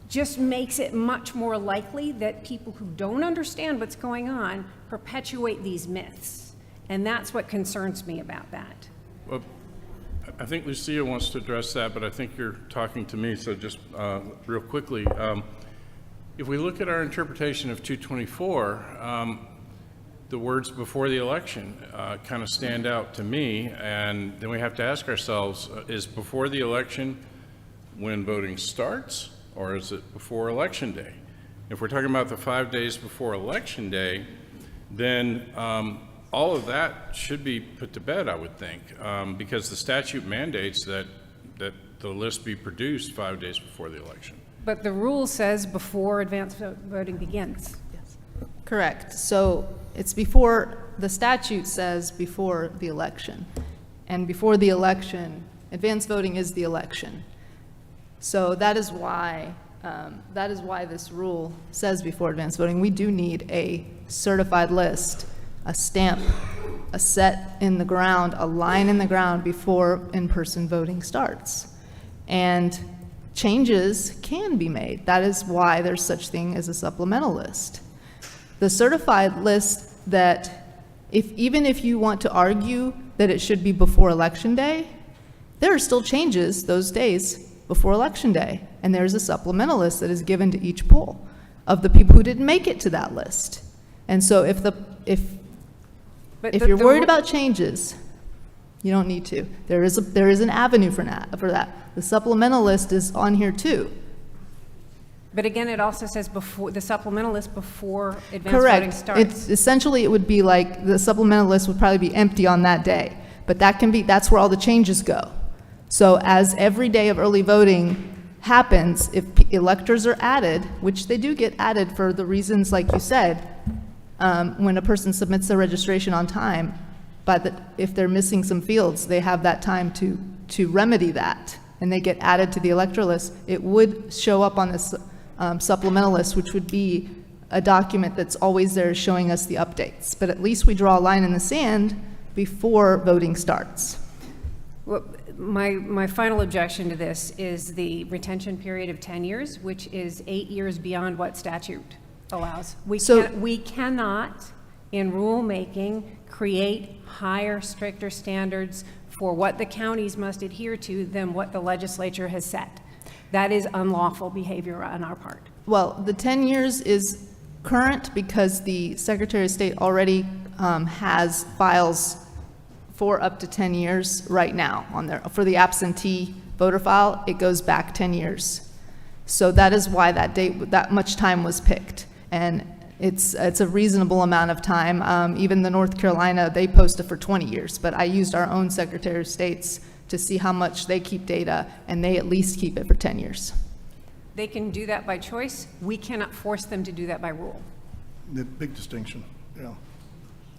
just makes it much more likely that people who don't understand what's going on perpetuate these myths. And that's what concerns me about that. Well, I think Lucia wants to address that, but I think you're talking to me, so just real quickly. If we look at our interpretation of 224, the words before the election kind of stand out to me, and then we have to ask ourselves, is before the election when voting starts, or is it before Election Day? If we're talking about the 5 days before Election Day, then all of that should be put to bed, I would think, because the statute mandates that the list be produced 5 days before the election. But the rule says before advanced voting begins. Correct. So it's before, the statute says before the election. And before the election, advanced voting is the election. So that is why this rule says before advanced voting. We do need a certified list, a stamp, a set in the ground, a line in the ground before in-person voting starts. And changes can be made. That is why there's such thing as a supplemental list. The certified list that, even if you want to argue that it should be before Election Day, there are still changes those days before Election Day, and there's a supplemental list that is given to each poll of the people who didn't make it to that list. And so if you're worried about changes, you don't need to. There is an avenue for that. The supplemental list is on here too. But again, it also says before, the supplemental list before advanced voting starts. It's essentially, it would be like the supplemental list would probably be empty on that day, but that's where all the changes go. So as every day of early voting happens, if electors are added, which they do get added for the reasons like you said, when a person submits their registration on time, but if they're missing some fields, they have that time to remedy that, and they get added to the electoral list, it would show up on this supplemental list, which would be a document that's always there showing us the updates. But at least we draw a line in the sand before voting starts. Well, my final objection to this is the retention period of 10 years, which is 8 years beyond what statute allows. We cannot, in rulemaking, create higher, stricter standards for what the counties must adhere to than what the legislature has set. That is unlawful behavior on our part. Well, the 10 years is current because the Secretary of State already has files for up to 10 years right now on there. For the absentee voter file, it goes back 10 years. So that is why that much time was picked. And it's a reasonable amount of time. Even the North Carolina, they posted for 20 years, but I used our own Secretary of State's to see how much they keep data, and they at least keep it for 10 years. They can do that by choice. We cannot force them to do that by rule. The big distinction, yeah.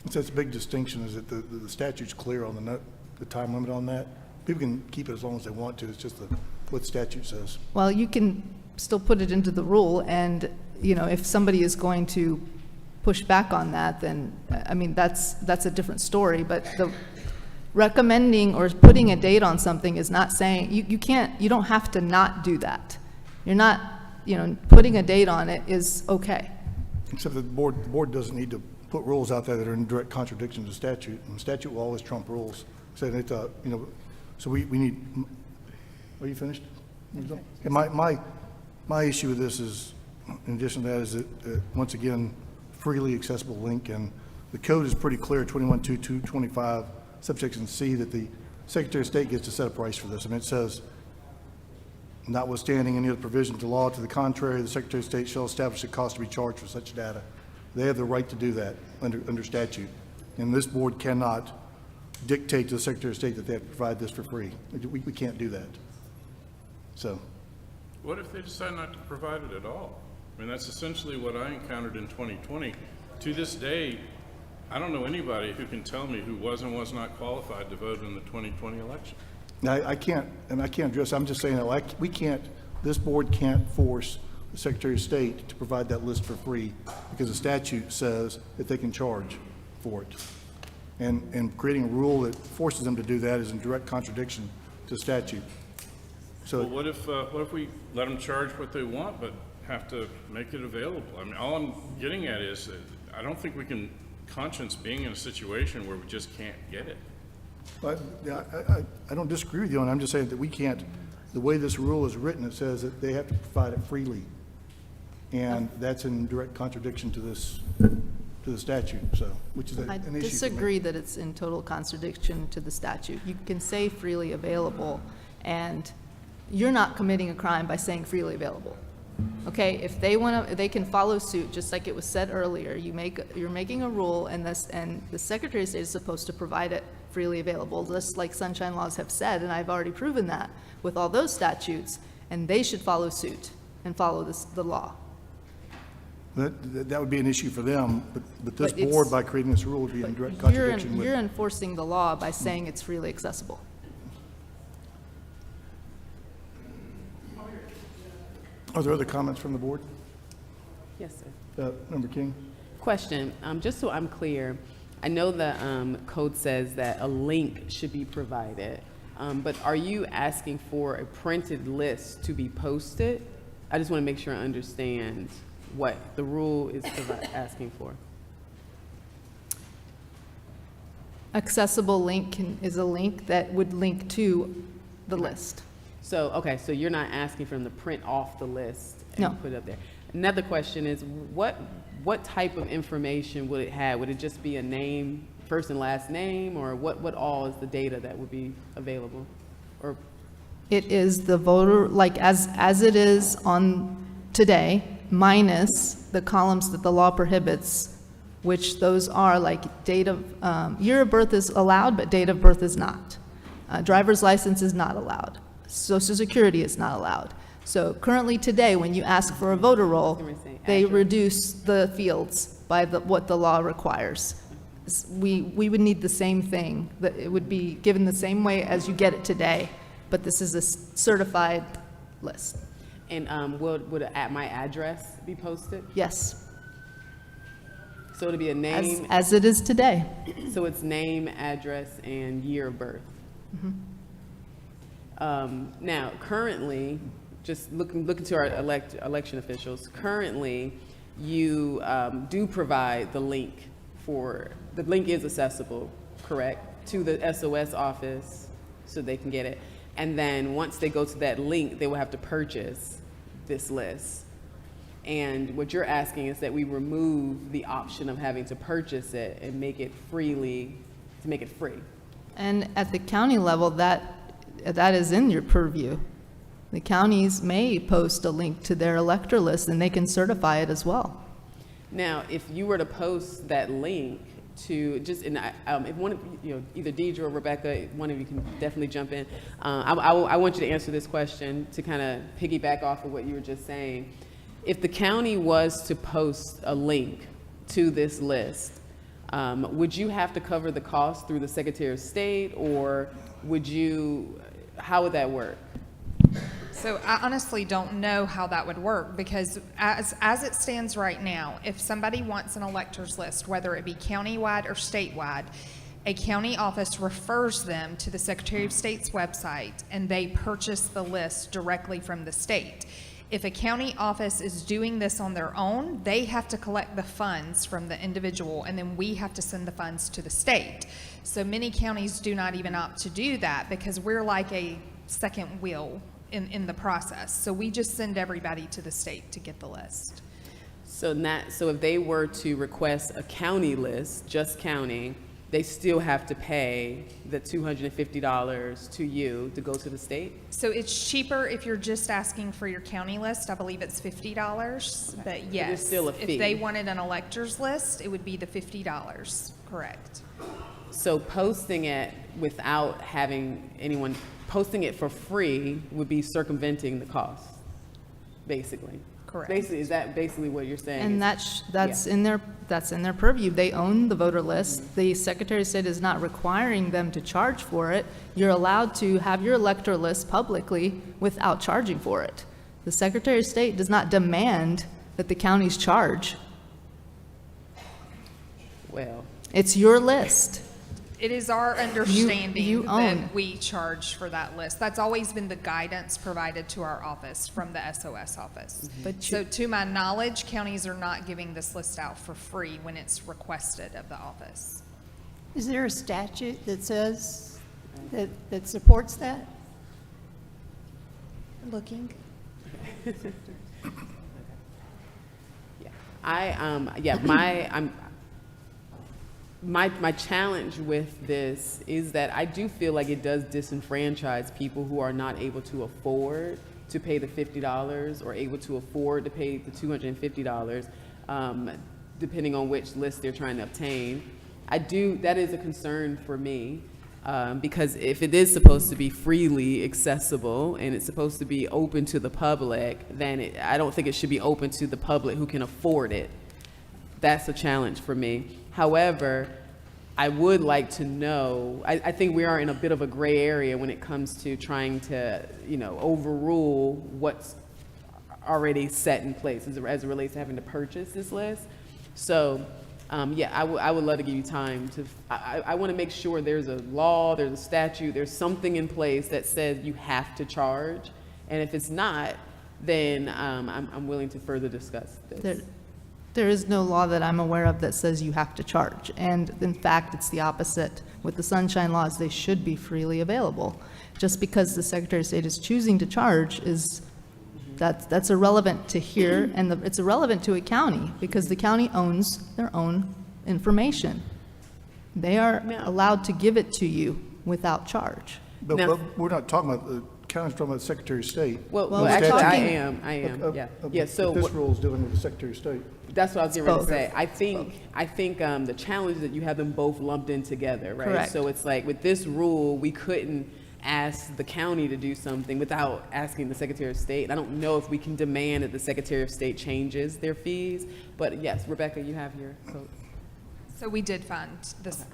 It's a big distinction is that the statute's clear on the time limit on that. People can keep it as long as they want to. It's just what the statute says. Well, you can still put it into the rule, and if somebody is going to push back on that, then I mean that's a different story. But the recommending or putting a date on something is not saying you don't have to not do that. You're not, putting a date on it is okay. Except that the board doesn't need to put rules out there that are in direct contradiction to statute, and the statute will always trump rules. So that so we need. Are you finished? Yeah, my issue with this is, in addition to that, is that once again, freely accessible link, and the code is pretty clear, 21.2.225. Subsection C, that the Secretary of State gets to set a price for this. I mean, it says, notwithstanding any other provision of the law to the contrary, the Secretary of State shall establish a cost to be charged for such data. They have the right to do that under statute. And this board cannot dictate to the Secretary of State that they have to provide this for free. We can't do that. So. What if they decide not to provide it at all? I mean, that's essentially what I encountered in 2020. To this day, I don't know anybody who can tell me who was and was not qualified to vote in the 2020 election. I can't address. I'm just saying that we can't This board can't force the Secretary of State to provide that list for free because the statute says that they can charge for it. And creating a rule that forces them to do that is in direct contradiction to statute. So Well, what if we let them charge what they want, but have to make it available? I mean, all I'm getting at is that I don't think we can conscience being in a situation where we just can't get it. But yeah, I don't disagree with you, and I'm just saying that we can't, the way this rule is written, it says that they have to provide it freely. And that's in direct contradiction to this, to the statute, so, which is an I issue for me. disagree that it's in total contradiction to the statute. You can say freely available, and you're not committing a crime by saying freely available. Okay, if they want to, they can follow suit, just like it was said earlier. You're making a rule, and the Secretary of State is supposed to provide it freely available, just like sunshine laws have said, and I've already proven that with all those statutes, and they should follow suit and follow the law. That would be an issue for them, but this But it's- board, by creating this rule, would be in direct You're contradiction with. enforcing the law by saying it's freely accessible. Are there other comments from the board? Yes, sir. Member King? Question, just so I'm clear, I know the code says that a link should be provided, but are you asking for a printed list to be posted? I just want to make sure I understand what the rule is asking for. Accessible link is a link that would link to the list. So, okay, so you're not asking for them to print off the list and No. put it up there. Another question is, what type of information would it have? Would it just be a name, first and last name, or what all is the data that would be available? Or It is the voter, like as it is on today, minus the columns that the law prohibits, which those are like date of, year of birth is allowed, but date of birth is not. Driver's license is not allowed. Social Security is not allowed. So currently today, when you ask for a voter roll, they reduce the fields by what the law requires. We would need the same thing, that it would be given the same way as you get it today, but this is a certified list. And would my address be posted? Yes. So it'd be a name? As it is today. So it's name, address, and year of birth? Mhm. Now, currently, just looking to our election officials, currently, you do provide the link the link is accessible, correct, to the SOS office so they can get it. And then once they go to that link, they will have to purchase this list. And what you're asking is that we remove the option of having to purchase it and make it free. And at the county level, that is in your purview. The counties may post a link to their elector list, and they can certify it as well. Now, if you were to post that link to just, and if one of you, either Deidre or Rebecca, one of you can definitely jump in. I want you to answer this question to kind of piggyback off of what you were just saying. If the county was to post a link to this list, would you have to cover the cost through the Secretary of State, or how would that work? So I honestly don't know how that would work, because as it stands right now, if somebody wants an electors list, whether it be countywide or statewide, a county office refers them to the Secretary of State's website, and they purchase the list directly from the state. If a county office is doing this on their own, they have to collect the funds from the individual, and then we have to send the funds to the state. So many counties do not even opt to do that, because we're like a second wheel in the process. So we just send everybody to the state to get the list. So if they were to request a county list, just county, they still have to pay the $250 to you to go to the state? So it's cheaper if you're just asking for your county list. I believe it's $50, but yes. There's still a fee. If they wanted an electors list, it would be the $50, correct. So posting it without having anyone, posting it for free would be circumventing the cost, basically. Correct. Basically, is that basically what you're saying? And that's in their purview. They own the voter list. The Secretary of State is not requiring them to charge for it. You're allowed to have your elector list publicly without charging for it. The Secretary of State does not demand that the counties charge. Well, It's your list. It is our understanding you own. that we charge for that list. That's always been the guidance provided to our office from the SOS office. But So to my knowledge, counties are not giving this list out for free when it's requested of the office. Is there a statute that says, that supports that? Looking. My challenge with this is that I do feel like it does disenfranchise people who are not able to afford to pay the $50 or able to afford to pay the $250, depending on which list they're trying to obtain. That is a concern for me, because if it is supposed to be freely accessible and it's supposed to be open to the public, then I don't think it should be open to the public who can afford it. That's a challenge for me. However, I would like to know, I think we are in a bit of a gray area when it comes to trying to, overrule what's already set in place as it relates to having to purchase this list. So, I would love to give you time to, I want to make sure there's a law, there's a statute, there's something in place that says you have to charge. And if it's not, then I'm willing to further discuss this. There is no law that I'm aware of that says you have to charge. And in fact, it's the opposite. With the sunshine laws, they should be freely available. Just because the Secretary of State is choosing to charge that's irrelevant to here, and it's irrelevant to a county because the county owns their own information. They are allowed to give it to you without charge. But we're not talking about the county's talking about the Secretary of State. Well, The actually, statute- I am, yeah. So This rule is dealing with the Secretary of State. That's what I was getting ready to say. I think the challenge is that you have them both lumped in together, right? Correct. So it's like with this rule, we couldn't ask the county to do something without asking the Secretary of State. I don't know if we can demand that the Secretary of State changes their fees, but yes, Rebecca, you have your code. So we did find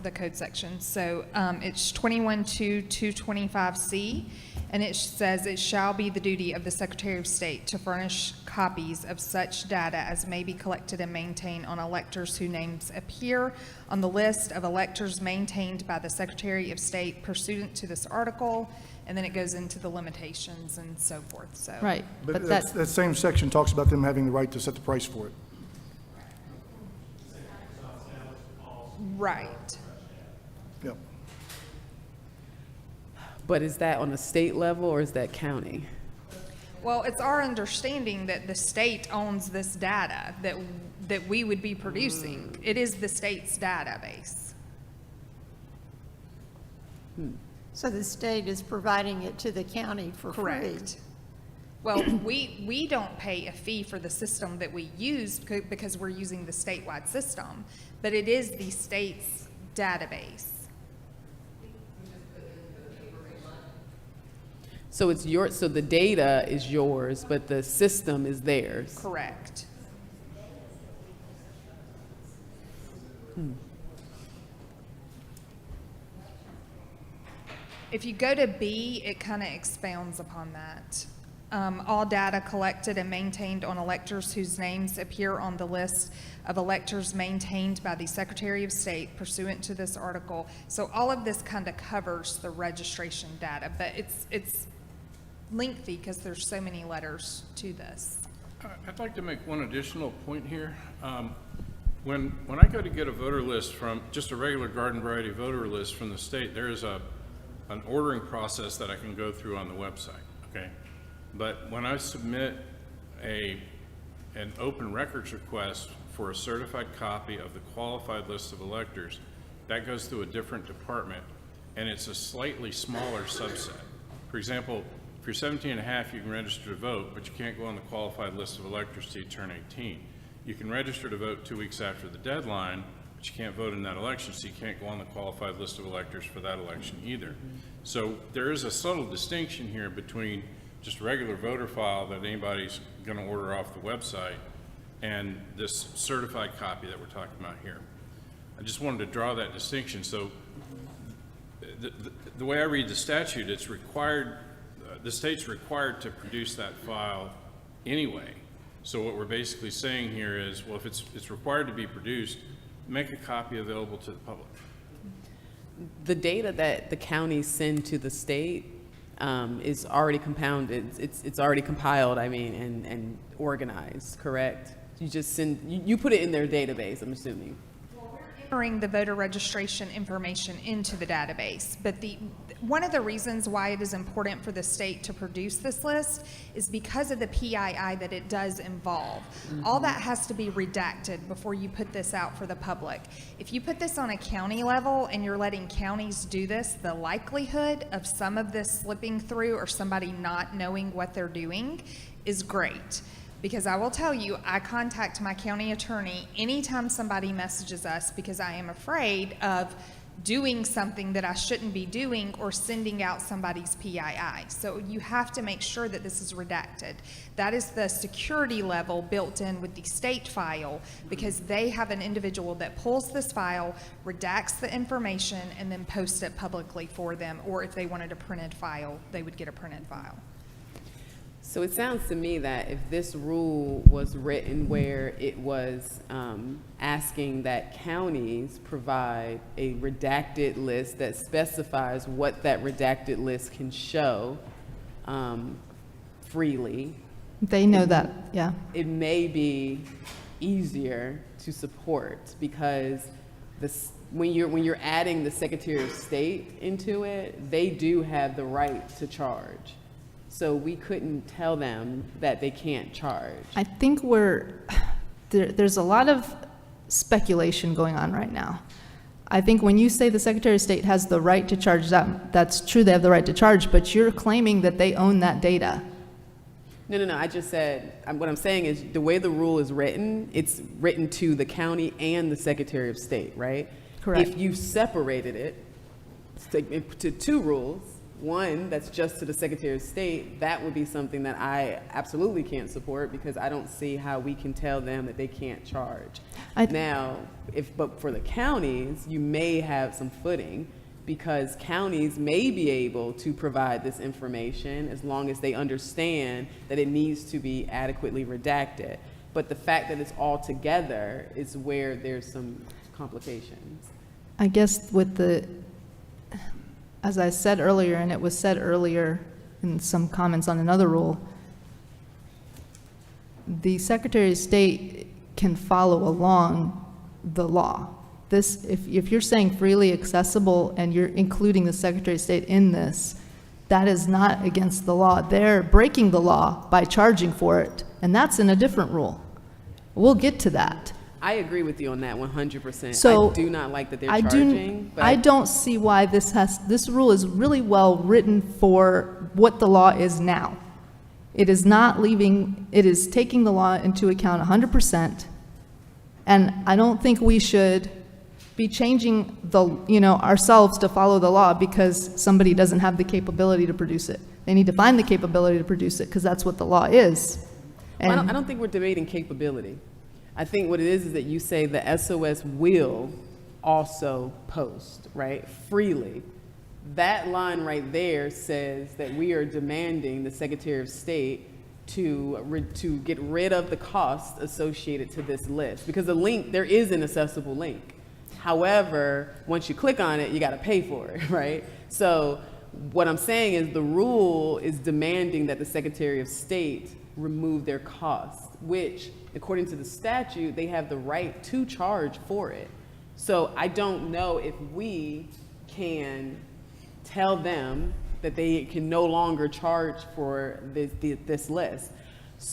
the code section. So it's 21-225C, and it says it shall be the duty of the Secretary of State to furnish copies of such data as may be collected and maintained on electors whose names appear on the list of electors maintained by the Secretary of State pursuant to this article, and then it goes into the limitations and so forth. So Right. But that same section talks about them having the right to set the price for it. Right. Yep. But is that on a state level or is that county? Well, it's our understanding that the state owns this data that we would be producing. It is the state's database. So the state is providing it to the county for free? Correct. Well, we don't pay a fee for the system that we use because we're using the statewide system, but it is the state's database. So so the data is yours, but the system is theirs. Correct. If you go to B, it kind of expounds upon that. All data collected and maintained on electors whose names appear on the list of electors maintained by the Secretary of State pursuant to this article. So all of this kind of covers the registration data, but it's lengthy because there's so many letters to this. I'd like to make one additional point here. When I go to get a voter list from, just a regular garden variety voter list from the state, there is an ordering process that I can go through on the website, okay? But when I submit an open records request for a certified copy of the qualified list of electors, that goes through a different department, and it's a slightly smaller subset. For example, if you're 17 and a half, you can register to vote, but you can't go on the qualified list of electors till you turn 18. You can register to vote 2 weeks after the deadline, but you can't vote in that election, so you can't go on the qualified list of electors for that election either. So there is a subtle distinction here between just a regular voter file that anybody's going to order off the website and this certified copy that we're talking about here. I just wanted to draw that distinction. So the way I read the statute, it's required, the state's required to produce that file anyway. So what we're basically saying here is, well, if it's required to be produced, make a copy available to the public. The data that the counties send to the state is already compounded. It's already compiled, I mean, and organized, correct? You just send, you put it in their database, I'm assuming. Entering the voter registration information into the database, but one of the reasons why it is important for the state to produce this list is because of the PII that it does involve. All that has to be redacted before you put this out for the public. If you put this on a county level and you're letting counties do this, the likelihood of some of this slipping through or somebody not knowing what they're doing is great. Because I will tell you, I contact my county attorney anytime somebody messages us because I am afraid of doing something that I shouldn't be doing or sending out somebody's PII. So you have to make sure that this is redacted. That is the security level built in with the state file, because they have an individual that pulls this file, redacts the information, and then posts it publicly for them. Or if they wanted a printed file, they would get a printed file. So it sounds to me that if this rule was written where it was asking that counties provide a redacted list that specifies what that redacted list can show freely. They know that, yeah. It may be easier to support because when you're adding the Secretary of State into it, they do have the right to charge. So we couldn't tell them that they can't charge. I think there's a lot of speculation going on right now. I think when you say the Secretary of State has the right to charge, that's true, they have the right to charge, but you're claiming that they own that data. No, I just said, what I'm saying is the way the rule is written, it's written to the county and the Secretary of State, right? Correct. If you separated it to two rules, one that's just to the Secretary of State, that would be something that I absolutely can't support because I don't see how we can tell them that they can't charge. But for the counties, you may have some footing because counties may be able to provide this information as long as they understand that it needs to be adequately redacted. But the fact that it's all together is where there's some complications. I guess as I said earlier, and it was said earlier in some comments on another rule, the Secretary of State can follow along the law. If you're saying freely accessible and you're including the Secretary of State in this, that is not against the law. They're breaking the law by charging for it, and that's in a different rule. We'll get to that. I agree with you on that 100%. So I do not like that they're charging. I don't see why this rule is really well written for what the law is now. It is it is taking the law into account 100%, and I don't think we should be changing ourselves to follow the law because somebody doesn't have the capability to produce it. They need to find the capability to produce it because that's what the law is. I don't think we're debating capability. I think what it is that you say the SOS will also post, right, freely. That line right there says that we are demanding the Secretary of State to get rid of the costs associated to this list. Because the link, there is an accessible link. However, once you click on it, you got to pay for it, right? So what I'm saying is the rule is demanding that the Secretary of State remove their costs, which, according to the statute, they have the right to charge for it. So I don't know if we can tell them that they can no longer charge for this list.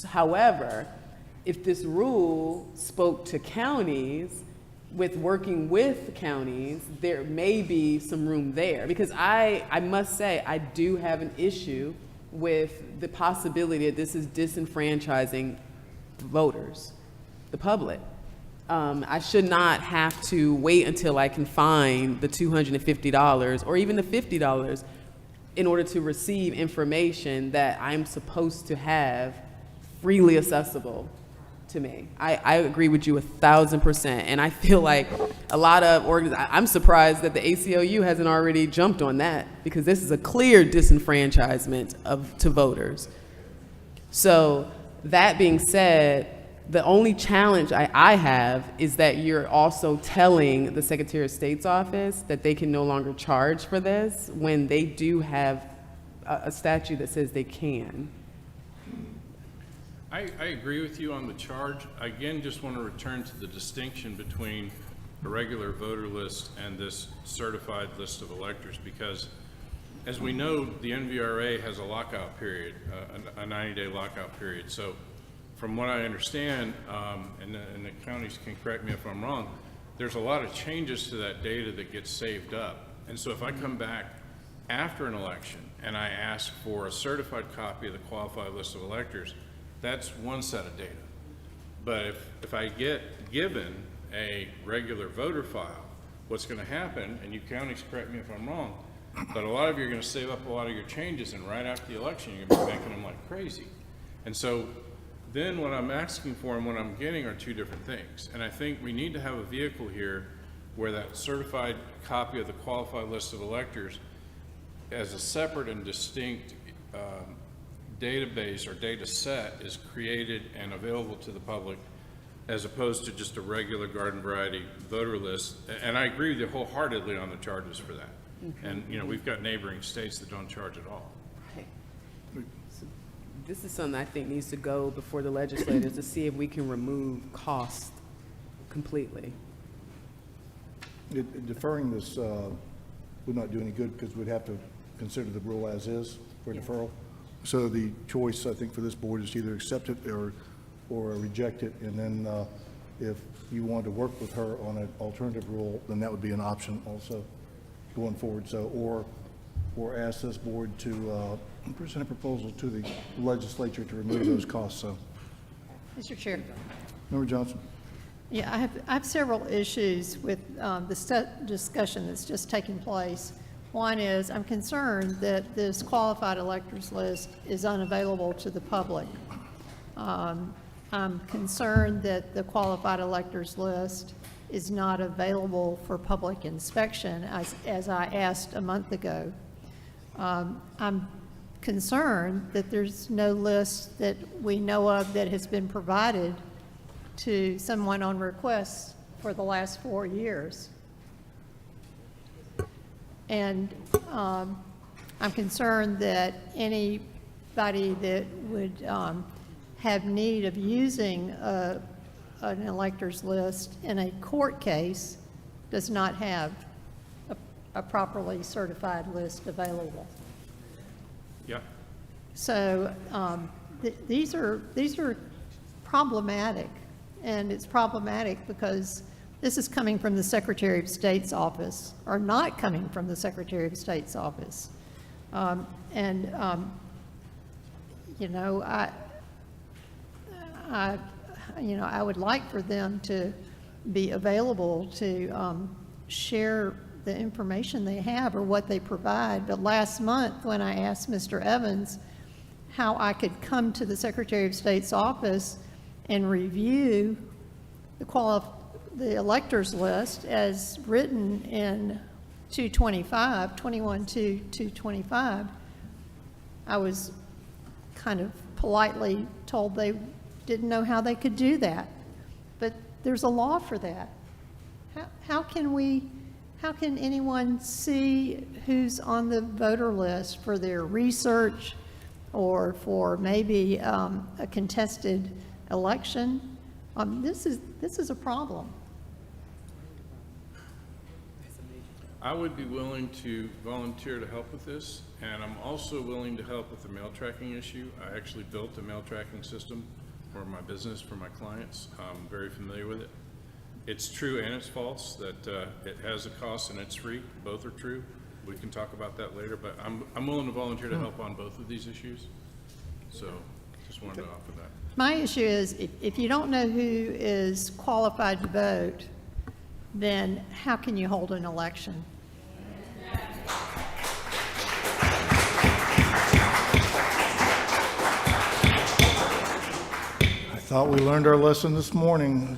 However, if this rule spoke to counties, with working with counties, there may be some room there. Because I must say, I do have an issue with the possibility that this is disenfranchising voters, the public. I should not have to wait until I can find the $250 or even the $50 in order to receive information that I'm supposed to have freely accessible to me. I agree with you 1,000%. And I feel like a lot of I'm surprised that the ACLU hasn't already jumped on that because this is a clear disenfranchisement to voters. So that being said, the only challenge I have is that you're also telling the Secretary of State's office that they can no longer charge for this when they do have a statute that says they can. I agree with you on the charge. I again just want to return to the distinction between a regular voter list and this certified list of electors, because as we know, the NVRA has a lockout period, a 90-day lockout period. So from what I understand, and the counties can correct me if I'm wrong, there's a lot of changes to that data that gets saved up. And so if I come back after an election and I ask for a certified copy of the qualified list of electors, that's one set of data. But if I get given a regular voter file, what's going to happen, and you counties correct me if I'm wrong, but a lot of you are going to save up a lot of your changes, and right after the election, you're going to be making them like crazy. And so then what I'm asking for and what I'm getting are two different things. And I think we need to have a vehicle here where that certified copy of the qualified list of electors as a separate and distinct database or data set is created and available to the public, as opposed to just a regular garden variety voter list. And I agree with you wholeheartedly on the charges for that. And you know, we've got neighboring states that don't charge at all. Right. So this is something I think needs to go before the legislators to see if we can remove cost completely. Deferring this would not do any good because we'd have to consider the rule as is for deferral. So the choice, I think, for this board is to either accept it or reject it. And then if you want to work with her on an alternative rule, then that would be an option also going forward. So, or ask this board to present a proposal to the legislature to remove those costs. So, Mr. Chair. Member Johnson. Yeah, I have several issues with the discussion that's just taking place. One is I'm concerned that this qualified electors list is unavailable to the public. I'm concerned that the qualified electors list is not available for public inspection as I asked a month ago. I'm concerned that there's no list that we know of that has been provided to someone on request for the last 4 years. And I'm concerned that anybody that would have need of using an electors list in a court case does not have a properly certified list available. Yeah. So these are problematic, and it's problematic because this is coming from the Secretary of State's office, or not coming from the Secretary of State's office. You know, I would like for them to be available to share the information they have or what they provide. But last month, when I asked Mr. Evans how I could come to the Secretary of State's office and review the electors list as written in 21-2-225, I was kind of politely told they didn't know how they could do that. But there's a law for that. How can anyone see who's on the voter list for their research or for maybe a contested election? This is a problem. I would be willing to volunteer to help with this, and I'm also willing to help with the mail tracking issue. I actually built a mail tracking system for my business, for my clients. I'm very familiar with it. It's true and it's false that it has a cost and it's free. Both are true. We can talk about that later, but I'm willing to volunteer to help on both of these issues. So just wanted to offer that. My issue is if you don't know who is qualified to vote, then how can you hold an election? I thought we learned our lesson this morning.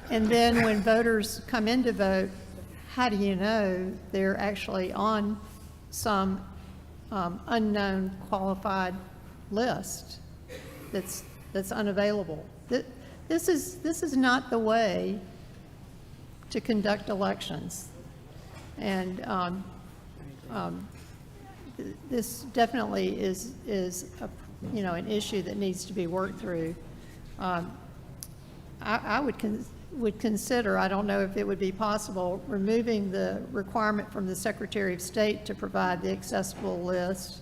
And then when voters come in to vote, how do you know they're actually on some unknown qualified list? that's unavailable. This is not the way to conduct elections. And this definitely is a, an issue that needs to be worked through. I would consider, I don't know if it would be possible, removing the requirement from the Secretary of State to provide the accessible list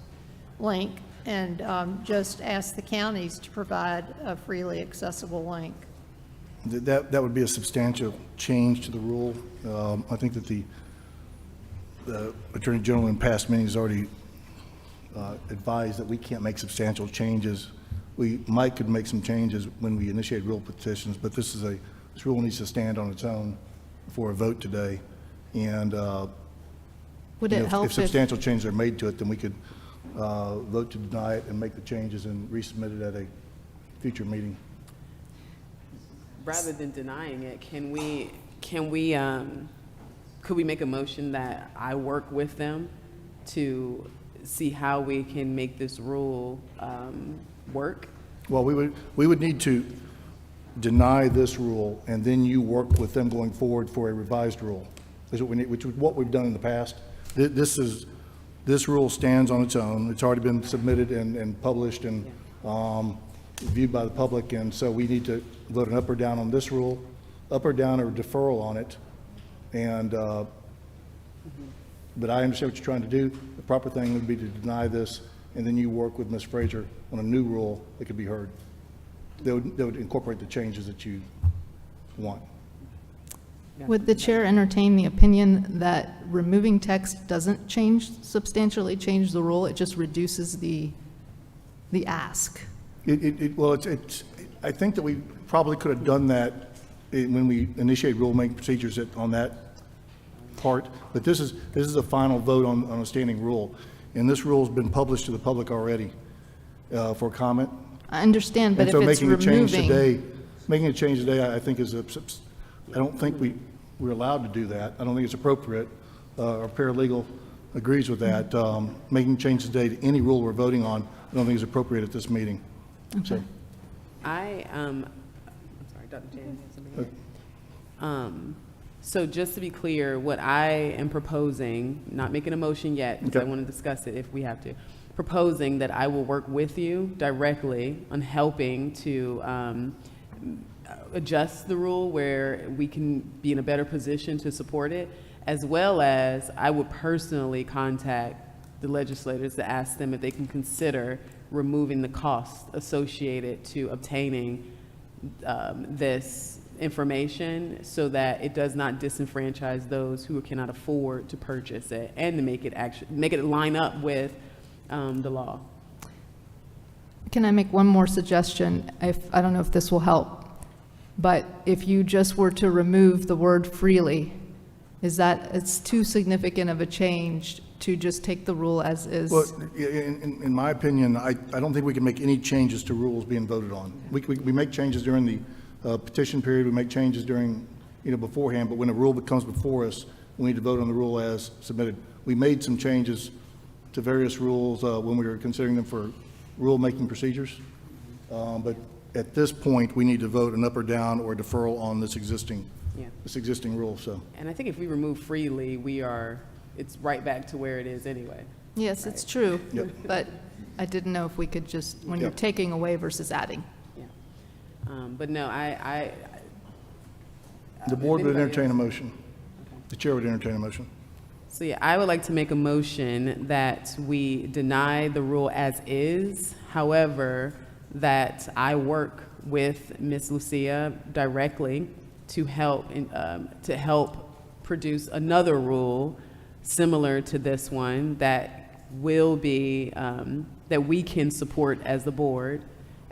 link and just ask the counties to provide a freely accessible link. That would be a substantial change to the rule. I think that the Attorney General in past meetings already advised that we can't make substantial changes. We could make some changes when we initiate rule petitions, but this rule needs to stand on its own for a vote today. And Would it help if substantial changes are made to it, then we could vote to deny it and make the changes and resubmit it at a future meeting. Rather than denying it, could we make a motion that I work with them to see how we can make this rule work? Well, we would need to deny this rule, and then you work with them going forward for a revised rule. Is what we need, which is what we've done in the past. This rule stands on its own. It's already been submitted and published and viewed by the public, and so we need to vote an up or down on this rule, up or down or deferral on it. And but I understand what you're trying to do. The proper thing would be to deny this, and then you work with Ms. Frazier on a new rule that could be heard. They would incorporate the changes that you want. Would the chair entertain the opinion that removing text doesn't substantially change the rule? It just reduces the ask? Well, I think that we probably could have done that when we initiate rulemaking procedures on that part, but this is a final vote on a standing rule, and this rule has been published to the public already for comment. I understand, but And so if it's making a change today, I think I don't think we're allowed to do that. I don't think it's appropriate. Our paralegal agrees with that. Making changes today to any rule we're voting on, I don't think is appropriate at this meeting. Okay. I'm sorry, Dr. Jan. So just to be clear, what I am proposing, not making a motion yet, because I want to discuss it if we have to, proposing that I will work with you directly on helping to adjust the rule where we can be in a better position to support it, as well as I would personally contact the legislators to ask them if they can consider removing the cost associated to obtaining this information so that it does not disenfranchise those who cannot afford to purchase it, and to make it line up with the law. Can I make one more suggestion? I don't know if this will help, but if you just were to remove the word freely, it's too significant of a change to just take the rule as is? Well, in my opinion, I don't think we can make any changes to rules being voted on. We make changes during the petition period, we make changes during, beforehand, but when a rule comes before us, we need to vote on the rule as submitted. We made some changes to various rules when we were considering them for rule-making procedures, but at this point, we need to vote an up or down or deferral on this existing rule. So, and I think if we remove freely, it's right back to where it is anyway. Yes, right? It's true, Yep. but I didn't know if we could just, when you're taking away versus adding. But no, the board would entertain a motion. The chair would entertain a motion. So yeah, I would like to make a motion that we deny the rule as is. However, that I work with Ms. Lucia directly to help produce another rule similar to this one that will be that we can support as the board,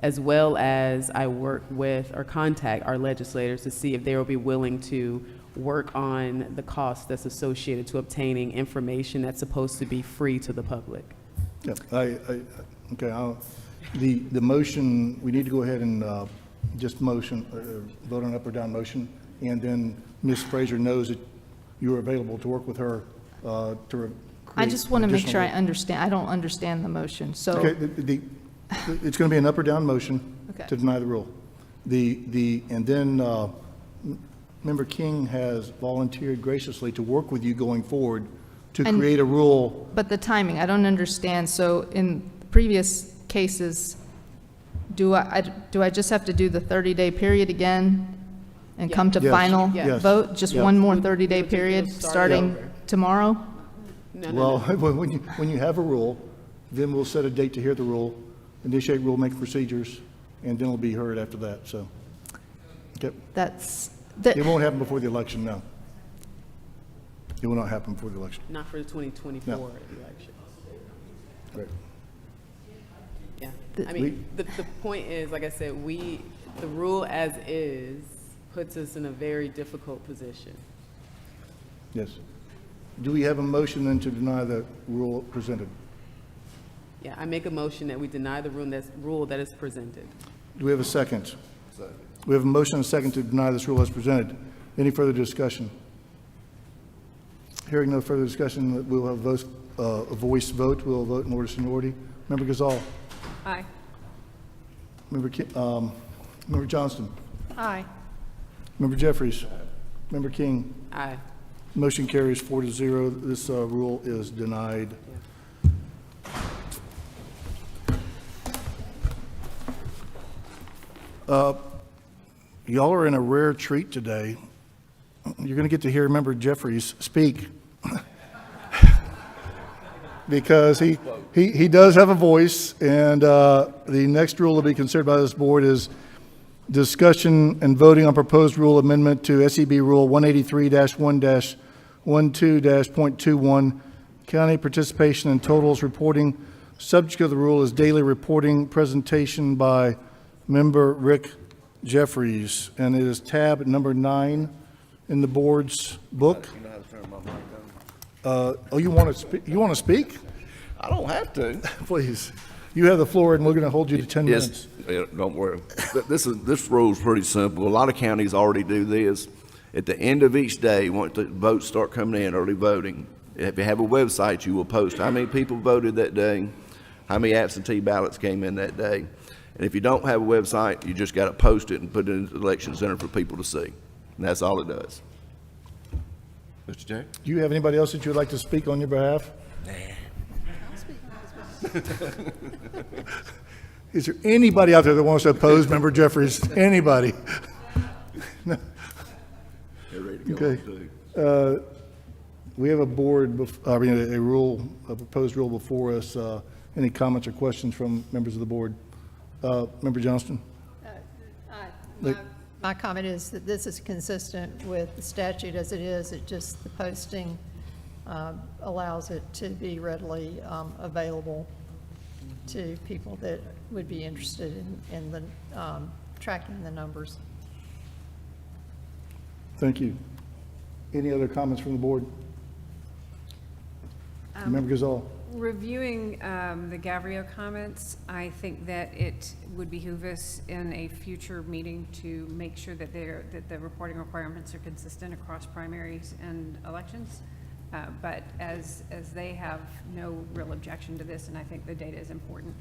as well as I work with or contact our legislators to see if they will be willing to work on the cost that's associated to obtaining information that's supposed to be free to the public. Yeah, okay. The motion, we need to go ahead and just vote on up or down motion, and then Ms. Frazier knows that you are available to work with her I just want to make sure I understand. I don't understand the motion. So okay, It's going to be an up or down motion Okay. to deny the rule. And then Member King has volunteered graciously to work with you going forward to And- create a rule. But the timing, I don't understand. So in previous cases, do I just have to do the 30-day period again and come to Yes. final Yes. vote? Just Yeah. one more 30-day period starting tomorrow? Well, when you have a rule, then we'll set a date to hear the rule, initiate rulemaking procedures, and then it'll be heard after that, so. Okay. It won't happen before the election, no. It will not happen before the election. Not for the 2024 No. election. Right. Yeah, I mean, the point is, like I said, the rule as is puts us in a very difficult position. Yes. Do we have a motion then to deny the rule presented? Yeah, I make a motion that we deny the rule that is presented. Do we have a second? We have a motion and a second to deny this rule as presented. Any further discussion? Hearing no further discussion, we'll have a voice vote. We'll vote in order of seniority. Member Gazal. Aye. Member Johnston. Aye. Member Jeffries. Member King. Aye. Motion carries 4-0. This rule is denied. Y'all are in a rare treat today. You're going to get to hear Member Jeffries speak because he does have a voice, and the next rule to be considered by this board is discussion and voting on proposed rule amendment to SEB Rule 183-1-12.21, county participation in totals reporting. Subject of the rule is daily reporting presentation by Member Rick Jeffries, and it is tab number 9 in the board's book. You know how to turn my mic on? Oh, you want to speak? I don't have to. Please. You have the floor, and we're going to hold you to 10 minutes. Yes, don't worry. This rule is pretty simple. A lot of counties already do this. At the end of each day, once the votes start coming in, early voting, if you have a website, you will post how many people voted that day, how many absentee ballots came in that day. And if you don't have a website, you just got to post it and put it in the election center for people to see. And that's all it does. Mr. Jerry? Do you have anybody else that you would like to speak on your behalf? Is there anybody out there that wants to oppose Member Jeffries? Anybody? No. They're ready to go. Okay. We have a proposed rule before us. Any comments or questions from members of the board? Member Johnston? My comment is that this is consistent with the statute as it is. It just, the posting allows it to be readily available to people that would be interested in the tracking the numbers. Thank you. Any other comments from the board? Member Gazal? Reviewing the Gavrio comments, I think that it would behoove us in a future meeting to make sure that the reporting requirements are consistent across primaries and elections. But as they have no real objection to this, and I think the data is important,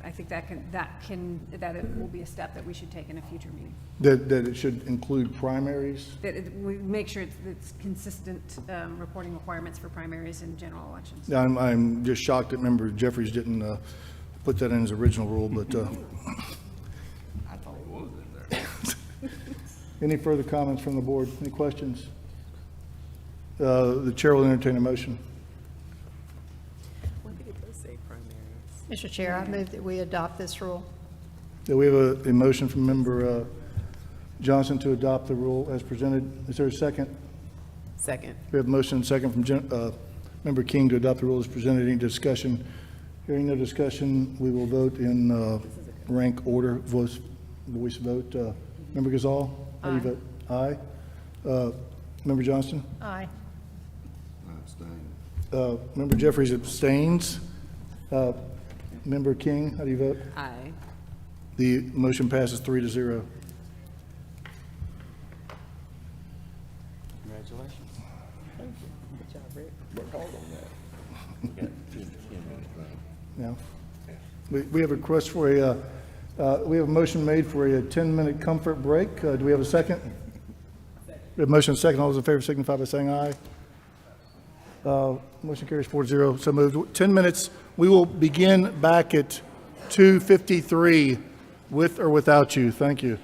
I think that it will be a step that we should take in a future meeting. That it should include primaries? That we make sure it's consistent reporting requirements for primaries and general elections. I'm just shocked that Member Jeffries didn't put that in his original rule, but I thought it was in there. any further comments from the board? Any questions? The chair will entertain a motion. When did it say primaries? Mr. Chair, I move that we adopt this rule. We have a motion from Member Johnson to adopt the rule as presented. Is there a second? Second. We have a motion and second from Member King to adopt the rule as presented. Any discussion? Hearing no discussion, we will vote in rank order, voice vote. Member Gazal? How do you vote? Aye. Member Johnston? Aye. Member Jeffries abstains. Member King, how do you vote? Aye. The motion passes 3-0. Congratulations. Thank you. Good job, Rick. Work hard on that. We got 10 minutes left. Now, We have a request for we have a motion made for a 10-minute comfort break. Do we have a second? We have a motion and a second. All those in favor signify by saying aye. Motion carries 4-0. So moved. 10 minutes. We will begin back at 2:53 with or without you. Thank you.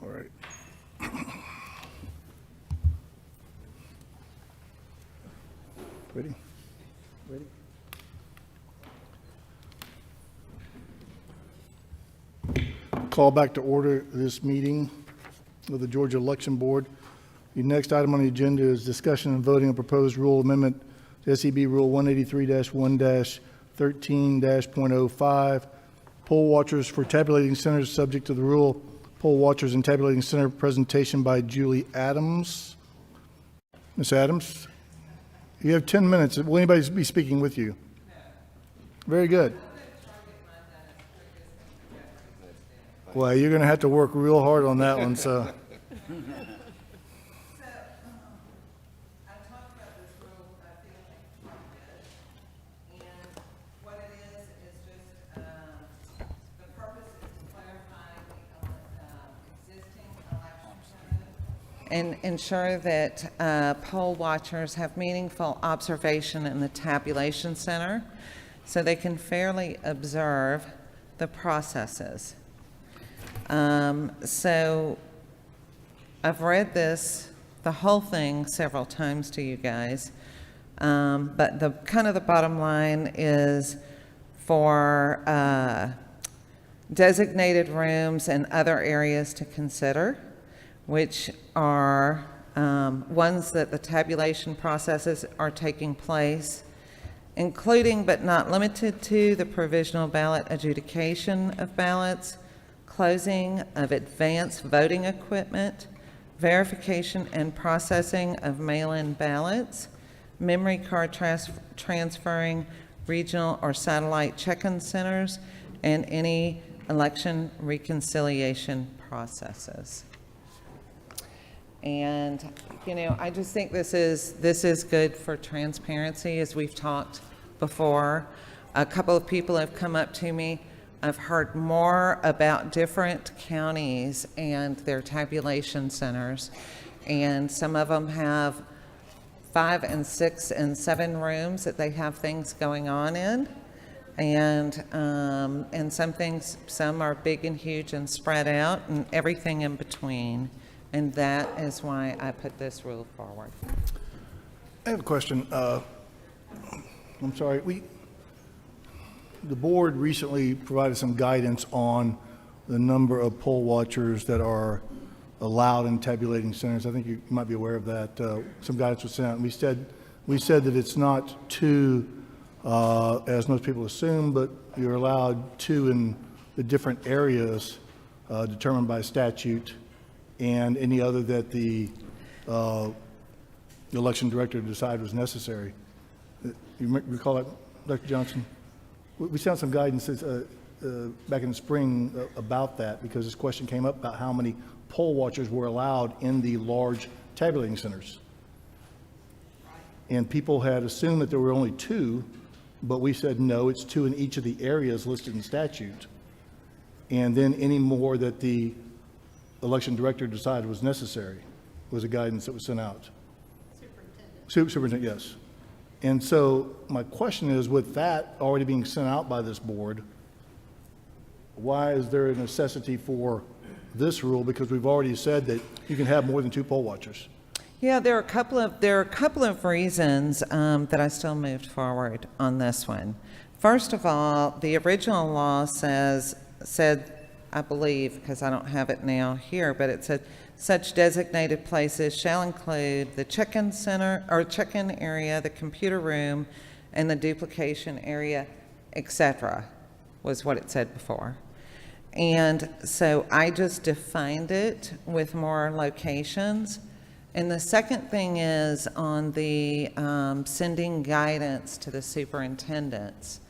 All right. Ready? Ready? Call back to order this meeting of the Georgia Election Board. The next item on the agenda is discussion and voting on proposed rule amendment to SEB Rule 183-1-13-.05. Poll watchers for tabulating centers subject to the rule. Poll watchers and tabulating center presentation by Julie Adams. Ms. Adams, you have 10 minutes. Will anybody be speaking with you? Very good. Well, you're going to have to work real hard on that one, so. And ensure that poll watchers have meaningful observation in the tabulation center so they can fairly observe the processes. So I've read this, the whole thing, several times to you guys, but the bottom line is for designated rooms and other areas to consider, which are ones that the tabulation processes are taking place, including but not limited to the provisional ballot adjudication of ballots, closing of advanced voting equipment, verification and processing of mail-in ballots, memory card transferring regional or satellite check-in centers, and any election reconciliation processes. And, I just think this is good for transparency, as we've talked before. A couple of people have come up to me. I've heard more about different counties and their tabulation centers, and some of them have 5 and 6 and 7 rooms that they have things going on in, and some are big and huge and spread out, and everything in between. And that is why I put this rule forward. I have a question. I'm sorry. The board recently provided some guidance on the number of poll watchers that are allowed in tabulating centers. I think you might be aware of that. Some guidance was sent out, and we said that it's not 2, as most people assume, but you're allowed 2 in the different areas determined by statute, and any other that the election director decided was necessary. You recall that, Dr. Johnson? We sent some guidance back in the spring about that, because this question came up about how many poll watchers were allowed in the large tabulating centers. And people had assumed that there were only 2, but we said no, it's 2 in each of the areas listed in statute. And then any more that the election director decided was necessary was a guidance that was sent out. Superintendent, yes. And so my question is, with that already being sent out by this board, why is there a necessity for this rule? Because we've already said that you can have more than 2 poll watchers. Yeah, there are a couple of reasons that I still moved forward on this one. First of all, the original law said, I believe, because I don't have it now here, but it said such designated places shall include the check-in center or check-in area, the computer room, and the duplication area, etc., was what it said before. And so I just defined it with more locations. And the second thing is on the sending guidance to the superintendents.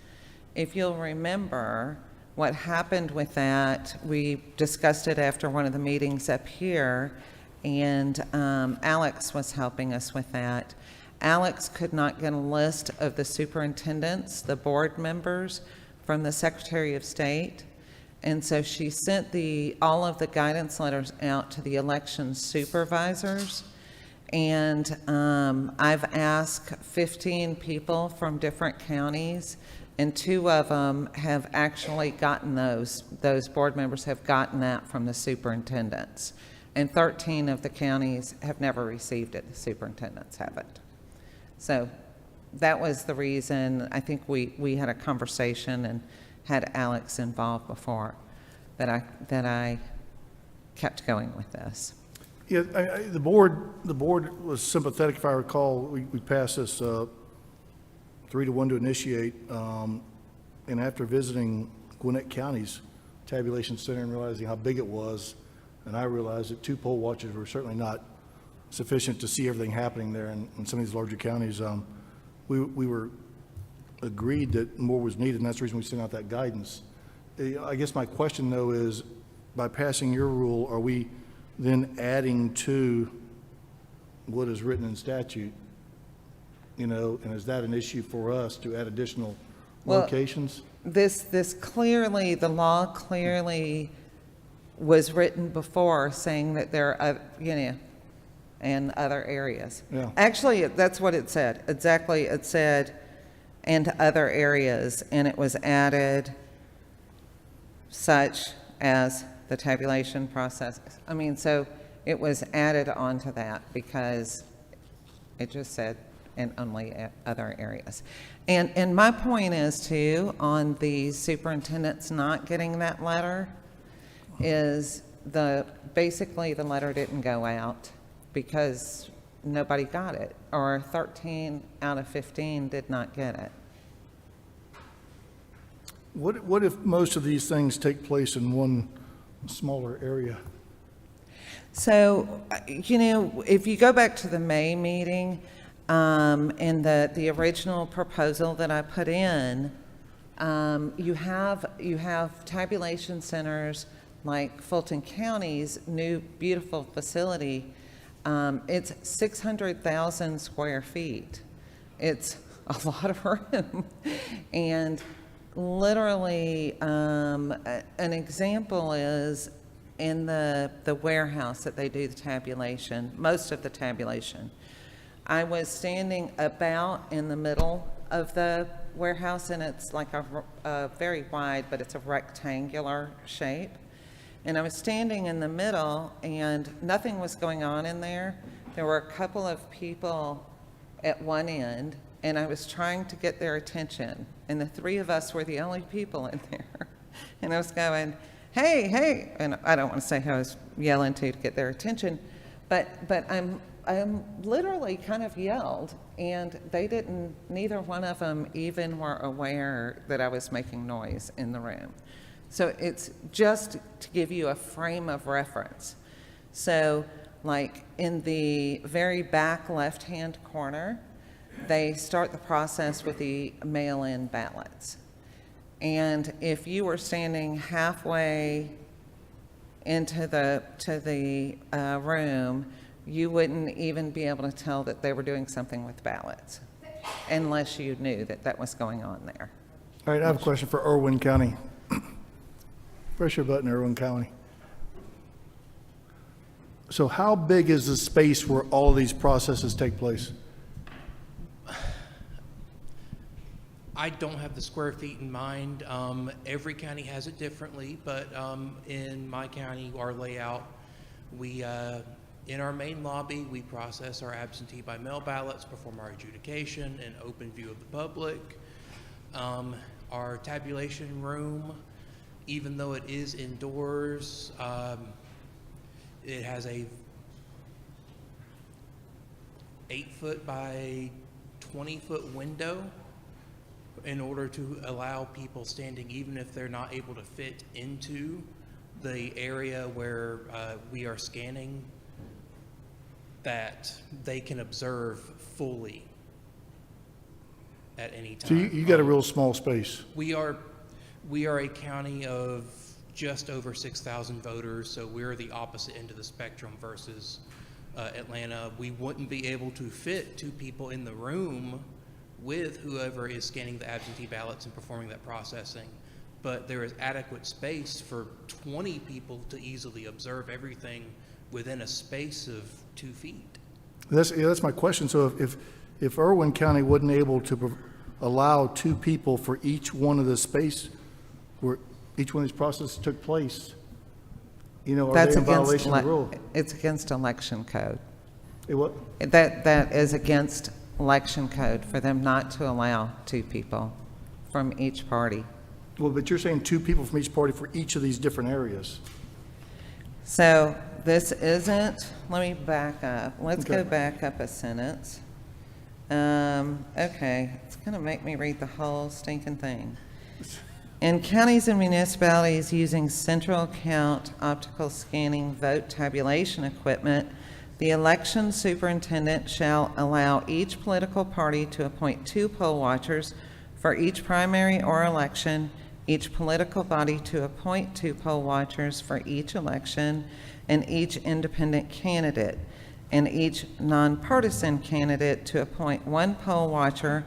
If you'll remember, what happened with that, we discussed it after one of the meetings up here, and Alex was helping us with that. Alex could not get a list of the superintendents, the board members, from the Secretary of State, and so she sent all of the guidance letters out to the election supervisors, and I've asked 15 people from different counties and 2 of them have actually gotten those board members have gotten that from the superintendents. And 13 of the counties have never received it, the superintendents haven't. So that was the reason, I think we had a conversation and had Alex involved before, that I kept going with this. Yeah, the board was sympathetic, if I recall. We passed this 3-1 to initiate, and after visiting Gwinnett County's tabulation center and realizing how big it was, and I realized that 2 poll watchers were certainly not sufficient to see everything happening there in some of these larger counties. We were agreed that more was needed, and that's the reason we sent out that guidance. I guess my question, though, is by passing your rule, are we then adding to what is written in statute? You know, and is that an issue for us to add additional locations? This clearly, the law clearly was written before saying that there are, in other areas. Yeah. Actually, that's what it said. Exactly, it said, and other areas, and it was added such as the tabulation process. I mean, so it was added onto that because it just said in only other areas. And my point is too, on the superintendents not getting that letter, is basically the letter didn't go out because nobody got it, or 13 out of 15 did not get it. What if most of these things take place in one smaller area? So, if you go back to the May meeting, and the original proposal that I put in, you have tabulation centers like Fulton County's new beautiful facility. It's 600,000 square feet. It's a lot of room. And literally, an example is in the warehouse that they do the tabulation, most of the tabulation. I was standing about in the middle of the warehouse, and it's like a very wide, but it's a rectangular shape. And I was standing in the middle, and nothing was going on in there. There were a couple of people at one end, and I was trying to get their attention. And the 3 of us were the only people in there. And I was going, hey, hey. And I don't want to say who I was yelling to get their attention, but I'm literally kind of yelled, and neither one of them even were aware that I was making noise in the room. So it's just to give you a frame of reference. So like in the very back left-hand corner, they start the process with the mail-in ballots. And if you were standing halfway into the room, you wouldn't even be able to tell that they were doing something with ballots unless you knew that that was going on there. All right, I have a question for Irwin County. Press your button, Irwin County. So how big is the space where all of these processes take place? I don't have the square feet in mind. Every county has it differently, but in my county, our layout, we in our main lobby, we process our absentee by mail ballots, perform our adjudication in open view of the public. Our tabulation room, even though it is indoors, it has a 8-foot by 20-foot window in order to allow people standing, even if they're not able to fit into the area where we are scanning, that they can observe fully at any time. So you got a real small space. We are a county of just over 6,000 voters, so we're the opposite end of the spectrum versus Atlanta. We wouldn't be able to fit 2 people in the room with whoever is scanning the absentee ballots and performing that processing, but there is adequate space for 20 people to easily observe everything within a space of 2 feet. That's my question. So if Irwin County wasn't able to allow 2 people for each one of the space where each one of these processes took place? You know, are That's they in against, violation of the rule? it's against election code. What? That is against election code for them not to allow 2 people from each party. Well, but you're saying 2 people from each party for each of these different areas. So this isn't, let me back up. Let's Okay. go back up a sentence. Okay, it's going to make me read the whole stinking thing. In counties and municipalities using central count optical scanning vote tabulation equipment, the election superintendent shall allow each political party to appoint 2 poll watchers for each primary or election, each political body to appoint 2 poll watchers for each election, and each independent candidate, and each nonpartisan candidate to appoint 1 poll watcher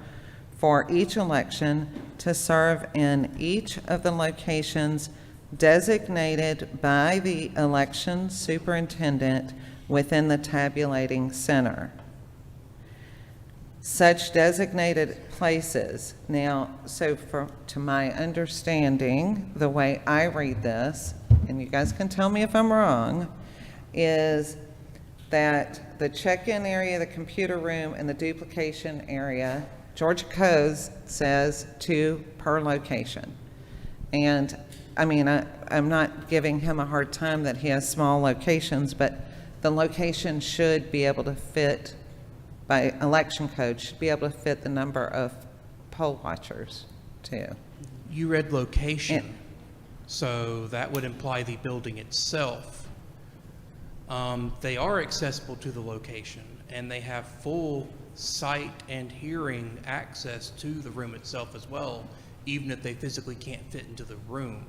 for each election to serve in each of the locations designated by the election superintendent within the tabulating center. Such designated places. Now, so to my understanding, the way I read this, and you guys can tell me if I'm wrong, is that the check-in area, the computer room, and the duplication area, Georgia Code says 2 per location. And I mean, I'm not giving him a hard time that he has small locations, but the location should be able to fit, by election code, should be able to fit the number of poll watchers too. You read location, so that would imply the building itself. They are accessible to the location, and they have full sight and hearing access to the room itself as well, even if they physically can't fit into the room.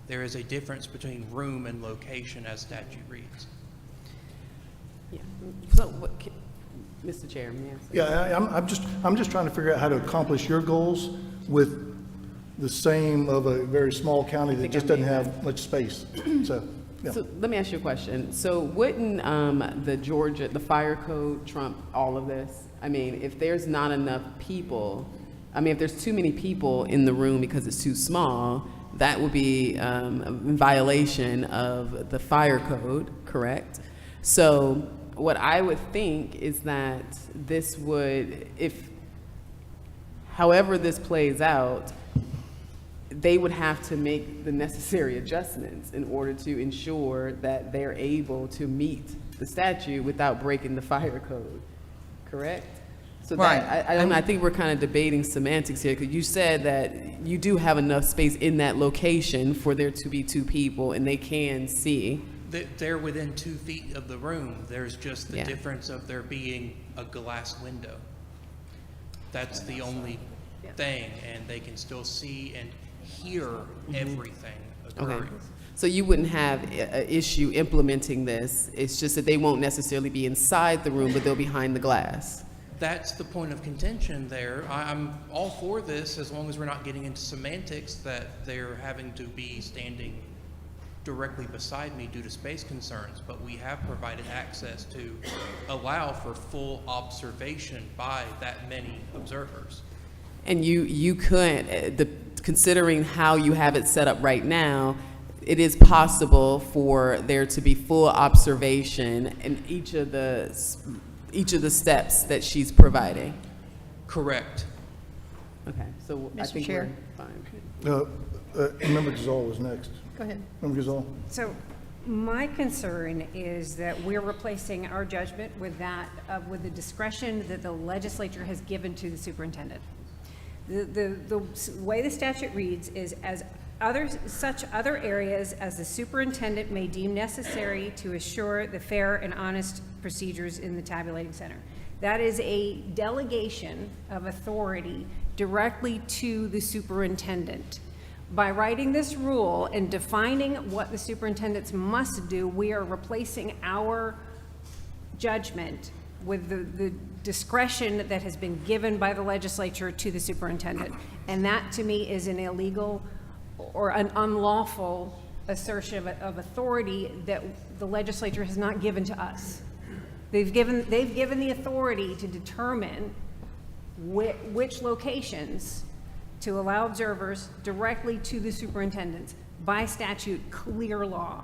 There is a difference between room and location as statute reads. Yeah. So, Mr. Chair, may I say? Yeah, I'm just trying to figure out how to accomplish your goals with the same of a very small county that just doesn't have much space. So, yeah. So let me ask you a question. So wouldn't the fire code trump all of this? I mean, if there's not enough people, I mean, if there's too many people in the room because it's too small, that would be in violation of the fire code, correct? So what I would think is that this would, however this plays out, they would have to make the necessary adjustments in order to ensure that they're able to meet the statute without breaking the fire code, correct? So Right. I think we're kind of debating semantics here, because you said that you do have enough space in that location for there to be 2 people and they can see. They're within 2 feet of the room. There's just the Yeah. difference of there being a glass window. That's the only thing, and they can still see and hear everything occurring. Okay. So you wouldn't have an issue implementing this. It's just that they won't necessarily be inside the room, but they'll be behind the glass. That's the point of contention there. I'm all for this as long as we're not getting into semantics that they're having to be standing directly beside me due to space concerns, but we have provided access to allow for full observation by that many observers. And you could, considering how you have it set up right now, it is possible for there to be full observation in each of the steps that she's providing. Correct. Okay, so I Mr. think Chair. we're fine. Member Gazal was next. Go ahead. Member Gazal. So my concern is that we're replacing our judgment with that, with the discretion that the legislature has given to the superintendent. The way the statute reads is such other areas as the superintendent may deem necessary to assure the fair and honest procedures in the tabulating center. That is a delegation of authority directly to the superintendent. By writing this rule and defining what the superintendents must do, we are replacing our judgment with the discretion that has been given by the legislature to the superintendent. And that, to me, is an illegal or an unlawful assertion of authority that the legislature has not given to us. They've given the authority to determine which locations to allow observers directly to the superintendents by statute, clear law.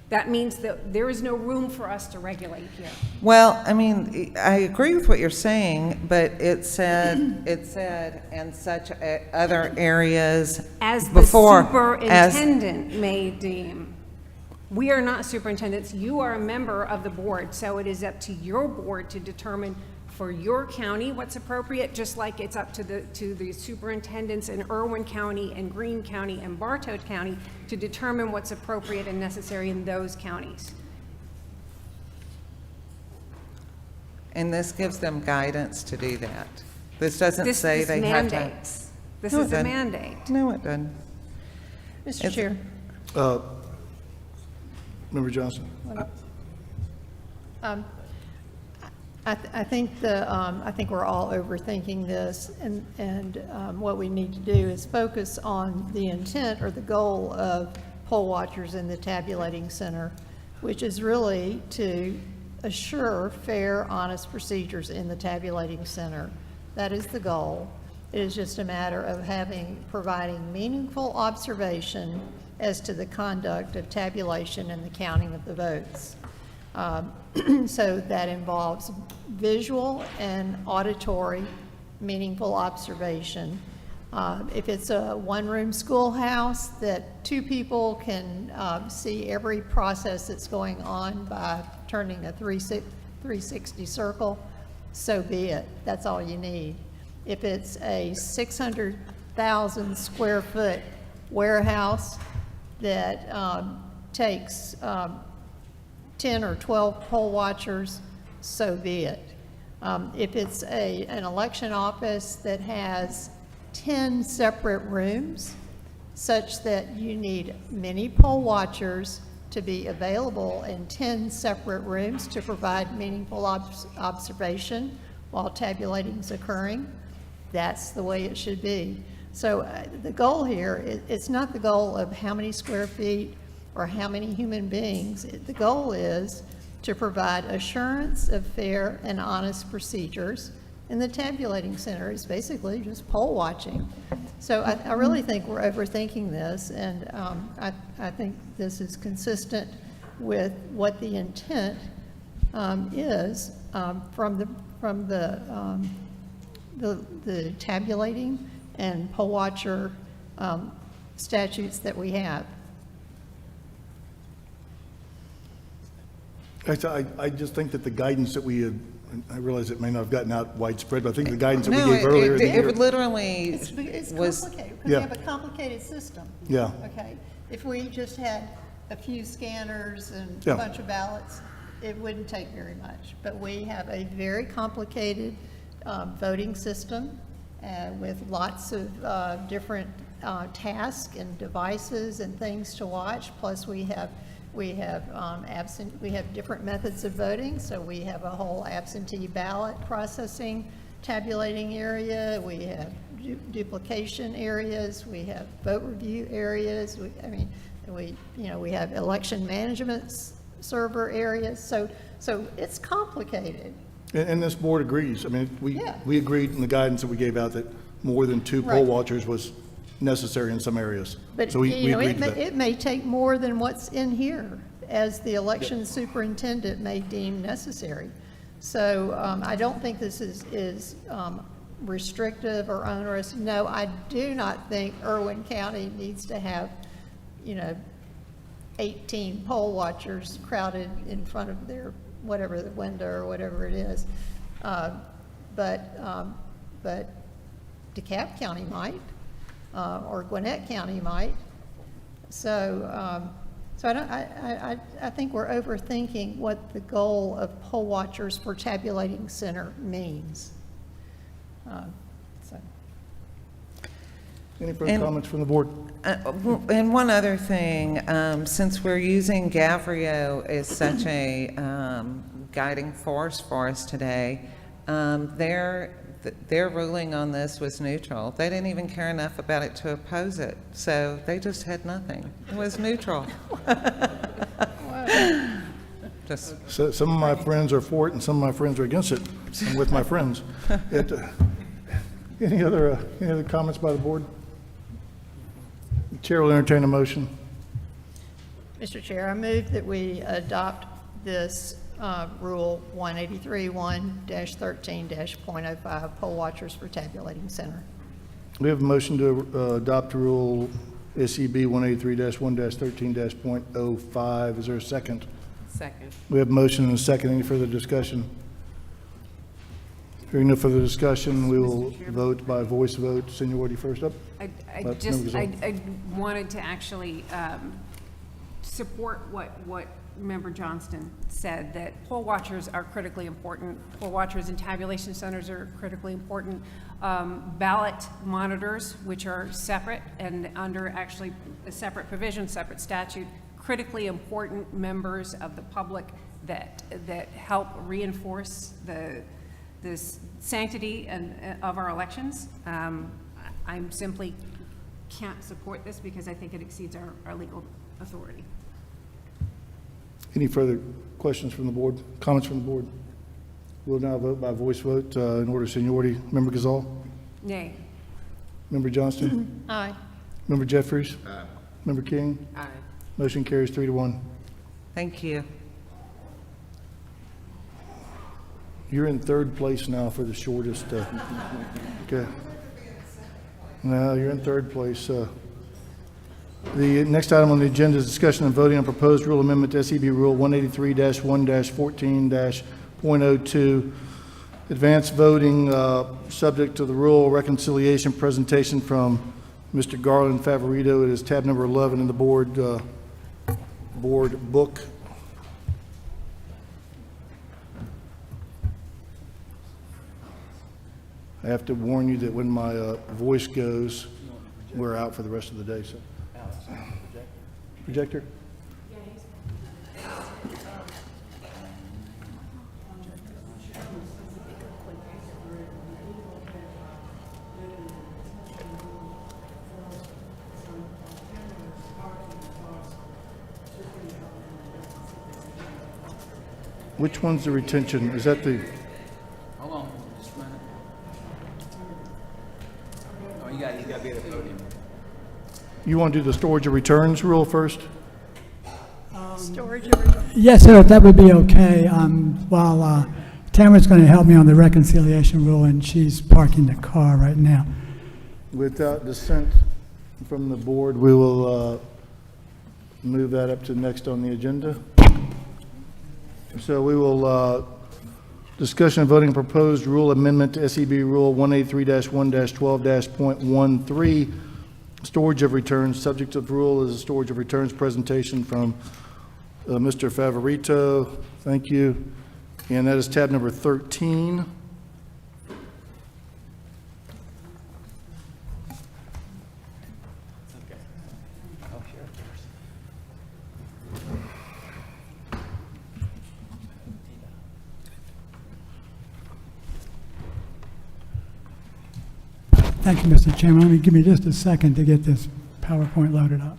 That means that there is no room for us to regulate here. Well, I mean, I agree with what you're saying, but it said in such other areas As the before. superintendent may deem. We are not superintendents. You are a member of the board, so it is up to your board to determine for your county what's appropriate, just like it's up to the superintendents in Irwin County and Greene County and Bartow County to determine what's appropriate and necessary in those counties. And this gives them guidance to do that. This doesn't say This they have to. mandates. This No, it is a doesn't. mandate. No, it doesn't. Mr. Chair. Member Johnson? I think we're all overthinking this, and what we need to do is focus on the intent or the goal of poll watchers in the tabulating center, which is really to assure fair, honest procedures in the tabulating center. That is the goal. It is just a matter of providing meaningful observation as to the conduct of tabulation and the counting of the votes. So that involves visual and auditory meaningful observation. If it's a one-room schoolhouse that two people can see every process that's going on by turning a 360 circle, so be it. That's all you need. If it's a 600,000 square foot warehouse that takes 10 or 12 poll watchers, so be it. If it's an election office that has 10 separate rooms, such that you need many poll watchers to be available in 10 separate rooms to provide meaningful observation while tabulating is occurring, that's the way it should be. So the goal here, it's not the goal of how many square feet or how many human beings. The goal is to provide assurance of fair and honest procedures, and the tabulating center is basically just poll watching. So I really think we're overthinking this, and I think this is consistent with what the intent is from the tabulating and poll watcher statutes that we have. I just think that the guidance that we had, I realize it may not have gotten out widespread, but I think the guidance that No, we gave earlier in the year. it literally It's was. complicated, because we Yeah. have a complicated system. Yeah. Okay, if we just had a few scanners and Yeah. a bunch of ballots, it wouldn't take very much. But we have a very complicated voting system with lots of different tasks and devices and things to watch. Plus, we have different methods of voting. So we have a whole absentee ballot processing, tabulating area. We have duplication areas. We have vote review areas. We have election management server areas. So it's complicated. And this board agrees. I mean, Yeah. we agreed in the guidance that we gave out that more than two poll Right. watchers was necessary in some areas. But, So we agreed to that. it may take more than what's in here, as the election superintendent may deem necessary. So I don't think this is restrictive or onerous. No, I do not think Irwin County needs to have, 18 poll watchers crowded in front of their, whatever, the window or whatever it is. But DeKalb County might. Or Gwinnett County might. So, I think we're overthinking what the goal of poll watchers for tabulating center means. Any further comments from the board? And one other thing, since we're using Gavrio as such a guiding force for us today, their ruling on this was neutral. They didn't even care enough about it to oppose it, so they just had nothing. It was neutral. So some of my friends are for it and some of my friends are against it. I'm with my friends. Any other comments by the board? The chair will entertain a motion. Mr. Chair, I move that we adopt this Rule 183-1-13-.05, poll watchers for tabulating center. We have a motion to adopt Rule SEB 183-1-13-.05. Is there a second? Second. We have a motion and a second. Any further discussion? Hearing no further discussion, we will vote by voice vote. Seniority first up. I Members all. wanted to actually support what Member Johnston said, that poll watchers are critically important. Poll watchers and tabulation centers are critically important. Ballot monitors, which are separate and under actually a separate provision, separate statute, critically important members of the public that help reinforce the sanctity of our elections. I simply can't support this because I think it exceeds our legal authority. Any further questions from the board? Comments from the board? We'll now vote by voice vote in order of seniority. Member Gazal? Nay. Member Johnston? Aye. Member Jeffries? Aye. Member King? Aye. Motion carries 3-1. Thank you. You're in third place now for the shortest. Okay. No, you're in third place. The next item on the agenda is discussion and voting on proposed rule amendment to SEB Rule 183-1-14-.02. Advanced voting, subject to the rule reconciliation presentation from Mr. Garland Favorito. It is tab number 11 in the board book. I have to warn you that when my voice goes, we're out for the rest of the day. So, projector. Which one's the retention? Is that the? Hold on, just a minute. Oh, you got to be at the podium. You want to do the storage of returns rule first? Storage of returns. Yes, sir, if that would be okay. While Tamara's going to help me on the reconciliation rule, and she's parking the car right now. Without dissent from the board, we will move that up to next on the agenda. So we will discussion and voting proposed rule amendment to SEB Rule 183-1-12-.13, storage of returns. Subject of rule is a storage of returns presentation from Mr. Favorito. Thank you. And that is tab number 13. Thank you, Mr. Chairman. Let me give me just a second to get this PowerPoint loaded up.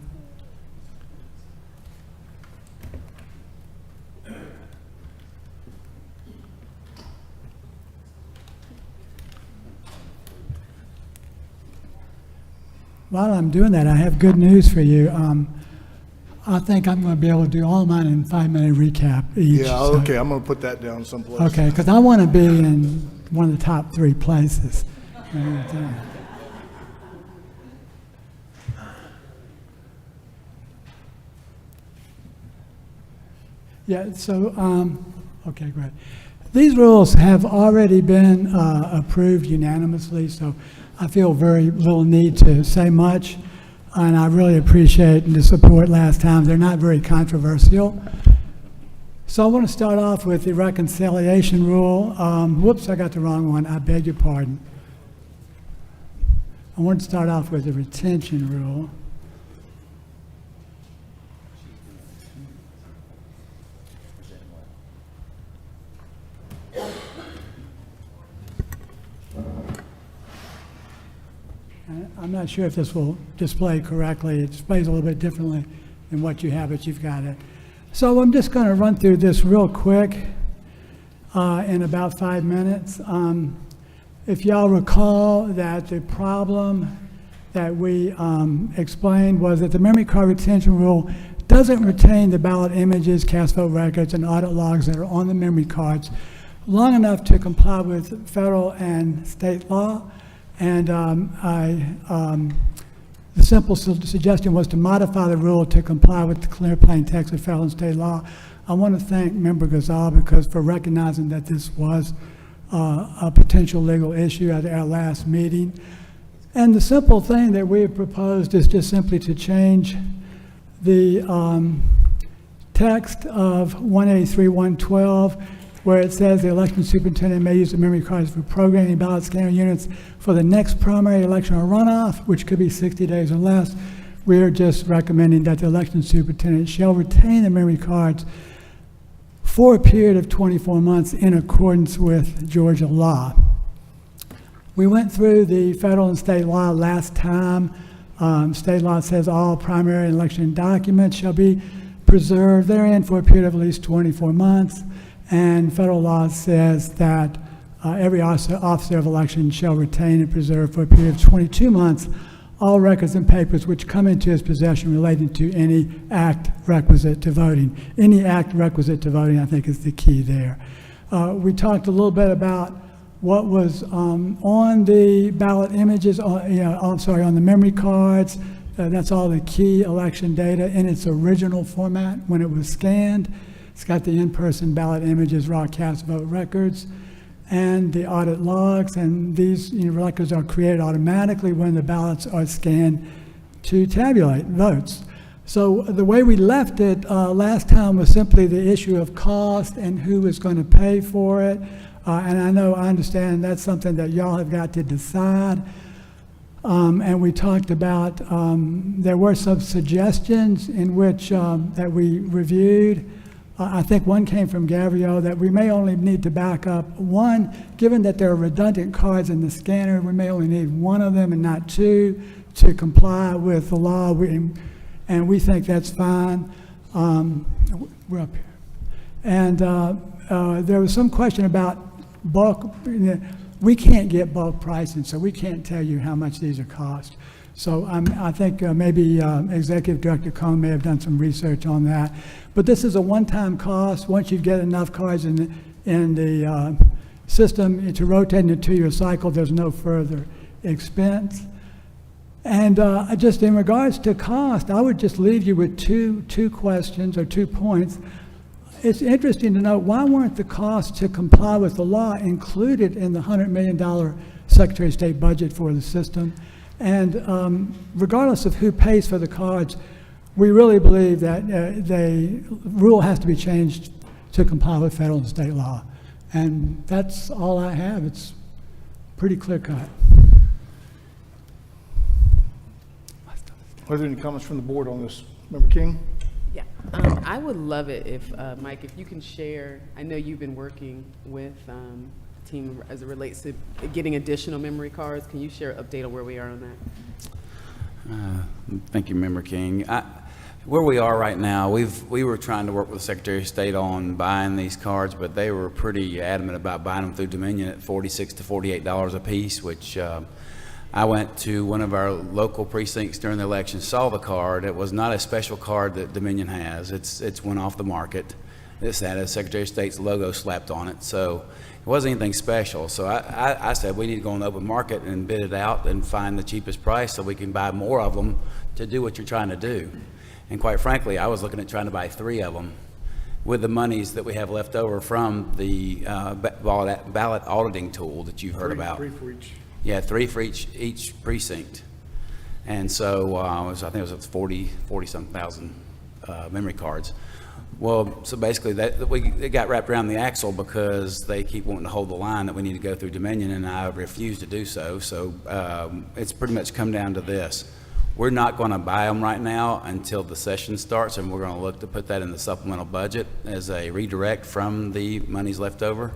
While I'm doing that, I have good news for you. I think I'm going to be able to do all mine in 5-minute recap each. Yeah, okay, I'm going to put that down someplace. Okay, because I want to be in one of the top 3 places. Yeah, so, okay, great. These rules have already been approved unanimously, so I feel very little need to say much, and I really appreciate the support last time. They're not very controversial. So I want to start off with the reconciliation rule. Whoops, I got the wrong one. I beg your pardon. I want to start off with the retention rule. I'm not sure if this will display correctly. It displays a little bit differently than what you have, but you've got it. So I'm just going to run through this real quick in about 5 minutes. If y'all recall that the problem that we explained was that the memory card retention rule doesn't retain the ballot images, cast vote records, and audit logs that are on the memory cards long enough to comply with federal and state law. And the simple suggestion was to modify the rule to comply with the clear plain text of federal and state law. I want to thank Member Gonzalez for recognizing that this was a potential legal issue at our last meeting. And the simple thing that we have proposed is just simply to change the text of 183.112, where it says the election superintendent may use the memory cards for programming ballot scanner units for the next primary election or runoff, which could be 60 days or less. We are just recommending that the election superintendent shall retain the memory cards for a period of 24 months in accordance with Georgia law. We went through the federal and state law last time. State law says all primary election documents shall be preserved therein for a period of at least 24 months. And federal law says that every officer of election shall retain and preserve for a period of 22 months all records and papers which come into his possession relating to any act requisite to voting. Any act requisite to voting, I think, is the key there. We talked a little bit about what was on the ballot images, on the memory cards. That's all the key election data in its original format when it was scanned. It's got the in-person ballot images, raw cast vote records, and the audit logs, and these records are created automatically when the ballots are scanned to tabulate votes. So the way we left it last time was simply the issue of cost and who is going to pay for it. And I understand that's something that y'all have got to decide. And we talked about, there were some suggestions in which that we reviewed. I think one came from Gabrielle that we may only need to back up one, given that there are redundant cards in the scanner, we may only need one of them and not two to comply with the law, and we think that's fine. We're up here. And there was some question about bulk. We can't get bulk pricing, so we can't tell you how much these are cost. So I think maybe Executive Director Cohn may have done some research on that. But this is a one-time cost. Once you get enough cards in the system to rotate in a 2-year cycle, there's no further expense. And just in regards to cost, I would just leave you with two questions or 2 points. It's interesting to know, why weren't the costs to comply with the law included in the $100 million Secretary of State budget for the system? And regardless of who pays for the cards, we really believe that the rule has to be changed to comply with federal and state law. And that's all I have. It's pretty clear cut. Are there any comments from the board on this? Member King? Yeah, I would love it if, Mike, if you can share, I know you've been working with team as it relates to getting additional memory cards. Can you share an update on where we are on that? Thank you, Member King. Where we are right now, we were trying to work with the Secretary of State on buying these cards, but they were pretty adamant about buying them through Dominion at $46 to $48 a piece, which I went to one of our local precincts during the election, saw the card. It was not a special card that Dominion has. It's one off the market. This had a Secretary of State's logo slapped on it, so it wasn't anything special. So I said we need to go on the open market and bid it out and find the cheapest price so we can buy more of them to do what you're trying to do. And quite frankly, I was looking at trying to buy 3 of them with the monies that we have left over from the ballot auditing tool that you heard about. 3 for each. Yeah, 3 for each precinct. And so I think it was 40-some thousand memory cards. Well, so basically it got wrapped around the axle because they keep wanting to hold the line that we need to go through Dominion, and I refuse to do so. So it's pretty much come down to this. We're not going to buy them right now until the session starts, and we're going to look to put that in the supplemental budget as a redirect from the monies left over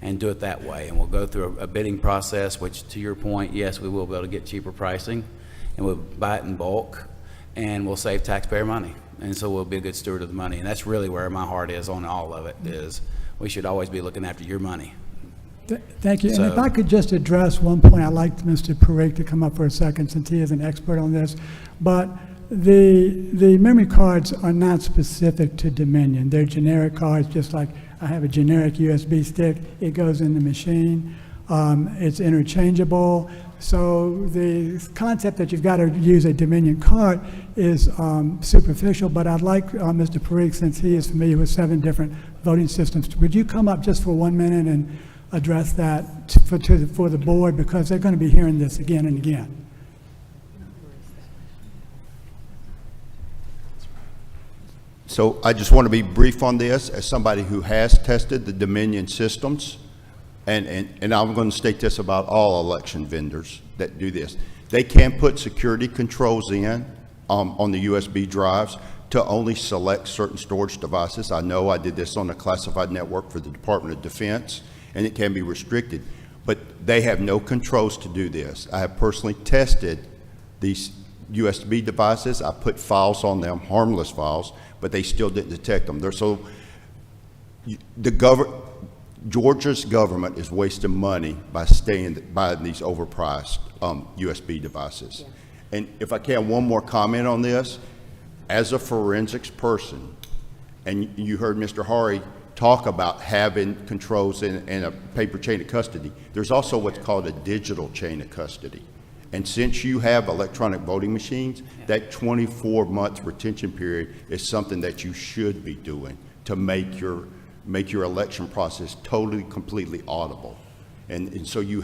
and do it that way. And we'll go through a bidding process, which to your point, yes, we will be able to get cheaper pricing, and we'll buy it in bulk, and we'll save taxpayer money. And so we'll be a good steward of the money. And that's really where my heart is on all of it, is we should always be looking after your money. Thank you. And if So- I could just address one point, I'd like Mr. Parikh to come up for a second since he is an expert on this. But the memory cards are not specific to Dominion. They're generic cards, just like I have a generic USB stick. It goes in the machine. It's interchangeable. So the concept that you've got to use a Dominion card is superficial, but I'd like Mr. Parikh, since he is familiar with 7 different voting systems, would you come up just for 1 minute and address that for the board, because they're going to be hearing this again and again. So I just want to be brief on this as somebody who has tested the Dominion systems, and I'm going to state this about all election vendors that do this. They can put security controls in on the USB drives to only select certain storage devices. I know I did this on a classified network for the Department of Defense, and it can be restricted, but they have no controls to do this. I have personally tested these USB devices. I put files on them, harmless files, but they still didn't detect them. Georgia's government is wasting money by buying these overpriced USB devices. Yeah. And if I can, one more comment on this. As a forensics person, and you heard Mr. Hari talk about having controls in a paper chain of custody, there's also what's called a digital chain of custody. And since you have electronic voting machines, that 24-month retention period is something that you should be doing to make your election process totally, completely audible. And so you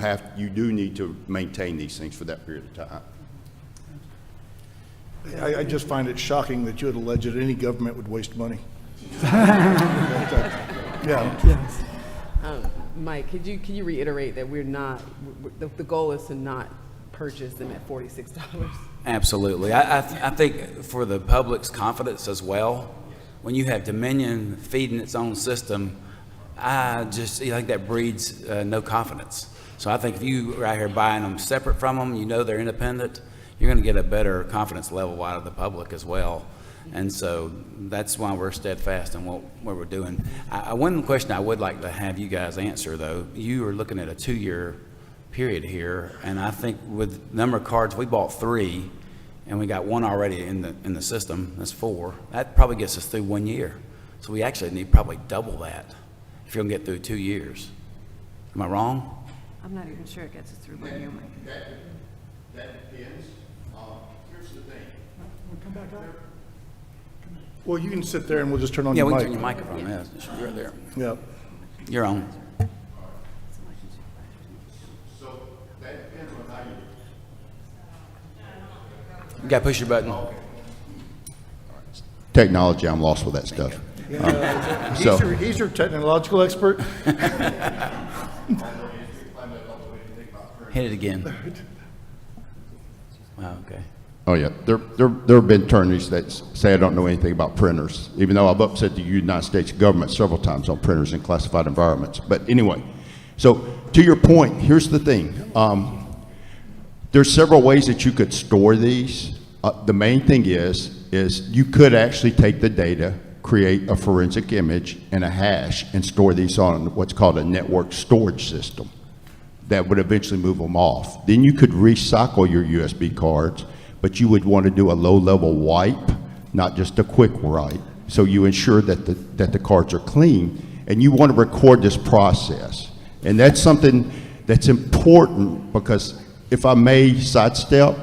do need to maintain these things for that period of time. I just find it shocking that you would allege that any government would waste money. Yeah. Mike, could you reiterate that we're not, the goal is to not purchase them at $46? Absolutely. I think for the public's confidence as well, when you have Dominion feeding its own system, I think that breeds no confidence. So I think if you are out here buying them separate from them, you know they're independent, you're going to get a better confidence level out of the public as well. And so that's why we're steadfast in what we're doing. One question I would like to have you guys answer, though, you are looking at a 2-year period here, and I think with the number of cards, we bought 3, and we got 1 already in the system. That's 4. That probably gets us through 1 year. So we actually need probably double that if you're going to get through 2 years. Am I wrong? I'm not even sure it gets us through 1 year, Mike. That depends. Here's the thing. Come back up. Well, you can sit there and we'll just turn on Yeah, your we mic. can turn your microphone. Yeah, you're right there. Yeah. You're on. So that depends on how You got to push your button. Technology, I'm lost with that stuff. He's your technological expert. Hit it again. Wow, okay. Oh, yeah. There have been attorneys that say I don't know anything about printers, even though I've upset the United States government several times on printers in classified environments. But anyway, so to your point, here's the thing. There's several ways that you could store these. The main thing is you could actually take the data, create a forensic image and a hash, and store these on what's called a network storage system that would eventually move them off. Then you could recycle your USB cards, but you would want to do a low-level wipe, not just a quick write. So you ensure that the cards are clean, and you want to record this process. And that's something that's important because, if I may sidestep,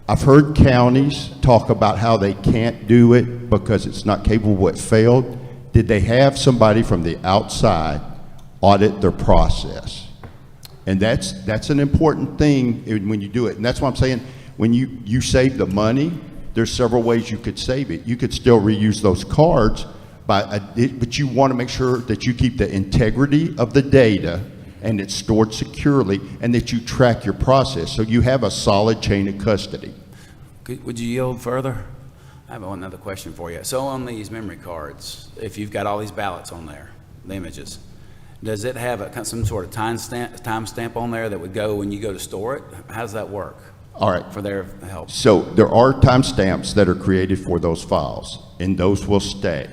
I've heard counties talk about how they can't do it because it's not capable, it failed. Did they have somebody from the outside audit their process? And that's an important thing when you do it. And that's why I'm saying, when you save the money, there's several ways you could save it. You could still reuse those cards, but you want to make sure that you keep the integrity of the data and it's stored securely, and that you track your process so you have a solid chain of custody. Would you yield further? I have another question for you. So on these memory cards, if you've got all these ballots on there, the images, does it have some sort of time stamp on there that would go when you go to store it? How does that work? All right. For their help. So there are timestamps that are created for those files, and those will stay.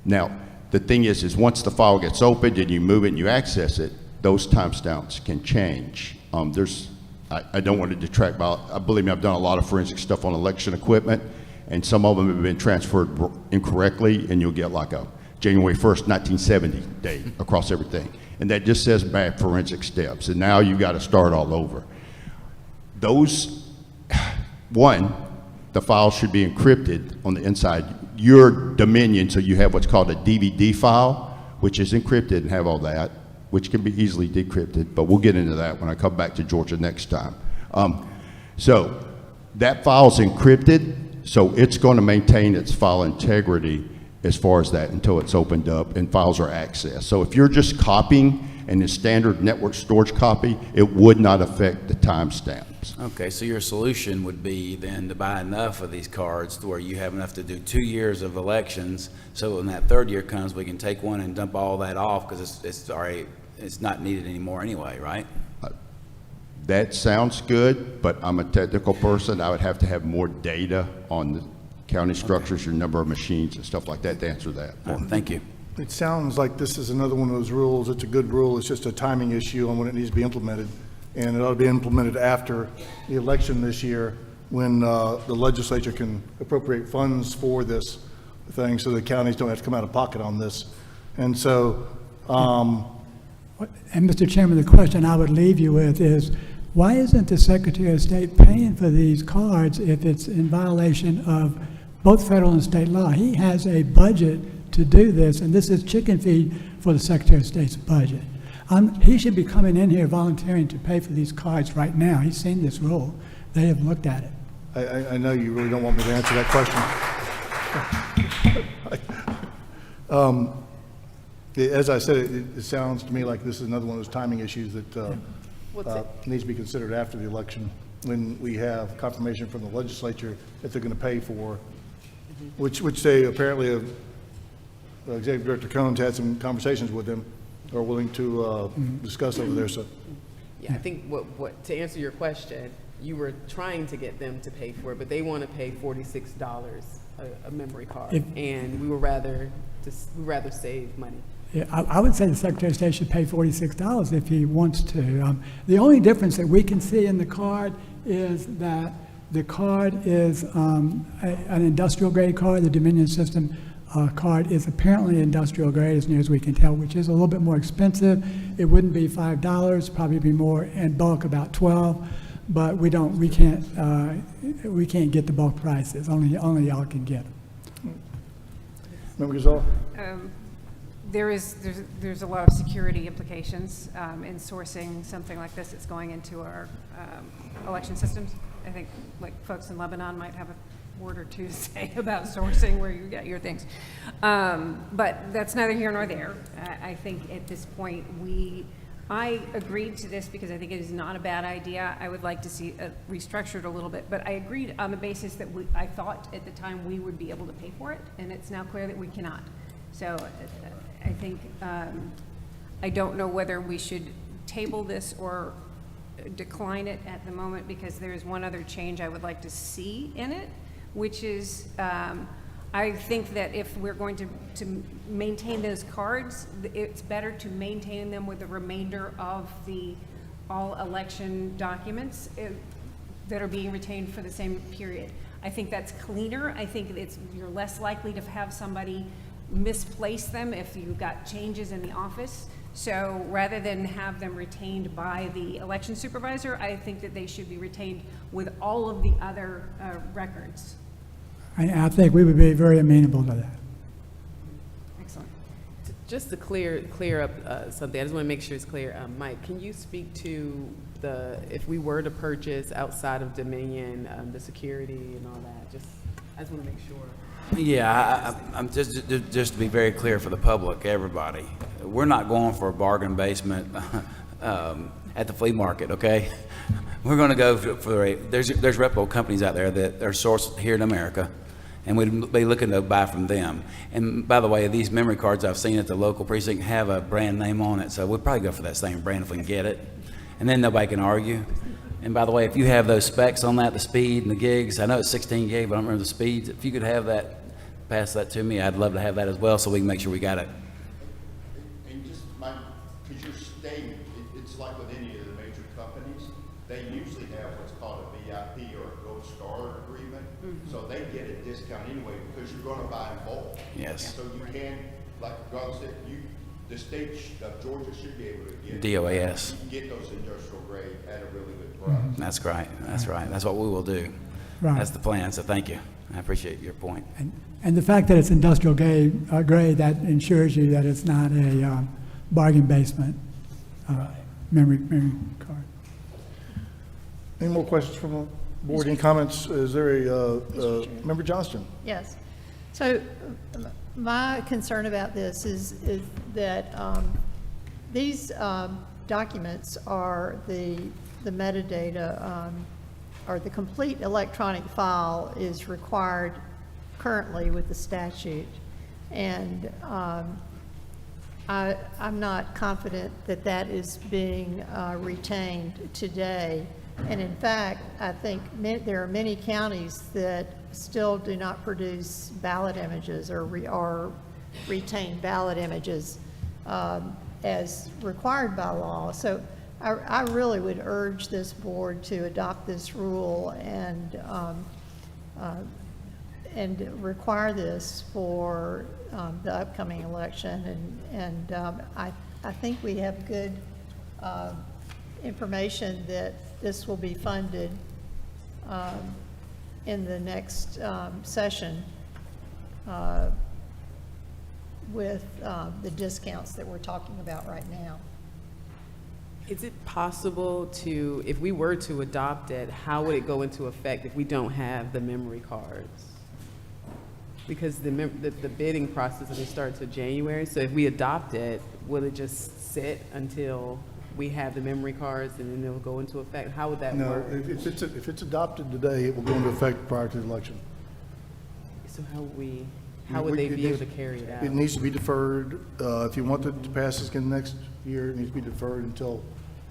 Now, the thing is once the file gets opened and you move it and you access it, those timestamps can change. I don't want to detract, but believe me, I've done a lot of forensic stuff on election equipment, and some of them have been transferred incorrectly, and you'll get like a January 1st, 1970 date across everything. And that just says bad forensic steps, and now you got to start all over. Those, one, the file should be encrypted on the inside. Your Dominion, so you have what's called a DVD file, which is encrypted and have all that, which can be easily decrypted, but we'll get into that when I come back to Georgia next time. So that file's encrypted, so it's going to maintain its file integrity as far as that until it's opened up and files are accessed. So if you're just copying in a standard network storage copy, it would not affect the timestamps. Okay, so your solution would be then to buy enough of these cards to where you have enough to do 2 years of elections, so when that third year comes, we can take one and dump all that off because it's not needed anymore anyway, right? That sounds good, but I'm a technical person. I would have to have more data on the county structures, your number of machines and stuff like that to answer that. Thank you. It sounds like this is another one of those rules. It's a good rule. It's just a timing issue on when it needs to be implemented. And it ought to be implemented after the election this year when the legislature can appropriate funds for this thing so the counties don't have to come out of pocket on this. And so, And Mr. Chairman, the question I would leave you with is, why isn't the Secretary of State paying for these cards if it's in violation of both federal and state law? He has a budget to do this, and this is chicken feed for the Secretary of State's budget. He should be coming in here volunteering to pay for these cards right now. He's seen this rule. They have looked at it. I know you really don't want me to answer that question. As I said, it sounds to me like this is another one of those timing issues that needs to be considered after the election when we have confirmation from the legislature that they're going to pay for, which they apparently, Executive Director Cohn's had some conversations with them, are willing to discuss over there. So, Yeah, I think what to answer your question, you were trying to get them to pay for it, but they want to pay $46 a memory card, and we would rather save money. Yeah, I would say the Secretary of State should pay $46 if he wants to. The only difference that we can see in the card is that the card is an industrial grade card. The Dominion system card is apparently industrial grade, as near as we can tell, which is a little bit more expensive. It wouldn't be $5, probably be more in bulk, about $12. But we can't get the bulk prices. Only y'all can get them. Member Gazal? There's a lot of security implications in sourcing something like this. It's going into our election systems. I think like folks in Lebanon might have a word or two to say about sourcing where you get your things. But that's neither here nor there. I think at this point I agreed to this because I think it is not a bad idea. I would like to see it restructured a little bit, but I agreed on the basis that I thought at the time we would be able to pay for it, and it's now clear that we cannot. So I think, I don't know whether we should table this or decline it at the moment, because there is one other change I would like to see in it, which is, I think that if we're going to maintain those cards, it's better to maintain them with the remainder of the all election documents that are being retained for the same period. I think that's cleaner. I think you're less likely to have somebody misplace them if you've got changes in the office. So rather than have them retained by the election supervisor, I think that they should be retained with all of the other records. I think we would be very amenable to that. Excellent. Just to clear up something, I just want to make sure it's clear. Mike, can you speak to if we were to purchase outside of Dominion, the security and all that? I just want to make sure. Yeah, I'm just to be very clear for the public, everybody, we're not going for a bargain basement at the flea market, okay? We're going to go there's reputable companies out there that are sourced here in America, and we'd be looking to buy from them. And by the way, these memory cards I've seen at the local precinct have a brand name on it, so we'll probably go for that same brand if we can get it, and then nobody can argue. And by the way, if you have those specs on that, the speed and the gigs, I know it's 16 gig, but I don't remember the speeds. If you could have that, pass that to me, I'd love to have that as well, so we can make sure we got it. And just, Mike, because you're state, it's like with any of the major companies, they usually have what's called a VIP or a Gold Star agreement. So they get a discount anyway because you're gonna buy in bulk. Yes. So you can, like Rob said, the state of Georgia should be able to get. DOAS. You can get those industrial grade at a really good price. That's great. That's right. That's what we will do. Right. That's the plan, so thank you. I appreciate your point. And the fact that it's industrial grade, that ensures you that it's not a bargain basement memory card. Any more questions from the board? Any comments? Is there a, Member Johnston? Yes. So my concern about this is that these documents are the metadata, or the complete electronic file is required currently with the statute. And I'm not confident that that is being retained today. And in fact, I think there are many counties that still do not produce ballot images or retain ballot images as required by law. So I really would urge this board to adopt this rule and require this for the upcoming election. And I think we have good information that this will be funded in the next session with the discounts that we're talking about right now. Is it possible to, if we were to adopt it, how would it go into effect if we don't have the memory cards? Because the bidding process doesn't start until January, so if we adopt it, will it just sit until we have the memory cards and then it'll go into effect? How would that work? No, if it's adopted today, it will go into effect prior to the election. So how would they be able to carry it out? It needs to be deferred. If you want it to pass again next year, it needs to be deferred until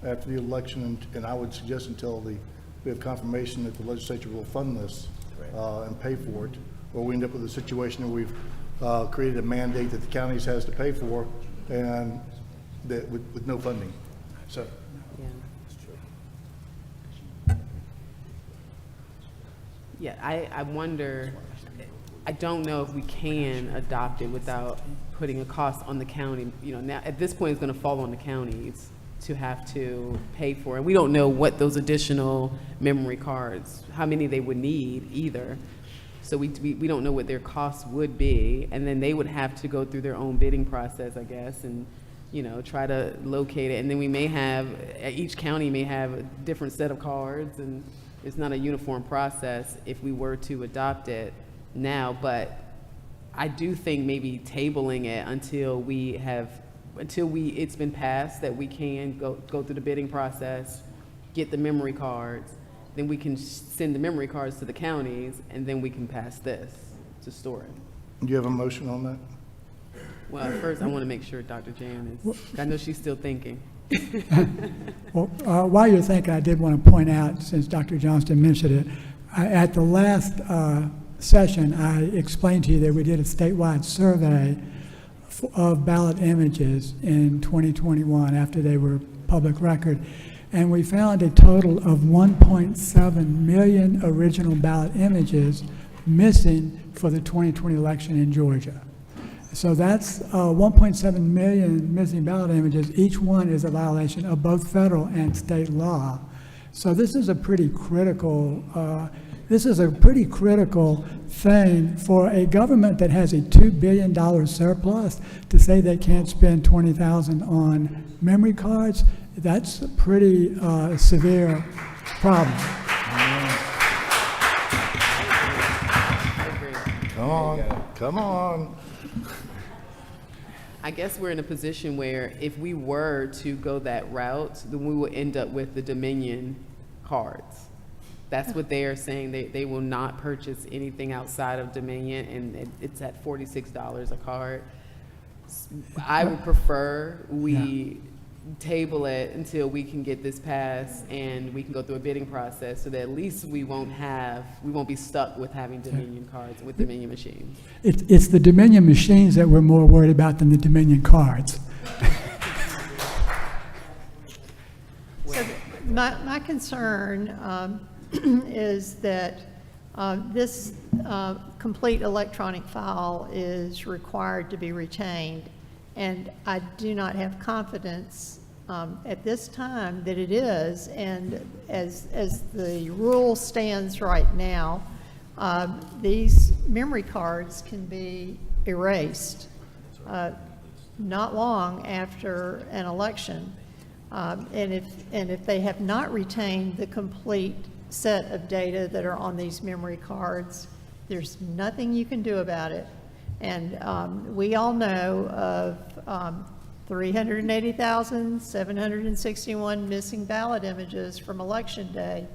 after the election, and I would suggest until we have confirmation that the legislature will fund this and pay for it, or we end up with a situation where we've created a mandate that the counties has to pay for, and that with no funding. So. Yeah, I wonder, I don't know if we can adopt it without putting a cost on the county. You know, now, at this point, it's gonna fall on the counties to have to pay for. And we don't know what those additional memory cards, how many they would need either. So we don't know what their costs would be, and then they would have to go through their own bidding process, I guess, and, you know, try to locate it. And then we may have, each county may have a different set of cards, and it's not a uniform process if we were to adopt it now. But I do think maybe tabling it until it's been passed, that we can go through the bidding process, get the memory cards, then we can send the memory cards to the counties, and then we can pass this to store it. Do you have a motion on that? Well, first I want to make sure Dr. Jan is, I know she's still thinking. Well, while you're thinking, I did want to point out, since Dr. Johnston mentioned it, at the last session, I explained to you that we did a statewide survey of ballot images in 2021 after they were public record. And we found a total of 1.7 million original ballot images missing for the 2020 election in Georgia. So that's 1.7 million missing ballot images. Each one is a violation of both federal and state law. So this is a pretty critical thing for a government that has a $2 billion surplus to say they can't spend $20,000 on memory cards. That's a pretty severe problem. Come on. I guess we're in a position where if we were to go that route, then we will end up with the Dominion cards. That's what they are saying. They will not purchase anything outside of Dominion, and it's at $46 a card. I would prefer we table it until we can get this passed and we can go through a bidding process, so that at least we won't be stuck with having Dominion cards with Dominion machines. It's the Dominion machines that we're more worried about than the Dominion cards. My concern is that this complete electronic file is required to be retained, and I do not have confidence at this time that it is, and as the rule stands right now, these memory cards can be erased not long after an election. And if they have not retained the complete set of data that are on these memory cards, there's nothing you can do about it. And we all know of 380,761 missing ballot images from Election Day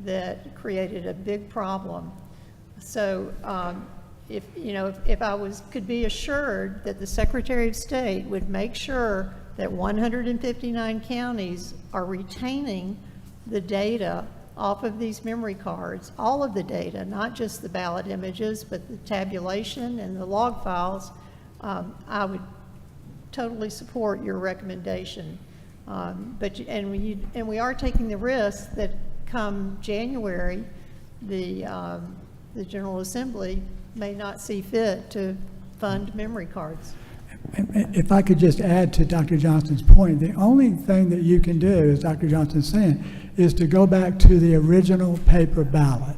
that created a big problem. So if I could be assured that the Secretary of State would make sure that 159 counties are retaining the data off of these memory cards, all of the data, not just the ballot images, but the tabulation and the log files, I would totally support your recommendation. And we are taking the risk that come January, the General Assembly may not see fit to fund memory cards. If I could just add to Dr. Johnston's point, the only thing that you can do, as Dr. Johnston's saying, is to go back to the original paper ballot.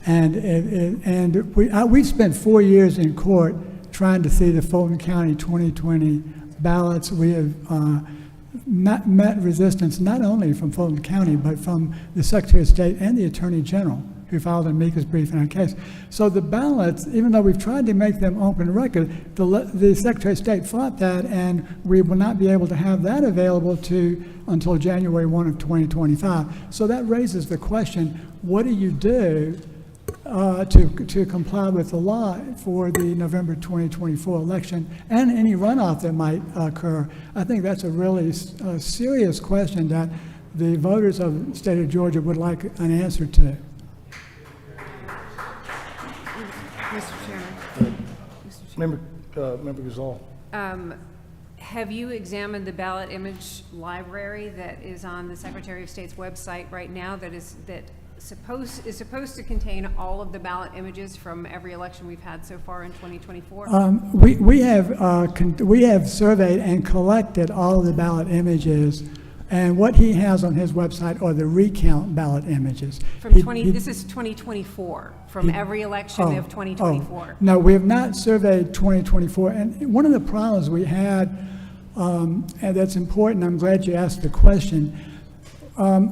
And we spent 4 years in court trying to see the Fulton County 2020 ballots. We have not met resistance not only from Fulton County, but from the Secretary of State and the Attorney General, who filed an amicus brief in our case. So the ballots, even though we've tried to make them open record, the Secretary of State fought that, and we will not be able to have that available until January 1 of 2025. So that raises the question, what do you do to comply with the law for the November 2024 election and any runoff that might occur? I think that's a really serious question that the voters of the state of Georgia would like an answer to. Mr. Chairman. Member Gazal. Have you examined the ballot image library that is on the Secretary of State's website right now that is supposed to contain all of the ballot images from every election we've had so far in 2024? We have surveyed and collected all of the ballot images, and what he has on his website are the recount ballot images. This is 2024, from every election of 2024. No, we have not surveyed 2024, and one of the problems we had, and that's important, I'm glad you asked the question,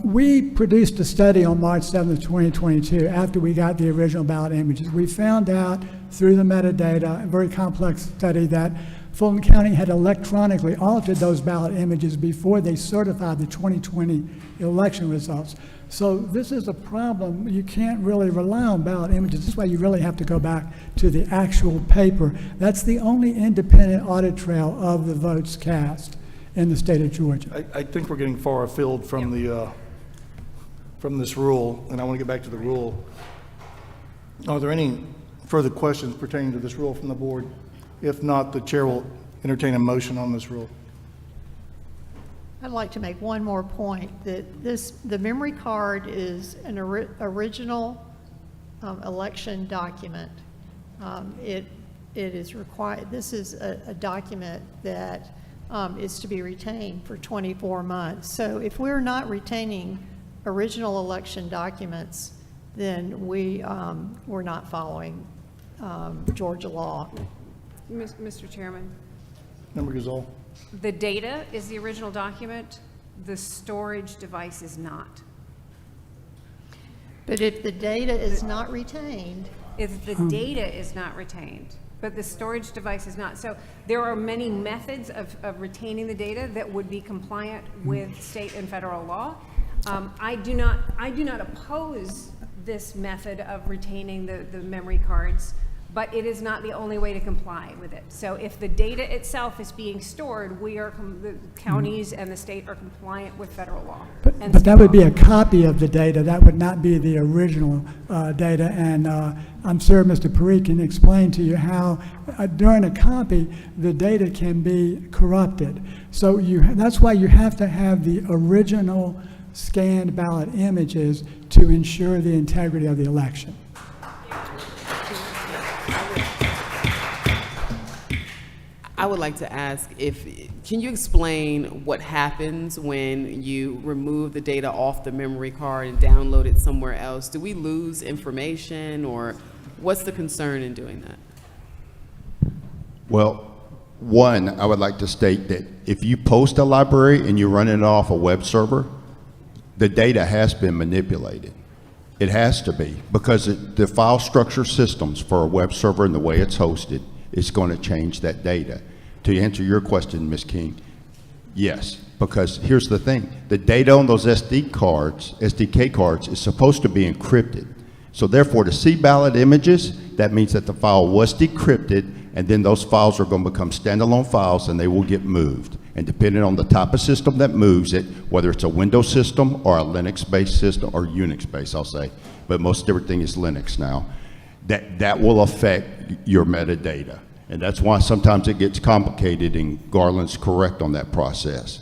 we produced a study on March 7th, 2022, after we got the original ballot images. We found out through the metadata, a very complex study, that Fulton County had electronically altered those ballot images before they certified the 2020 election results. So this is a problem. You can't really rely on ballot images. This is why you really have to go back to the actual paper. That's the only independent audit trail of the votes cast in the state of Georgia. I think we're getting far afield from from this rule, and I want to get back to the rule. Are there any further questions pertaining to this rule from the board? If not, the chair will entertain a motion on this rule. I'd like to make one more point, that the memory card is an original election document. It is required, this is a document that is to be retained for 24 months. So if we're not retaining original election documents, then we're not following Georgia law. Mr. Chairman. Member Gazal. The data is the original document. The storage device is not. But if the data is not retained. If the data is not retained, but the storage device is not. So there are many methods of retaining the data that would be compliant with state and federal law. I do not oppose this method of retaining the memory cards, but it is not the only way to comply with it. So if the data itself is being stored, the counties and the state are compliant with federal law. But that would be a copy of the data. That would not be the original data. And I'm sure Mr. Parikh can explain to you how during a copy, the data can be corrupted. So that's why you have to have the original scanned ballot images to ensure the integrity of the election. I would like to ask can you explain what happens when you remove the data off the memory card and download it somewhere else? Do we lose information, or what's the concern in doing that? Well, one, I would like to state that if you post a library and you're running it off a web server, the data has been manipulated. It has to be, because the file structure systems for a web server and the way it's hosted is going to change that data. To answer your question, Ms. King, yes, because here's the thing. The data on those SDK cards is supposed to be encrypted. So therefore, to see ballot images, that means that the file was decrypted, and then those files are going to become standalone files and they will get moved. And depending on the type of system that moves it, whether it's a Windows system or a Linux-based system or Unix-based, I'll say, but most everything is Linux now, that will affect your metadata. And that's why sometimes it gets complicated, and Garland's correct on that process.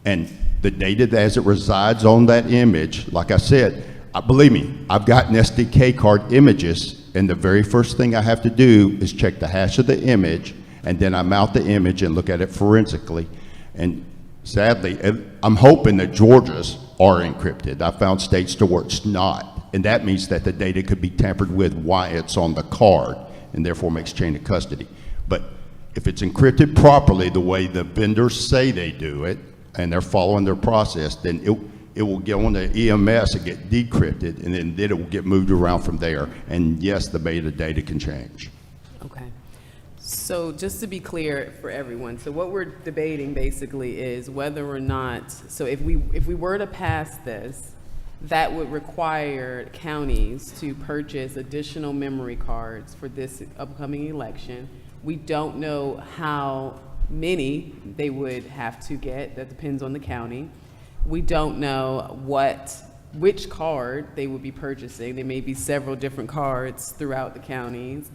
And the data as it resides on that image, like I said, believe me, I've gotten SDK card images, and the very first thing I have to do is check the hash of the image, and then I mount the image and look at it forensically. And sadly, I'm hoping that Georgia's are encrypted. I found states to where it's not, and that means that the data could be tampered with while it's on the card, and therefore makes chain of custody. But if it's encrypted properly the way the vendors say they do it, and they're following their process, then it will get on the EMS and get decrypted, and then it will get moved around from there. And yes, the metadata can change. Okay. So just to be clear for everyone, so what we're debating basically is whether or not, so if we were to pass this, that would require counties to purchase additional memory cards for this upcoming election. We don't know how many they would have to get. That depends on the county. We don't know which card they would be purchasing. There may be several different cards throughout the counties.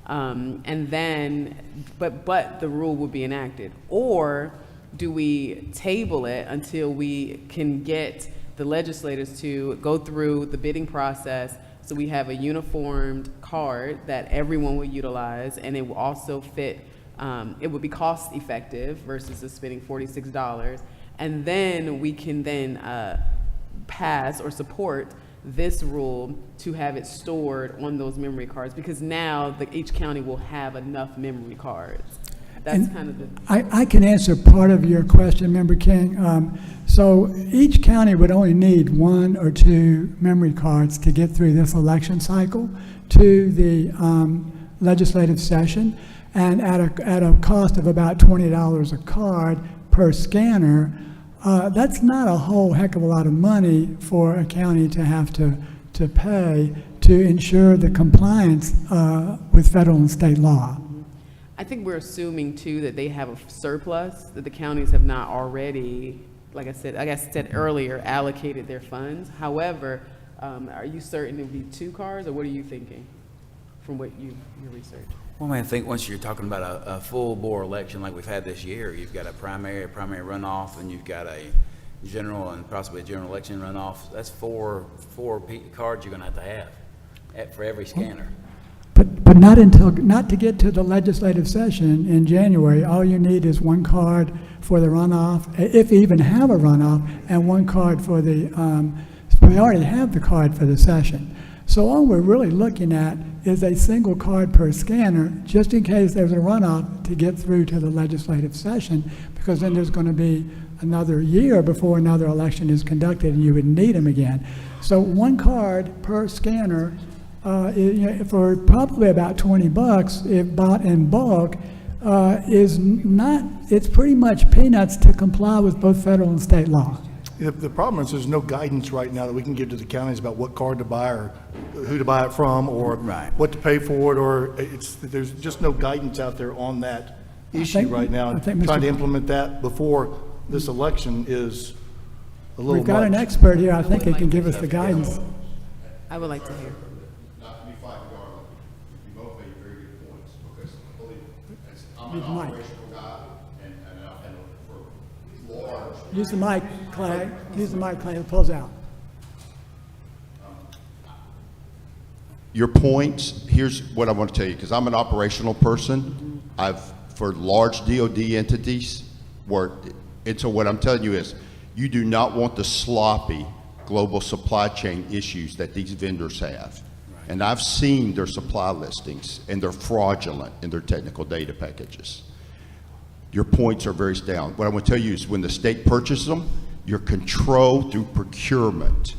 And then, but the rule would be enacted. Or do we table it until we can get the legislators to go through the bidding process so we have a uniformed card that everyone will utilize, and it will also fit, it would be cost effective versus us spending $46, and then we can then pass or support this rule to have it stored on those memory cards, because now each county will have enough memory cards. That's kind of the... I can answer part of your question, Member King. So each county would only need 1 or 2 memory cards to get through this election cycle to the legislative session, and at a cost of about $20 a card per scanner. That's not a whole heck of a lot of money for a county to have to pay to ensure the compliance with federal and state law. I think we're assuming too that they have a surplus, that the counties have not already, like I said earlier, allocated their funds. However, are you certain it would be 2 cards, or what are you thinking from what your research? Well, I think once you're talking about a full bore election like we've had this year, you've got a primary runoff, and you've got a general and possibly a general election runoff. That's four cards you're going to have for every scanner. But not to get to the legislative session in January. All you need is 1 card for the runoff, if you even have a runoff, and 1 card for the, we already have the card for the session. So all we're really looking at is a single card per scanner, just in case there's a runoff to get through to the legislative session, because then there's going to be another year before another election is conducted, and you would need them again. So 1 card per scanner, for probably about $20, if bought in bulk, it's pretty much peanuts to comply with both federal and state law. The problem is there's no guidance right now that we can give to the counties about what card to buy or who to buy it from, or what to pay for it, or there's just no guidance out there on that issue right now. Trying to implement that before this election is a little much. We've got an expert here. I think he can give us the guidance. I would like to hear. Not to be fighting Garland, you both made very good points, because I'm an operational guy, and for large Use the mic, Clay. Use the mic, Clay. It pulls out. Your points, here's what I want to tell you, because I'm an operational person. For large DOD entities, and so what I'm telling you is, you do not want the sloppy global supply chain issues that these vendors have. And I've seen their supply listings, and they're fraudulent in their technical data packages. Your points are very sound. What I want to tell you is when the state purchases them, your control through procurement.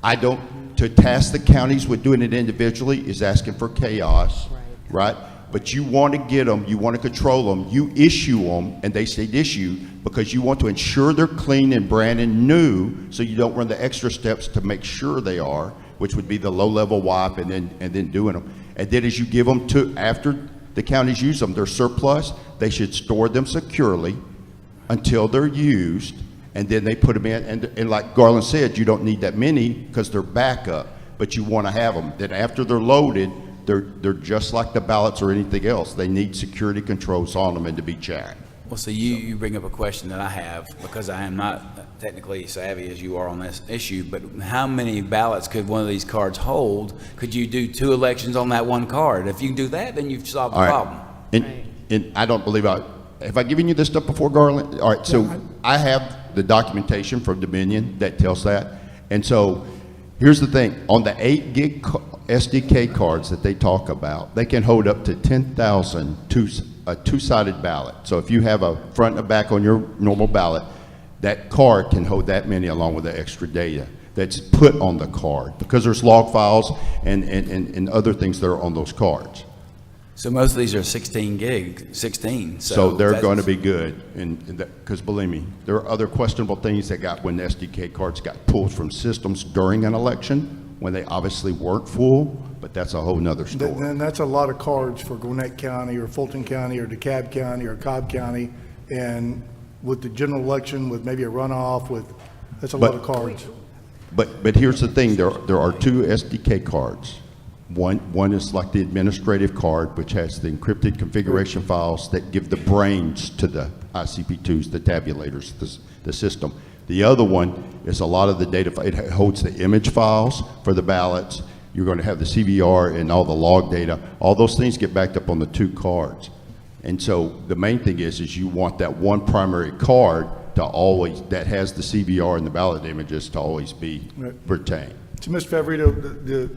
To task the counties with doing it individually is asking for chaos, right? But you want to get them, you want to control them, you issue them, and they say issue because you want to ensure they're clean and brand new, so you don't run the extra steps to make sure they are, which would be the low-level wipe and then doing them. And then as you give them after the counties use them, they're surplus, they should store them securely until they're used, and then they put them in, and like Garland said, you don't need that many because they're backup, but you want to have them. Then after they're loaded, they're just like the ballots or anything else. They need security controls on them and to be checked. Well, so you bring up a question that I have, because I am not technically savvy as you are on this issue, but how many ballots could one of these cards hold? Could you do 2 elections on that one card? If you can do that, then you've solved the problem. And I don't believe have I given you this stuff before, Garland? All right, so I have the documentation from Dominion that tells that. And so here's the thing, on the 8 gig SDK cards that they talk about, they can hold up to 10,000 a two-sided ballot. So if you have a front and a back on your normal ballot, that card can hold that many along with the extra data that's put on the card, because there's log files and other things that are on those cards. So most of these are 16 gig, 16. So they're going to be good, because believe me, there are other questionable things that got when the SDK cards got pulled from systems during an election when they obviously weren't full, but that's a whole nother story. Then that's a lot of cards for Gwinnett County or Fulton County or DeKalb County or Cobb County, and with the general election with maybe a runoff that's a lot of cards. But here's the thing, there are 2 SDK cards. One is like the administrative card, which has the encrypted configuration files that give the brains to the ICP2s, the tabulators, the system. The other one is a lot of the data, it holds the image files for the ballots. You're going to have the CVR and all the log data. All those things get backed up on the 2 cards. And so the main thing is you want that one primary card to always, that has the CVR and the ballot images to always be retained. To Mr. Favorito,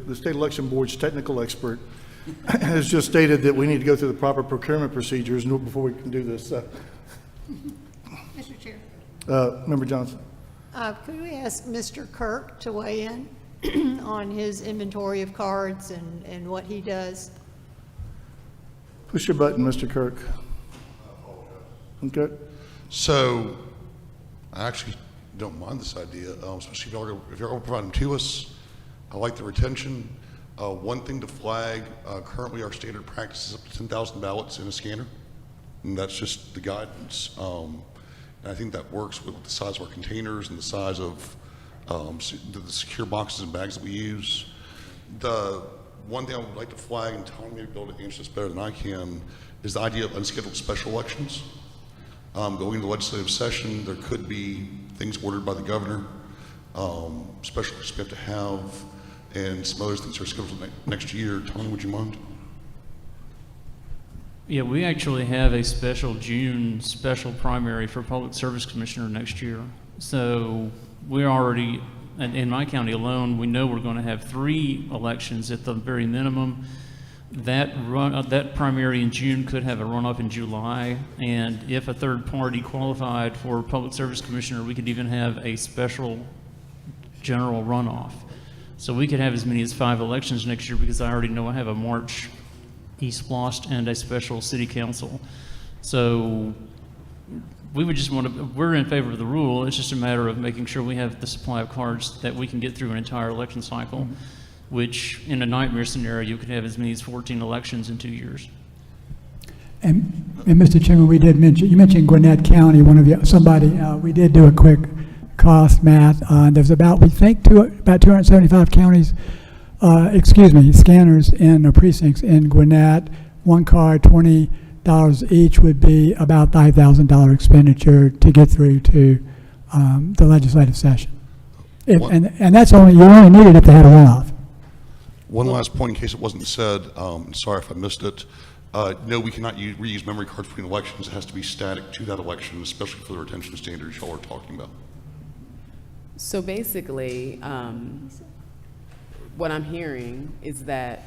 the State Election Board's technical expert has just stated that we need to go through the proper procurement procedures before we can do this. Mr. Chair. Member Johnson. Could we ask Mr. Kirk to weigh in on his inventory of cards and what he does? Push your button, Mr. Kirk. Okay. So I actually don't mind this idea, especially if y'all are going to provide them to us. I like the retention. One thing to flag, currently our standard practice is up to 10,000 ballots in a scanner, and that's just the guidance. And I think that works with the size of our containers and the size of the secure boxes and bags that we use. The one thing I would like to flag, and Tom may be able to answer this better than I can, is the idea of unscheduled special elections. Going into legislative session, there could be things ordered by the governor, special elections we have to have, and some other things are scheduled next year. Tony, would you mind? Yeah, we actually have a June special primary for Public Service Commissioner next year. So we're already, in my county alone, we know we're going to have 3 elections at the very minimum. That primary in June could have a runoff in July, and if a third party qualified for Public Service Commissioner, we could even have a special general runoff. So we could have as many as 5 elections next year, because I already know I have a March East Lost and a special city council. So we would just want to, we're in favor of the rule. It's just a matter of making sure we have the supply of cards that we can get through an entire election cycle, which in a nightmare scenario, you could have as many as 14 elections in 2 years. And Mr. Chairman, we did mention, you mentioned Gwinnett County, we did do a quick cost math. There's about, we think, about 275 counties, scanners in precincts in Gwinnett. One card, $20 each, would be about $5,000 expenditure to get through to the legislative session. And that's only, you only need it if they had a runoff. One last point in case it wasn't said, sorry if I missed it. No, we cannot reuse memory cards between elections. It has to be static to that election, especially for the retention standards y'all are talking about. So basically, what I'm hearing is that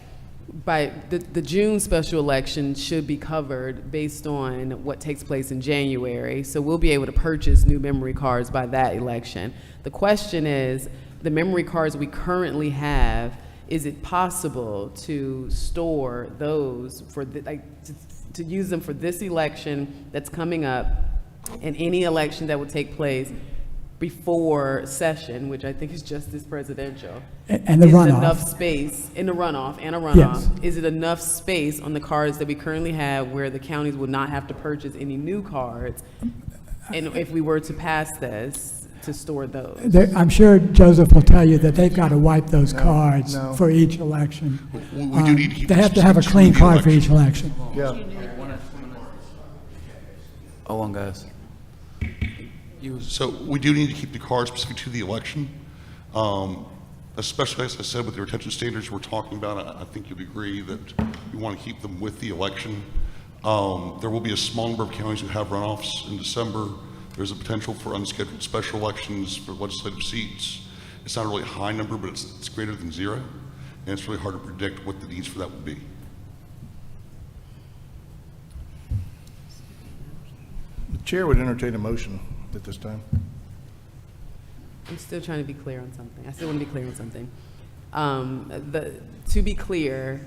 by the June special election should be covered based on what takes place in January. So we'll be able to purchase new memory cards by that election. The question is, the memory cards we currently have, is it possible to store those for to use them for this election that's coming up and any election that would take place before session, which I think is just as presidential? And the is runoff. It enough space in the runoff and a runoff? Yes. Is it enough space on the cards that we currently have where the counties would not have to purchase any new cards? And if we were to pass this, to store those? I'm sure Joseph will tell you that they've got to wipe those cards for each election. We do need to keep They have to this have a to clean the card for election. each election. Yeah. Hold on, guys. So we do need to keep the cards specific to the election. Especially, as I said, with the retention standards we're talking about, I think you'd agree that we want to keep them with the election. There will be a small number of counties who have runoffs in December. There's a potential for unscheduled special elections for legislative seats. It's not a really high number, but it's greater than zero. And it's really hard to predict what the needs for that would be. The chair would entertain a motion at this time. I'm still trying to be clear on something. I still want to be clear on something. To be clear,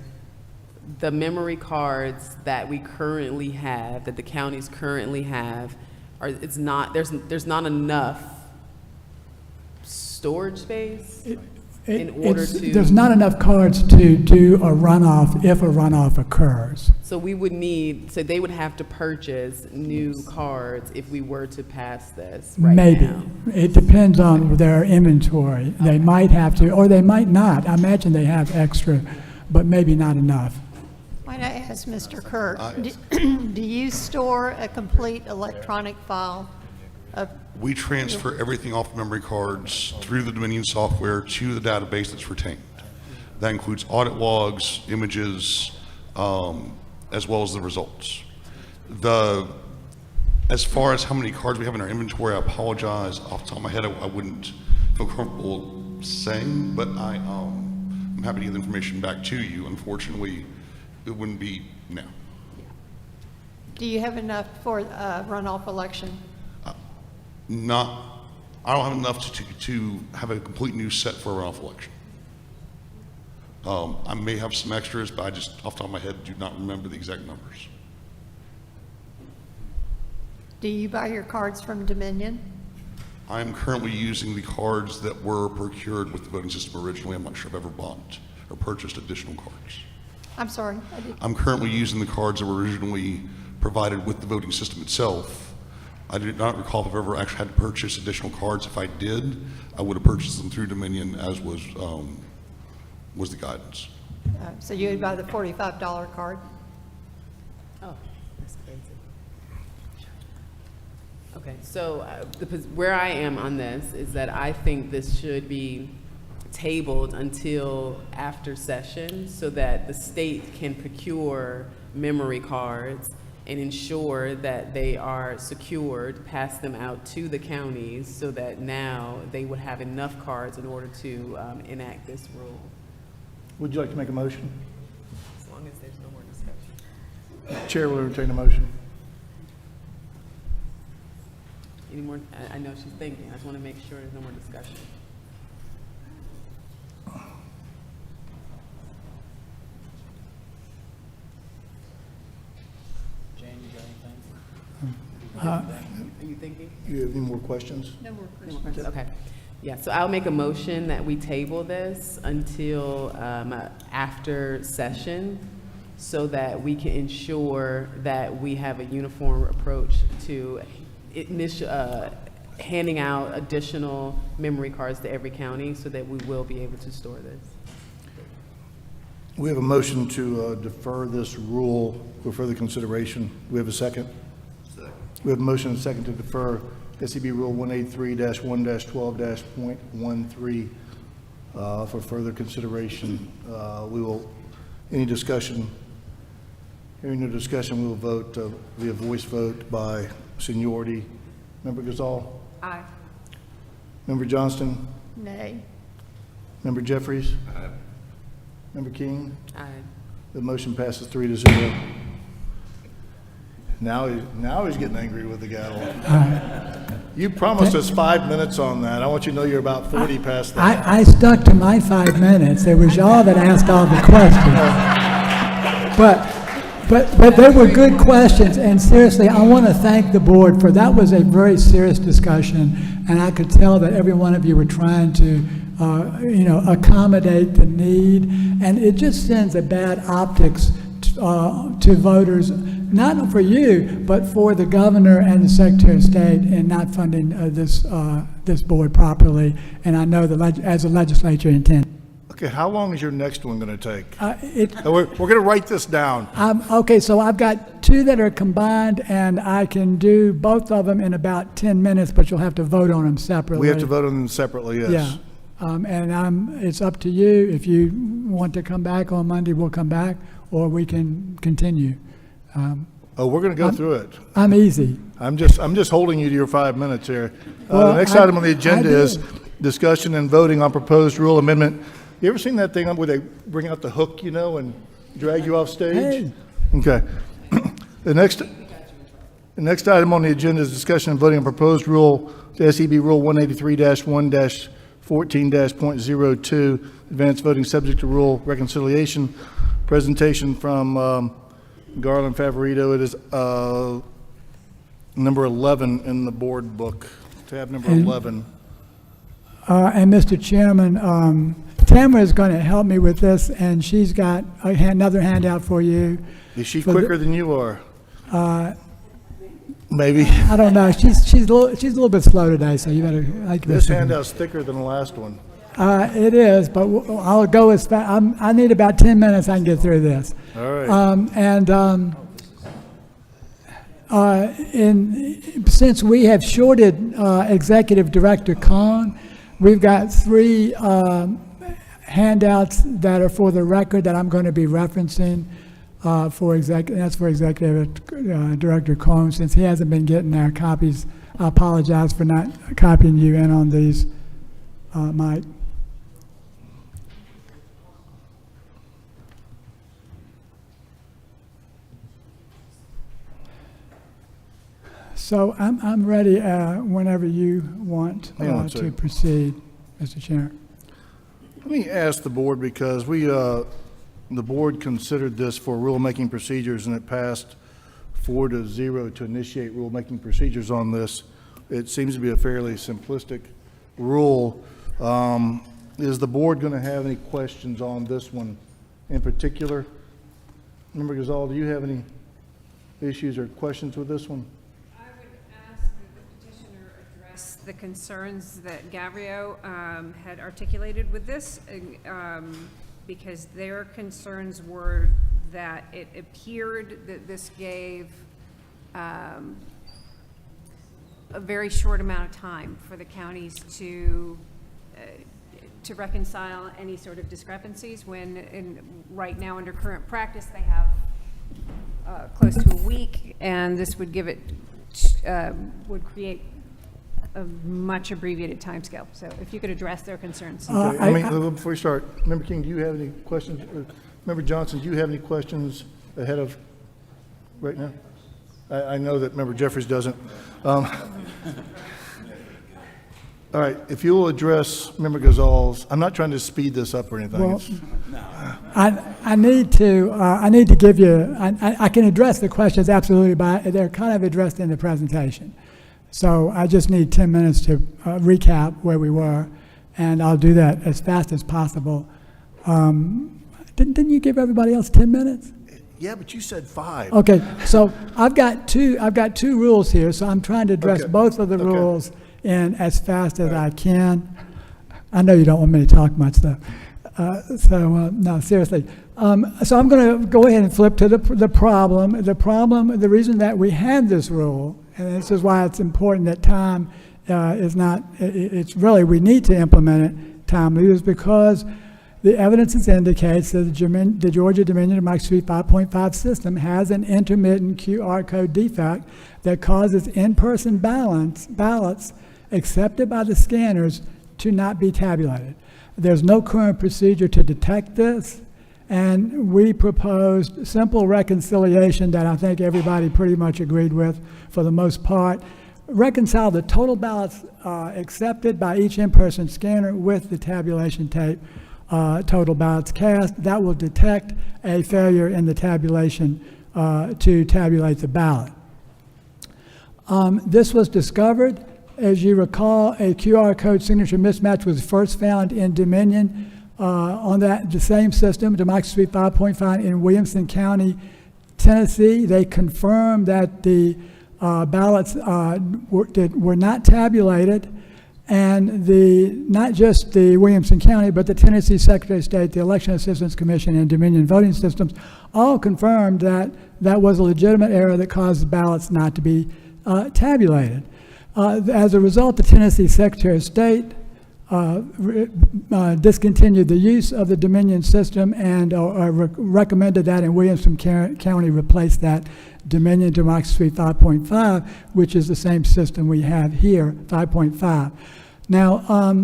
the memory cards that we currently have, that the counties currently have, there's not enough storage space in order to. There's not enough cards to do a runoff if a runoff occurs. So we would need, so they would have to purchase new cards if we were to pass this right Maybe. now. It depends on their inventory. They might have to, or they might not. I imagine they have extra, but maybe not enough. Might I ask Mr. Kirk, do you store a complete electronic file of? We transfer everything off memory cards through the Dominion software to the database that's retained. That includes audit logs, images, as well as the results. As far as how many cards we have in our inventory, I apologize. Off the top of my head, I wouldn't feel comfortable saying, but I'm happy to get the information back to you. Unfortunately, it wouldn't be now. Do you have enough for a runoff election? I don't have enough to have a complete new set for a runoff election. I may have some extras, but I just, off the top of my head, do not remember the exact numbers. Do you buy your cards from Dominion? I am currently using the cards that were procured with the voting system originally. I'm not sure I've ever bought or purchased additional cards. I'm sorry. I'm currently using the cards that were originally provided with the voting system itself. I do not recall if I've ever actually had to purchase additional cards. If I did, I would have purchased them through Dominion, as was the guidance. So you would buy the $45 card? Oh, that's crazy. Okay, so where I am on this is that I think this should be tabled until after session so that the state can procure memory cards and ensure that they are secured, pass them out to the counties so that now they would have enough cards in order to enact this rule. Would you like to make a motion? As long as there's no more discussion. The chair will entertain a motion. Any more? I know she's thinking. I just want to make sure there's no more discussion. Are you thinking? You have any more questions? No more No more questions? Okay. Yeah, so I'll make a motion that we table this until after session so that we can ensure that we have a uniform approach to handing out additional memory cards to every county so that we will be able to store this. We have a motion to defer this rule for further consideration. We have a second? Second. We have a motion and a second to defer SCB Rule 183-1-12-.13 for further consideration. Any discussion? Hearing no discussion, we will vote via voice vote by seniority. Member Gazal? Aye. Member Johnston? Nay. Member Jeffries? Member King? Aye. The motion passes 3-0. Now he's getting angry with the gavel. You promised us 5 minutes on that. I want you to know you're about 40 past that. I stuck to my 5 minutes. It was y'all that asked all the questions. But they were good questions, and seriously, I want to thank the board for that. Was a very serious discussion, and I could tell that every one of you were trying to, accommodate the need, and it just sends a bad optics to voters, not for you, but for the governor and the Secretary of State in not funding this board properly, and I know that as the legislature intended. Okay, how long is your next one going to take? We're going to write this down. Okay, so I've got 2 that are combined, and I can do both of them in about 10 minutes, but you'll have to vote on them separately. We have to vote on them separately, yes. Yeah, it's up to you. If you want to come back on Monday, we'll come back, or we can continue. We're going to go through it. I'm easy. I'm just holding you to your 5 minutes here. Well, the next item on the agenda is discussion and voting on proposed rule amendment. You ever seen that thing where they bring out the hook, and drag you off stage? Hey. Okay. The next item on the agenda is discussion and voting on proposed rule, the SCB Rule 183-1-14-.02, advanced voting subject to rule reconciliation. Presentation from Garland Favorito. It is number 11 in the board book, tab number 11. And Mr. Chairman, Tamara is going to help me with this, and she's got another handout for you. Is she quicker than you are? Maybe. I don't know. She's a little bit slow today, so you better. This handout's thicker than the last one. It is, but I'll go as fast. I need about 10 minutes. I can get through this. All right. Since we have shorted Executive Director Kahn, we've got 3 handouts that are for the record that I'm going to be referencing that's for Executive Director Cohn. Since he hasn't been getting our copies, I apologize for not copying you in on these, Mike. So I'm ready whenever you want to proceed, Mr. Chair. Let me ask the board, because the board considered this for rulemaking procedures, and it passed 4-0 to initiate rulemaking procedures on this. It seems to be a fairly simplistic rule. Is the board going to have any questions on this one in particular? Member Gazal, do you have any issues or questions with this one? I would ask that the petitioner address the concerns that Gavrio had articulated with this, because their concerns were that it appeared that this gave a very short amount of time for the counties to reconcile any sort of discrepancies, when right now under current practice they have close to a week, and this would give it would create a much abbreviated timescale. So if you could address their concerns. Okay. Before we start, Member King, do you have any questions? Member Johnson, do you have any questions ahead of right now? I know that Member Jeffries doesn't. All right, if you will address Member Gazal's, I'm not trying to speed this up or anything. Well, I need to give you, I can address the questions absolutely, but they're kind of addressed in the presentation. So I just need 10 minutes to recap where we were, and I'll do that as fast as possible. Didn't you give everybody else 10 minutes? Yeah, but you said 5. Okay, so I've got two rules here, so I'm trying to address both of the rules in as fast as I can. I know you don't want me to talk much, though. No, seriously. So I'm going to go ahead and flip to the problem. The reason that we had this rule, and this is why it's important that time is not, it's really, we need to implement it timely, is because the evidence indicates that the Georgia Dominion Democracy 5.5 system has an intermittent QR code defect that causes in-person ballots accepted by the scanners to not be tabulated. There's no current procedure to detect this, and we proposed simple reconciliation that I think everybody pretty much agreed with for the most part. Reconcile the total ballots accepted by each in-person scanner with the tabulation tape total ballots cast. That will detect a failure in the tabulation to tabulate the ballot. This was discovered. As you recall, a QR code signature mismatch was first found in Dominion on the same system, Democracy Suite 5.5 in Williamson County, Tennessee. They confirmed that the ballots were not tabulated, and not just the Williamson County, but the Tennessee Secretary of State, the Election Assistance Commission, and Dominion Voting Systems all confirmed that that was a legitimate error that caused the ballots not to be tabulated. As a result, the Tennessee Secretary of State discontinued the use of the Dominion system and recommended that in Williamson County replace that Dominion Democracy Suite 5.5, which is the same system we have here, 5.5. Now,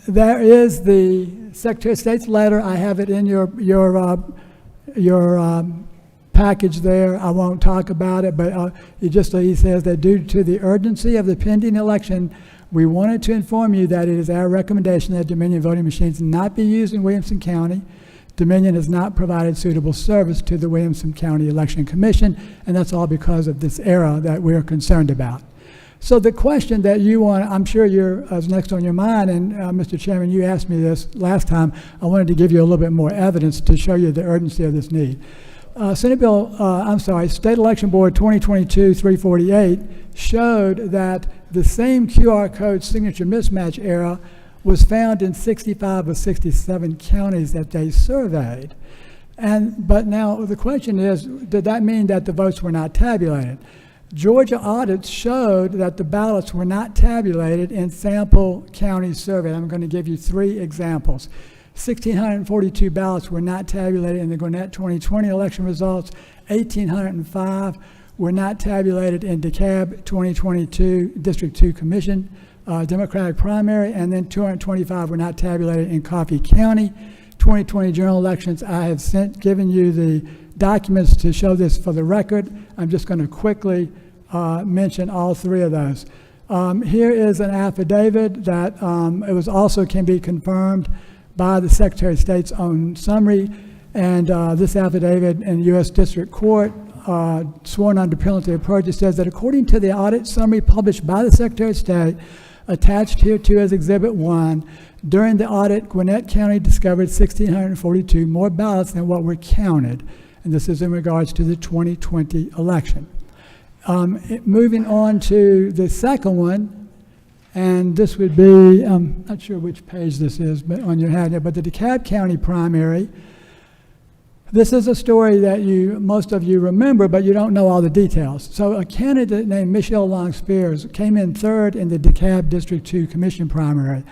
there is the Secretary of State's letter. I have it in your package there. I won't talk about it, but he says that due to the urgency of the pending election, we wanted to inform you that it is our recommendation that Dominion voting machines not be used in Williamson County. Dominion has not provided suitable service to the Williamson County Election Commission, and that's all because of this error that we're concerned about. So the question that you want, I'm sure is next on your mind, and Mr. Chairman, you asked me this last time. I wanted to give you a little bit more evidence to show you the urgency of this need. State Election Board 2022-348 showed that the same QR code signature mismatch error was found in 65 of 67 counties that they surveyed. But now the question is, did that mean that the votes were not tabulated? Georgia audits showed that the ballots were not tabulated in sample counties surveyed. I'm going to give you 3 examples. 1,642 ballots were not tabulated in the Gwinnett 2020 election results. 1,805 were not tabulated in DeKalb 2022 District 2 Commission Democratic primary, and then 225 were not tabulated in Coffee County 2020 general elections. I have given you the documents to show this for the record. I'm just going to quickly mention all 3 of those. Here is an affidavit that can be confirmed by the Secretary of State's own summary, and this affidavit in the U.S. District Court, sworn under penalty of perjury, says that according to the audit summary published by the Secretary of State, attached hereto as Exhibit 1, during the audit, Gwinnett County discovered 1,642 more ballots than what were counted, and this is in regards to the 2020 election. Moving on to the second one, and this would be, I'm not sure which page this is but on your hand here, but the DeKalb County primary. This is a story that most of you remember, but you don't know all the details. So a candidate named Michelle Long Spears came in 3rd in the DeKalb District 2 Commission primary,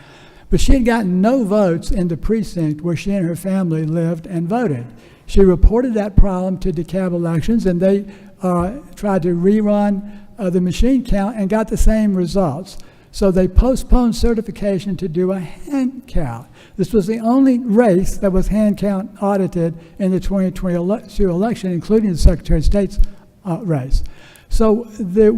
but she had gotten no votes in the precinct where she and her family lived and voted. She reported that problem to DeKalb Elections, and they tried to rerun the machine count and got the same results. So they postponed certification to do a hand count. This was the only race that was hand count audited in the 2022 election, including the Secretary of State's race. So the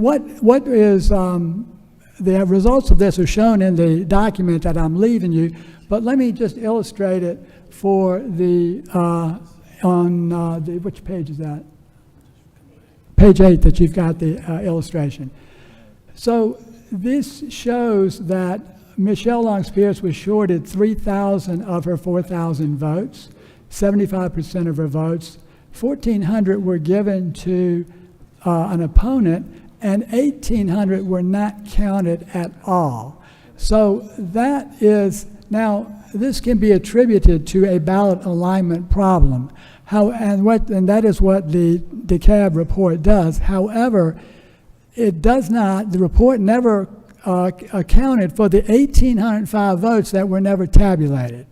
results of this are shown in the document that I'm leaving you, but let me just illustrate it for which page is that? Page 8 that you've got the illustration. So this shows that Michelle Long Spears was shorted 3,000 of her 4,000 votes, 75% of her votes. 1,400 were given to an opponent, and 1,800 were not counted at all. So that is, now this can be attributed to a ballot alignment problem. And that is what the DeKalb report does. However, it does not, the report never accounted for the 1,805 votes that were never tabulated.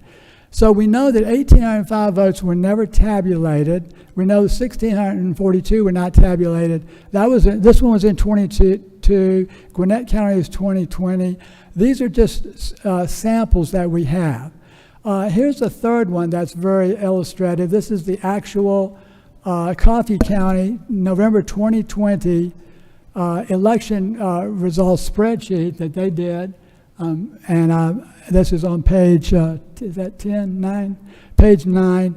So we know that 1,805 votes were never tabulated. We know 1,642 were not tabulated. This one was in 22. Gwinnett County is 2020. These are just samples that we have. Here's a third one that's very illustrative. This is the actual Coffee County November 2020 election results spreadsheet that they did. This is on page, is that 10, 9? Page 9.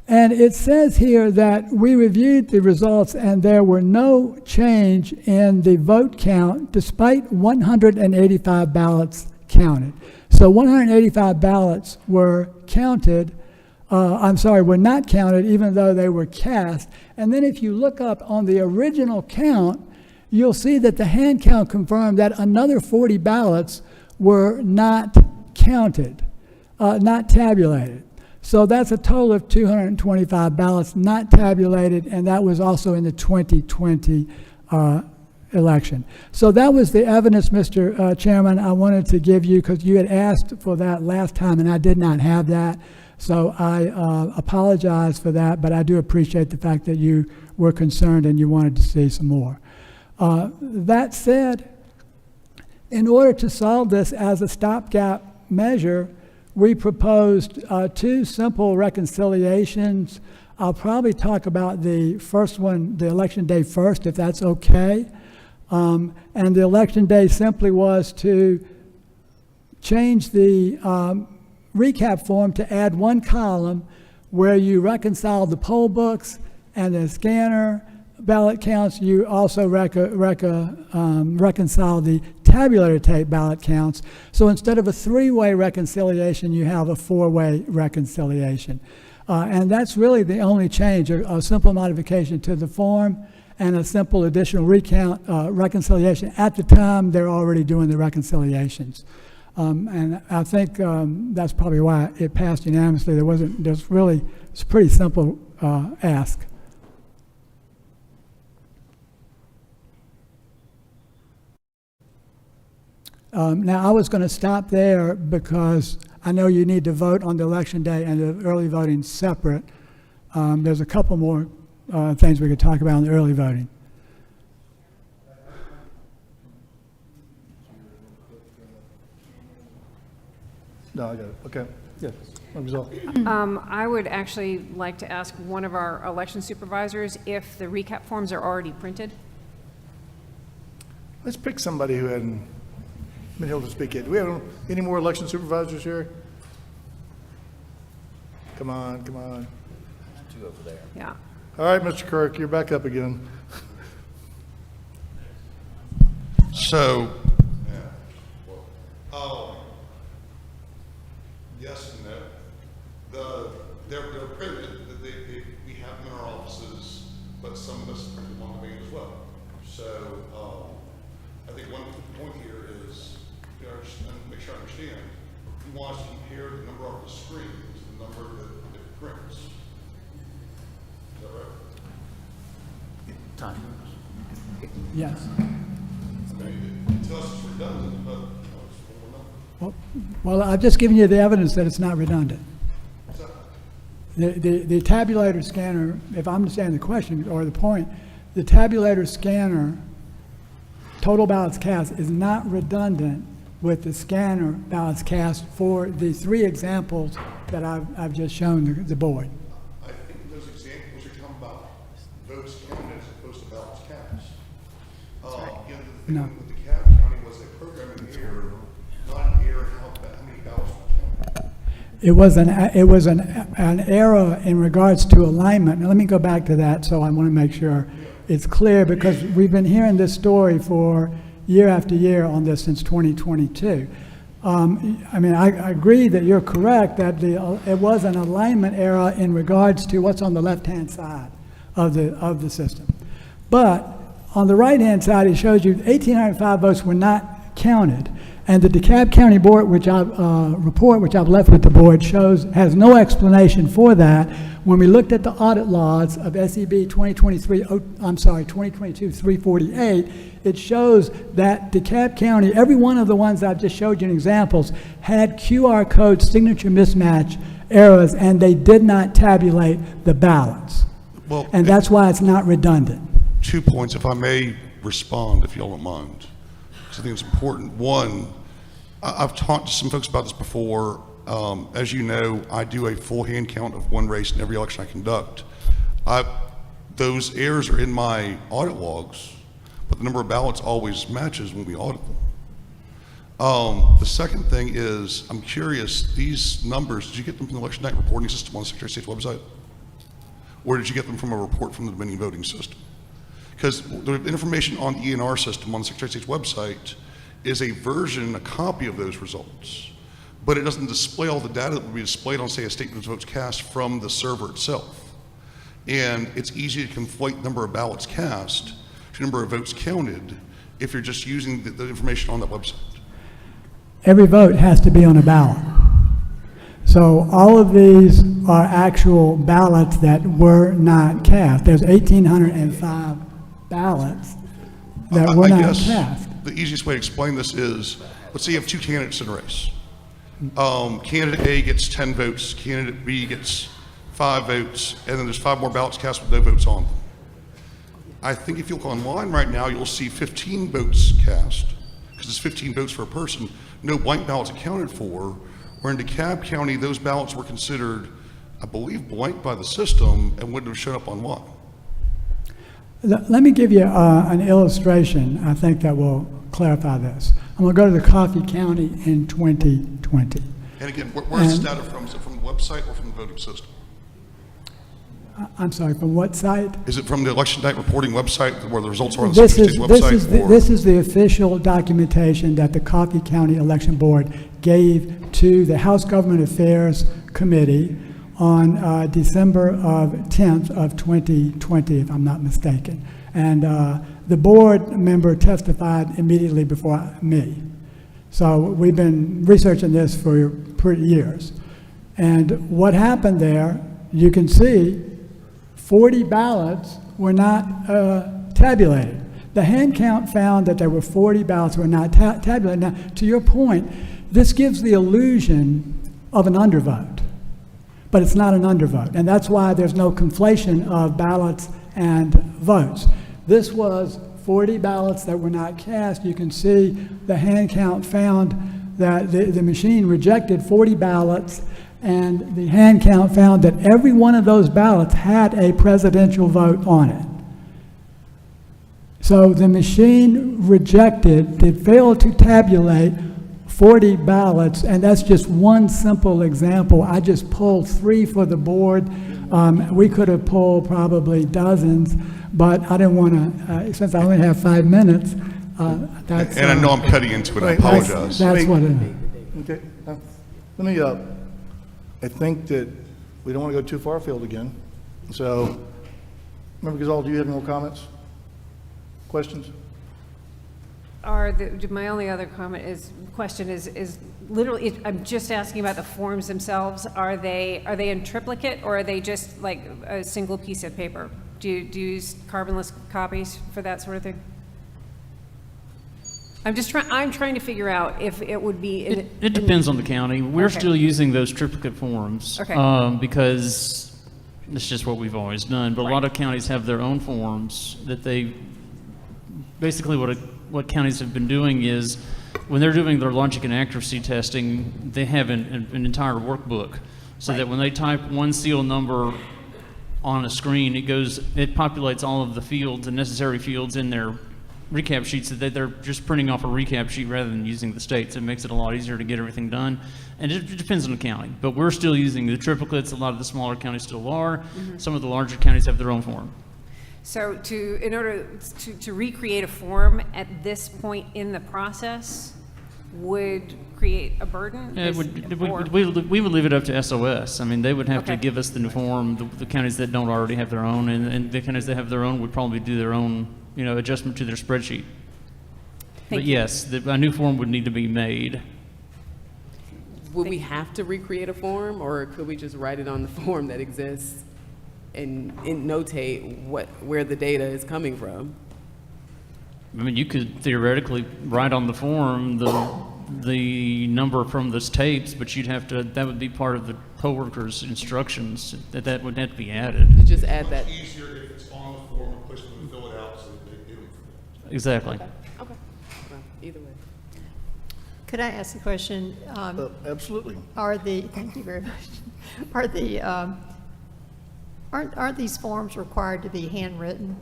And it says here that we reviewed the results and there were no change in the vote count despite 185 ballots counted. So 185 ballots were counted, were not counted even though they were cast. And then if you look up on the original count, you'll see that the hand count confirmed that another 40 ballots were not counted, not tabulated. So that's a total of 225 ballots not tabulated, and that was also in the 2020 election. So that was the evidence, Mr. Chairman, I wanted to give you, because you had asked for that last time, and I did not have that. So I apologize for that, but I do appreciate the fact that you were concerned and you wanted to see some more. That said, in order to solve this as a stopgap measure, we proposed two simple reconciliations. I'll probably talk about the first one, the election day first, if that's okay. And the election day simply was to change the recap form to add one column where you reconcile the poll books and the scanner ballot counts. You also reconcile the tabulator tape ballot counts. So instead of a three-way reconciliation, you have a four-way reconciliation. And that's really the only change, a simple modification to the form and a simple additional recount reconciliation. At the time, they're already doing the reconciliations. And I think that's probably why it passed unanimously. It's a pretty simple ask. Now, I was going to stop there because I know you need to vote on the election day and the early voting separate. There's a couple more things we could talk about on the early voting. No, I got it. Okay. Yeah. Result. I would actually like to ask one of our election supervisors if the recap forms are already printed. Let's pick somebody who hadn't been able to speak yet. Do we have any more election supervisors here? Come on, come on. Two over there. Yeah. All right, Mr. Kirk, you're back up again. So, yes and no. They're printed. We have them in our offices, but some of us print them on demand as well. So, I think one point here is, make sure I understand, he wants to compare the number off the screen to the number that it prints. Is that right? Time. Yes. Tell us it's redundant, but Well, I've just given you the evidence that it's not redundant. The tabulator scanner, if I'm understanding the question or the point, the tabulator scanner total ballots cast is not redundant with the scanner ballots cast for the three examples that I've just shown the board. I think those examples you're talking about votes counted as opposed to ballots cast. No. With the county was a programming error, not an error in how many ballots were counted. It was an error in regards to alignment. Now let me go back to that, so I want to make sure it's clear, because we've been hearing this story for year after year on this since 2022. I mean, I agree that you're correct that it was an alignment error in regards to what's on the left-hand side of the system. But on the right-hand side, it shows you 1,805 votes were not counted. And the DeKalb County Board, report, which I've left with the board, has no explanation for that. When we looked at the audit laws of SEB 2022-348, it shows that DeKalb County, every one of the ones I've just showed you in examples, had QR code signature mismatch errors, and they did not tabulate the ballots. Well, and that's why it's not redundant. 2 points, if I may respond, if y'all don't mind, because I think it's important. One, I've talked to some folks about this before. As you know, I do a full hand count of one race in every election I conduct. Those errors are in my audit logs, but the number of ballots always matches when we audit them. The second thing is, I'm curious, these numbers, did you get them from the election night reporting system on the Secretary of State's website? Or did you get them from a report from the Dominion voting system? Because the information on the ENR system on the Secretary of State's website is a version, a copy of those results, but it doesn't display all the data that would be displayed on, say, a statement of votes cast from the server itself. And it's easy to conflate the number of ballots cast to the number of votes counted if you're just using the information on that website. Every vote has to be on a ballot. So all of these are actual ballots that were not cast. There's 1,805 ballots that were not cast. The easiest way to explain this is, let's say you have two candidates in a race. Candidate A gets 10 votes, candidate B gets 5 votes, and then there's 5 more ballots cast with no votes on them. I think if you look online right now, you'll see 15 votes cast, because it's 15 votes for a person. No blank ballots accounted for, where in DeKalb County, those ballots were considered, I believe, blank by the system and wouldn't have shown up online. Let me give you an illustration, I think, that will clarify this. I'm going to go to the Coffee County in 2020. And again, where's this data from? Is it from the website or from the voting system? I'm sorry, from what site? Is it from the election night reporting website where the results are on the Secretary of State's website? This is the official documentation that the Coffee County Election Board gave to the House Government Affairs Committee on December 10th of 2020, if I'm not mistaken. And the board member testified immediately before me. So we've been researching this for years. And what happened there, you can see 40 ballots were not tabulated. The hand count found that there were 40 ballots were not tabulated. Now, to your point, this gives the illusion of an undervote, but it's not an undervote. And that's why there's no conflation of ballots and votes. This was 40 ballots that were not cast. You can see the hand count found that the machine rejected 40 ballots, and the hand count found that every one of those ballots had a presidential vote on it. So the machine failed to tabulate 40 ballots, and that's just one simple example. I just pulled 3 for the board. We could have pulled probably dozens, but I didn't want to, since I only have 5 minutes, that's... And I know I'm cutting into it, I apologize. That's what it is. Okay, let me, I think that we don't want to go too far afield again. So, Member Gazal, do you have any more comments? Questions? My only other question is literally, I'm just asking about the forms themselves. Are they in triplicate, or are they just like a single piece of paper? Do you use carbonless copies for that sort of thing? I'm trying to figure out if it would be. It depends on the county. We're Okay. still using those triplicate forms. Okay. Because it's just what we've always done. But a lot of counties have their own forms that they, basically what counties have been doing is when they're doing their logic and accuracy testing, they have an entire workbook. So that when they type one seal number on a screen, it populates all of the fields, the necessary fields in their recap sheets, so that they're just printing off a recap sheet rather than using the states. It makes it a lot easier to get everything done. And it depends on the county. But we're still using the triplicates. A lot of the smaller counties still are. Mhm. Some of the larger counties have their own form. So in order to recreate a form at this point in the process would create a burden? Yeah, we would leave it up to SOS. I mean, they would have to Okay. give us the new form. The counties that don't already have their own, and the counties that have their own would probably do their own, adjustment to their spreadsheet. But yes, a new form would need to be made. Would we have to recreate a form, or could we just write it on the form that exists and notate where the data is coming from? I mean, you could theoretically write on the form the number from those tapes, but you'd have to, that would be part of the poll workers' instructions, that would have to be added. You just add that. Easier if it's on the form and push them to fill it out so that they do it. Exactly. Okay. Well, either way. Could I ask a question? Absolutely. Thank you very much. Aren't these forms required to be handwritten?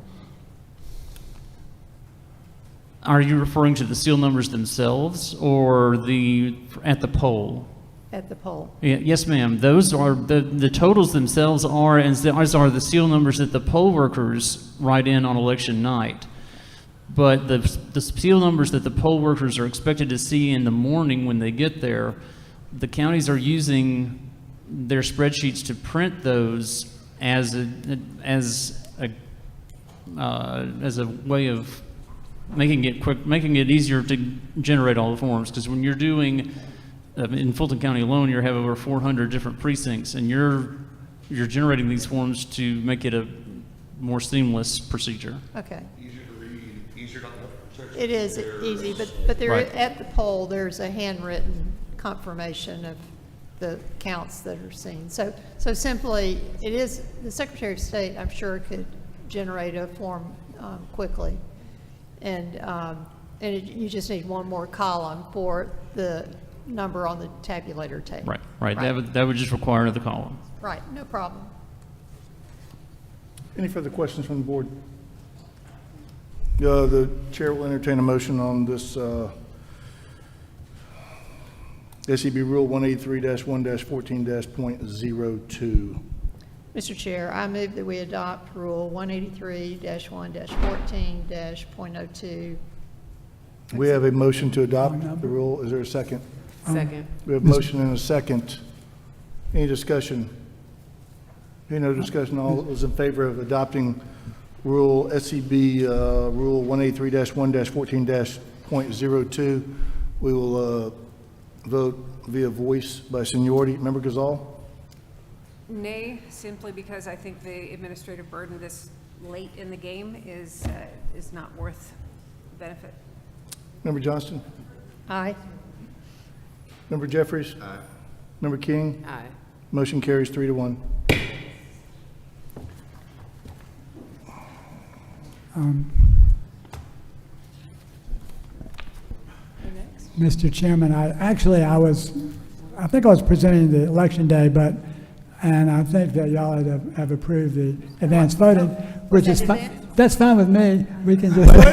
Are you referring to the seal numbers themselves or at the poll? At the poll. Yeah, yes, ma'am. Those are, the totals themselves are, as are the seal numbers that the poll workers write in on election night. But the seal numbers that the poll workers are expected to see in the morning when they get there, the counties are using their spreadsheets to print those as a way of making it easier to generate all the forms. Because when you're doing in Fulton County alone, you have over 400 different precincts, and you're generating these forms to make it a more seamless procedure. Okay. Easier to read, easier not to. It is easy, but there, Right. at the poll, there's a handwritten confirmation of the counts that are seen. So simply, it is, the Secretary of State, I'm sure, could generate a form quickly. And you just need one more column for the number on the tabulator tape. Right. That would just require another column. Right, no problem. Any further questions from the board? The chair will entertain a motion on this SEB Rule 183-1-14-.02. Mr. Chair, I move that we adopt Rule 183-1-14-.02. We have a motion to adopt the rule. Is there a second? Second. We have a motion and a second. Any discussion? Any no discussion? All those in favor of adopting Rule SEB Rule 183-1-14-.02, we will vote via voice by seniority. Member Gazal? Nay, simply because I think the administrative burden this late in the game is not worth the benefit. Member Johnston? Aye. Member Jeffries? Aye. Member King? Aye. Motion carries 3-1. Mr. Chairman, I think I was presenting the election day, and I think that y'all have approved the advanced voting, which is fine. That's fine with me. We can just. Wait.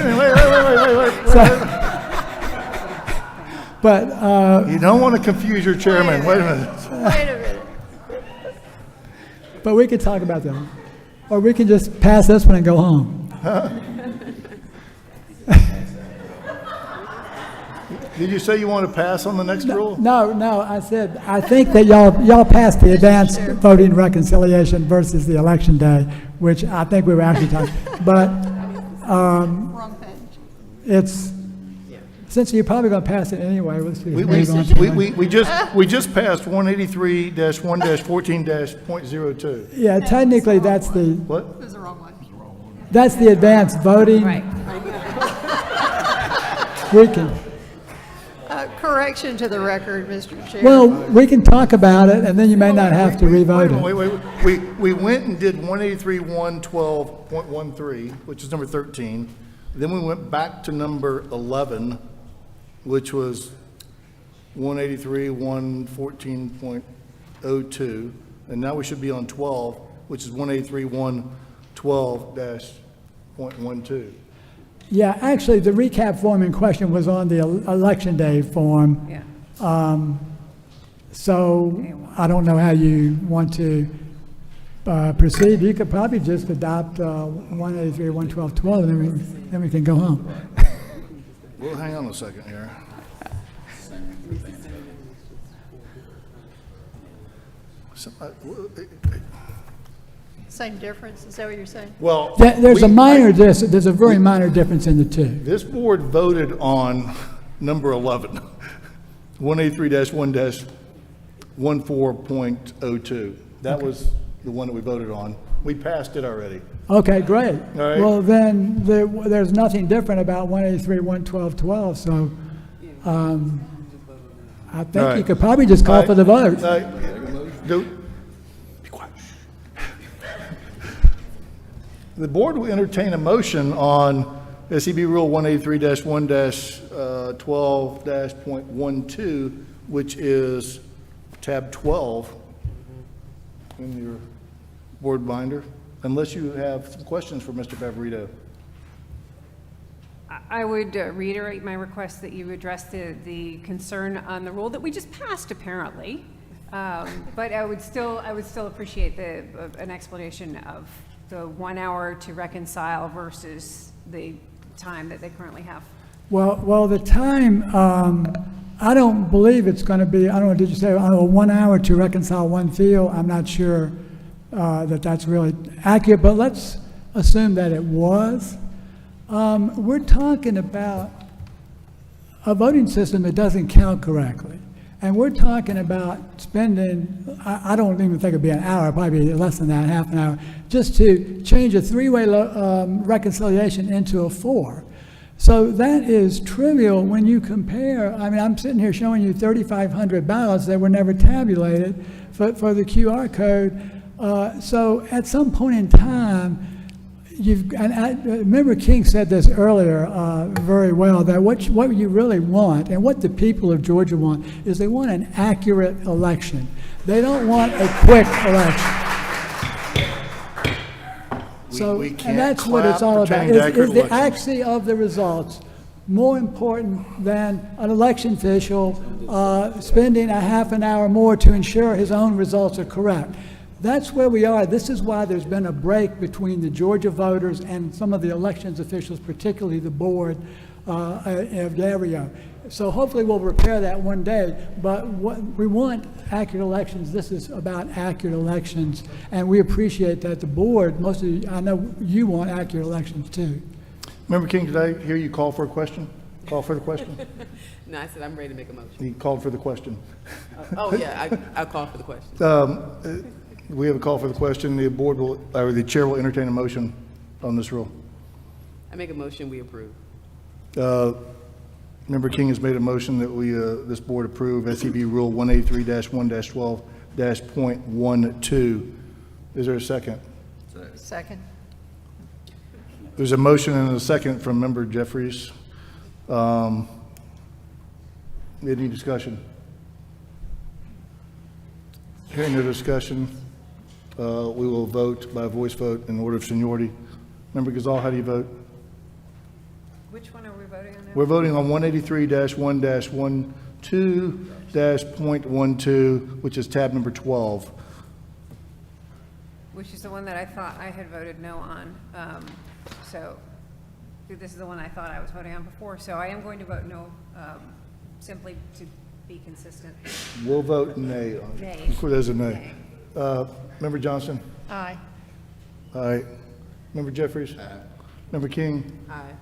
But you don't want to confuse your chairman. Wait a minute. Wait a minute. But we could talk about that, or we can just pass this one and go home. Did you say you want to pass on the next rule? No. I said I think that y'all passed the advanced voting reconciliation versus the election day, which I think we were actually talking. But Wrong page. it's since you're probably going to pass it anyway. Let's see. We just passed 183-1-14-.02. Yeah, technically that's the What? It was the wrong one. that's the advanced voting. Right. We can. Correction to the record, Mr. Chair. Well, we can talk about it, and then you may not have to revote it. Wait. We went and did 183-112.13, which is number 13. Then we went back to number 11, which was 183-114.02. And now we should be on 12, which is 183-112-.12. Yeah, actually, the recap form in question was on the election day form. Yeah. So I don't know how you want to proceed. You could probably just adopt 183-112-12, and then we can go home. Well, hang on a second here. Same difference, is that what you're saying? Well, There's a there's a very minor difference in the two. This board voted on number 11, 183-1-14.02. That was the one that we voted on. We passed it already. Okay, great. All right. Well, then there's nothing different about 183, 112, so I think right. you could probably just call for the vote. Be quiet. The board will entertain a motion on SEB Rule 183-1-12-.12, which is tab 12 in your board binder, unless you have some questions for Mr. Favorito. I would reiterate my request that you address the concern on the rule that we just passed, apparently. But I would still appreciate an explanation of the 1 hour to reconcile versus the time that they currently have. Well, the time, I don't believe it's going to be, I don't know, did you say 1 hour to reconcile one field? I'm not sure that's really accurate, but let's assume that it was. We're talking about a voting system that doesn't count correctly. And we're talking about spending, I don't even think it'd be an hour, probably less than that, half an hour, just to change a three-way reconciliation into a four. So that is trivial when you compare. I mean, I'm sitting here showing you 3,500 ballots that were never tabulated for the QR code. So at some point in time, Member King said this earlier very well, that what you really want and what the people of Georgia want is they want an accurate election. They don't want a quick election. We can't and that's what it's all about. pretend accurate Is the elections. accuracy of the results more important than an election official spending a half an hour more to ensure his own results are correct? That's where we are. This is why there's been a break between the Georgia voters and some of the elections officials, particularly the board of Gario. So hopefully we'll repair that one day, but we want accurate elections. This is about accurate elections, and we appreciate that the board, most of you, I know you want accurate elections too. Member King, did I hear you call for a question? Call for the question? No, I said I'm ready to make a motion. He called for the question. Oh, yeah, I'll call for the question. We have a call for the question. The board will, or the chair will entertain a motion on this rule. I make a motion, we approve. Member King has made a motion that we, this board approve SEB Rule 183-1-12-.12. Is there a second? Second. There's a motion and a second from Member Jeffries. Any discussion? Hearing no discussion, we will vote by voice vote in order of seniority. Member Gazal, how do you vote? Which one are we voting on now? We're voting on 183-1-12.12, which is tab number 12. Which is the one that I thought I had voted no on. So this is the one I thought I was voting on before. So I am going to vote no, simply to be consistent. We'll vote nay on it. Nay. There's a nay. Member Johnson? Aye. Aye. Member Jeffries? Aye. Member King? Aye.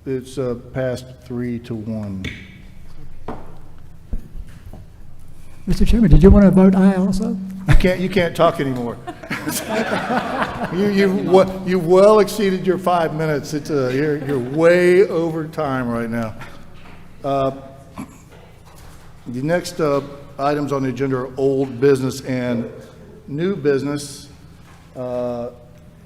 It's passed 3-1. Mr. Chairman, did you want to vote aye also? You can't talk anymore. You've well exceeded your 5 minutes. It's you're way over time right now. The next items on the agenda are old business and new business. A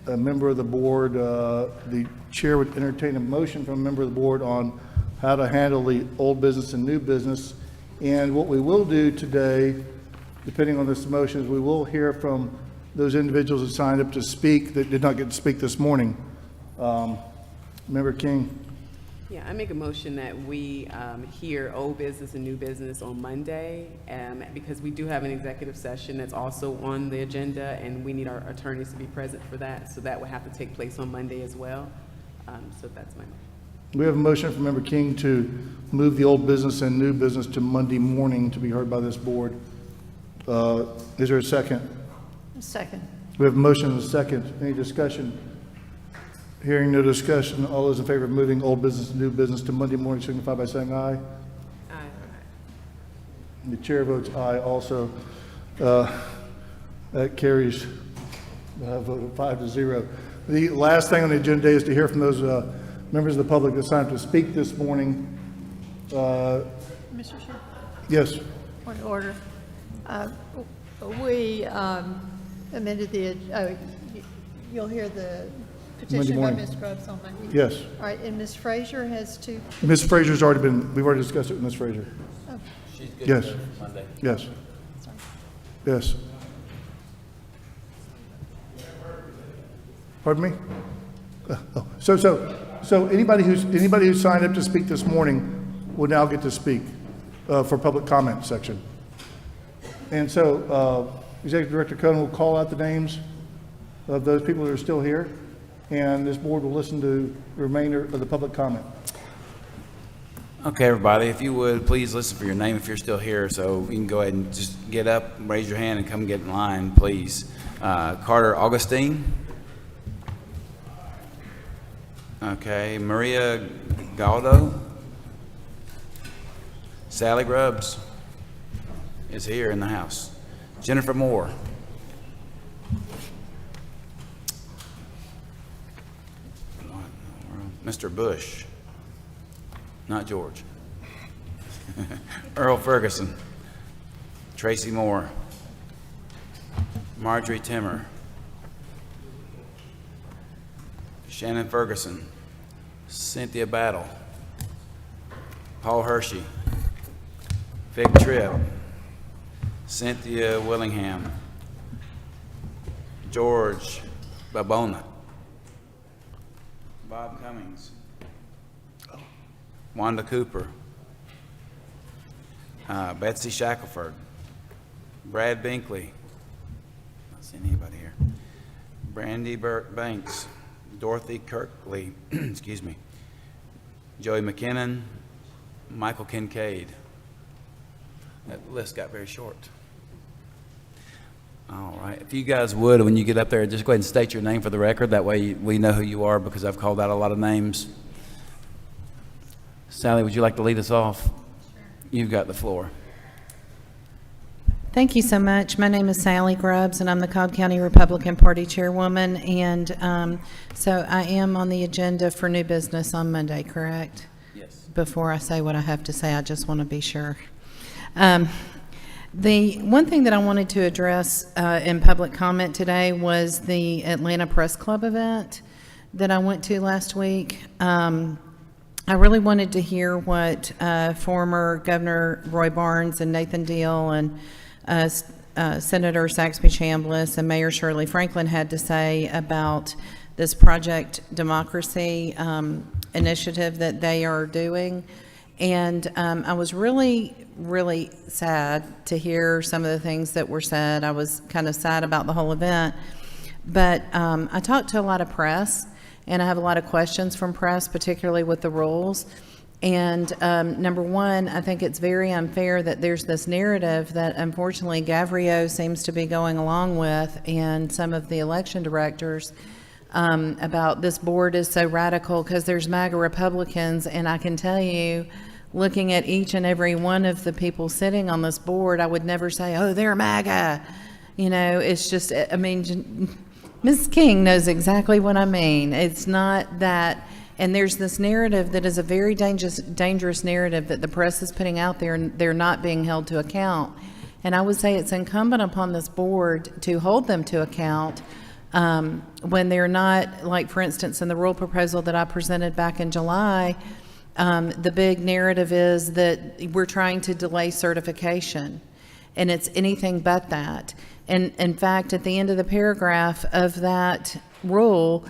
member of the board, the chair would entertain a motion from a member of the board on how to handle the old business and new business. And what we will do today, depending on this motion, is we will hear from those individuals that signed up to speak that did not get to speak this morning. Member King? Yeah, I make a motion that we hear old business and new business on Monday, because we do have an executive session that's also on the agenda, and we need our attorneys to be present for that, so that will have to take place on Monday as well. So that's my motion. We have a motion from Member King to move the old business and new business to Monday morning to be heard by this board. Is there a second? Second. We have a motion and a second. Any discussion? Hearing no discussion, all those in favor of moving old business to new business to Monday morning signify by saying aye. Aye. The chair votes aye also. That carries vote of 5-0. The last thing on the agenda today is to hear from those members of the public that signed up to speak this morning. Mr. Chair? Yes. Point of order. We amended the, you'll hear the petition by morning. Ms. Grubbs on Monday? Yes. All right, and Ms. Frazier has two. Ms. Frazier's already been, we've already discussed it with Ms. Frazier. Oh. She's good Yes. to go Monday. Yes. Sorry. Yes. Pardon me? So anybody who signed up to speak this morning will now get to speak for public comment section. And so Executive Director Cohen will call out the names of those people that are still here, and this board will listen to the remainder of the public comment. Okay, everybody, if you would, please listen for your name if you're still here, so you can go ahead and just get up, raise your hand, and come get in line, please. Carter Augustine. Okay, Maria Galdo. Sally Grubbs is here in the house. Jennifer Moore. Mr. Bush. Not George. Earl Ferguson. Tracy Moore. Marjorie Timmer. Shannon Ferguson. Cynthia Battle. Paul Hershey. Vic Tripp. Cynthia Willingham. George Babona. Bob Cummings. Wanda Cooper. Betsy Shackelford. Brad Binkley. Not seeing anybody here. Brandy Burke Banks. Dorothy Kirkley. Excuse me. Joey McKinnon. Michael Kincaid. That list got very short. All right. If you guys would, when you get up there, just go ahead and state your name for the record. That way we know who you are, because I've called out a lot of names. Sally, would you like to lead us off? Sure. You've got the floor. Thank you so much. My name is Sally Grubbs, and I'm the Cobb County Republican Party Chairwoman. And so I am on the agenda for new business on Monday, correct? Yes. Before I say what I have to say, I just want to be sure. The one thing that I wanted to address in public comment today was the Atlanta Press Club event that I went to last week. I really wanted to hear what former Governor Roy Barnes and Nathan Deal and Senator Saxby Chambliss and Mayor Shirley Franklin had to say about this Project Democracy initiative that they are doing. And I was really, really sad to hear some of the things that were said. I was kind of sad about the whole event. But I talked to a lot of press, and I have a lot of questions from press, particularly with the rules. And number one, I think it's very unfair that there's this narrative that unfortunately Gavrio seems to be going along with, and some of the election directors, about this board is so radical because there's MAGA Republicans. And I can tell you, looking at each and every one of the people sitting on this board, I would never say, oh, they're MAGA. You know, it's just, I mean, Ms. King knows exactly what I mean. It's not that, and there's this narrative that is a very dangerous narrative that the press is putting out there, and they're not being held to account. And I would say it's incumbent upon this board to hold them to account when they're not, like for instance, in the rule proposal that I presented back in July, the big narrative is that we're trying to delay certification, and it's anything but that. And in fact, at the end of the paragraph of that rule,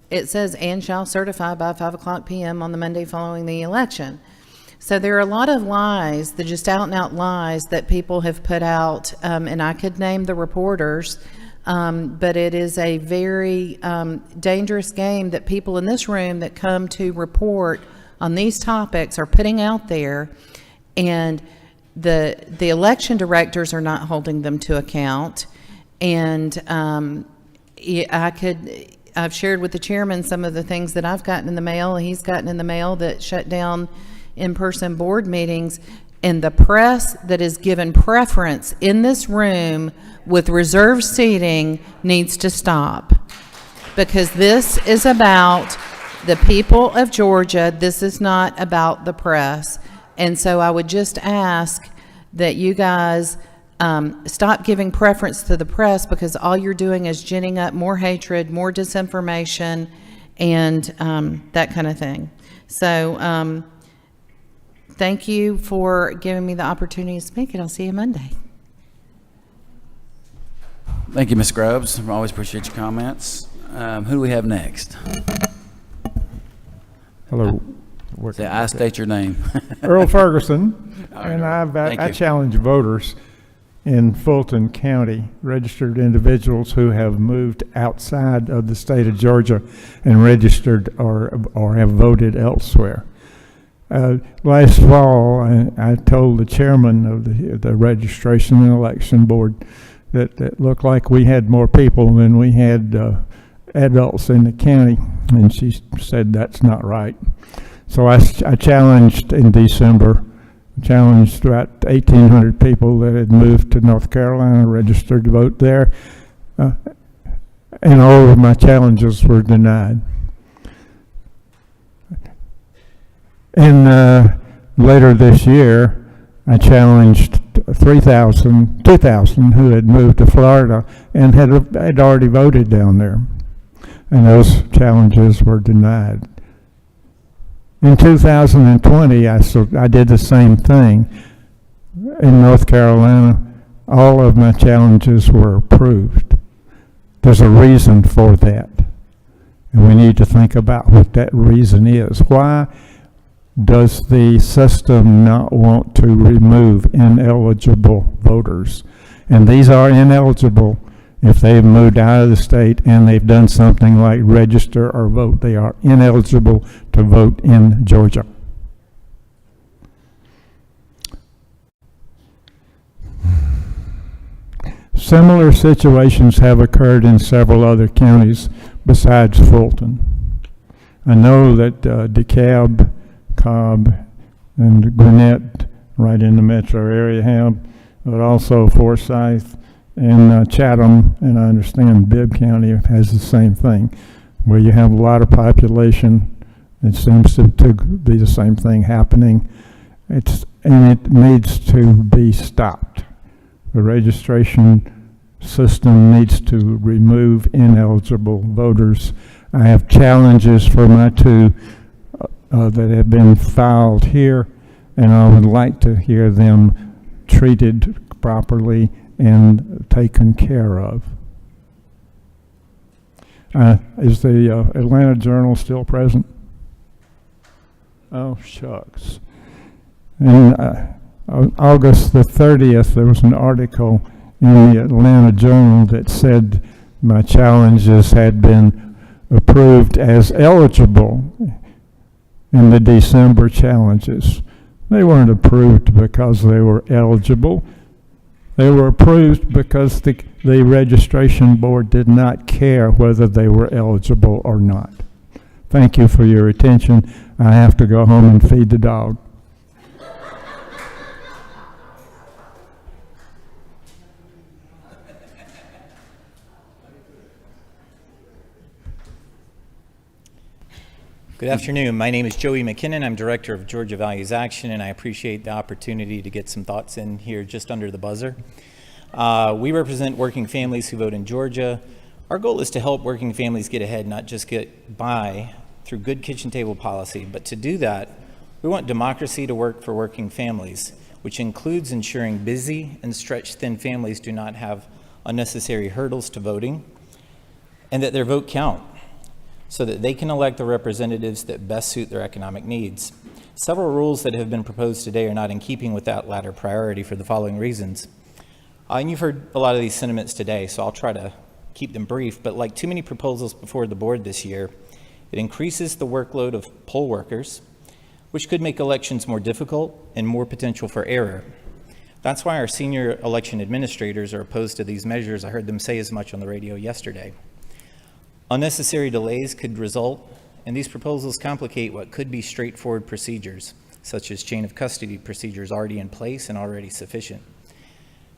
it says, and shall certify by 5:00 p.m. on the Monday following the election. So there are a lot of lies, the just out and out lies that people have put out, and I could name the reporters, but it is a very dangerous game that people in this room that come to report on these topics are putting out there, and the election directors are not holding them to account, and I've shared with the chairman some of the things that I've gotten in the mail, he's gotten in the mail that shut down in-person board meetings, and the press that is given preference in this room with reserved seating needs to stop. Because this is about the people of Georgia. This is not about the press. And so I would just ask that you guys stop giving preference to the press, because all you're doing is ginning up more hatred, more disinformation, and that kind of thing. So thank you for giving me the opportunity to speak, and I'll see you Monday. Thank you, Ms. Grubbs. I always appreciate your comments. Who do we have next? Hello. I state your name. Earl Ferguson, and Thank I you. challenge voters in Fulton County, registered individuals who have moved outside of the state of Georgia and registered or have voted elsewhere. Last fall, I told the chairman of the Registration and Election Board that it looked like we had more people than we had adults in the county, and she said that's not right. So I challenged in December, challenged about 1,800 people that had moved to North Carolina, registered to vote there, and all of my challenges were denied. And later this year, I challenged 2,000 who had moved to Florida and had already voted down there, and those challenges were denied. In 2020, I did the same thing in North Carolina. All of my challenges were approved. There's a reason for that, and we need to think about what that reason is. Why does the system not want to remove ineligible voters? And these are ineligible if they've moved out of the state and they've done something like register or vote. They are ineligible to vote in Georgia. Similar situations have occurred in several other counties besides Fulton. I know that DeKalb, Cobb, and Gwinnett, right in the metro area, have, but also Forsyth and Chatham, and I understand Bibb County has the same thing, where you have a lot of population. It seems to be the same thing happening. And it needs to be stopped. The registration system needs to remove ineligible voters. I have challenges for my two that have been filed here, and I would like to hear them treated properly and taken care of. Is the Atlanta Journal still present? Oh, shucks. And August the 30th, there was an article in the Atlanta Journal that said my challenges had been approved as eligible in the December challenges. They weren't approved because they were eligible. They were approved because the registration board did not care whether they were eligible or not. Thank you for your attention. I have to go home and feed the dog. Good afternoon. My name is Joey McKinnon. I'm Director of Georgia Values Action, and I appreciate the opportunity to get some thoughts in here just under the buzzer. We represent working families who vote in Georgia. Our goal is to help working families get ahead, not just get by through good kitchen table policy, but to do that, we want democracy to work for working families, which includes ensuring busy and stretched-thin families do not have unnecessary hurdles to voting, and that their vote count, so that they can elect the representatives that best suit their economic needs. Several rules that have been proposed today are not in keeping with that latter priority for the following reasons. And you've heard a lot of these sentiments today, so I'll try to keep them brief, but like too many proposals before the board this year, it increases the workload of poll workers, which could make elections more difficult and more potential for error. That's why our senior election administrators are opposed to these measures. I heard them say as much on the radio yesterday. Unnecessary delays could result, and these proposals complicate what could be straightforward procedures, such as chain of custody procedures already in place and already sufficient.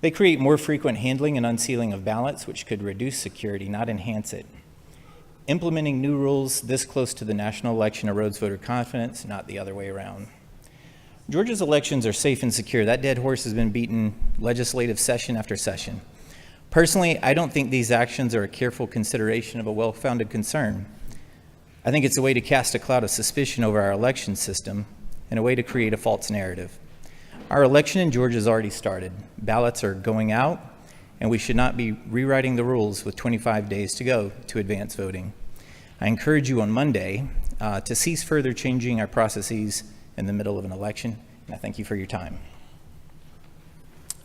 They create more frequent handling and unsealing of ballots, which could reduce security, not enhance it. Implementing new rules this close to the national election erodes voter confidence, not the other way around. Georgia's elections are safe and secure. That dead horse has been beaten legislative session after session. Personally, I don't think these actions are a careful consideration of a well-founded concern. I think it's a way to cast a cloud of suspicion over our election system and a way to create a false narrative. Our election in Georgia has already started. Ballots are going out, and we should not be rewriting the rules with 25 days to go to advance voting. I encourage you on Monday to cease further changing our processes in the middle of an election, and I thank you for your time.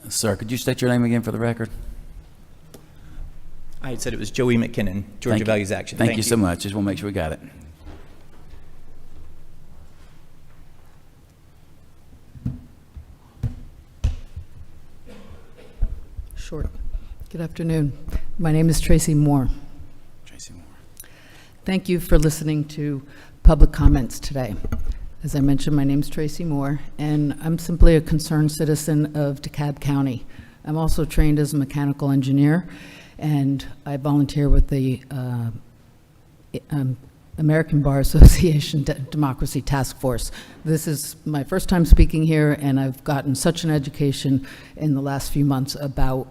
Sir, could you state your name again for the record? I had said it was Joey McKinnon, Georgia Values Action. Thank you so much. Just want to make sure we got it. Short. Good afternoon. My name is Tracy Moore. Tracy Moore. Thank you for listening to public comments today. As I mentioned, my name is Tracy Moore, and I'm simply a concerned citizen of DeKalb County. I'm also trained as a mechanical engineer, and I volunteer with the American Bar Association Democracy Task Force. This is my first time speaking here, and I've gotten such an education in the last few months about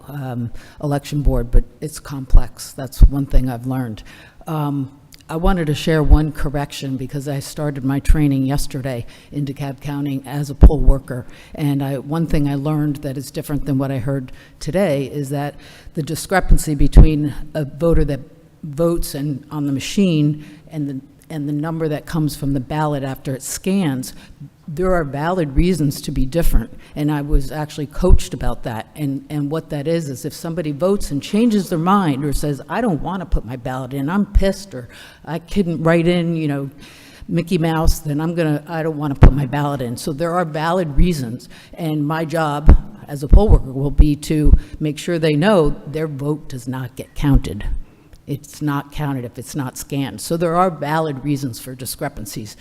election board, but it's complex. That's one thing I've learned. I wanted to share one correction because I started my training yesterday in DeKalb County as a poll worker. And one thing I learned that is different than what I heard today is that the discrepancy between a voter that votes on the machine and the number that comes from the ballot after it scans, there are valid reasons to be different. And I was actually coached about that. And what that is if somebody votes and changes their mind or says, I don't want to put my ballot in, I'm pissed, or I couldn't write in, Mickey Mouse, then I don't want to put my ballot in. So there are valid reasons. And my job as a poll worker will be to make sure they know their vote does not get counted. It's not counted if it's not scanned. So there are valid reasons for discrepancies.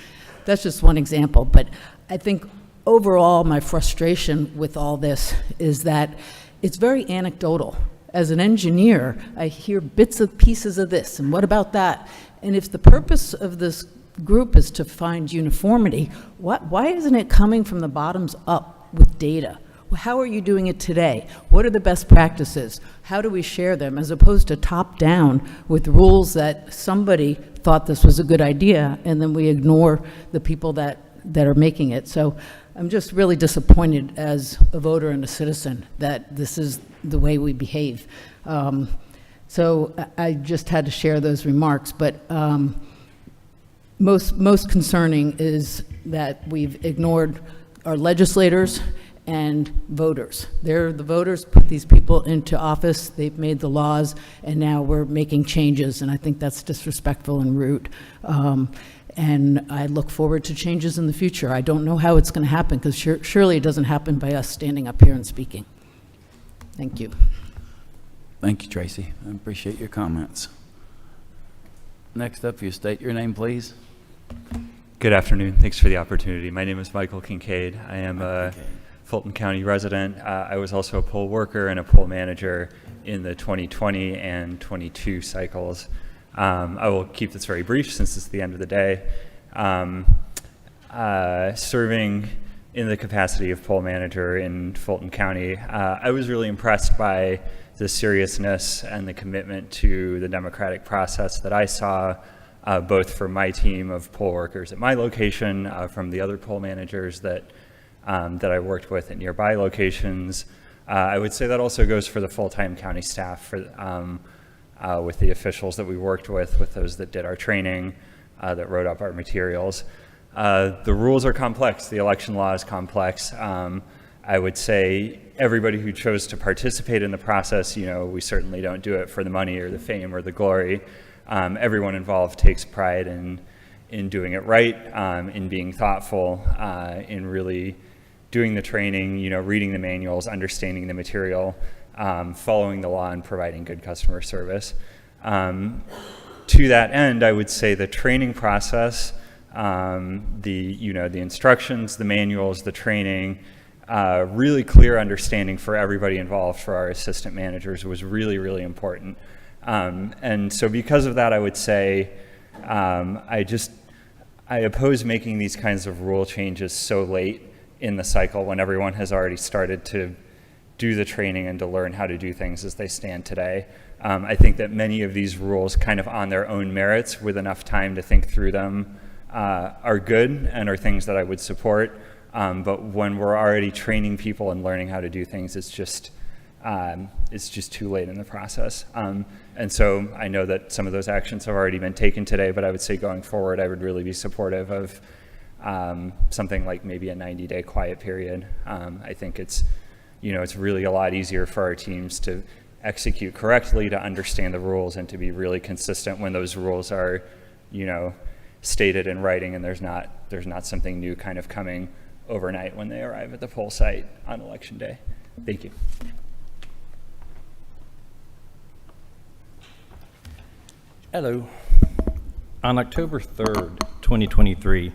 That's just one example, but I think overall my frustration with all this is that it's very anecdotal. As an engineer, I hear bits of pieces of this, and what about that? And if the purpose of this group is to find uniformity, why isn't it coming from the bottoms up with data? How are you doing it today? What are the best practices? How do we share them as opposed to top down with rules that somebody thought this was a good idea and then we ignore the people that are making it? So I'm just really disappointed as a voter and a citizen that this is the way we behave. So I just had to share those remarks, but most concerning is that we've ignored our legislators and voters. The voters put these people into office, they've made the laws, and now we're making changes, and I think that's disrespectful and rude. And I look forward to changes in the future. I don't know how it's going to happen, because surely it doesn't happen by us standing up here and speaking. Thank you. Thank you, Tracy. I appreciate your comments. Next up, you state your name, please. Good afternoon. Thanks for the opportunity. My name is Michael Kincaid. I am a Fulton County resident. I was also a poll worker and a poll manager in the 2020 and 22 cycles. I will keep this very brief since it's the end of the day. Serving in the capacity of poll manager in Fulton County, I was really impressed by the seriousness and the commitment to the democratic process that I saw both for my team of poll workers at my location, from the other poll managers that I worked with at nearby locations. I would say that also goes for the full-time county staff, with the officials that we worked with those that did our training, that wrote up our materials. The rules are complex. The election law is complex. I would say everybody who chose to participate in the process, we certainly don't do it for the money or the fame or the glory. Everyone involved takes pride in doing it right, in being thoughtful, in really doing the training, reading the manuals, understanding the material, following the law, and providing good customer service. to that end, I would say the training process, the instructions, the manuals, the training, really clear understanding for everybody involved, for our assistant managers, was really, really important. And so because of that, I would say I oppose making these kinds of rule changes so late in the cycle when everyone has already started to do the training and to learn how to do things as they stand today. I think that many of these rules, kind of on their own merits, with enough time to think through them, are good and are things that I would support. But when we're already training people and learning how to do things, it's just too late in the process. And so I know that some of those actions have already been taken today, but I would say going forward, I would really be supportive of something like maybe a 90-day quiet period. I think it's really a lot easier for our teams to execute correctly, to understand the rules, and to be really consistent when those rules are, stated in writing, and there's not something new kind of coming overnight when they arrive at the poll site on election day. Thank you. Hello. On October 3rd, 2023,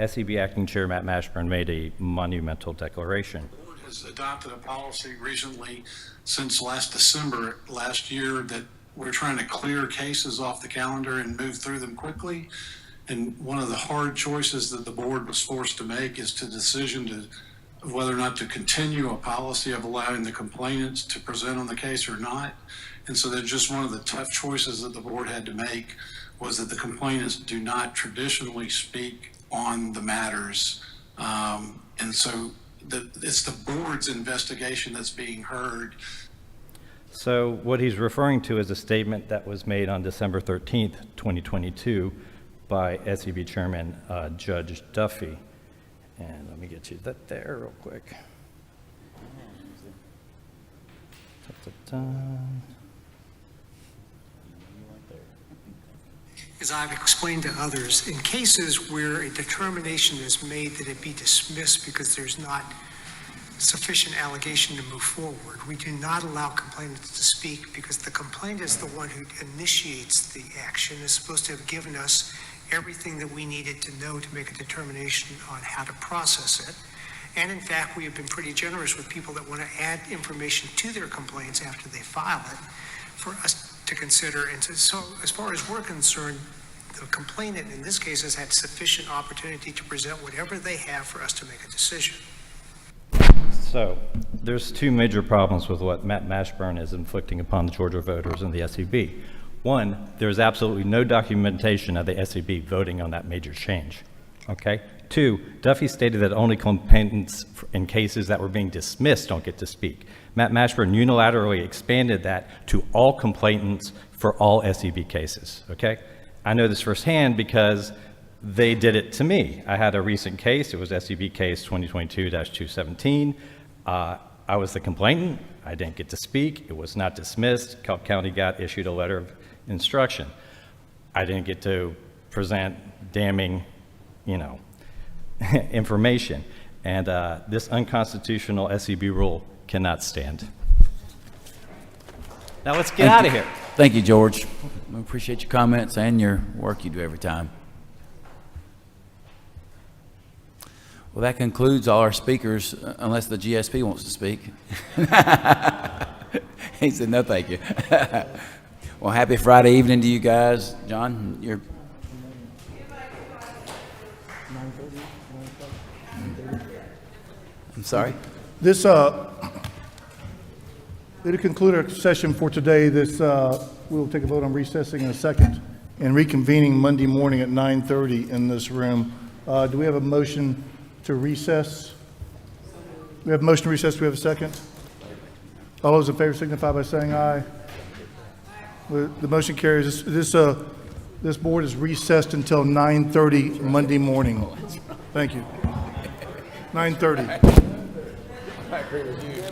SEB Acting Chair Matt Mashburn made a monumental declaration. The board has adopted a policy recently, since last December last year, that we're trying to clear cases off the calendar and move through them quickly. And one of the hard choices that the board was forced to make is the decision of whether or not to continue a policy of allowing the complainants to present on the case or not. And so that's just one of the tough choices that the board had to make, was that the complainants do not traditionally speak on the matters. And so it's the board's investigation that's being heard. So what he's referring to is a statement that was made on December 13th, 2022 by SEB Chairman Judge Duffy. And let me get you that there real quick. As I've explained to others, in cases where a determination is made that it be dismissed because there's not sufficient allegation to move forward, we do not allow complainants to speak, because the complainant is the one who initiates the action, is supposed to have given us everything that we needed to know to make a determination on how to process it. And in fact, we have been pretty generous with people that want to add information to their complaints after they file it for us to consider. And so as far as we're concerned, the complainant in this case has had sufficient opportunity to present whatever they have for us to make a decision. So there's two major problems with what Matt Mashburn is inflicting upon the Georgia voters and the SEB. One, there's absolutely no documentation of the SEB voting on that major change, okay? Two, Duffy stated that only complainants in cases that were being dismissed don't get to speak. Matt Mashburn unilaterally expanded that to all complainants for all SEB cases, okay? I know this firsthand because they did it to me. I had a recent case, it was SEB case 2022-217. I was the complainant, I didn't get to speak, it was not dismissed. Cobb County got issued a letter of instruction. I didn't get to present damning, information. And this unconstitutional SEB rule cannot stand. Now let's get out of here. Thank you, George. We appreciate your comments and your work you do every time. Well, that concludes all our speakers, unless the GSP wants to speak. He said, no, thank you. Well, happy Friday evening to you guys. John, you're... I'm sorry? This, it'll conclude our session for today. We'll take a vote on recessing in a second and reconvening Monday morning at 9:30 in this room. Do we have a motion to recess? We have a motion to recess. Do we have a second? All those in favor signify by saying aye. The motion carries. This board is recessed until 9:30 Monday morning. Thank you. 9:30. I agree with you.